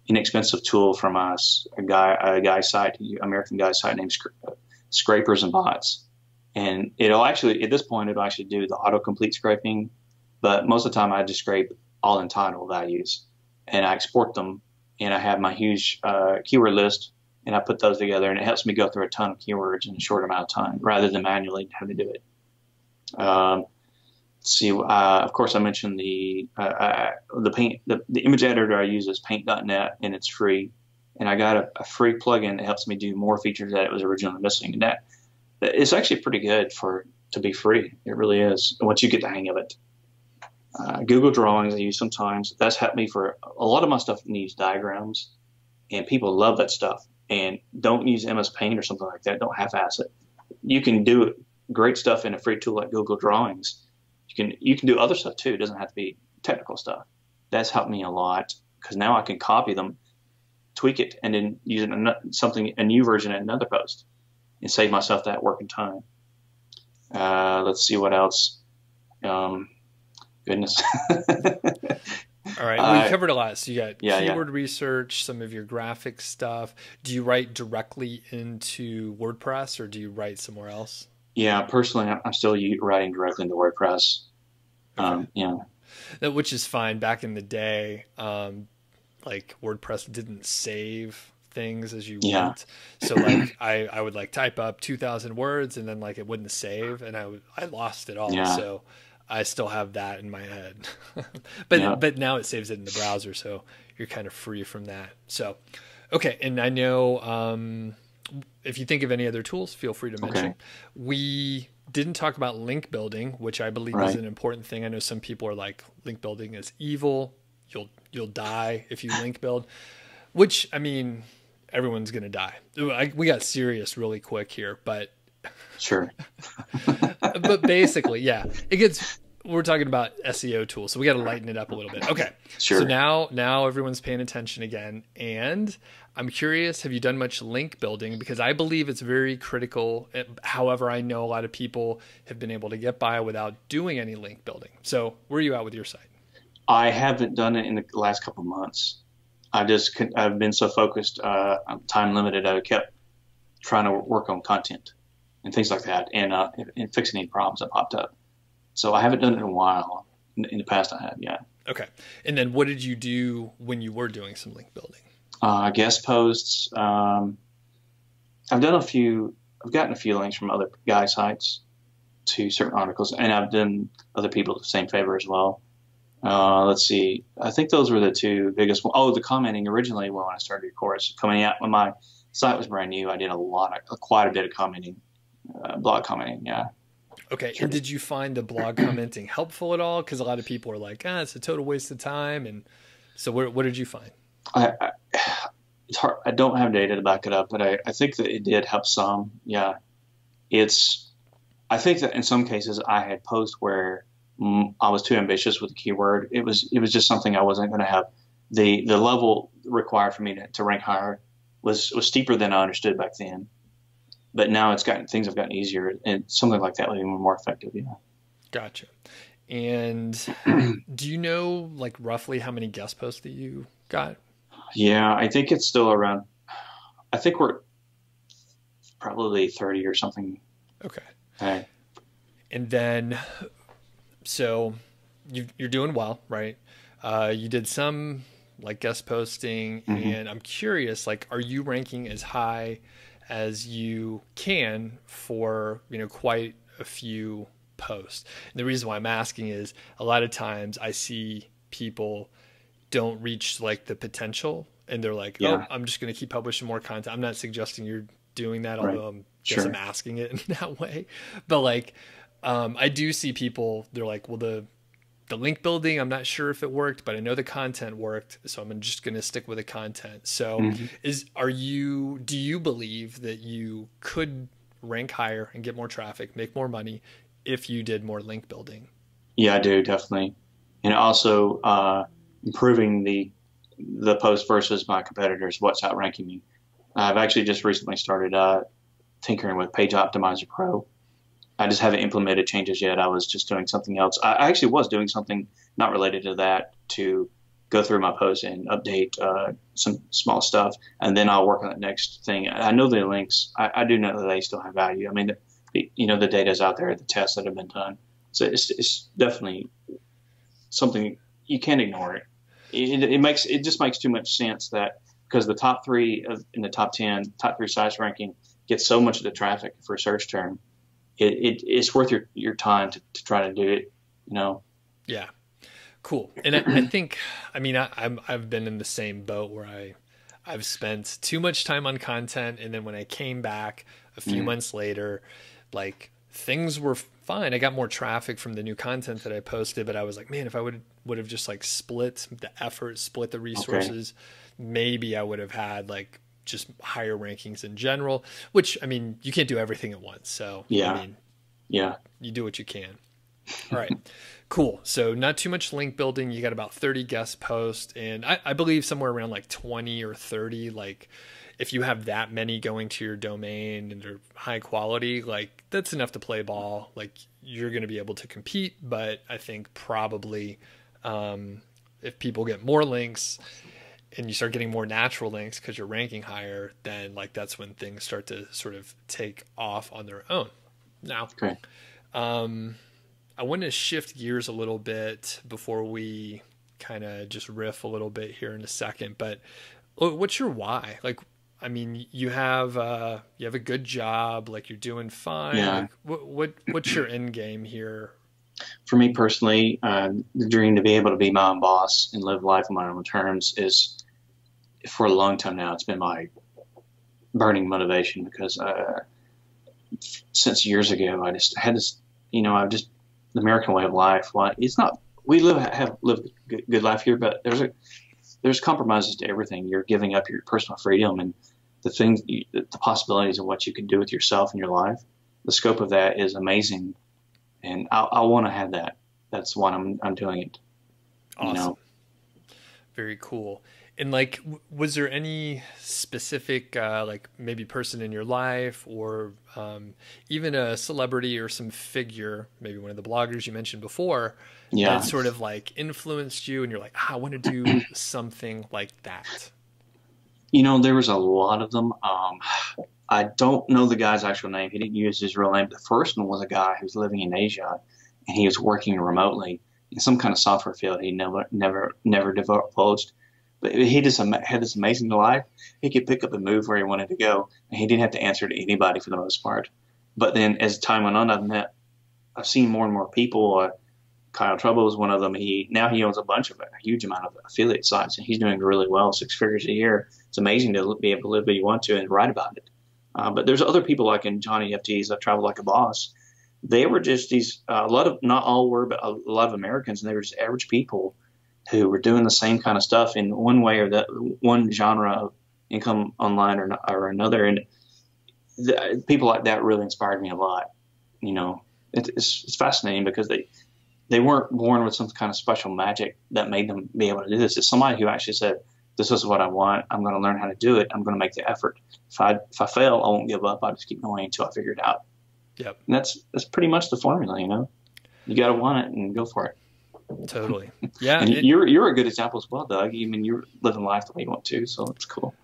inexpensive tool from a guy site, American guy site named Scrapers and Bots. And it'll actually do the autocomplete scraping, but most of the time I just scrape all entitled values and I export them, and I have my huge keyword list, and I put those together, and it helps me go through a ton of keywords in a short amount of time rather than manually having to do it. Of course, I mentioned the image editor I use is paint.net, and it's free. And I got a free plugin that helps me do more features that it was originally missing. And that it's actually pretty good to be free. It really is once you get the hang of it. Google Drawings I use sometimes. That's helped me for a lot of my stuff needs diagrams, and people love that stuff. And don't use MS Paint or something like that. Don't half-ass it. You can do great stuff in a free tool like Google Drawings. You can do other stuff too. It doesn't have to be technical stuff. That's helped me a lot because now I can copy them, tweak it, and then use a new version in another post and save myself that work and time. Let's see what else. Goodness. All right, well, you covered a lot. So you got keyword research, some of your graphic stuff. Do you write directly into WordPress or do you write somewhere else? Yeah, personally, I'm still writing directly into WordPress. Okay. Which is fine. Back in the day, like WordPress didn't save things as you went. So like I would like type up 2,000 words and then like it wouldn't save, and I lost it all. Yeah. So I still have that in my head, but now it saves it in the browser, so you're kind of free from that. So, okay. And I know, if you think of any other tools, feel free to mention. We didn't talk about link building, which I believe is an important thing. I know some people are like, link building is evil. You'll die if you link build, which, I mean, everyone's going to die. We got serious really quick here, but sure. But basically, we're talking about SEO tools, so we got to lighten it up a little bit. Okay. Sure. So now everyone's paying attention again. And I'm curious, have you done much link building? Because I believe it's very critical. However, I know a lot of people have been able to get by without doing any link building. So where are you at with your site? I haven't done it in the last couple of months. I've been so focused, I'm time limited. I kept trying to work on content and things like that, and fixing any problems that popped up. So I haven't done it in a while. In the past, I have, yeah. Okay. And then what did you do when you were doing some link building? Guest posts. I've gotten a few links from other guy sites to certain articles, and I've done other people the same favor as well. Let's see. I think those were the two biggest ones. Oh, the commenting originally when I started your course, coming out when my site was brand new, I did quite a bit of commenting, blog commenting. Yeah. Okay. Sure. And did you find the blog commenting helpful at all? Because a lot of people are like, it's a total waste of time. And so what did you find? It's hard. I don't have data to back it up, but I think that it did help some. Yeah. I think that in some cases I had posts where I was too ambitious with the keyword. It was just something I wasn't going to have. The level required for me to rank higher was steeper than I understood back then. But now things have gotten easier, and something like that would be more effective. Yeah. Gotcha. And do you know like roughly how many guest posts that you got? Yeah, I think it's still around. I think we're probably 30 or something. Okay. And then, so you're doing well, right? You did some like guest posting, and I'm curious, like, are you ranking as high as you can for, quite a few posts? And the reason why I'm asking is a lot of times I see people don't reach like the potential, and they're like, I'm just going to keep publishing more content. I'm not suggesting you're doing that, although I'm asking it in that way. But like, I do see people, they're like, well, the link building, I'm not sure if it worked, but I know the content worked, so I'm just going to stick with the content. So do you believe that you could rank higher and get more traffic, make more money if you did more link building? Yeah, I do, definitely. And also improving the post versus my competitors, what's outranking me. I've actually just recently started tinkering with Page Optimizer Pro. I just haven't implemented changes yet. I was just doing something else. I actually was doing something not related to that to go through my posts and update some small stuff, and then I'll work on the next thing. I know the links. I do know that they still have value. I mean, the data is out there, the tests that have been done. So it's definitely something you can't ignore it. It just makes too much sense that because the top three in the top 10, top three sites ranking gets so much of the traffic for a search term. It's worth your time to try to do it, Yeah. Cool. And I think, I've been in the same boat where I've spent too much time on content. And then when I came back a few months later, like things were fine. I got more traffic from the new content that I posted, but I was like, man, if I would have just like split the effort, split the resources, maybe I would have had like just higher rankings in general, which, I mean, you can't do everything at once. So, Yeah. I mean, Yeah. you do what you can. All right, cool. So not too much link building. You got about 30 guest posts, and I believe somewhere around like 20 or 30. Like if you have that many going to your domain and they're high quality, like that's enough to play ball. Like you're going to be able to compete. But I think probably if people get more links and you start getting more natural links because you're ranking higher, then like that's when things start to sort of take off on their own. Now, Okay. I want to shift gears a little bit before we kind of just riff a little bit here in a second. But what's your why? Like, I mean, you have a good job, like you're doing fine. Yeah. Like, what's your end game here? For me personally, the dream to be able to be my own boss and live life on my own terms is, for a long time now, it's been my burning motivation because since years ago, I just had this, the American way of life. Well, it's not, we have lived a good life here, but there's compromises to everything. You're giving up your personal freedom and the possibilities of what you can do with yourself and your life. The scope of that is amazing. And I want to have that. That's why I'm doing it. Awesome. Very cool. And like, was there any specific, like maybe person in your life or even a celebrity or some figure, maybe one of the bloggers you mentioned before, that sort of like influenced you and you're like, I want to do something like that? There was a lot of them. I don't know the guy's actual name. He didn't use his real name. The first one was a guy who was living in Asia and he was working remotely in some kind of software field he never divulged. But he just had this amazing life. He could pick up and move where he wanted to go, and he didn't have to answer to anybody for the most part. But then as time went on, I've seen more and more people. Kyle Trouble is one of them. He owns a huge amount of affiliate sites, and he's doing really well, 6 figures a year. It's amazing to be able to live where you want to and write about it. But there's other people like in Johnny FT's Travel Like a Boss. They were just these, not all were, but a lot of Americans, and they were just average people who were doing the same kind of stuff in one way or that one genre of income online or another. And people like that really inspired me a lot. It's fascinating because they weren't born with some kind of special magic that made them be able to do this. It's somebody who actually said, this is what I want. I'm going to learn how to do it. I'm going to make the effort. If I fail, I won't give up. I'll just keep going until I figure it out. Yep. And that's pretty much the formula, You got to want it and go for it. Totally. Yeah. And you're a good example as well, Doug. I mean, you're living life the way you want to, so it's cool.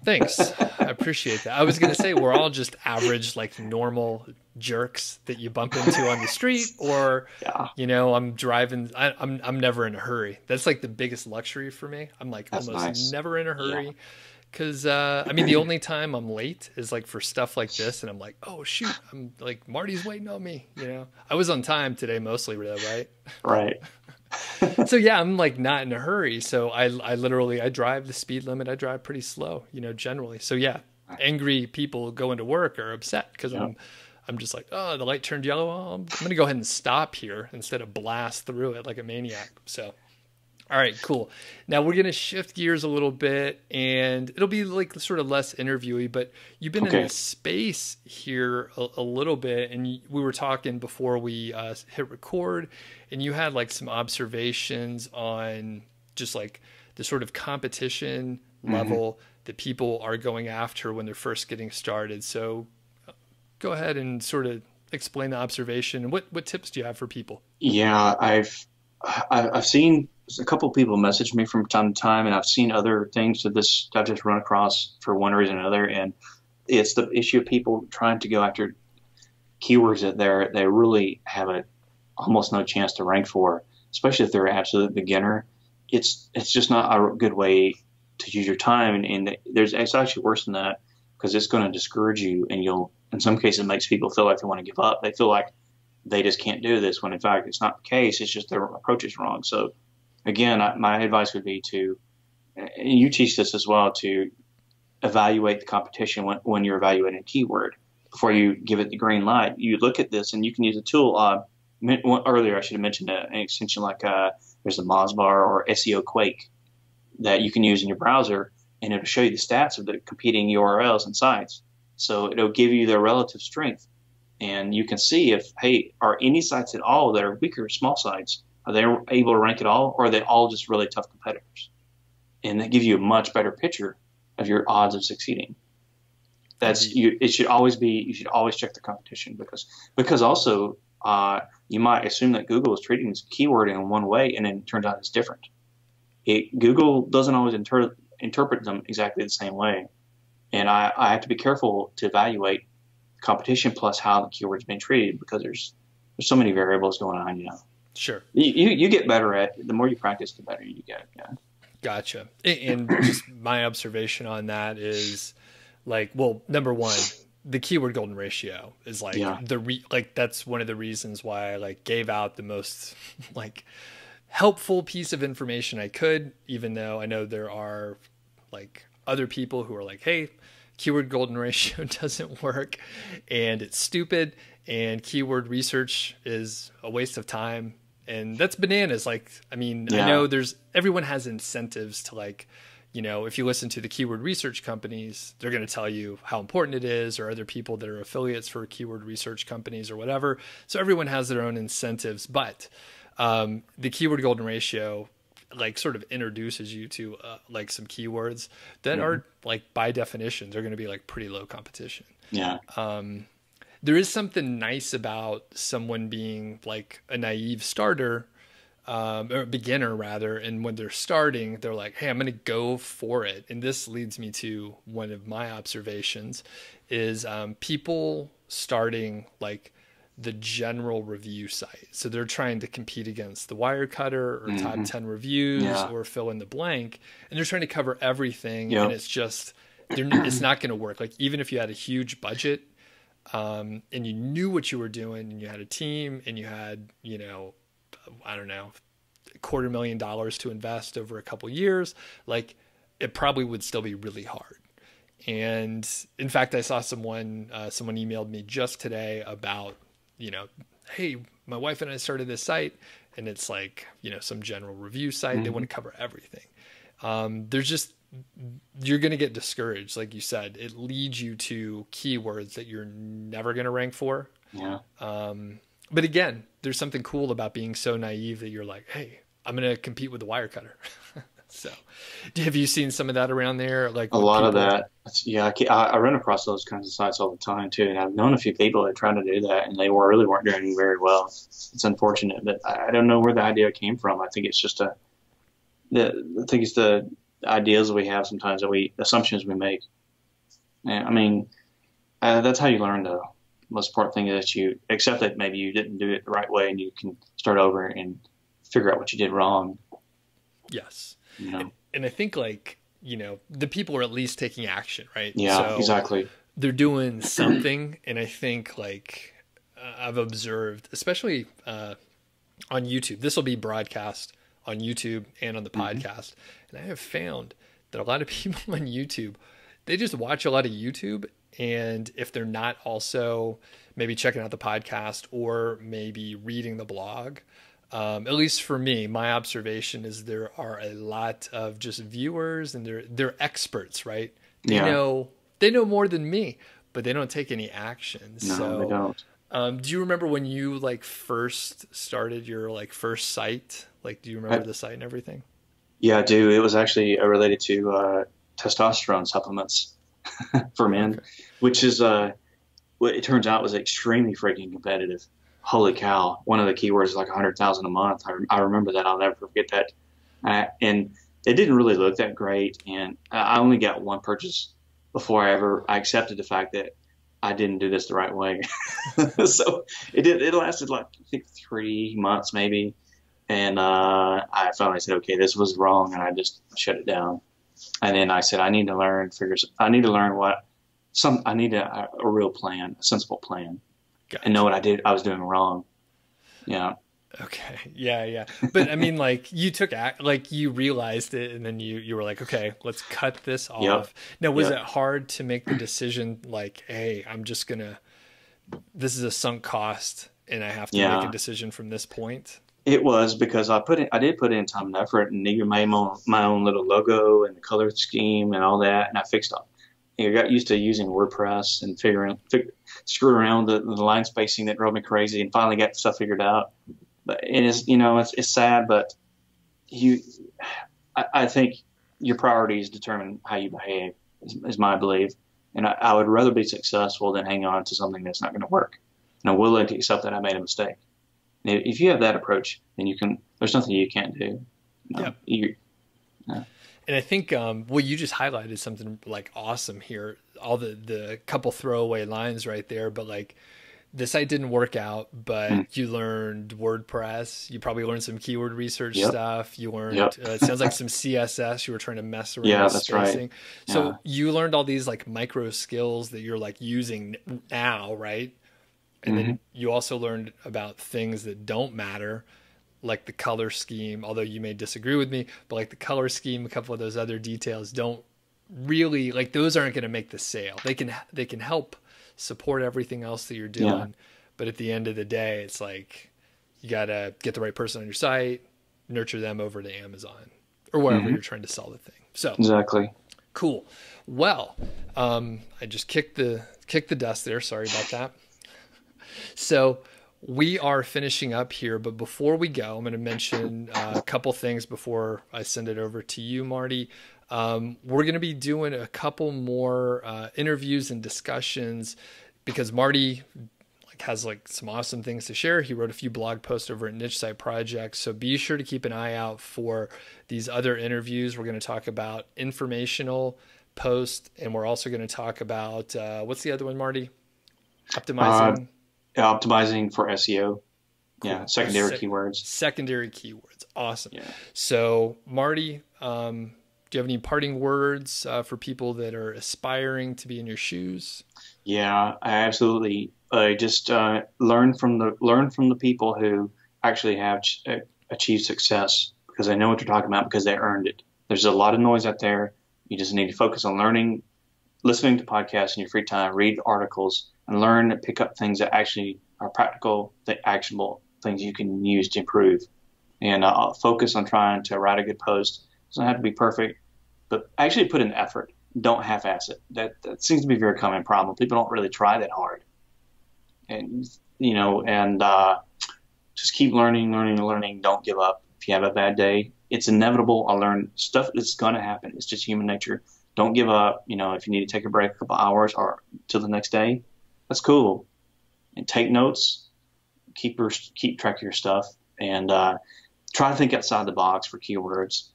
Thanks. I appreciate that. I was going to say we're all just average, like normal jerks that you bump into on the street or, I'm driving. I'm never in a hurry. That's like the biggest luxury for me. I'm like almost never in a hurry. Because, the only time I'm late is like for stuff like this. And I'm like, oh, shoot. I'm like, Marty's waiting on me. I was on time today mostly, right? Right. So, yeah, I'm like not in a hurry. So I literally drive the speed limit. I drive pretty slow, generally. So, yeah, angry people going to work are upset because I'm just like, oh, the light turned yellow. Oh, I'm going to go ahead and stop here instead of blast through it like a maniac. So. All right, cool. Now we're going to shift gears a little bit and it'll be like sort of less interviewy, but you've been in this space here a little bit. And we were talking before we hit record and you had like some observations on just like the sort of competition level that people are going after when they're first getting started. So go ahead and sort of explain the observation and what tips do you have for people? Yeah, I've seen a couple of people message me from time to time, and I've seen other things that I've just run across for one reason or another. And it's the issue of people trying to go after keywords that they really have almost no chance to rank for, especially if they're an absolute beginner. It's just not a good way to use your time. And it's actually worse than that because it's going to discourage you. And in some cases, it makes people feel like they want to give up. They feel like they just can't do this when in fact it's not the case. It's just their approach is wrong. So again, my advice would be and you teach this as well, to evaluate the competition when you're evaluating a keyword. before you give it the green light, you look at this and you can use a tool. Earlier, I should have mentioned an extension like there's a Mozbar or SEO Quake that you can use in your browser, and it'll show you the stats of the competing URLs and sites. So it'll give you their relative strength. And you can see if, hey, are any sites at all that are weaker, small sites, are they able to rank at all, or are they all just really tough competitors? And that gives you a much better picture of your odds of succeeding. You should always check the competition, because also you might assume that Google is treating this keyword in one way, and then it turns out it's different. Google doesn't always interpret them exactly the same way. And I have to be careful to evaluate competition plus how the keyword's being treated, because there's so many variables going on, Sure. You get better at it. The more you practice, the better you get. Yeah. Gotcha. And just my observation on that is like, well, number one, the keyword golden ratio is like that's one of the reasons why I like gave out the most like helpful piece of information I could, even though I know there are like other people who are like, hey, keyword golden ratio doesn't work and it's stupid and keyword research is a waste of time. And that's bananas. Like, I mean, I know everyone has incentives to like, if you listen to the keyword research companies, they're going to tell you how important it is, or other people that are affiliates for keyword research companies or whatever. So everyone has their own incentives, but the keyword golden ratio like sort of introduces you to like some keywords that are like by definition, they're going to be like pretty low competition. Yeah. There is something nice about someone being like a naive starter, or beginner rather. And when they're starting, they're like, hey, I'm going to go for it. And this leads me to one of my observations is people starting like the general review site. So they're trying to compete against the Wirecutter or top 10 reviews or fill in the blank. And they're trying to cover everything. And it's just, it's not going to work. Like even if you had a huge budget, and you knew what you were doing and you had a team and you had, I don't know, $250,000 to invest over a couple years, like it probably would still be really hard. And in fact, I saw someone emailed me just today about, hey, my wife and I started this site and it's like, some general review site. They want to cover everything. You're going to get discouraged. Like you said, it leads you to keywords that you're never going to rank for. Yeah. But again, there's something cool about being so naive that you're like, hey, I'm going to compete with the Wirecutter. So have you seen some of that around there? Like a lot of that. Yeah. I run across those kinds of sites all the time too. And I've known a few people that tried to do that and they really weren't doing very well. It's unfortunate, but I don't know where the idea came from. I think it's just the ideas we have sometimes, assumptions we make. And I mean, that's how you learn though. The most important thing is that you accept that maybe you didn't do it the right way and you can start over and figure out what you did wrong. Yes. And I think like, the people are at least taking action, right? Yeah, so exactly. They're doing something. And I think like I've observed, especially on YouTube, this will be broadcast on YouTube and on the podcast. And I have found that a lot of people on YouTube, they just watch a lot of YouTube. And if they're not also maybe checking out the podcast or maybe reading the blog, at least for me, my observation is there are a lot of just viewers and they're experts, right? They know more than me, but they don't take any action. No, they don't. Do you remember when you like first started your like first site? Like, do you remember the site and everything? Yeah, I do. It was actually related to testosterone supplements for men, which is what it turns out was extremely freaking competitive. Holy cow. One of the keywords is like 100,000 a month. I remember that. I'll never forget that. And it didn't really look that great. And I only got one purchase before I accepted the fact that I didn't do this the right way. So it lasted like, I think 3 months maybe. And I finally said, okay, this was wrong. And I just shut it down. And then I said, I need to learn a real plan, a sensible plan. Gotcha. And know what I was doing wrong. Yeah. Okay. Yeah. Yeah. But I mean, like you took like you realized it and then you were like, okay, let's cut this off. Yep. Now, was it Yep. hard to make the decision like, hey, this is a sunk cost and I have to make a Yeah. decision from this point? It was because I did put in time and effort and even made my own little logo and the color scheme and all that. And I fixed up. I got used to using WordPress and screwing around with the line spacing that drove me crazy, and finally got stuff figured out. But it is, it's sad, but I think your priorities determine how you behave, is my belief. And I would rather be successful than hang on to something that's not going to work. And I'm willing to accept that I made a mistake. And if you have that approach, then there's nothing you can't do. And I think, well, you just highlighted something like awesome here. All the couple throwaway lines right there, but like the site didn't work out, but you learned WordPress. You probably learned some keyword research stuff. You learned, it sounds like some CSS. You were trying to mess around with that's spacing. right. So you learned all these like micro skills that you're like using now, right? And then you also learned about things that don't matter, like the color scheme, although you may disagree with me, but like the color scheme, a couple of those other details don't really, like those aren't going to make the sale. They can help support everything else that you're doing. Yeah. But at the end of the day, it's like, you got to get the right person on your site, nurture them over to Amazon or wherever you're trying to sell the thing. So exactly. Cool. Well, I just kicked the dust there. Sorry about that. So we are finishing up here, but before we go, I'm going to mention a couple things before I send it over to you, Marty. We're going to be doing a couple more interviews and discussions because Marty has like some awesome things to share. He wrote a few blog posts over at Niche Site Project. So be sure to keep an eye out for these other interviews. We're going to talk about informational posts, and we're also going to talk about, what's the other one, Marty? Optimizing for SEO. Cool. Yeah, secondary keywords. Secondary keywords. Awesome. Yeah. So, Marty, do you have any parting words for people that are aspiring to be in your shoes? Yeah, I absolutely. Just learn from the people who actually have achieved success, because they know what they're talking about, because they earned it. There's a lot of noise out there. You just need to focus on learning, listening to podcasts in your free time, read articles, and learn to pick up things that actually are practical, actionable things you can use to improve. And focus on trying to write a good post. It doesn't have to be perfect, but actually put in effort. Don't half-ass it. That seems to be a very common problem. People don't really try that hard. And, just keep learning. Don't give up. If you have a bad day, it's inevitable. I'll learn stuff that's going to happen. It's just human nature. Don't give up. If you need to take a break a couple hours or till the next day, that's cool. And take notes, keep track of your stuff, and try to think outside the box for keywords.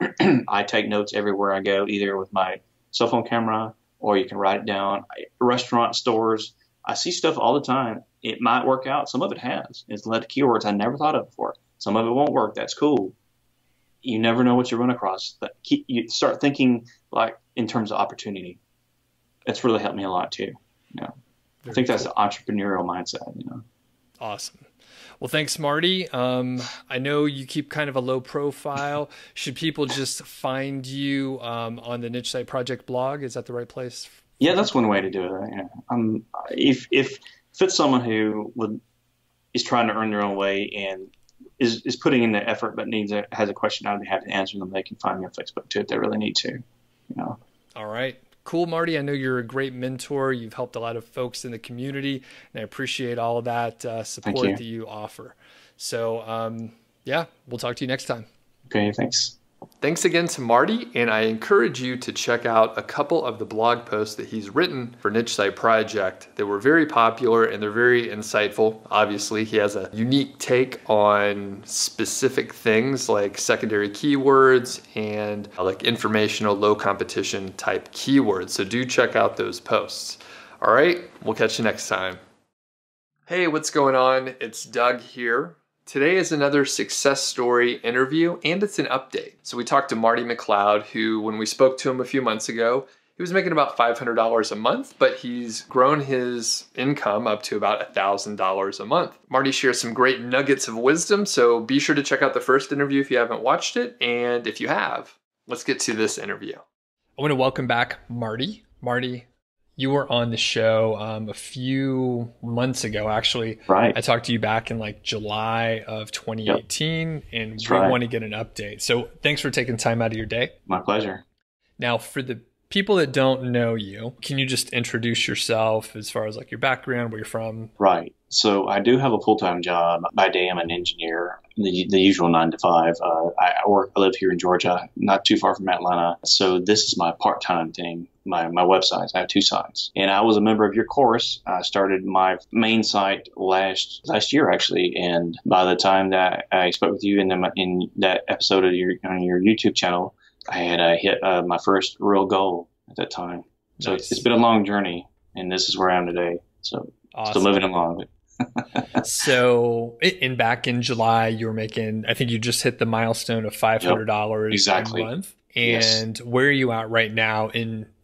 I take notes everywhere I go, either with my cell phone camera or you can write it down. Restaurant, stores, I see stuff all the time. It might work out. Some of it has. It's led to keywords I never thought of before. Some of it won't work. That's cool. You never know what you run across. But you start thinking like in terms of opportunity. It's really helped me a lot too. I think that's the entrepreneurial mindset, Awesome. Well, thanks, Marty. I know you keep kind of a low profile. Should people just find you on the Niche Site Project blog? Is that the right place? Yeah, that's one way to do it. Yeah. If it's someone who is trying to earn their own way and is putting in the effort but has a question I'd be happy to answer them, they can find me on Facebook too if they really need to. All right. Cool, Marty. I know you're a great mentor. You've helped a lot of folks in the community, and I appreciate all of that support that you offer. So, we'll talk to you next time. Okay, thanks. Thanks again to Marty, and I encourage you to check out a couple of the blog posts that he's written for Niche Site Project that were very popular and they're very insightful. Obviously, he has a unique take on specific things like secondary keywords and like informational low competition type keywords. So do check out those posts. All right, we'll catch you next time. Hey, what's going on? It's Doug here. Today is another success story interview, and it's an update. So we talked to Marty McLeod, who, when we spoke to him a few months ago, he he was making about $500 a month, but he's grown his income up to about $1,000 a month. Marty shares some great nuggets of wisdom, so be sure to check out the first interview if you haven't watched it. And if you have, let's get to this interview. I want to welcome back Marty. Marty, you were on the show a few months ago, actually. Right. I talked to you back in like July of 2018, and That's we right. want to get an update. So thanks for taking time out of your day. My pleasure. Now, for the people that don't know you, can you just introduce yourself as far as like your background, where you're from? Right. So I do have a full-time job. By day, I'm an engineer, the usual 9 to 5. I live here in Georgia, not too far from Atlanta. So this is my part-time thing, my websites. I have 2 sites. And I was a member of your course. I started my main site last year, actually. And by the time that I spoke with you in that episode of on your YouTube channel, I had hit my first real goal at that time. So Nice. it's been a long journey, and this is where I am today. So Awesome. still moving along. So back in July, you were making, I think you just hit the milestone of $500 exactly. a month. Yes. And where are you at right now?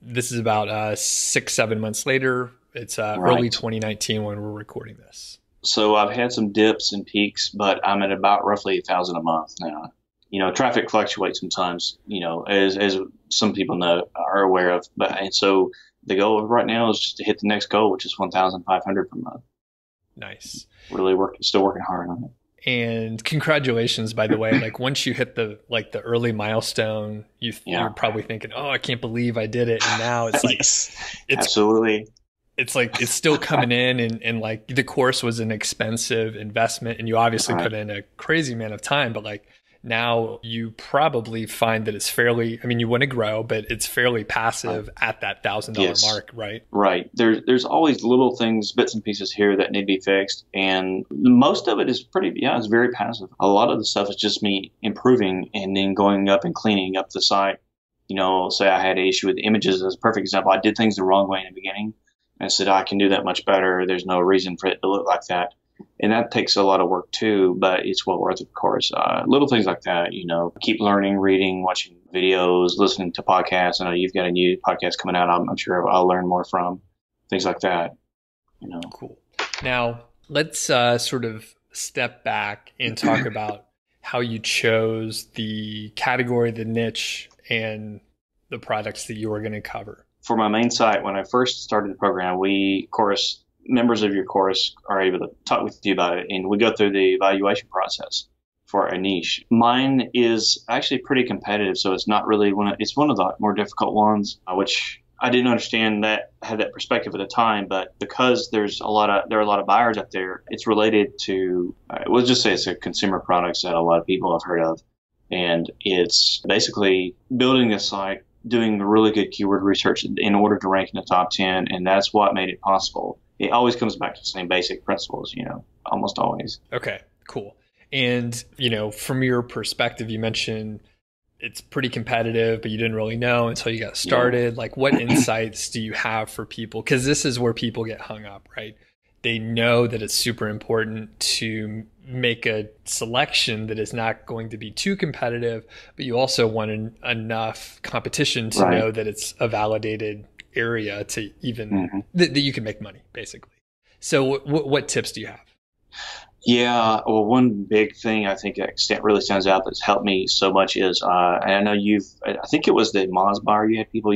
This is about 6-7 months later. It's early 2019 when we're recording this. So I've had some dips and peaks, but I'm at about roughly 1,000 a month now. You know, traffic fluctuates sometimes, you know, as some people are aware of. And so the goal right now is just to hit the next goal, which is 1,500 per month. Nice. Really still working hard on it. And congratulations, by the way. Like once you hit the early milestone, you're probably thinking, "Oh, I can't believe I did it!" And now it's like, yes, absolutely. It's like it's still coming in, and like the course was an expensive investment, and you obviously put in a crazy amount of time, but like now you probably find that it's fairly, I mean, you want to grow, but it's fairly passive at that $1,000 mark, right? Right. There's always little things, bits and pieces here that need to be fixed. And most of it is it's very passive. A lot of the stuff is just me improving and then going up and cleaning up the site. You know, say I had an issue with the images as a perfect example. I did things the wrong way in the beginning. And I said, I can do that much better. There's no reason for it to look like that. And that takes a lot of work too, but it's well worth it, of course. Little things like that, you know, keep learning, reading, watching videos, listening to podcasts. I know you've got a new podcast coming out. I'm sure I'll learn more from things like that, you know. Cool. Now, let's sort of step back and talk about how you chose the category, the niche, and the products that you were going to cover. For my main site, when I first started the program, of course, members of your course are able to talk with you about it, and we go through the evaluation process for a niche. Mine is actually pretty competitive, so it's not really it's one of the more difficult ones, which I didn't understand had that perspective at the time. But because there are a lot of buyers out there, it's related to we'll just say it's a consumer products that a lot of people have heard of, and it's basically building a site, doing really good keyword research in order to rank in the top 10, and that's what made it possible. It always comes back to the same basic principles, you know, almost always. Okay, cool. And, you know, from your perspective, you mentioned it's pretty competitive, but you didn't really know until you got started. Like, what insights do you have for people? Because this is where people get hung up, right? They know that it's super important to make a selection that is not going to be too competitive, but you also want enough competition to know that it's a validated area to even that you can make money, basically. So what tips do you have? Yeah, well, one big thing I think that really stands out that's helped me so much is, and I know I think it was the Moz bar you had people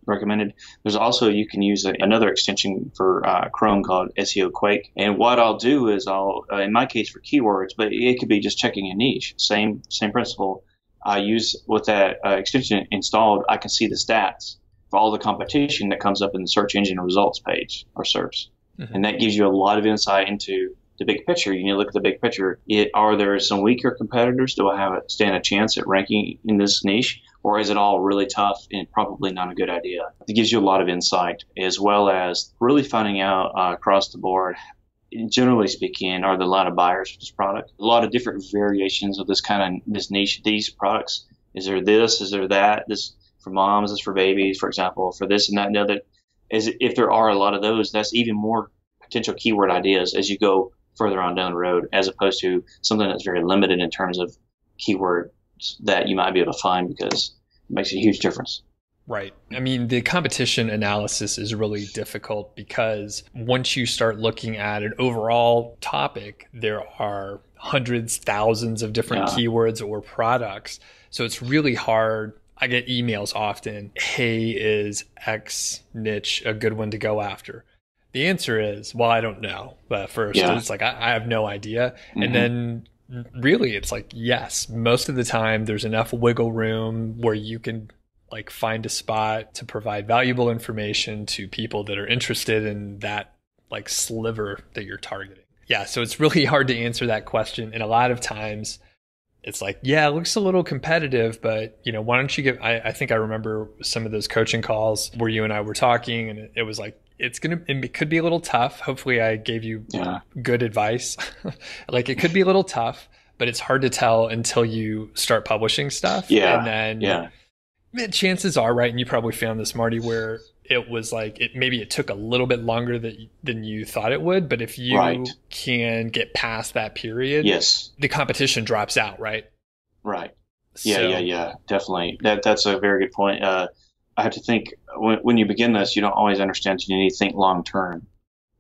recommended. There's also, you can use another extension for Chrome called SEO Quake. And what I'll do is in my case for keywords, but it could be just checking a niche, same principle. I use with that extension installed, I can see the stats for all the competition that comes up in the search engine results page or SERPs. And that gives you a lot of insight into the big picture. You need to look at the big picture. Are there some weaker competitors? Do I stand a chance at ranking in this niche? Or is it all really tough and probably not a good idea? It gives you a lot of insight, as well as really finding out across the board, generally speaking, are there a lot of buyers for this product? A lot of different variations of this niche, these products. Is there this? Is there that? This for moms, this for babies, for example, for this and that and the other. If there are a lot of those, that's even more potential keyword ideas as you go further on down the road, as opposed to something that's very limited in terms of keywords that you might be able to find, because it makes a huge difference. Right. I mean, the competition analysis is really difficult because once you start looking at an overall topic, there are hundreds, thousands of different keywords or products. So it's really hard. I get emails often, hey, is X niche a good one to go after? The answer is, well, I don't know. But first, it's like, I have no idea. And then really, it's like, yes, most of the time there's enough wiggle room where you can like find a spot to provide valuable information to people that are interested in that like sliver that you're targeting. Yeah. So it's really hard to answer that question. And a lot of times it's like, yeah, it looks a little competitive, but you know, why don't you give, I think I remember some of those coaching calls where you and I were talking and it was like, it could be a little tough. Hopefully I gave you good advice. Like it could be a little tough, but it's hard to tell until you start publishing stuff. Yeah. And then chances are, right, and you probably found this, Marty, where it was like maybe it took a little bit longer than you thought it would, but if you can get past that period, the competition drops out, right? Right. Yeah, definitely. That's a very good point. I have to think when you begin this, you don't always understand. You need to think long term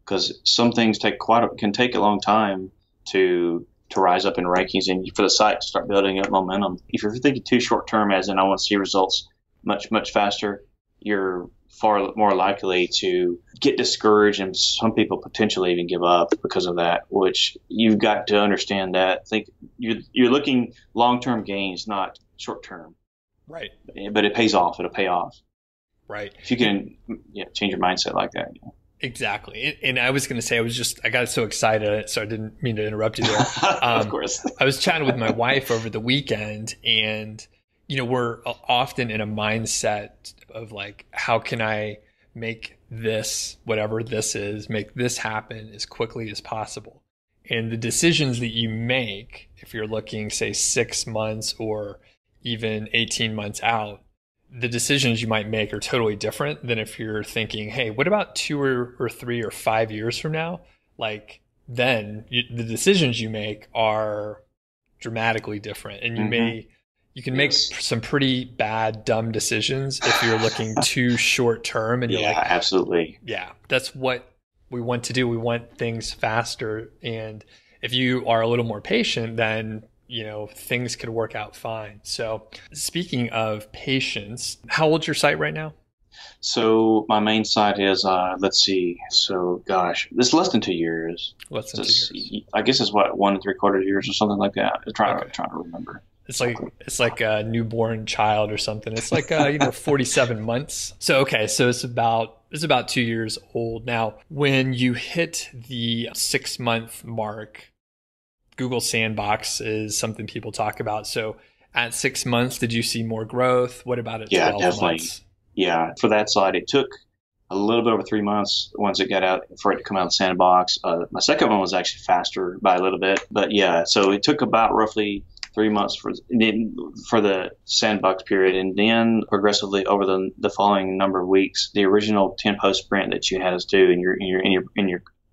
because some things can take a long time to rise up in rankings and for the site to start building up momentum. If you're thinking too short term, as in I want to see results much faster, you're far more likely to get discouraged and some people potentially even give up because of that, which you've got to understand that. I think you're looking long-term gains, not short-term. Right. But it pays off. It'll pay off. Right. If you can change your mindset like that. Exactly. And I was going to say, I got so excited, so I didn't mean to interrupt you there. Of course. I was chatting with my wife over the weekend and, you know, we're often in a mindset of like, how can I make this, whatever this is, make this happen as quickly as possible? And the decisions that you make, if you're looking, say, 6 months or even 18 months out, the decisions you might make are totally different than if you're thinking, hey, what about 2 or 3 or 5 years from now? Like then the decisions you make are dramatically different and you can make some pretty bad, dumb decisions if you're looking too short term and you're like, absolutely. Yeah, that's what we want to do. We want things faster. And if you are a little more patient, then you know, things could work out fine. So speaking of patience, how old's your site right now? So my main site is, let's see. So gosh, it's less than 2 years. Less than 2 years. I guess it's what, 1 3/4 years or something like that. I'm trying to remember. It's like a newborn child or something. It's like 47 months. So it's about 2 years old. Now, when you hit the 6 month mark, Google Sandbox is something people talk about. So at 6 months, did you see more growth? What about at 12 definitely. months? Yeah, for that side, it took a little bit over 3 months once it got out for it to come out of the Sandbox. My second one was actually faster by a little bit. But yeah, so it took about roughly 3 months for the Sandbox period. And then progressively over the following number of weeks, the original 10 post sprint that you had us do in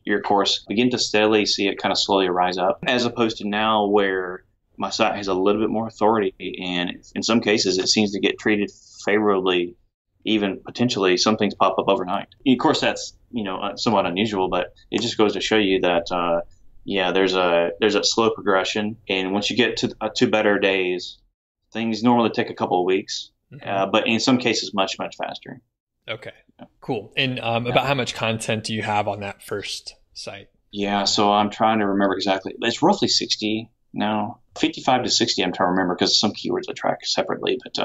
your course, begin to steadily see it kind of slowly rise up, as opposed to now where my site has a little bit more authority, and in some cases it seems to get treated favorably, even potentially some things pop up overnight. Of course, that's somewhat unusual, but it just goes to show you that there's a slow progression, and once you get to better days, things normally take a couple of weeks, but in some cases much faster. Okay, cool. And about how much content do you have on that first site? Yeah, so I'm trying to remember exactly. It's roughly 60 now, 55 to 60. I'm trying to remember because some keywords I track separately. But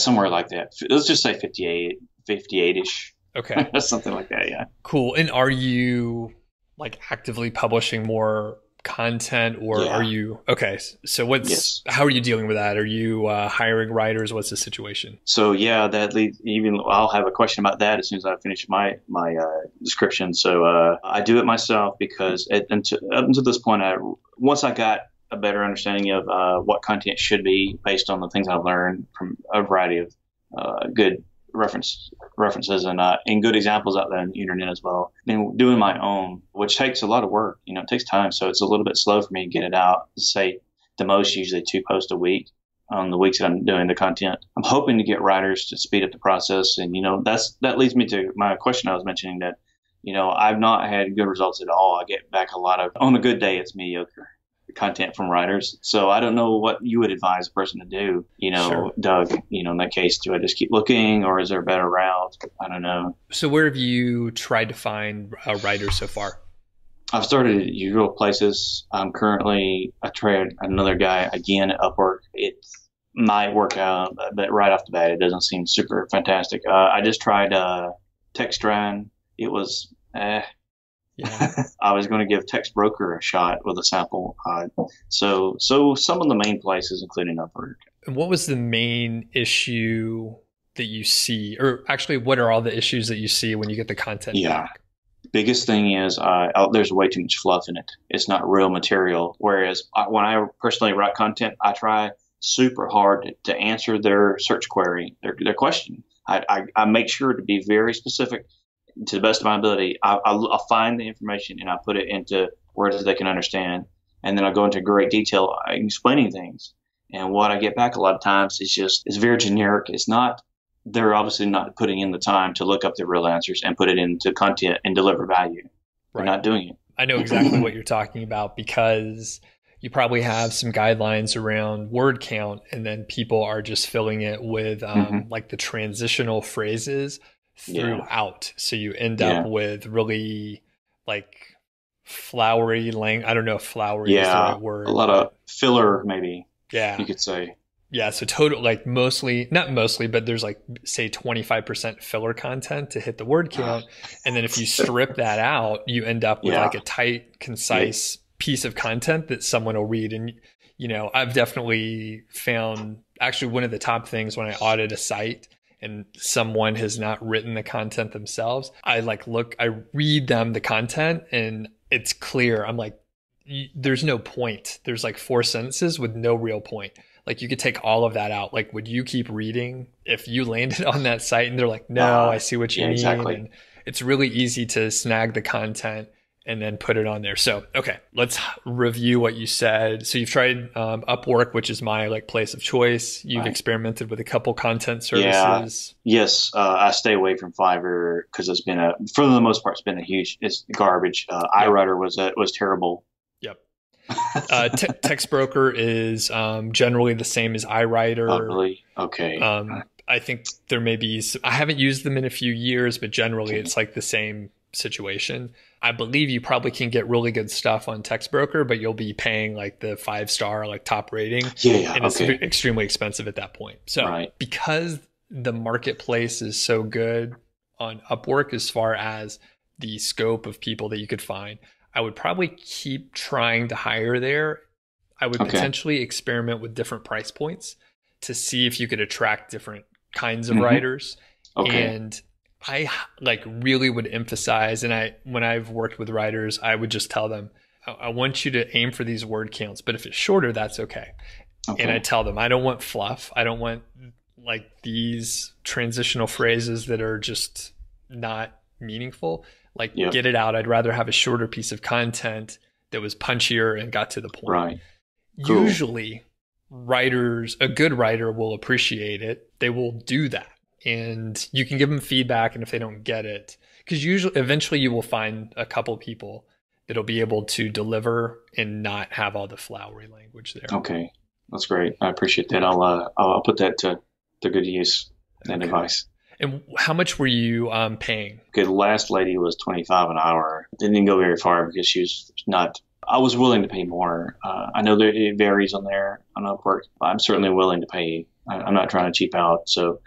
somewhere like that. Let's just say 58-ish. Okay, something like that. Yeah. Cool. And are you like actively publishing more content, or are you so how are you dealing with that? Are you hiring writers? What's the situation? So that leads, even I'll have a question about that as soon as I finish my description. So I do it myself because up until this point, once I got a better understanding of what content should be based on the things I've learned from a variety of good references and good examples out there on the internet as well. And doing my own, which takes a lot of work, it takes time. So it's a little bit slow for me to get it out. Say the most usually 2 posts a week. on the weeks that I'm doing the content. I'm hoping to get writers to speed up the process. And, that leads me to my question I was mentioning that, I've not had good results at all. I get back a lot of, on a good day, it's mediocre content from writers. So I don't know what you would advise a person to do, Sure. Doug, in that case, do I just keep looking or is there a better route? I don't know. So where have you tried to find a writer so far? I've started at usual places. I tried another guy again at Upwork. It might work out, but right off the bat, it doesn't seem super fantastic. I just tried TextDrive. It was, Yeah. I was going to give Text Broker a shot with a sample. So some of the main places, including Upwork. And what was the main issue that you see, or actually, what are all the issues that you see when you get the content back? Biggest thing is there's way too much fluff in it. It's not real material. Whereas when I personally write content, I try super hard to answer their search query, their question. I make sure to be very specific to the best of my ability. I'll find the information and I put it into words that they can understand. And then I go into great detail explaining things. And what I get back a lot of times is it's very generic. They're obviously not putting in the time to look up the real answers and put it into content and deliver value. They're not doing it. I know exactly what you're talking about because you probably have some guidelines around word count and then people are just filling it with like the transitional phrases throughout. So you end up with really like flowery I don't know if flowery is the right word. A lot of filler, maybe. Yeah. You could say. Yeah, so total, like mostly, not mostly, but there's like, say 25% filler content to hit the word count. And then if you strip that out, you end up with like a tight, concise piece of content that someone will read. And, I've definitely found actually one of the top things when I audit a site and someone has not written the content themselves, I read them the content and it's clear. I'm like, there's no point. There's like 4 sentences with no real point. Like you could take all of that out. Like, would you keep reading if you landed on that site and they're like, no, I see what you mean. Exactly. And it's really easy to snag the content and then put it on there. So, okay, let's review what you said. So you've tried Upwork, which is my like place of choice. You've experimented with a couple content services. Yes. I stay away from Fiverr because for the most part, it's garbage. iWriter was terrible. Yep. Text Broker is generally the same as iWriter. Oh, really? Okay. I think there may be I haven't used them in a few years, but generally it's like the same situation. I believe you probably can get really good stuff on Text Broker, but you'll be paying like the 5-star like top rating. And it's extremely expensive at that point. So because the marketplace is so good on Upwork as far as the scope of people that you could find, I would probably keep trying to hire there. I would potentially experiment with different price points to see if you could attract different kinds of writers. And I like really would emphasize, and when I've worked with writers, I would just tell them, I want you to aim for these word counts, but if it's shorter, that's okay. And I tell them, I don't want fluff. I don't want like these transitional phrases that are just not meaningful. Like get it out. I'd rather have a shorter piece of content that was punchier and got to the point. Right. Cool. Usually a good writer will appreciate it. They will do that. And you can give them feedback. And if they don't get it, because eventually you will find a couple people that'll be able to deliver and not have all the flowery language there. Okay. That's great. I appreciate that. I'll put that to good use, that advice. And how much were you paying? Okay, the last lady was $25 an hour. Didn't go very far because she was not. I was willing to pay more. I know that it varies on Upwork. I'm certainly willing to pay. I'm not trying to cheap out. So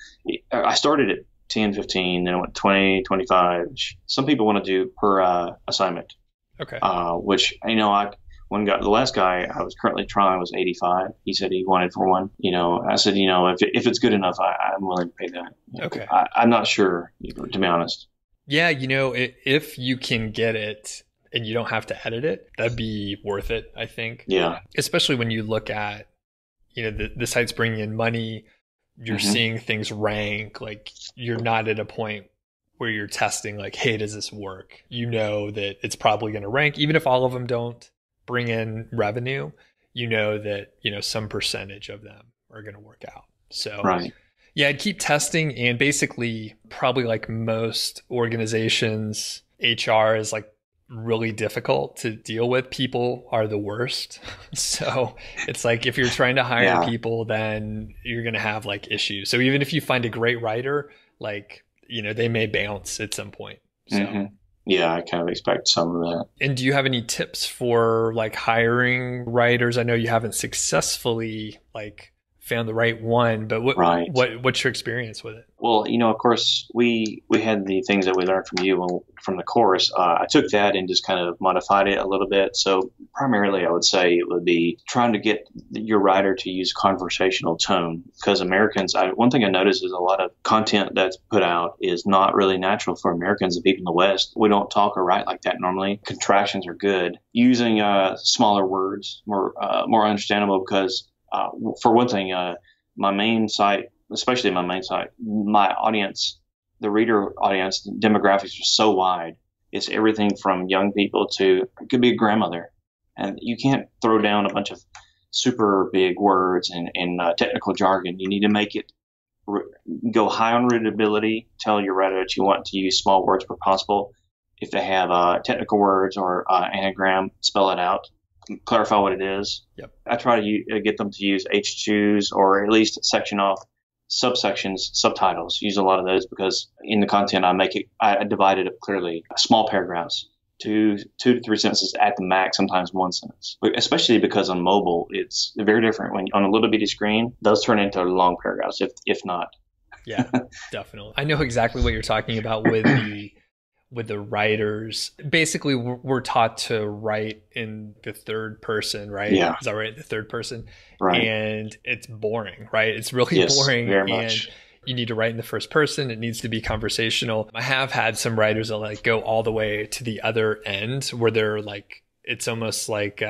I started at 10, 15, then it went 20, 25. Some people want to do per assignment. Okay. Which the last guy I was currently trying was 85. He said he wanted for one. I said, if it's good enough, I'm willing to pay that. Okay. I'm not sure, to be honest. Yeah, if you can get it and you don't have to edit it, that'd be worth it, I think. Yeah. Especially when you look at, the site's bringing in money, you're seeing things rank, like you're not at a point where you're testing like, hey, does this work? You know that it's probably going to rank, even if all of them don't bring in revenue, that, some percentage of them are going to work out. So Right. yeah, I'd keep testing, and basically probably like most organizations, HR is like really difficult to deal with. People are the worst. So it's like if you're trying to hire Yeah. people, then you're going to have like issues. So even if you find a great writer, like, you know, they may bounce at some point. So Yeah, I kind of expect some of that. and do you have any tips for like hiring writers? I know you haven't successfully like found the right one, but Right. what's your experience with it? Well, of course, we had the things that we learned from you from the course. I took that and just kind of modified it a little bit. So primarily, I would say it would be trying to get your writer to use conversational tone, because Americans, one thing I noticed is a lot of content that's put out is not really natural for Americans and people in the West. We don't talk or write like that normally. Contractions are good. Using smaller words, more understandable, because for one thing, my main site, especially my main site, my audience, the reader audience demographics are so wide. It's everything from young people to, it could be a grandmother. And you can't throw down a bunch of super big words and technical jargon. You need to make it go high on readability. Tell your writer that you want to use small words where possible. If they have technical words or anagram, spell it out. Clarify what it is. Yep. I try to get them to use H2s, or at least section off subsections, subtitles. Use a lot of those, because in the content I divide it up clearly. Small paragraphs, two to three sentences at the max, sometimes one sentence. Especially because on mobile, it's very different. When on a little bitty screen, those turn into long paragraphs, if not. Yeah, definitely. I know exactly what you're talking about with the writers. Basically, we're taught to write in the third person, right? Yeah. Is that right? The third person. Right. And it's boring, right? It's really boring. Very much. And you need to write in the first person. It needs to be conversational. I have had some writers that like go all the way to the other end, where they're like, it's almost like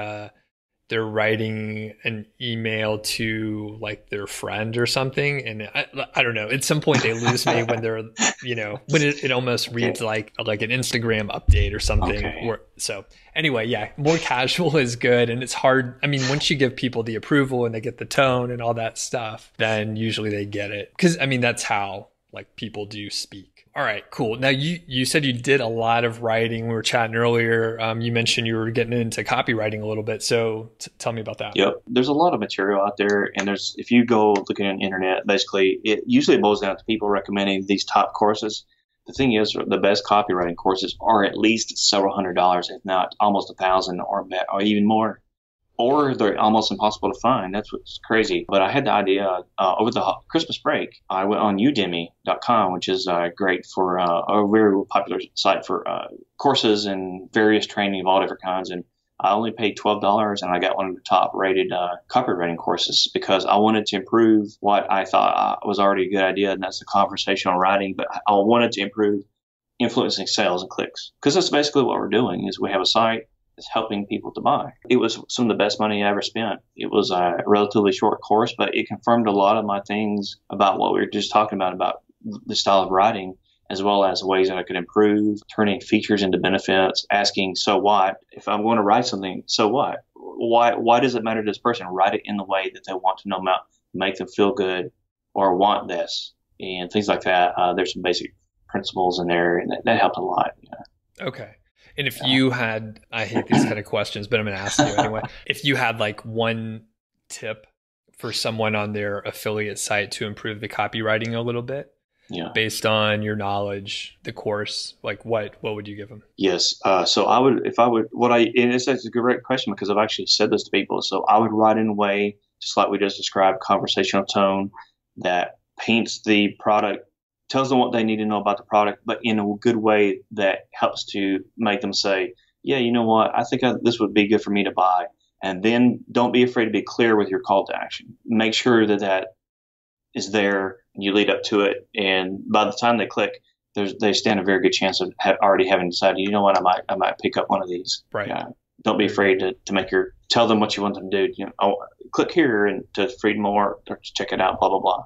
they're writing an email to like their friend or something. And I don't know, at some point they lose me when they're, when it almost reads like an Instagram update or something. Okay. So anyway, yeah, more casual is good. And it's hard. I mean, once you give people the approval and they get the tone and all that stuff, then usually they get it. Cause I mean, that's how like people do speak. All right, cool. Now you said you did a lot of writing. We were chatting earlier. You mentioned you were getting into copywriting a little bit. So tell me about that. Yep. There's a lot of material out there. And if you go looking on the internet, basically it usually boils down to people recommending these top courses. The thing is, the best copywriting courses are at least several $100s, if not almost $1,000 or even more. Or they're almost impossible to find. That's what's crazy. But I had the idea over the Christmas break. I went on udemy.com, which is great for a very popular site for courses and various training of all different kinds. And I only paid $12, and I got one of the top rated copywriting courses, because I wanted to improve what I thought was already a good idea, and that's the conversational writing. But I wanted to improve influencing sales and clicks, because that's basically what we're doing. Is we have a site that's helping people to buy. It was some of the best money I ever spent. It was a relatively short course, but it confirmed a lot of my things about what we were just talking about the style of writing, as well as ways that I could improve, turning features into benefits, asking, so what? If I'm going to write something, so what? Why does it matter to this person? Write it in the way that they want to know about, make them feel good or want this, and things like that. There's some basic principles in there, and that helped a lot. Yeah. Okay. And if you had, I hate these kind of questions, but I'm going to ask you anyway. If you had like one tip for someone on their affiliate site to improve the copywriting a little bit, based on your knowledge, the course, like what would you give them? Yes. So I would, and it's a great question, because I've actually said this to people. So I would write in a way, just like we just described, conversational tone that paints the product, tells them what they need to know about the product, but in a good way that helps to make them say, yeah, you know what, I think this would be good for me to buy. And then don't be afraid to be clear with your call to action. Make sure that is there, and you lead up to it. And by the time they click, they stand a very good chance of already having decided, you know what, I might pick up one of these. Right. Yeah. Don't be afraid to tell them what you want them to do. Click here and to read more, or to check it out, blah, blah, blah.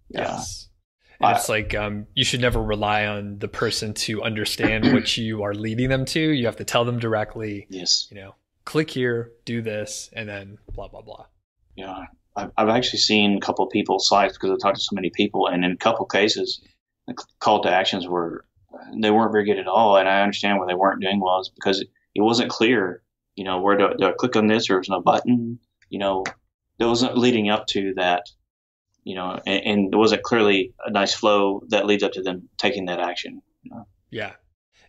Yes. And it's like you should never rely on the person to understand what you are leading them to. You have to tell them directly. Yes. Click here, do this, and then blah blah blah. Yeah. I've actually seen a couple of people sites because I've talked to so many people, and in a couple of cases, the call to actions they weren't very good at all. And I understand why they weren't doing well is because it wasn't clear, where do I click on this, or there's no button, there wasn't leading up to that, and there wasn't clearly a nice flow that leads up to them taking that action. Yeah,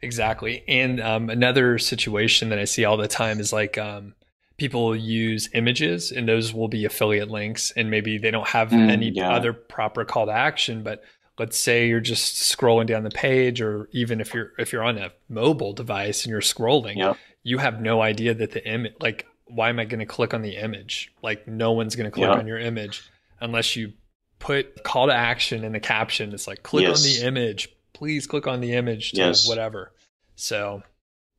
exactly. And another situation that I see all the time is like people use images, and those will be affiliate links, and maybe they don't have any other proper call to action. But let's say you're just scrolling down the page, or even if you're on a mobile device and you're scrolling, you have no idea that the image, like, why am I going to click on the image? Like, no one's going to click on your image unless you put call to action in the caption. It's like, click on the image, please click on the image to whatever. So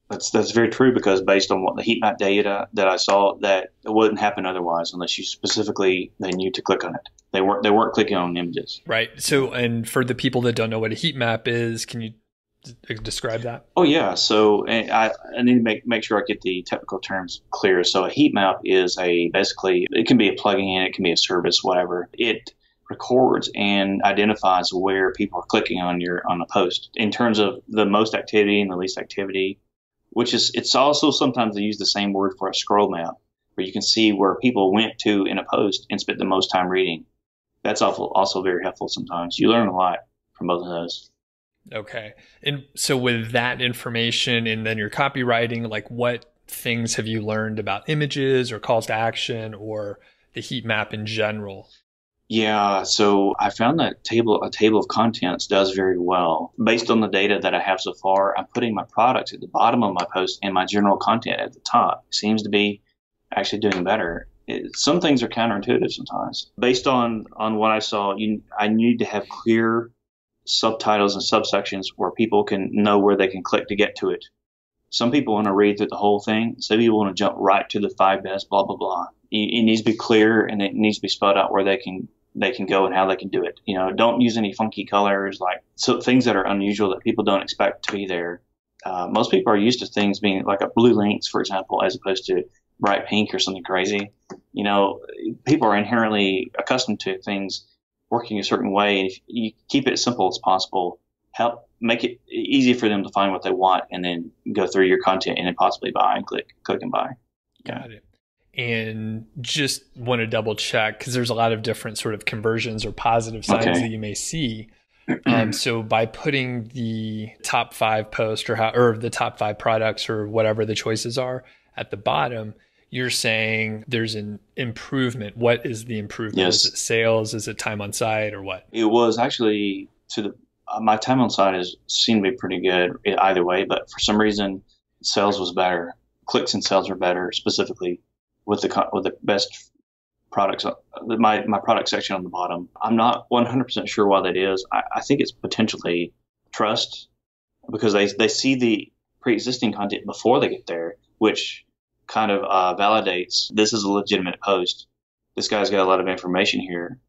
that's very true, because based on what the heat map data that I saw, that it wouldn't happen otherwise unless you specifically they knew to click on it. They weren't clicking on images. Right. So, and for the people that don't know what a heat map is, can you describe that? Oh yeah. So I need to make sure I get the technical terms clear. So a heat map is basically it can be a plugin, it can be a service, whatever. It records and identifies where people are clicking on a post in terms of the most activity and the least activity, which is, it's also sometimes they use the same word for a scroll map, where you can see where people went to in a post and spent the most time reading. That's also very helpful sometimes. You learn a lot from both of those. Okay. And so with that information and then your copywriting, like, what things have you learned about images or calls to action or the heat map in general? Yeah, so I found that a table of contents does very well. Based on the data that I have so far, I'm putting my products at the bottom of my post and my general content at the top. It seems to be actually doing better. Some things are counterintuitive sometimes. Based on what I saw, I need to have clear subtitles and subsections where people can know where they can click to get to it. Some people want to read through the whole thing. Some people want to jump right to the 5 best, blah, blah, blah. It needs to be clear, and it needs to be spelled out where they can go and how they can do it. Don't use any funky colors, so things that are unusual that people don't expect to be there. Most people are used to things being like a blue links, for example, as opposed to bright pink or something crazy. People are inherently accustomed to things working a certain way. And if you keep it as simple as possible, help make it easy for them to find what they want, and then go through your content and then possibly buy and click and buy. Got it. And just want to double check, because there's a lot of different sort of conversions or positive signs that you may see. So by putting the top 5 posts or the top 5 products or whatever the choices are at the bottom, you're saying there's an improvement. What is the improvement? Yes. Is it sales? Is it time on site, or what? It was actually my time on site seemed to be pretty good either way, but for some reason sales was better. Clicks and sales were better, specifically with the best products. My product section on the bottom. I'm not 100% sure why that is. I think it's potentially trust, because they see the pre-existing content before they get there, which kind of validates this is a legitimate post. This guy's got a lot of information here.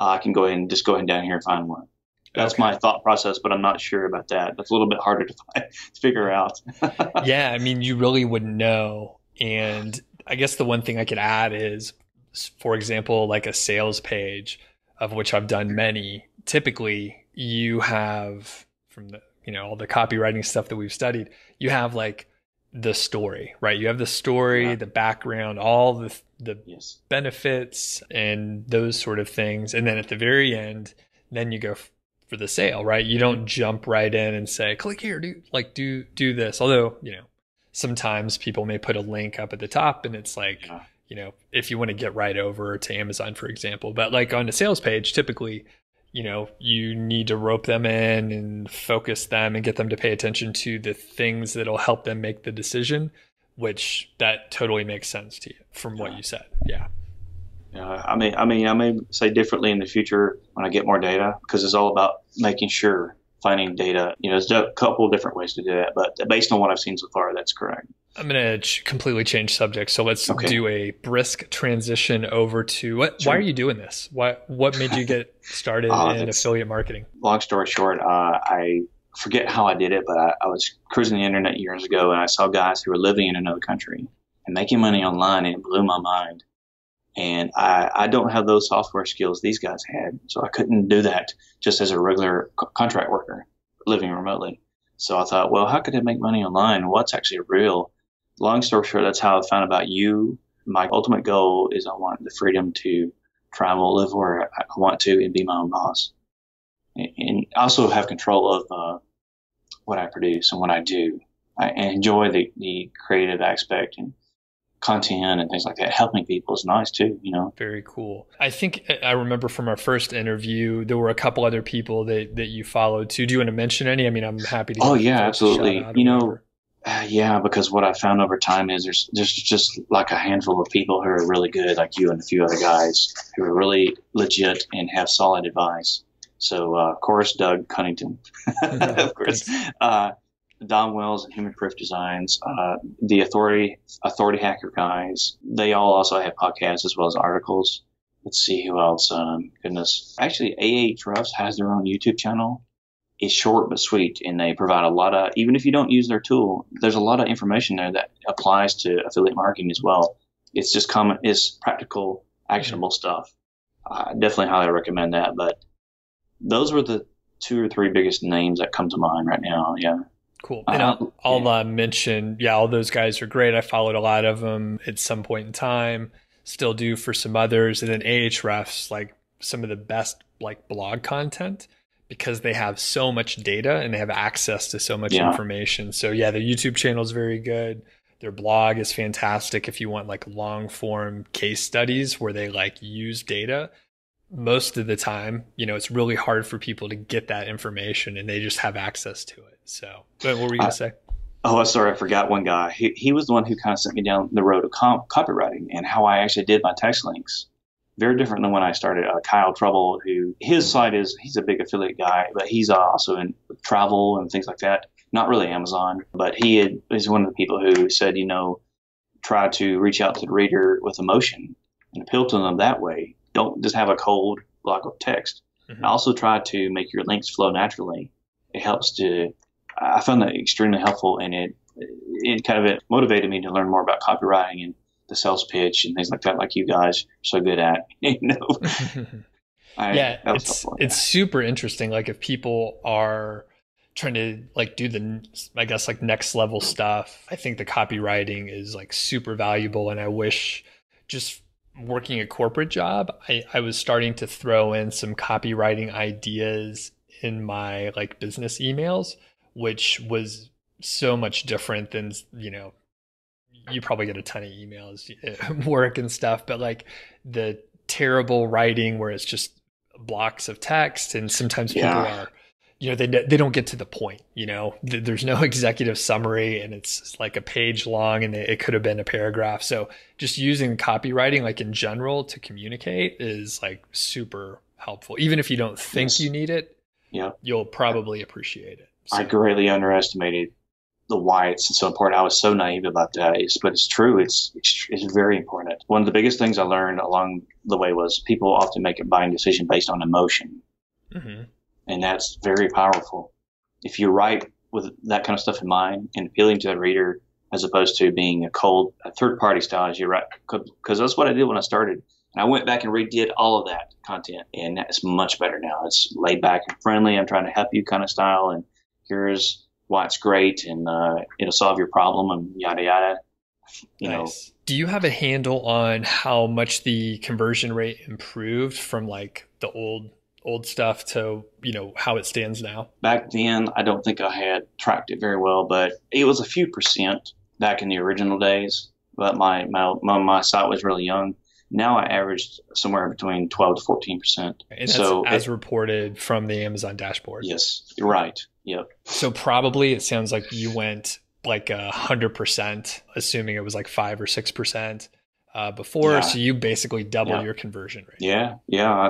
I can go ahead and down here and find one. That's my thought process, but I'm not sure about that. That's a little bit harder to figure out. Yeah, I mean, you really wouldn't know. And I guess the one thing I could add is, for example, like a sales page, of which I've done many. Typically, you have, from the all the copywriting stuff that we've studied, you have like the story, right? You have the story, the background, all the benefits and those sort of things. And then at the very end, then you go for the sale, right? You don't jump right in and say, click here, do this. Although, sometimes people may put a link up at the top and it's like, if you want to get right over to Amazon, for example. But like on a sales page, typically, you need to rope them in and focus them and get them to pay attention to the things that'll help them make the decision, which that totally makes sense to you from what you said. Yeah. I may say differently in the future when I get more data, because it's all about making sure, finding data. There's a couple of different ways to do that, but based on what I've seen so far, that's correct. I'm going to completely change subjects. So let's do a brisk transition over to why are you doing this? What made you get started in affiliate marketing? Long story short, I forget how I did it, but I was cruising the internet years ago, and I saw guys who were living in another country and making money online, and it blew my mind. And I don't have those software skills these guys had. So I couldn't do that just as a regular contract worker living remotely. So I thought, well, how could I make money online? What's actually real? Long story short, that's how I found about you. My ultimate goal is I want the freedom to travel, live where I want to, and be my own boss. And also have control of what I produce and what I do. I enjoy the creative aspect and content and things like that. Helping people is nice too, you know. Very cool. I think I remember from our first interview, there were a couple other people that you followed too. Do you want to mention any? I mean, I'm happy to. Oh yeah, absolutely. You know, yeah, because what I found over time is there's just like a handful of people who are really good, like you and a few other guys who are really legit and have solid advice. So, of course, Doug Cunnington, of course, Don Wells and Human Proof Designs, the Authority Hacker guys. They all also have podcasts as well as articles. Let's see who else. Goodness, actually, Ahrefs has their own YouTube channel. It's short but sweet, and they provide a lot of. Even if you don't use their tool, there's a lot of information there that applies to affiliate marketing as well. It's just common, it's practical, actionable stuff. I definitely highly recommend that. But those were the 2 or 3 biggest names that come to mind right now. Yeah. Cool. And I'll mention, all those guys are great. I followed a lot of them at some point in time, still do for some others. And then Ahrefs, like some of the best like blog content because they have so much data and they have access to so much information. So yeah, the YouTube channel is very good. Their blog is fantastic if you want like long form case studies where they like use data. Most of the time, you know, it's really hard for people to get that information and they just have access to it. So what were you going to say? Oh, sorry. I forgot one guy. He was the one who kind of sent me down the road of copywriting and how I actually did my text links. Very different than when I started. Kyle Trouble, who his site is, he's a big affiliate guy, but he's also in travel and things like that. Not really Amazon, but he's one of the people who said, you know, try to reach out to the reader with emotion and appeal to them that way. Don't just have a cold block of text. Mm-hmm. Also try to make your links flow naturally. It helps I found that extremely helpful, and it kind of motivated me to learn more about copywriting and the sales pitch and things like that, like you guys are so good at, you know. It's super interesting. Like if people are trying to like do the, I guess, like next level stuff, I think the copywriting is like super valuable. And I wish just working a corporate job, I was starting to throw in some copywriting ideas in my like business emails, which was so much different than, you know, you probably get a ton of emails at work and stuff, but like the terrible writing where it's just blocks of text and sometimes people are, you know, they don't get to the point, you know, there's no executive summary and it's like a page long and it could have been a paragraph. So just using copywriting like in general to communicate is like super helpful. Even if you don't think you need it, you'll probably appreciate it. So. I greatly underestimated the why it's so important. I was so naive about that, but it's true. It's very important. One of the biggest things I learned along the way was people often make a buying decision based on emotion. Mm-hmm. And that's very powerful. If you write with that kind of stuff in mind and appealing to the reader as opposed to being a third-party style as you write, because that's what I did when I started. And I went back and redid all of that content, and it's much better now. It's laid back and friendly. I'm trying to help you kind of style, and here's why it's great, and it'll solve your problem, and yada, yada. You know. Do you have a handle on how much the conversion rate improved from like the old stuff to, you know, how it stands now? Back then, I don't think I had tracked it very well, but it was a few percent back in the original days. But my site was really young. Now I averaged somewhere between 12 to 14%. And that's as reported from the Amazon dashboard. Yes, you're right. Yep. So probably it sounds like you went like 100%, assuming it was like 5 or 6%. Before, so you basically double your conversion rate. Yeah,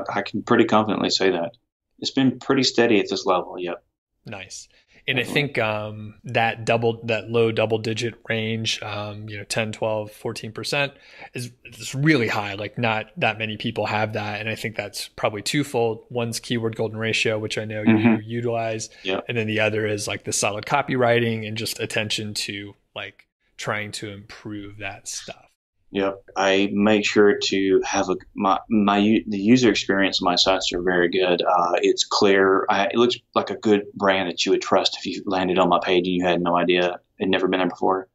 I can pretty confidently say that. It's been pretty steady at this level, yep. Nice. And I think that low double digit range, 10, 12, 14% is really high. Like not that many people have that. And I think that's probably twofold. One's keyword golden ratio, which I know you utilize. Yep. And then the other is like the solid copywriting and just attention to like trying to improve that stuff. Yep. I make sure to have the user experience of my sites are very good. It's clear. It looks like a good brand that you would trust if you landed on my page and you had no idea, had never been there before.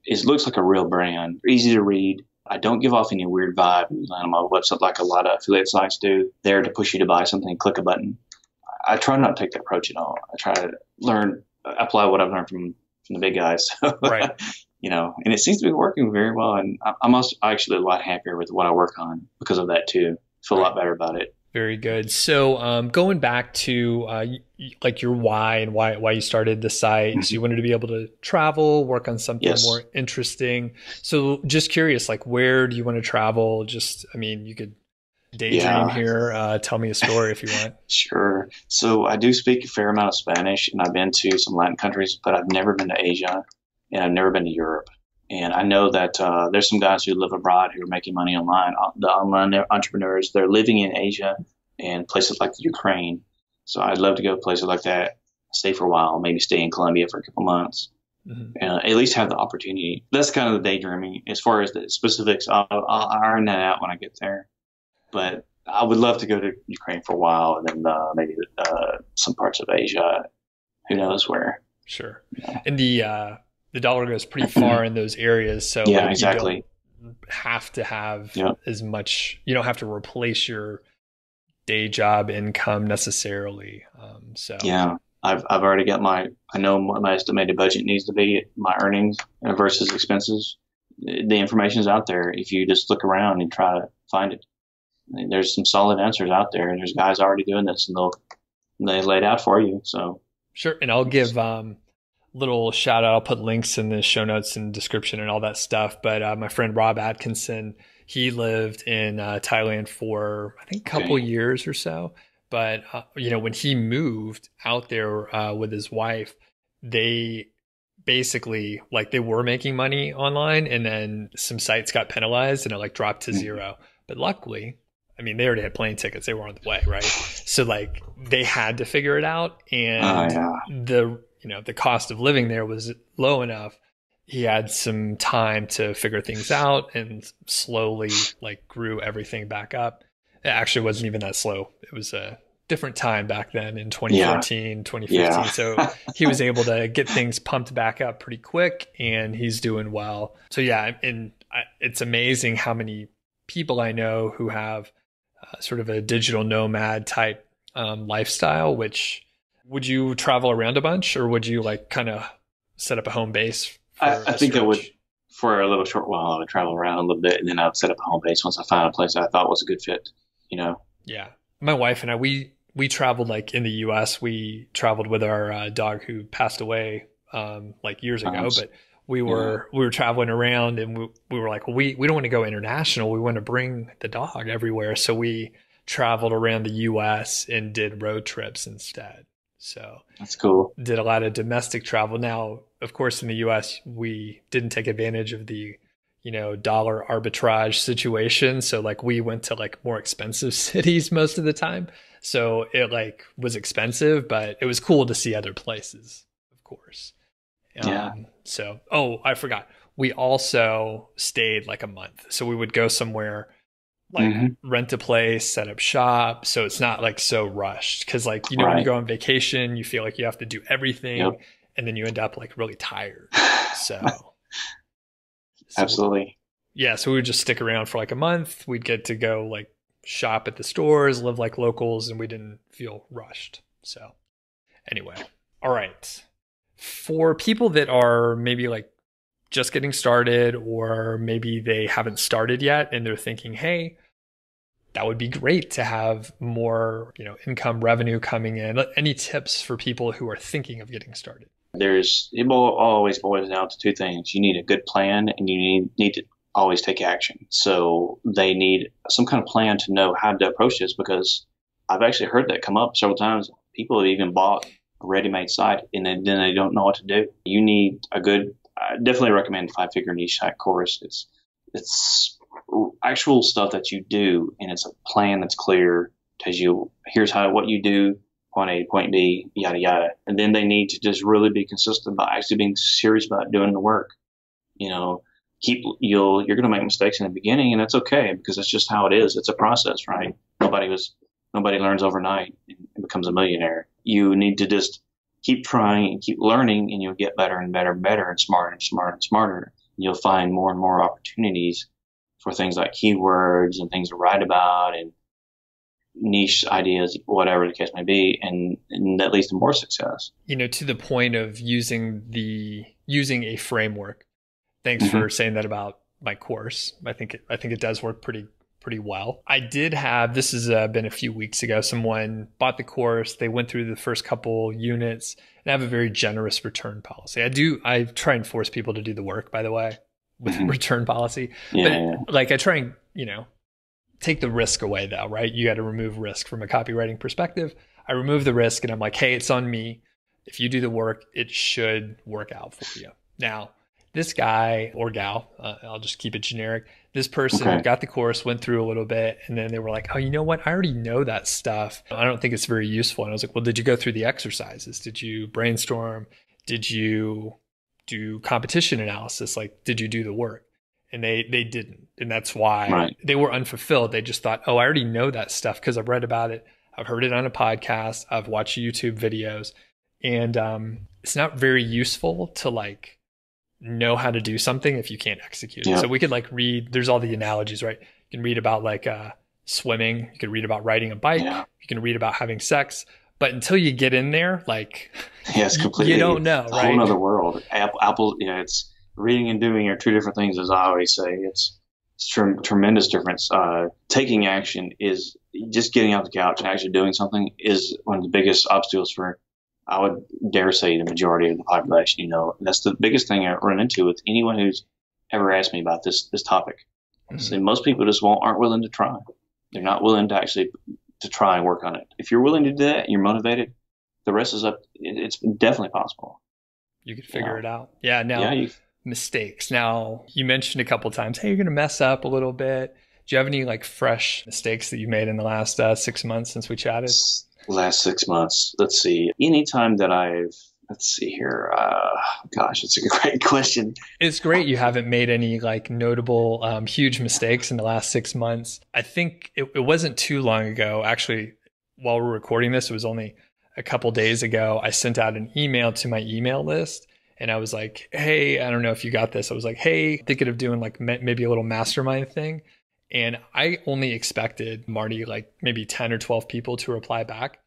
It looks like a real brand, easy to read. I don't give off any weird vibe when you land on my website like a lot of affiliate sites do. There to push you to buy something, click a button. I try not to take that approach at all. I try to apply what I've learned from the big guys. Right. And it seems to be working very well. And I'm also actually a lot happier with what I work on because of that too. Feel a lot better about it. Very good. So going back to like your why and why you started the site. So you wanted to be able to travel, work on something more interesting. So just curious, like where do you want to travel? You could daydream here. Tell me a story if you want. Sure. So I do speak a fair amount of Spanish, and I've been to some Latin countries, but I've never been to Asia, and I've never been to Europe. And I know that there's some guys who live abroad who are making money online. The online entrepreneurs, they're living in Asia and places like Ukraine. So I'd love to go to places like that, stay for a while, maybe stay in Colombia for a couple months, and at least have the opportunity. That's kind of the daydreaming. As far as the specifics, I'll iron that out when I get there. But I would love to go to Ukraine for a while, and then maybe some parts of Asia. Who knows where? Sure. Yeah. And the dollar goes pretty far in those areas. So exactly. You don't have to have as much. You don't have to replace your day job income necessarily. I've already got I know what my estimated budget needs to be, my earnings versus expenses. The information is out there. If you just look around and try to find it, there's some solid answers out there, and there's guys already doing this, and they lay it out for you. So sure. And I'll give little shout out. I'll put links in the show notes and description and all that stuff. But my friend Rob Atkinson, he lived in Thailand for I think a couple years or so. But when he moved out there with his wife, they basically they were making money online, and then some sites got penalized and it dropped to zero. But luckily, they already had plane tickets. They were on the way, right? So they had to figure it out, and the cost of living there was low enough. He had some time to figure things out and slowly grew everything back up. It actually wasn't even that slow. It was a different time back then in 2014, 2015. Yeah. So he was able to get things pumped back up pretty quick, and he's doing well. So it's amazing how many people I know who have sort of a digital nomad type lifestyle. Which would you travel around a bunch, or would you kind of set up a home base? I think I would, for a little short while. I would travel around a little bit, and then I would set up a home base once I found a place I thought was a good fit. Yeah, my wife and I, we traveled in the U.S. We traveled with our dog who passed away years ago, but we were traveling around, and we were like, well, we don't want to go international. We want to bring the dog everywhere. So we traveled around the U.S. and did road trips instead. So that's cool. Did a lot of domestic travel. Now, of course, in the U.S., we didn't take advantage of the dollar arbitrage situation. So we went to more expensive cities most of the time. So it was expensive, but it was cool to see other places, of course. So, I forgot. We also stayed a month. So we would go somewhere, rent a place, set up shop. So it's not so rushed. Cause when you go on vacation, you feel like you have to do everything, and then you end up really tired. So absolutely. So we would just stick around for a month. We'd get to go shop at the stores, live like locals, and we didn't feel rushed. So anyway, all right. For people that are maybe just getting started, or maybe they haven't started yet and they're thinking, hey, that would be great to have more, income revenue coming in. Any tips for people who are thinking of getting started? It always boils down to two things. You need a good plan, and you need to always take action. So they need some kind of plan to know how to approach this, because I've actually heard that come up several times. People have even bought a ready-made site, and then they don't know what to do. You need I definitely recommend 5-Figure Niche Site course. It's actual stuff that you do, and it's a plan that's clear. Tells you here's what you do, point A to point B, yada yada. And then they need to just really be consistent about actually being serious about doing the work. you're going to make mistakes in the beginning, and that's okay because that's just how it is. It's a process, right? Nobody learns overnight and becomes a millionaire. You need to just keep trying and keep learning, and you'll get better and better and better and smarter and smarter and smarter. You'll find more and more opportunities for things like keywords and things to write about and niche ideas, whatever the case may be, and that leads to more success. To the point of using a framework. Thanks for saying that about my course. I think it does work pretty well. I did have, this has been a few weeks ago, someone bought the course. They went through the first couple units, and I have a very generous return policy. I try and force people to do the work, by the way, with return policy. But I try and, take the risk away though, right? You got to remove risk from a copywriting perspective. I remove the risk and I'm like, hey, it's on me. If you do the work, it should work out for you. Now, this guy or gal, I'll just keep it generic. This person got the course, went through a little bit, and then they were like, oh, you know what? I already know that stuff. I don't think it's very useful. And I was like, well, did you go through the exercises? Did you brainstorm? Did you do competition analysis? Did you do the work? And they didn't. And that's why they were unfulfilled. They just thought, oh, I already know that stuff because I've read about it. I've heard it on a podcast. I've watched YouTube videos. And it's not very useful to know how to do something if you can't execute it. So we could read, there's all the analogies, right? You can read about swimming. You can read about riding a bike. You can read about having sex. But until you get in there, it's completely, you don't know, right? A whole other world. Apple, it's reading and doing are two different things, as I always say. It's tremendous difference. Taking action is just getting off the couch and actually doing something is one of the biggest obstacles for, I would dare say, the majority of the population. That's the biggest thing I run into with anyone who's ever asked me about this topic. So most people just aren't willing to try. They're not willing to actually to try and work on it. If you're willing to do that and you're motivated, the rest is up. It's definitely possible. You could figure it out. Yeah. Now, mistakes. Now, you mentioned a couple of times, hey, you're going to mess up a little bit. Do you have any fresh mistakes that you made in the last 6 months since we chatted? Last 6 months. Let's see. Anytime that let's see here. Gosh, it's a great question. It's great you haven't made any notable, huge mistakes in the last 6 months. I think it wasn't too long ago. Actually, while we're recording this, it was only a couple days ago. I sent out an email to my email list. And I was like, hey, I don't know if you got this. I was like, hey, thinking of doing maybe a little mastermind thing. And I only expected, Marty, maybe 10 or 12 people to reply back.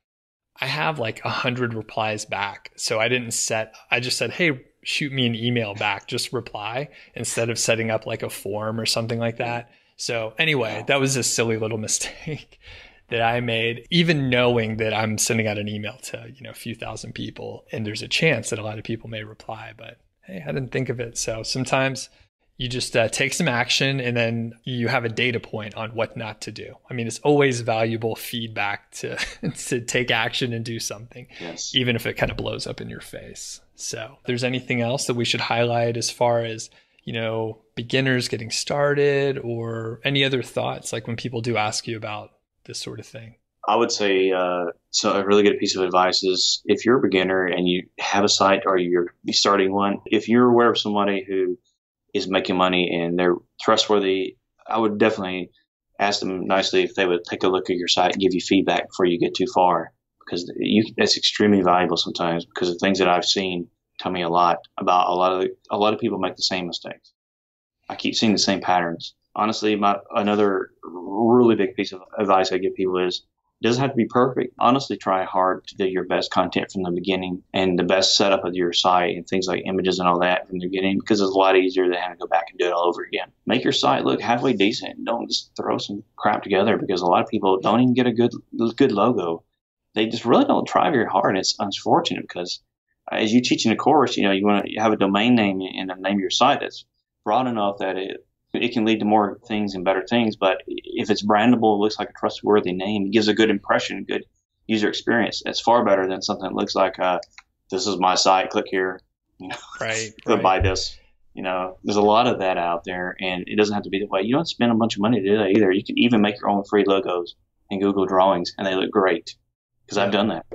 I have 100 replies back. So I just said, hey, shoot me an email back, just reply instead of setting up a form or something like that. So anyway, that was a silly little mistake that I made, even knowing that I'm sending out an email to, a few thousand people and there's a chance that a lot of people may reply, but hey, I didn't think of it. So sometimes you just take some action and then you have a data point on what not to do. I mean, it's always valuable feedback to take action and do something, even if it kind of blows up in your face. So if there's anything else that we should highlight as far as, beginners getting started or any other thoughts, when people do ask you about this sort of thing? I would say, so a really good piece of advice is if you're a beginner and you have a site or you're starting one, if you're aware of somebody who is making money and they're trustworthy, I would definitely ask them nicely if they would take a look at your site and give you feedback before you get too far, because that's extremely valuable sometimes, because the things that I've seen tell me a lot about a lot of people make the same mistakes. I keep seeing the same patterns. Honestly, another really big piece of advice I give people is, it doesn't have to be perfect. Honestly, try hard to do your best content from the beginning and the best setup of your site and things like images and all that from the beginning, because it's a lot easier than having to go back and do it all over again. Make your site look halfway decent. Don't just throw some crap together, because a lot of people don't even get a good logo. They just really don't try very hard. It's unfortunate, because as you teach in a course, you want to have a domain name and the name of your site that's broad enough that it can lead to more things and better things. But if it's brandable, it looks like a trustworthy name, it gives a good impression, good user experience. It's far better than something that looks like, this is my site, click here, go buy this. There's a lot of that out there, and it doesn't have to be that way. You don't spend a bunch of money to do that either. You can even make your own free logos in Google Drawings, and they look great, because I've done that.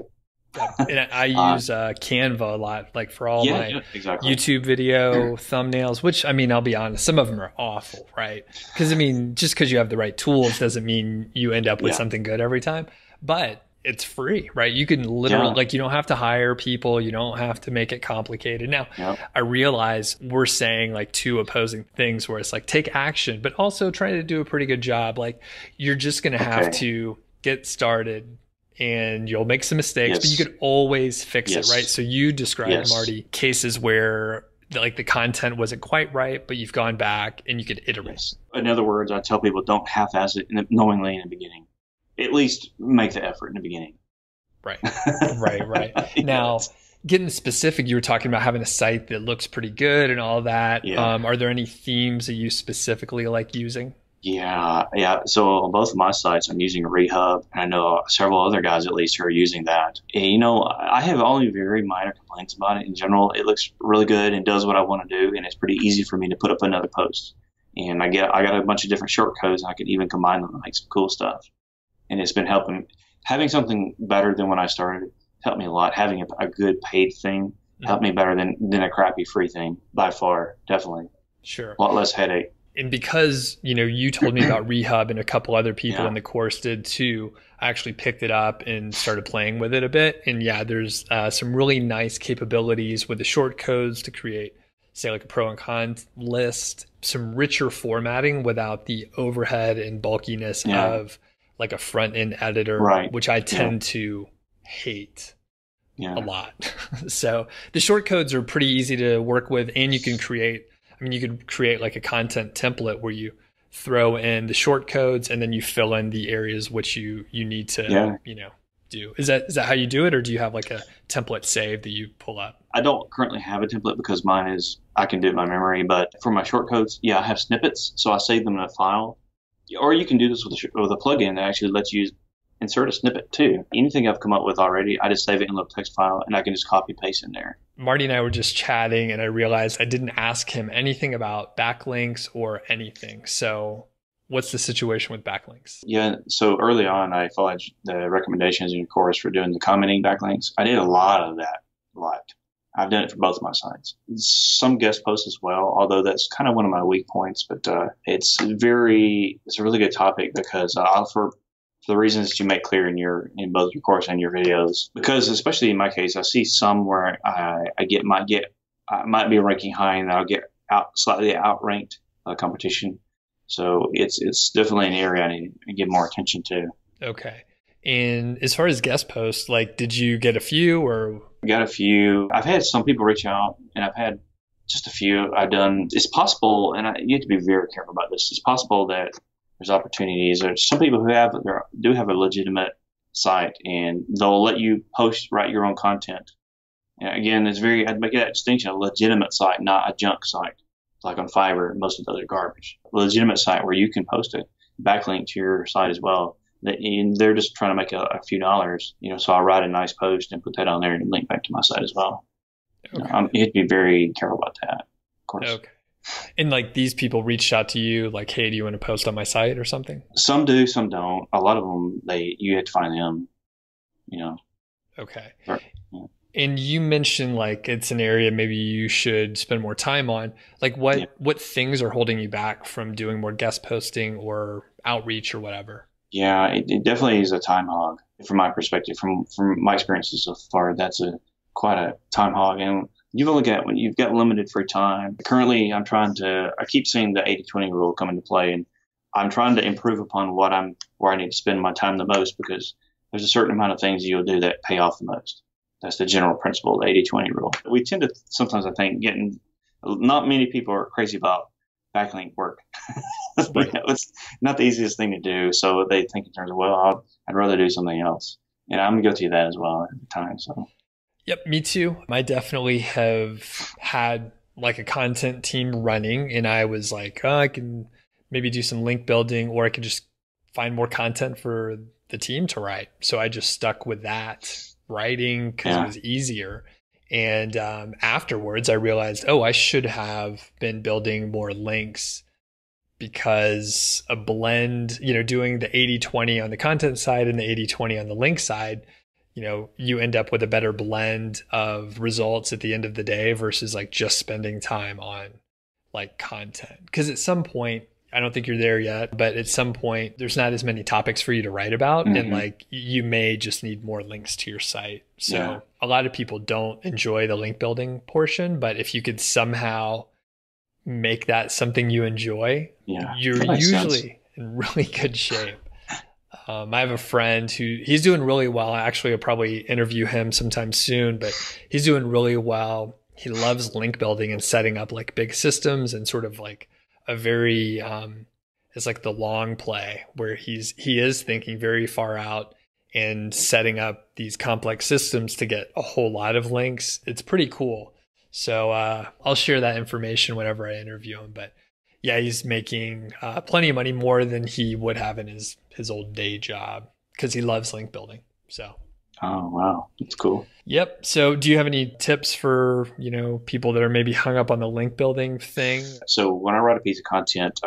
And I use Canva a lot, like for all my exactly. YouTube video thumbnails, which, I mean, I'll be honest, some of them are awful, right? Because, I mean, just because you have the right tools doesn't mean you end up with something good every time. But it's free, right? You can literally, like, you don't have to hire people. You don't have to make it complicated. Now, I realize we're saying like two opposing things where it's like, take action, but also try to do a pretty good job. Like, you're just going to have to get started and you'll make some mistakes, but you could always fix it, right? So you described, Marty, cases where like the content wasn't quite right, but you've gone back and you could iterate. In other words, I tell people, don't half-ass it knowingly in the beginning. At least make the effort in the beginning. Right. Now, getting specific, you were talking about having a site that looks pretty good and all that. Are there any themes that you specifically like using? Yeah. So on both of my sites, I'm using Rehub, and I know several other guys at least who are using that. And, you know, I have only very minor complaints about it. In general, it looks really good and does what I want to do, and it's pretty easy for me to put up another post. And I got a bunch of different short codes, and I can even combine them and make some cool stuff. And it's been helping. Having something better than when I started helped me a lot. Having a good paid thing helped me better than a crappy free thing, by far, definitely. Sure. A lot less headache. And because, you know, you told me about Rehub and a couple other people in the course did too, I actually picked it up and started playing with it a bit. And there's some really nice capabilities with the short codes to create, say, like a pro and con list, some richer formatting without the overhead and bulkiness of like a front end editor, which I tend to hate a lot. So the short codes are pretty easy to work with, and you can create, you could create like a content template where you throw in the short codes and then you fill in the areas which you need to, do. Is that how you do it? Or do you have like a template saved that you pull up? I don't currently have a template because mine is, I can do it in my memory, but for my short codes, I have snippets. So I save them in a file. Or you can do this with a plugin that actually lets you insert a snippet too. Anything I've come up with already, I just save it in a little text file and I can just copy paste in there. Marty and I were just chatting and I realized I didn't ask him anything about backlinks or anything. So what's the situation with backlinks? Yeah, so early on, I followed the recommendations in your course for doing the commenting backlinks. I did a lot of that, I've done it for both of my sites. Some guest posts as well, although that's kind of one of my weak points, but it's a really good topic because for the reasons that you make clear in both your course and your videos, because especially in my case, I see some where I might be ranking high and I'll get slightly outranked competition. So it's definitely an area I need to give more attention to. Okay. And as far as guest posts, like, did you get a few or? I got a few. I've had some people reach out, and I've had just a few I've done. It's possible, and you have to be very careful about this. It's possible that there's opportunities. There's some people who do have a legitimate site, and they'll let you write your own content. And again, I'd make that distinction: a legitimate site, not a junk site, like on Fiverr. Most of those are garbage. A legitimate site where you can post a backlink to your site as well. And they're just trying to make a few dollars, so I'll write a nice post and put that on there and link back to my site as well. Okay. You have to be very careful about that, of course. Okay. And like these people reached out to you like, hey, do you want to post on my site or something? Some do, some don't. A lot of them, you have to find them, Okay. Yeah. And you mentioned like it's an area maybe you should spend more time on. Like what things are holding you back from doing more guest posting or outreach or whatever? Yeah, it definitely is a time hog from my perspective. From my experiences so far, that's quite a time hog. And when you've got limited free time. Currently, I keep seeing the 80-20 rule come into play, and I'm trying to improve upon where I need to spend my time the most, because there's a certain amount of things you'll do that pay off the most. That's the general principle, the 80-20 rule. We tend to sometimes, I think, not many people are crazy about backlink work. It's not the easiest thing to do, so they think in terms of, well, I'd rather do something else, and I'm guilty of that as well at the time. So yep, me too. I definitely have had like a content team running, and I was like, I can maybe do some link building, or I could just find more content for the team to write. So I just stuck with that writing because it was easier. And afterwards, I realized, I should have been building more links, because a blend, doing the 80-20 on the content side and the 80-20 on the link side, you end up with a better blend of results at the end of the day versus like just spending time on like content. Because at some point, I don't think you're there yet, but at some point there's not as many topics for you to write about. And like you may just need more links to your site. So a lot of people don't enjoy the link building portion, but if you could somehow make that something you enjoy, you're usually in really good shape. I have a friend he's doing really well. Actually, I'll probably interview him sometime soon, but he's doing really well. He loves link building and setting up like big systems and sort of like a very, it's like the long play where he is thinking very far out and setting up these complex systems to get a whole lot of links. It's pretty cool. So I'll share that information whenever I interview him. But yeah, he's making plenty of money, more than he would have in his old day job, because he loves link building. So. Oh, wow. That's cool. Yep. So do you have any tips for, people that are maybe hung up on the link building thing? So when I write a piece of content,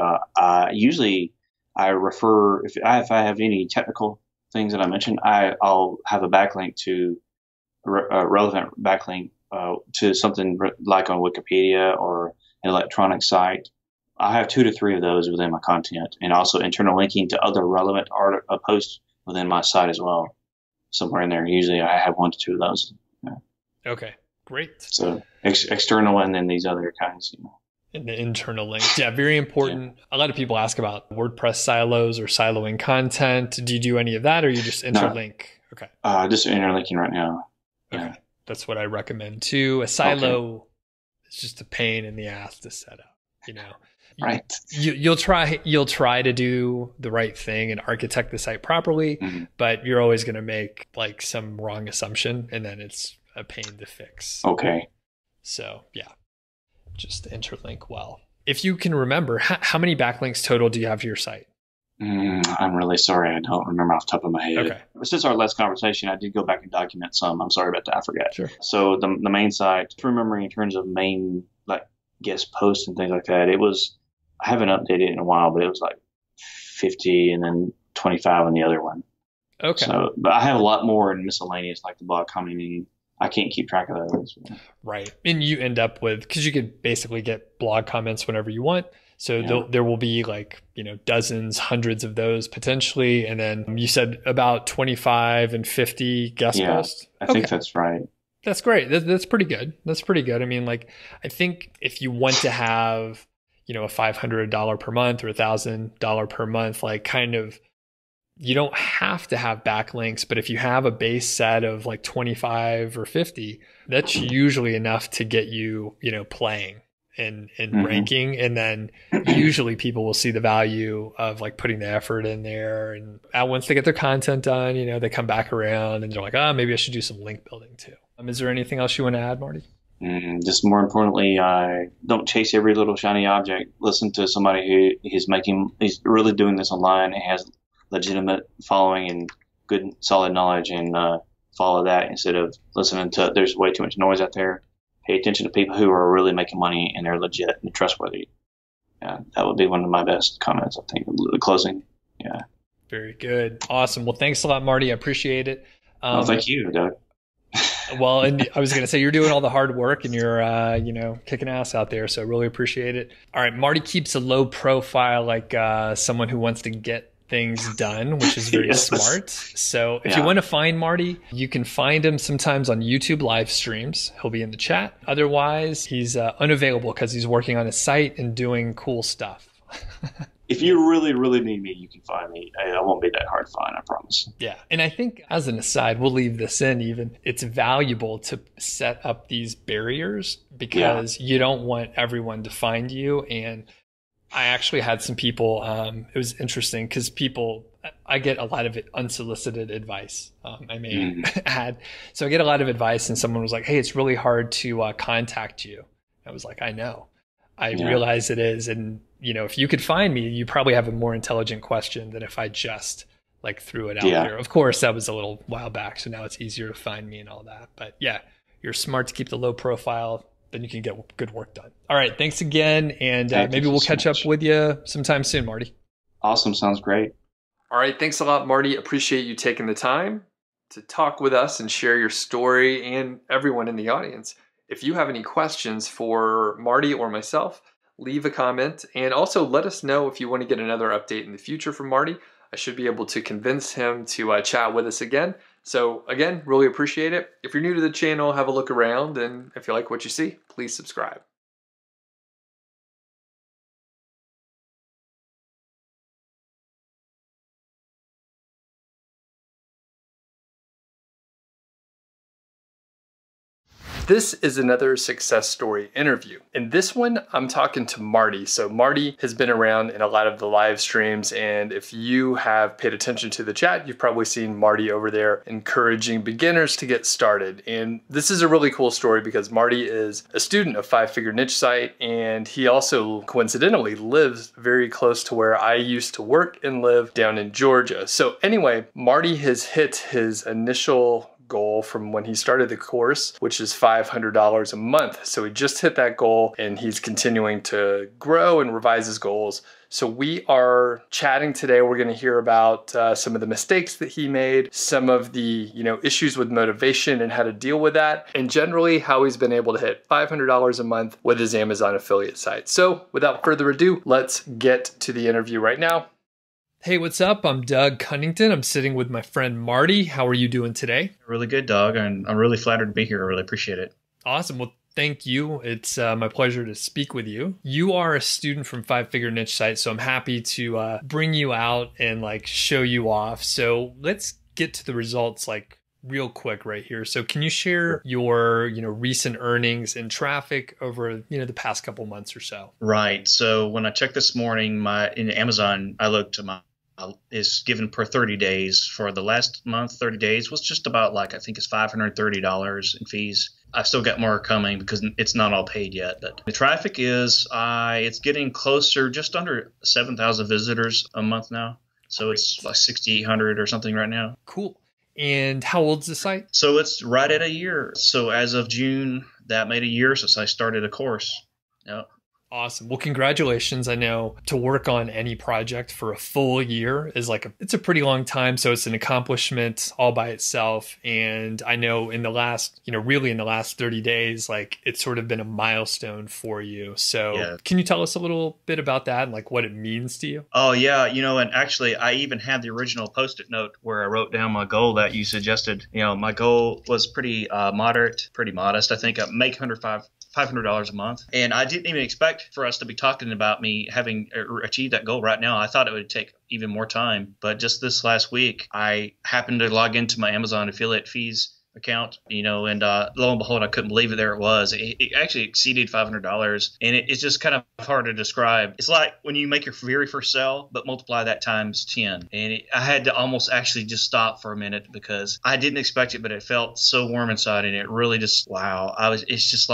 usually I refer, if I have any technical things that I mentioned, I'll have a backlink to a relevant backlink to something like on Wikipedia or an electronic site. I have 2 to 3 of those within my content, and also internal linking to other relevant posts within my site as well. Somewhere in there, usually I have 1 to 2 of those. Yeah. Okay, great. So external and then these other kinds. And the internal links. Yeah, very important. Yeah. A lot of people ask about WordPress silos or siloing content. Do you do any of that, or you just interlink? No. Okay. Just interlinking right now. Okay. Yeah. That's what I recommend too. A silo is just a pain in the ass to set up, Right. You'll try to do the right thing and architect the site properly, but you're always going to make like some wrong assumption, and then it's a pain to fix. Okay. So yeah, just interlink well. If you can remember, how many backlinks total do you have to your site? I'm really sorry. I don't remember off the top of my head. Okay. Since our last conversation, I did go back and document some. I'm sorry about that. I forgot. Sure. So the main site, remembering in terms of main like guest posts and things like that, I haven't updated it in a while, but it was like 50 and then 25 on the other one. Okay. So, but I have a lot more in miscellaneous, like the blog commenting. I can't keep track of those. Right. And you end up with, because you could basically get blog comments whenever you want. So there will be like, dozens, hundreds of those potentially. And then you said about 25 and 50 guest posts. I think that's right. That's great. That's pretty good. That's pretty good. I mean, like, I think if you want to have, a $500 per month or $1,000 per month, like kind of, you don't have to have backlinks, but if you have a base set of like 25 or 50, that's usually enough to get you, playing and ranking. And then usually people will see the value of like putting the effort in there. And once they get their content done, they come back around and they're like, maybe I should do some link building too. Is there anything else you want to add, Marty? Just more importantly, don't chase every little shiny object. Listen to somebody who he's really doing this online and has legitimate following and good solid knowledge, and follow that instead of listening to there's way too much noise out there. Pay attention to people who are really making money and they're legit and trustworthy. Yeah, that would be one of my best comments, I think, the closing. Yeah. Very good. Awesome. Well, thanks a lot, Marty. I appreciate it. Thank you, Doug. Well, and I was going to say, you're doing all the hard work and you're, kicking ass out there. So really appreciate it. All right. Marty keeps a low profile, like someone who wants to get things done, which is very smart. So if you want to find Marty, you can find him sometimes on YouTube live streams. He'll be in the chat. Otherwise, he's unavailable because he's working on his site and doing cool stuff. If you really, really need me, you can find me. I won't be that hard to find, I promise. Yeah. And I think as an aside, we'll leave this in even. It's valuable to set up these barriers because you don't want everyone to find you. And I actually had some people, it was interesting because I get a lot of unsolicited advice. I may add. So I get a lot of advice and someone was like, hey, it's really hard to contact you. I was like, I know. I realize it is. And, if you could find me, you probably have a more intelligent question than if I just like threw it out there. Of course, that was a little while back. So now it's easier to find me and all that. But yeah, you're smart to keep the low profile. Then you can get good work done. All right. Thanks again. And maybe we'll catch up with you sometime soon, Marty. Awesome. Sounds great. All right. Thanks a lot, Marty. Appreciate you taking the time to talk with us and share your story, and everyone in the audience. If you have any questions for Marty or myself, leave a comment, and also let us know if you want to get another update in the future from Marty. I should be able to convince him to chat with us again. So again, really appreciate it. If you're new to the channel, have a look around, and if you like what you see, please subscribe. This is another success story interview. In this one, I'm talking to Marty. So Marty has been around in a lot of the live streams, and if you have paid attention to the chat, you've probably seen Marty over there encouraging beginners to get started. And this is a really cool story because Marty is a student of Five Figure Niche Site, and he also coincidentally lives very close to where I used to work and live down in Georgia. So anyway, Marty has hit his initial goal from when he started the course, which is $500 a month. So he just hit that goal, and he's continuing to grow and revise his goals. So we are chatting today. We're going to hear about some of the mistakes that he made, some of the issues with motivation and how to deal with that, and generally how he's been able to hit $500 a month with his Amazon affiliate site. So without further ado, let's get to the interview right now. Hey, what's up? I'm Doug Cunnington. I'm sitting with my friend Marty. How are you doing today? Really good, Doug, and I'm really flattered to be here. I really appreciate it. Awesome. Well, thank you. It's my pleasure to speak with you. You are a student from Five Figure Niche Site, so I'm happy to bring you out and show you off. So let's get to the results real quick right here. So can you share your recent earnings and traffic over the past couple months or so? Right. So when I checked this morning, in Amazon, I looked at is given per 30 days. For the last month, 30 days was just about I think it's $530 in fees. I've still got more coming because it's not all paid yet. But the traffic is, it's getting closer, just under 7,000 visitors a month now. So it's like 6,800 or something right now. Cool. And how old's the site? So it's right at a year. So as of June, that made a year since I started a course. Yep. Awesome. Well, congratulations. I know to work on any project for a full year is it's a pretty long time. So it's an accomplishment all by itself. And I know in the last, really in the last 30 days, it's sort of been a milestone for you. So yeah. Can you tell us a little bit about that and what it means to you? Oh, yeah. And actually I even had the original Post-it note where I wrote down my goal that you suggested. My goal was pretty modest. I think I make $500 a month. And I didn't even expect for us to be talking about me having achieved that goal right now. I thought it would take even more time. But just this last week, I happened to log into my Amazon affiliate fees account, and lo and behold, I couldn't believe it. There it was. It actually exceeded $500, and it's just kind of hard to describe. It's like when you make your very first sale, but multiply that times 10. And I had to almost actually just stop for a minute because I didn't expect it, but it felt so warm inside, and it really just, wow. It's just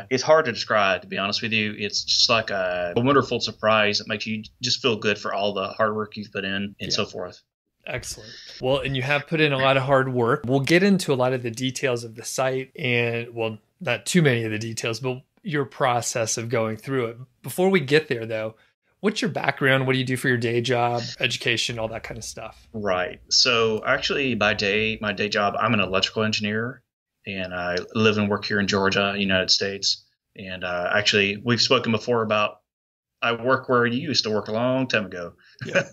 it's hard to describe, to be honest with you. It's just like a wonderful surprise that makes you just feel good for all the hard work you've put in and so forth. Excellent. Well, and you have put in a lot of hard work. We'll get into a lot of the details of the site and, well, not too many of the details, but your process of going through it. Before we get there, though, what's your background? What do you do for your day job, education, all that kind of stuff? Right. So actually, my day job, I'm an electrical engineer, and I live and work here in Georgia, United States. And actually, we've spoken before about I work where you used to work a long time ago. Yeah.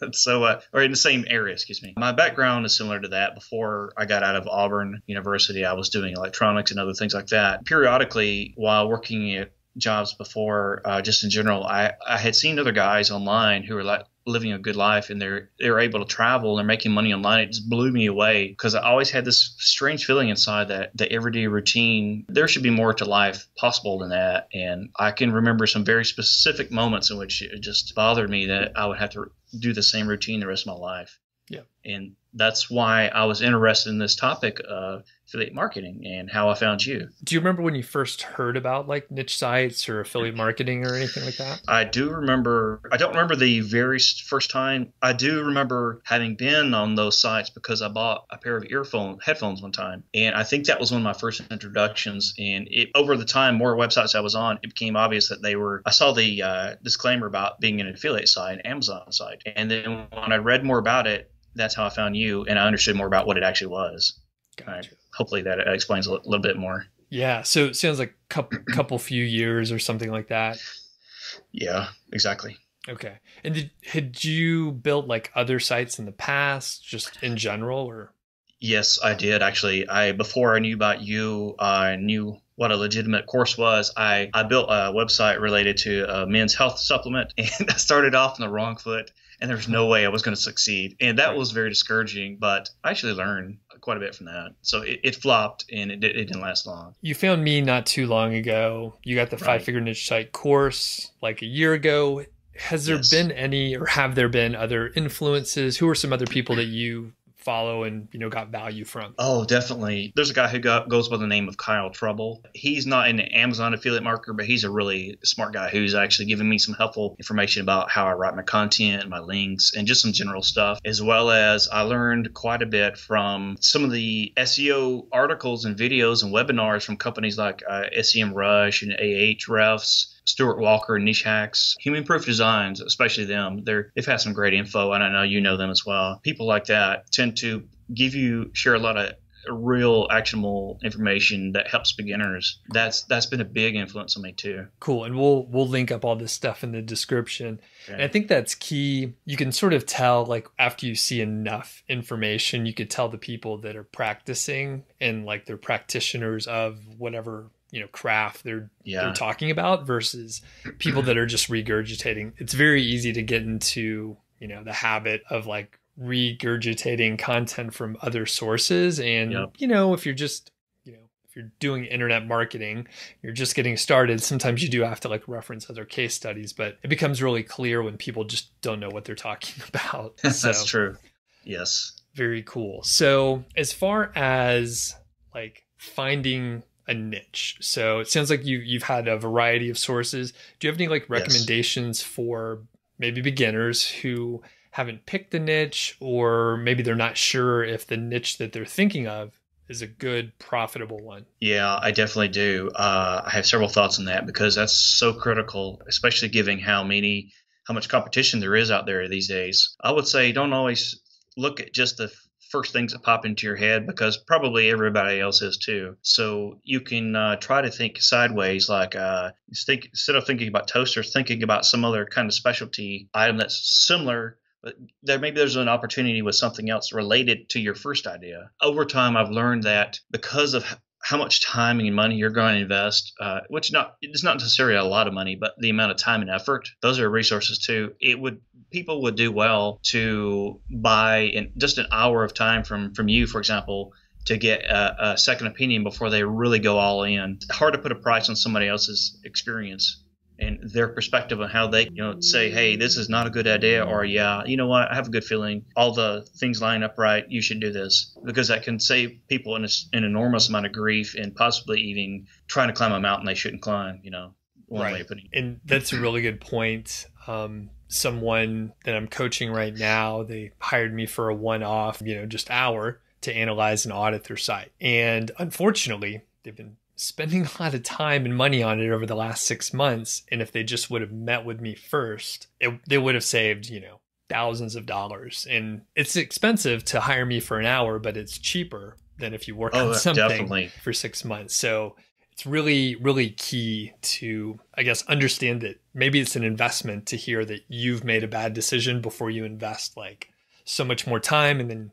Or in the same area, excuse me. My background is similar to that. Before I got out of Auburn University, I was doing electronics and other things like that. Periodically, while working at jobs before, just in general, I had seen other guys online who were living a good life, and they're able to travel. They're making money online. It just blew me away because I always had this strange feeling inside that the everyday routine, there should be more to life possible than that. And I can remember some very specific moments in which it just bothered me that I would have to do the same routine the rest of my life. Yeah. And that's why I was interested in this topic of affiliate marketing and how I found you. Do you remember when you first heard about niche sites or affiliate marketing or anything like that? I do remember. I don't remember the very first time. I do remember having been on those sites because I bought a pair of headphones one time. And I think that was one of my first introductions. And over the time, more websites I was on, it became obvious that I saw the disclaimer about being an affiliate site, Amazon site. And then when I read more about it, that's how I found you, and I understood more about what it actually was. Gotcha. Hopefully that explains a little bit more. Yeah. So it sounds like couple few years or something like that. Yeah, exactly. Okay. And had you built like other sites in the past, just in general, or? Yes, I did actually. Before I knew about you, I knew what a legitimate course was. I built a website related to a men's health supplement, and I started off on the wrong foot, and there's no way I was going to succeed. And that was very discouraging, but I actually learned quite a bit from that. So it flopped, and it didn't last long. You found me not too long ago. You got the 5-figure niche site course like a year ago. Has there been any, or have there been other influences? Who are some other people that you follow and got value from? Oh, definitely. There's a guy who goes by the name of Kyle Trouble. He's not an Amazon affiliate marketer, but he's a really smart guy who's actually given me some helpful information about how I write my content, my links, and just some general stuff. As well as I learned quite a bit from some of the SEO articles and videos and webinars from companies like SEMrush and Ahrefs, Stuart Walker, and Niche Hacks, Human Proof Designs, especially them. They've had some great info, and I know you know them as well. People like that tend to share a lot of real actionable information that helps beginners. That's been a big influence on me too. Cool. And we'll link up all this stuff in the description. Okay. And I think that's key. You can sort of tell, like, after you see enough information, you could tell the people that are practicing and like they're practitioners of whatever craft they're talking about versus people that are just regurgitating. It's very easy to get into the habit of like regurgitating content from other sources, and if you're just if you're doing internet marketing, you're just getting started, sometimes you do have to like reference other case studies, but it becomes really clear when people just don't know what they're talking about. That's true. Yes. Very cool. So as far as like finding a niche, so it sounds like you've had a variety of sources. Do you have any like recommendations for maybe beginners who haven't picked the niche, or maybe they're not sure if the niche that they're thinking of is a good, profitable one? Yeah, I definitely do. I have several thoughts on that because that's so critical, especially given how much competition there is out there these days. I would say don't always look at just the first things that pop into your head, because probably everybody else is too. So you can try to think sideways, like instead of thinking about toasters, thinking about some other kind of specialty item that's similar, but there's an opportunity with something else related to your first idea. Over time, I've learned that because of how much time and money you're going to invest, it's not necessarily a lot of money, but the amount of time and effort, those are resources too. People would do well to buy in just an hour of time from you, for example, to get a second opinion before they really go all in. It's hard to put a price on somebody else's experience and their perspective on how they, say, hey, this is not a good idea, or yeah, you know what, I have a good feeling, all the things line up right, you should do this, because that can save people an enormous amount of grief and possibly even trying to climb a mountain they shouldn't climb, one way of putting it. And that's a really good point. Someone that I'm coaching right now, they hired me for a one-off, just hour to analyze and audit their site. And unfortunately, they've been spending a lot of time and money on it over the last 6 months. And if they just would have met with me first, they would have saved, thousands of dollars. And it's expensive to hire me for an hour, but it's cheaper than if you work on something for 6 months. So it's really, really key to, I guess, understand that maybe it's an investment to hear that you've made a bad decision before you invest like so much more time. And then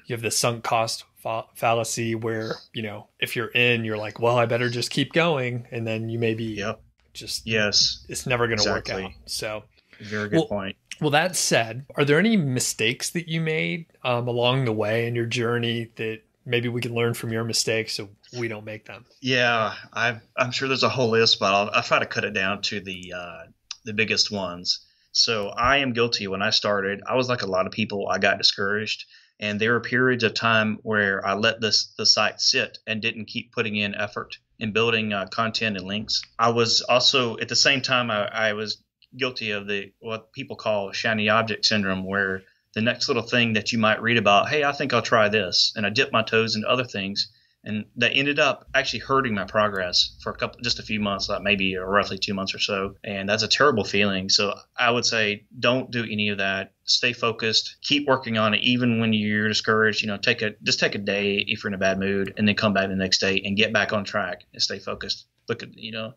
you have the sunk cost fallacy where, if you're in, you're like, well, I better just keep going. And then you maybe it's never going to work out. So very good point. Well, that said, are there any mistakes that you made along the way in your journey that maybe we can learn from your mistakes so we don't make them? Yeah, I'm sure there's a whole list, but I'll try to cut it down to the biggest ones. So I am guilty. When I started, I was like a lot of people, I got discouraged. And there were periods of time where I let the site sit and didn't keep putting in effort in building content and links. I was also, at the same time, I was guilty of what people call shiny object syndrome, where the next little thing that you might read about, hey, I think I'll try this. And I dip my toes into other things. And that ended up actually hurting my progress for just a few months, like maybe roughly 2 months or so. And that's a terrible feeling. So I would say don't do any of that. Stay focused. Keep working on it, even when you're discouraged. Just take a day if you're in a bad mood, and then come back the next day and get back on track and stay focused. Look at,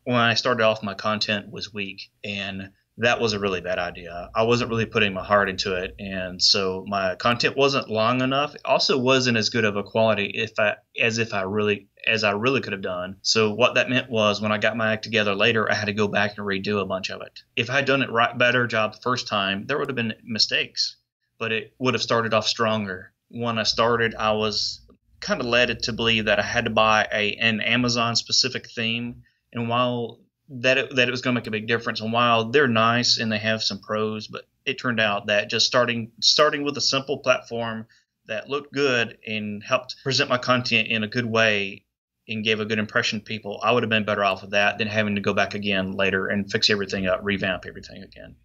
when I started off, my content was weak, and that was a really bad idea. I wasn't really putting my heart into it, and so my content wasn't long enough. It also wasn't as good of a quality as I really could have done. So what that meant was, when I got my act together later, I had to go back and redo a bunch of it. If I had done it better job the first time, there would have been mistakes, but it would have started off stronger. When I started, I was kind of led to believe that I had to buy an Amazon specific theme, and while that it was going to make a big difference. And while they're nice and they have some pros, but it turned out that just starting with a simple platform that looked good and helped present my content in a good way and gave a good impression to people, I would have been better off with that than having to go back again later and fix everything up, revamp everything again.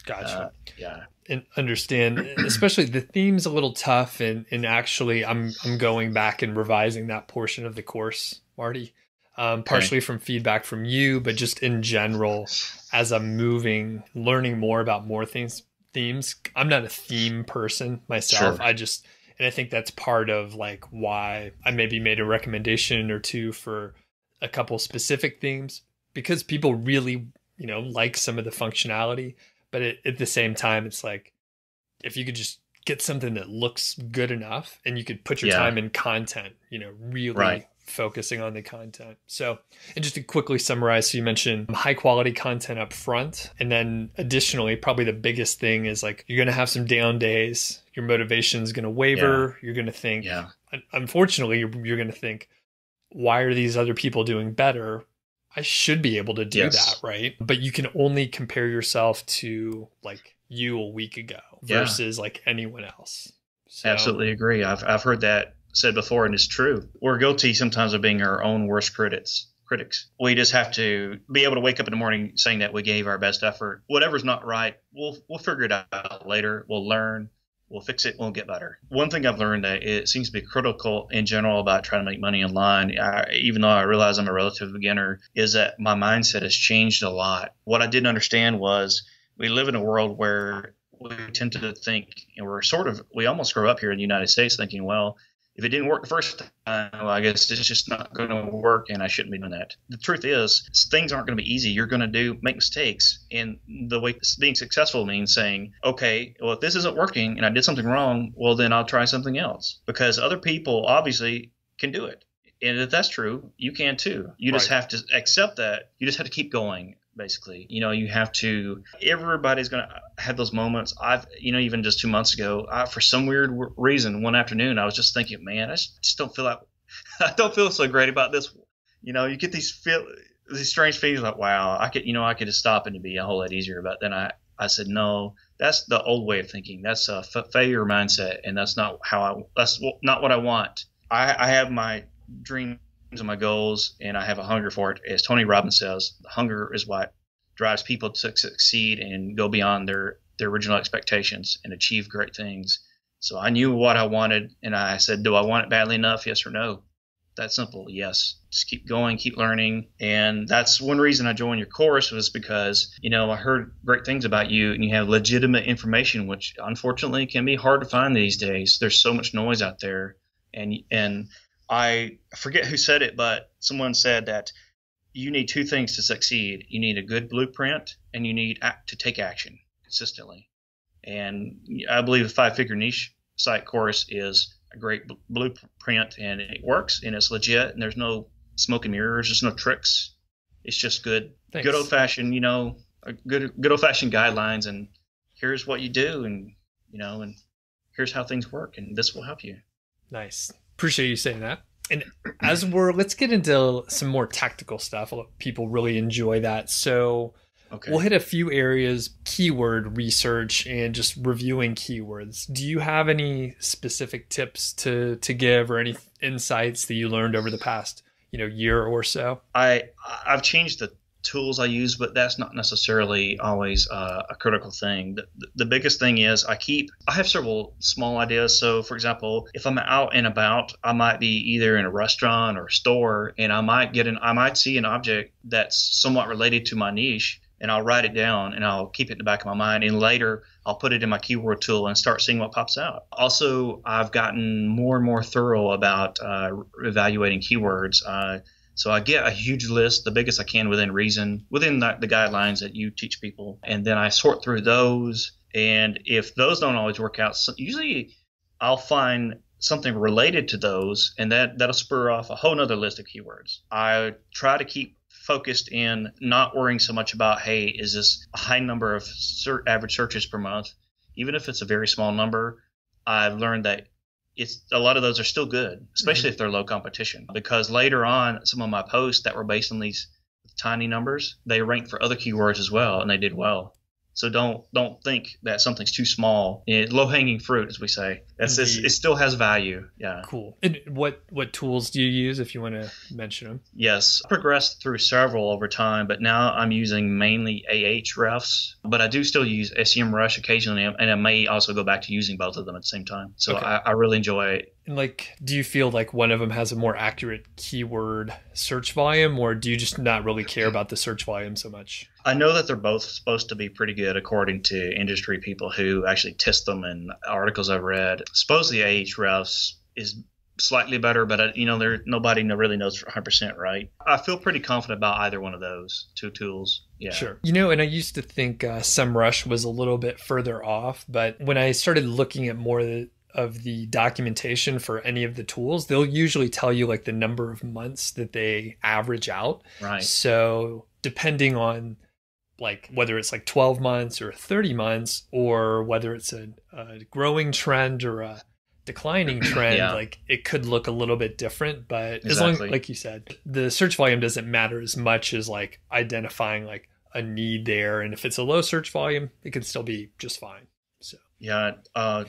Gotcha. Yeah. And understand, especially the theme's a little tough, and actually I'm going back and revising that portion of the course, Marty. Partially from feedback from you, but just in general, as I'm learning more about more themes. I'm not a theme person myself. Sure. And I think that's part of like why I maybe made a recommendation or two for a couple specific themes, because people really, like some of the functionality, but at the same time, it's like, if you could just get something that looks good enough and you could put your time in content, really focusing on the content. So, and just to quickly summarize, so you mentioned high quality content up front. And then additionally, probably the biggest thing is like, you're going to have some down days. Your motivation is going to waver. You're going to think, unfortunately, you're going to think, why are these other people doing better? I should be able to do that, right? But you can only compare yourself to like you a week ago versus like anyone else. So, absolutely agree. I've heard that said before, and it's true. We're guilty sometimes of being our own worst critics. We just have to be able to wake up in the morning saying that we gave our best effort. Whatever's not right, we'll figure it out later. We'll learn. We'll fix it. We'll get better. One thing I've learned that it seems to be critical in general about trying to make money online, even though I realize I'm a relative beginner, is that my mindset has changed a lot. What I didn't understand was we live in a world where we tend to think, and we almost grow up here in the United States thinking, well, if it didn't work the first time, well, I guess it's just not going to work, and I shouldn't be doing that. The truth is, things aren't going to be easy. You're going to make mistakes. And the way being successful means saying, okay, well, if this isn't working and I did something wrong, well, then I'll try something else. Because other people obviously can do it. And if that's true, you can too. You just have to accept that. You just have to keep going. Basically, you have to, everybody's going to have those moments. Even just 2 months ago, for some weird reason, one afternoon, I was just thinking, man, I just don't feel I don't feel so great about this. You get these strange feelings like, wow, I could just stop and it'd be a whole lot easier. But then I said, no, that's the old way of thinking. That's a failure mindset. And that's not that's not what I want. I have my dreams and my goals, and I have a hunger for it. As Tony Robbins says, the hunger is what drives people to succeed and go beyond their original expectations and achieve great things. So I knew what I wanted, and I said, do I want it badly enough? Yes or no? That simple. Yes. Just keep going, keep learning. And that's one reason I joined your course, was because, I heard great things about you, and you have legitimate information, which unfortunately can be hard to find these days. There's so much noise out there. And I forget who said it, but someone said that you need two things to succeed. You need a good blueprint, and you need to take action consistently. And I believe the 5-Figure Niche Site course is a great blueprint, and it works, and it's legit, and there's no smoke and mirrors, there's no tricks. It's just good old fashioned, good old fashioned guidelines, and here's what you do, and and here's how things work, and this will help you. Nice. Appreciate you saying that. And let's get into some more tactical stuff. People really enjoy that. So we'll hit a few areas, keyword research and just reviewing keywords. Do you have any specific tips to give, or any insights that you learned over the past, year or so? I've changed tools I use, but that's not necessarily always a critical thing. The biggest thing is I have several small ideas. So, for example, if I'm out and about, I might be either in a restaurant or a store, and I might see an object that's somewhat related to my niche, and I'll write it down and I'll keep it in the back of my mind. And later I'll put it in my keyword tool and start seeing what pops out. Also, I've gotten more and more thorough about evaluating keywords. So I get a huge list, the biggest I can within reason, within the guidelines that you teach people. And then I sort through those. And if those don't always work out, usually I'll find something related to those, and that'll spur off a whole nother list of keywords. I try to keep focused in not worrying so much about, hey, is this a high number of average searches per month? Even if it's a very small number, I've learned that a lot of those are still good, especially if they're low competition, because later on, some of my posts that were based on these tiny numbers, they ranked for other keywords as well, and they did well. So don't think that something's too small. Low-hanging fruit, as we say. It still has value. Yeah. Cool. And what tools do you use, if you want to mention them? Yes. I progressed through several over time, but now I'm using mainly Ahrefs. But I do still use SEMrush occasionally, and I may also go back to using both of them at the same time. So okay. I really enjoy it. And do you feel like one of them has a more accurate keyword search volume, or do you just not really care about the search volume so much? I know that they're both supposed to be pretty good according to industry people who actually test them and articles I've read. Supposedly Ahrefs is slightly better, but nobody really knows 100%, right? I feel pretty confident about either one of those two tools. Yeah. Sure. And I used to think SEMrush was a little bit further off, but when I started looking at more of the documentation for any of the tools, they'll usually tell you the number of months that they average out. Right. So depending on whether it's 12 months or 30 months, or whether it's a growing trend or a declining trend, yeah. It could look a little bit different, but exactly. As long, like you said, the search volume doesn't matter as much as identifying a need there. And if it's a low search volume, it can still be just fine. So. Yeah.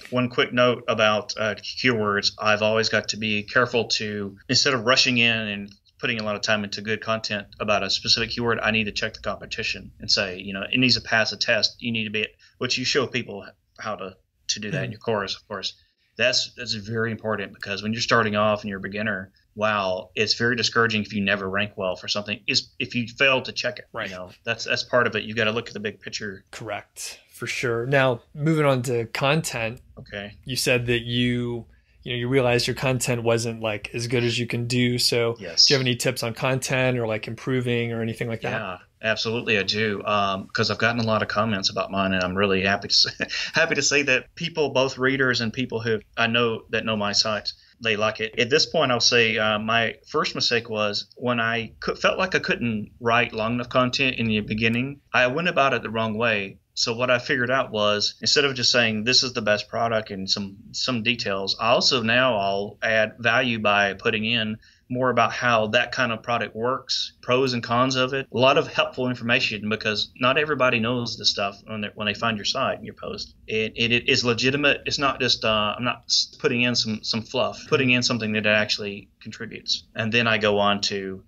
One quick note about keywords. I've always got to be careful to, instead of rushing in and putting a lot of time into good content about a specific keyword, I need to check the competition and say, it needs to pass a test. You need to be, which you show people how to do that in your course, of course. That's very important, because when you're starting off and you're a beginner, wow, it's very discouraging if you never rank well for something. If you fail to check it, right? That's part of it. You got to look at the big picture. Correct, for sure. Now, moving on to content. Okay. You said that you realized your content wasn't as good as you can do. So yes. Do you have any tips on content or improving or anything like that? Yeah, absolutely. I do. Because I've gotten a lot of comments about mine, and I'm really happy to say that people, both readers and people who I know that know my site, they like it. At this point, I'll say my first mistake was when I felt like I couldn't write long enough content in the beginning, I went about it the wrong way. So what I figured out was, instead of just saying this is the best product and some details, I'll add value by putting in more about how that kind of product works, pros and cons of it, a lot of helpful information, because not everybody knows this stuff when they find your site and your post. It is legitimate. It's not just I'm not putting in some fluff, putting in something that actually contributes. And then I go on to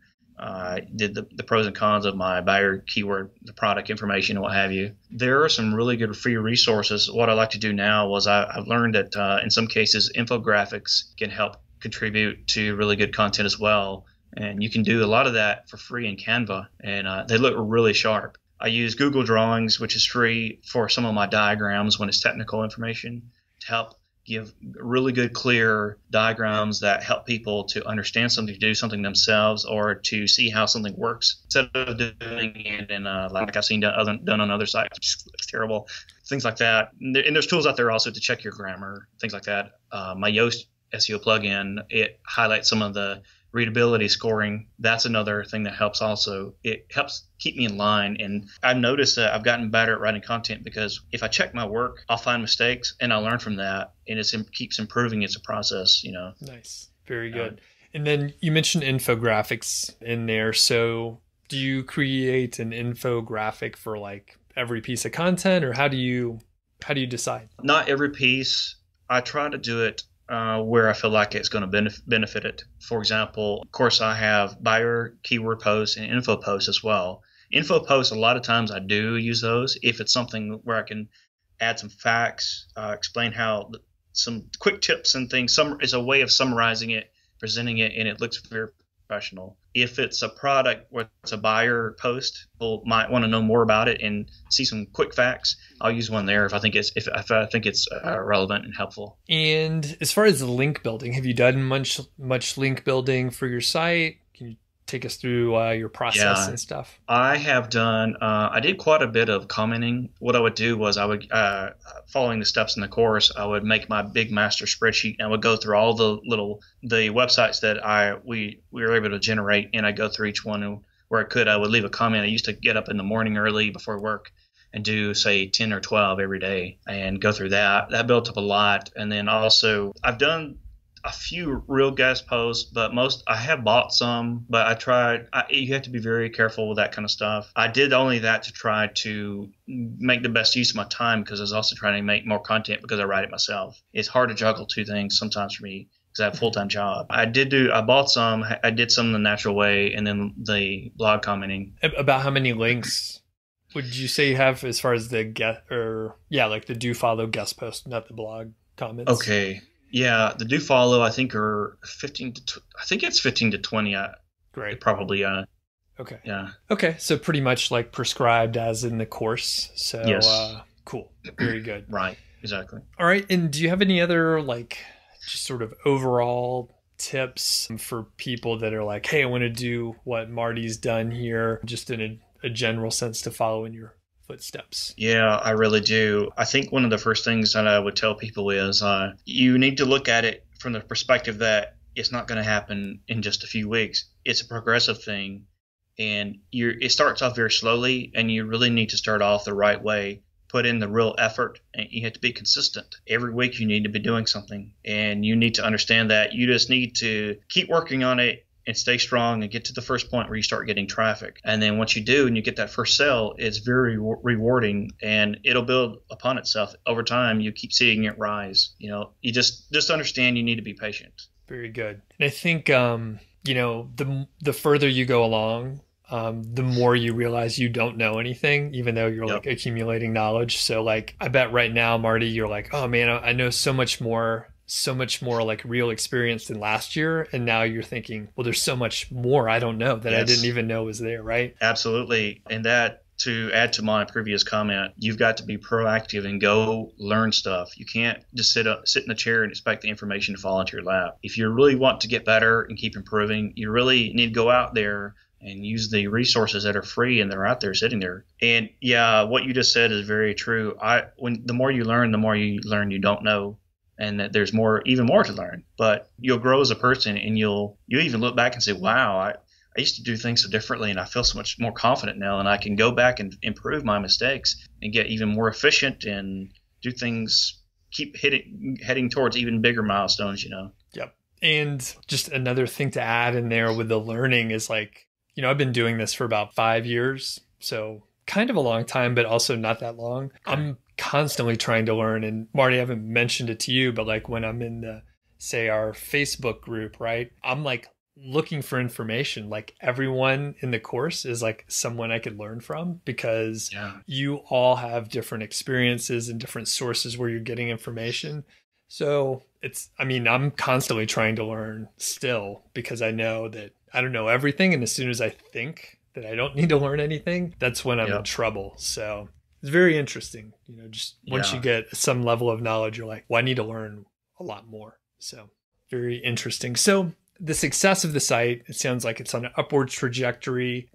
did the pros and cons of my buyer keyword, the product information, and what have you. There are some really good free resources. What I like to do now was I've learned that in some cases infographics can help contribute to really good content as well. And you can do a lot of that for free in Canva, and they look really sharp. I use Google Drawings, which is free, for some of my diagrams when it's technical information, to help give really good, clear diagrams that help people to understand something, to do something themselves, or to see how something works, instead of doing it in like I've seen done on other sites, which looks terrible, things like that. And there's tools out there also to check your grammar, things like that. My Yoast SEO plugin, it highlights some of the readability scoring. That's another thing that helps also. It helps keep me in line. And I've noticed that I've gotten better at writing content, because if I check my work, I'll find mistakes and I'll learn from that. And it keeps improving. It's a process, Nice. Very good. And then you mentioned infographics in there. So do you create an infographic for every piece of content, or how do you decide? Not every piece. I try to do it where I feel like it's going to benefit it. For example, of course, I have buyer keyword posts and info posts as well. Info posts, a lot of times I do use those if it's something where I can add some facts, explain how some quick tips and things. Some is a way of summarizing it, presenting it, and it looks very professional. If it's a product where it's a buyer post, people might want to know more about it and see some quick facts. I'll use one there if I think it's relevant and helpful. And as far as the link building, have you done much link building for your site? Can you take us through your process and stuff? I have done, I did quite a bit of commenting. What I would do was I would, following the steps in the course, I would make my big master spreadsheet and I would go through all the websites that we were able to generate, and I go through each one, and where I could, I would leave a comment. I used to get up in the morning early before work and do, say, 10 or 12 every day and go through that. That built up a lot. And then also I've done a few real guest posts, but I have bought some, but you have to be very careful with that kind of stuff. I did only that to try to make the best use of my time, because I was also trying to make more content because I write it myself. It's hard to juggle two things sometimes for me because I have a full-time job. I bought some, I did some the natural way, and then the blog commenting. About how many links would you say you have as far as the like the do follow guest post, not the blog comments? Okay. Yeah, the do follow I think are 15 to I think it's 15 to 20. Great. Probably. Okay. Yeah. Okay, so pretty much like prescribed as in the course. So yes. Cool. Very good. Right. Exactly. All right. And do you have any other just sort of overall tips for people that are like, hey, I want to do what Marty's done here, just in a general sense, to follow in your footsteps? Yeah, I really do. I think one of the first things that I would tell people is you need to look at it from the perspective that it's not going to happen in just a few weeks. It's a progressive thing, and it starts off very slowly, and you really need to start off the right way, put in the real effort, and you have to be consistent. Every week you need to be doing something, and you need to understand that you just need to keep working on it and stay strong and get to the first point where you start getting traffic. And then once you do and you get that first sale, it's very rewarding, and it'll build upon itself over time. You keep seeing it rise. You just understand you need to be patient. Very good. And I think, the further you go along, the more you realize you don't know anything, even though you're like accumulating knowledge. So like, I bet right now, Marty, you're like, oh man, I know so much more like real experience than last year. And now you're thinking, well, there's so much more I don't know that I didn't even know was there, right? Absolutely. And that, to add to my previous comment, you've got to be proactive and go learn stuff. You can't just sit in a chair and expect the information to fall into your lap. If you really want to get better and keep improving, you really need to go out there and use the resources that are free and they're out there sitting there. And yeah, what you just said is very true. The more you learn you don't know, and that there's even more to learn. But you'll grow as a person, and you'll even look back and say, wow, I used to do things so differently, and I feel so much more confident now, and I can go back and improve my mistakes and get even more efficient and do things, keep heading towards even bigger milestones, Yep. And just another thing to add in there with the learning is I've been doing this for about 5 years, so kind of a long time, but also not that long. Okay. I'm constantly trying to learn. And Marty, I haven't mentioned it to you, but when I'm in our Facebook group, right? I'm looking for information. Everyone in the course is someone I could learn from, because you all have different experiences and different sources where you're getting information. So I'm constantly trying to learn still, because I know that I don't know everything. And as soon as I think that I don't need to learn anything, that's when I'm in trouble. So it's very interesting. Just once you get some level of knowledge, you're like, well, I need to learn a lot more. So very interesting. So the success of the site, it sounds like it's on an upward trajectory.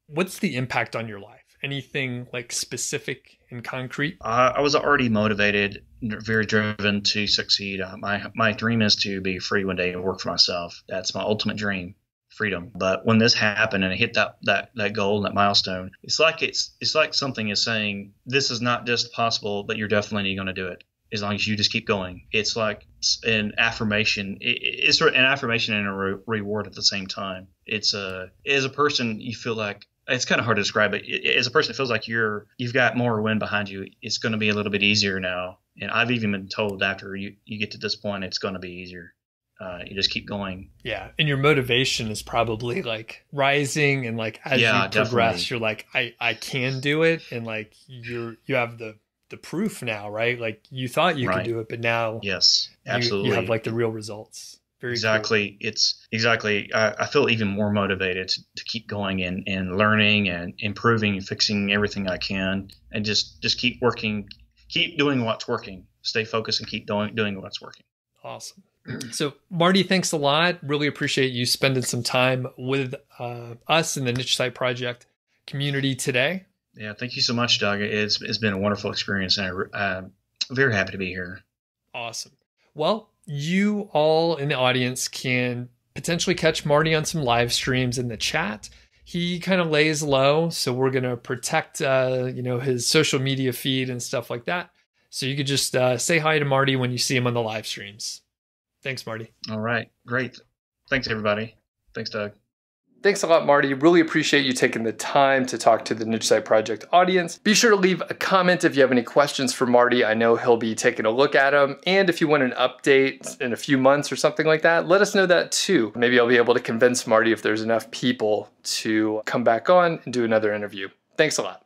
What's the impact on your life? Anything specific and concrete? I was already motivated, very driven to succeed. My dream is to be free one day and work for myself. That's my ultimate dream, freedom. But when this happened and I hit that goal, that milestone, it's like something is saying, this is not just possible, but you're definitely going to do it as long as you just keep going. It's like an affirmation. It's an affirmation and a reward at the same time. As a person, you feel like, it's kind of hard to describe, but as a person, it feels like you've got more wind behind you. It's going to be a little bit easier now. And I've even been told after you get to this point, it's going to be easier. you just keep going. Yeah. And your motivation is probably like rising, and like as you progress, definitely. you're like, I can do it. And like you have the proof now, right? Like you thought you could Right. do it, but now Yes, you absolutely. have like the real results. Very Exactly. It's exactly. I feel even more motivated to keep going and learning and improving and fixing everything I can, and just keep working, keep doing what's working. Stay focused and keep doing what's working. cool. Awesome. So Marty, thanks a lot. Really appreciate you spending some time with us in the Niche Site Project community today. Yeah, thank you so much, Doug. It's been a wonderful experience, and I'm very happy to be here. Awesome. Well, you all in the audience can potentially catch Marty on some live streams in the chat. He kind of lays low, so we're going to protect his social media feed and stuff like that. So you could just say hi to Marty when you see him on the live streams. Thanks, Marty. All right, great. Thanks, everybody. Thanks, Doug. Thanks a lot, Marty. Really appreciate you taking the time to talk to the Niche Site Project audience. Be sure to leave a comment if you have any questions for Marty. I know he'll be taking a look at them. And if you want an update in a few months or something like that, let us know that too. Maybe I'll be able to convince Marty if there's enough people to come back on and do another interview. Thanks a lot.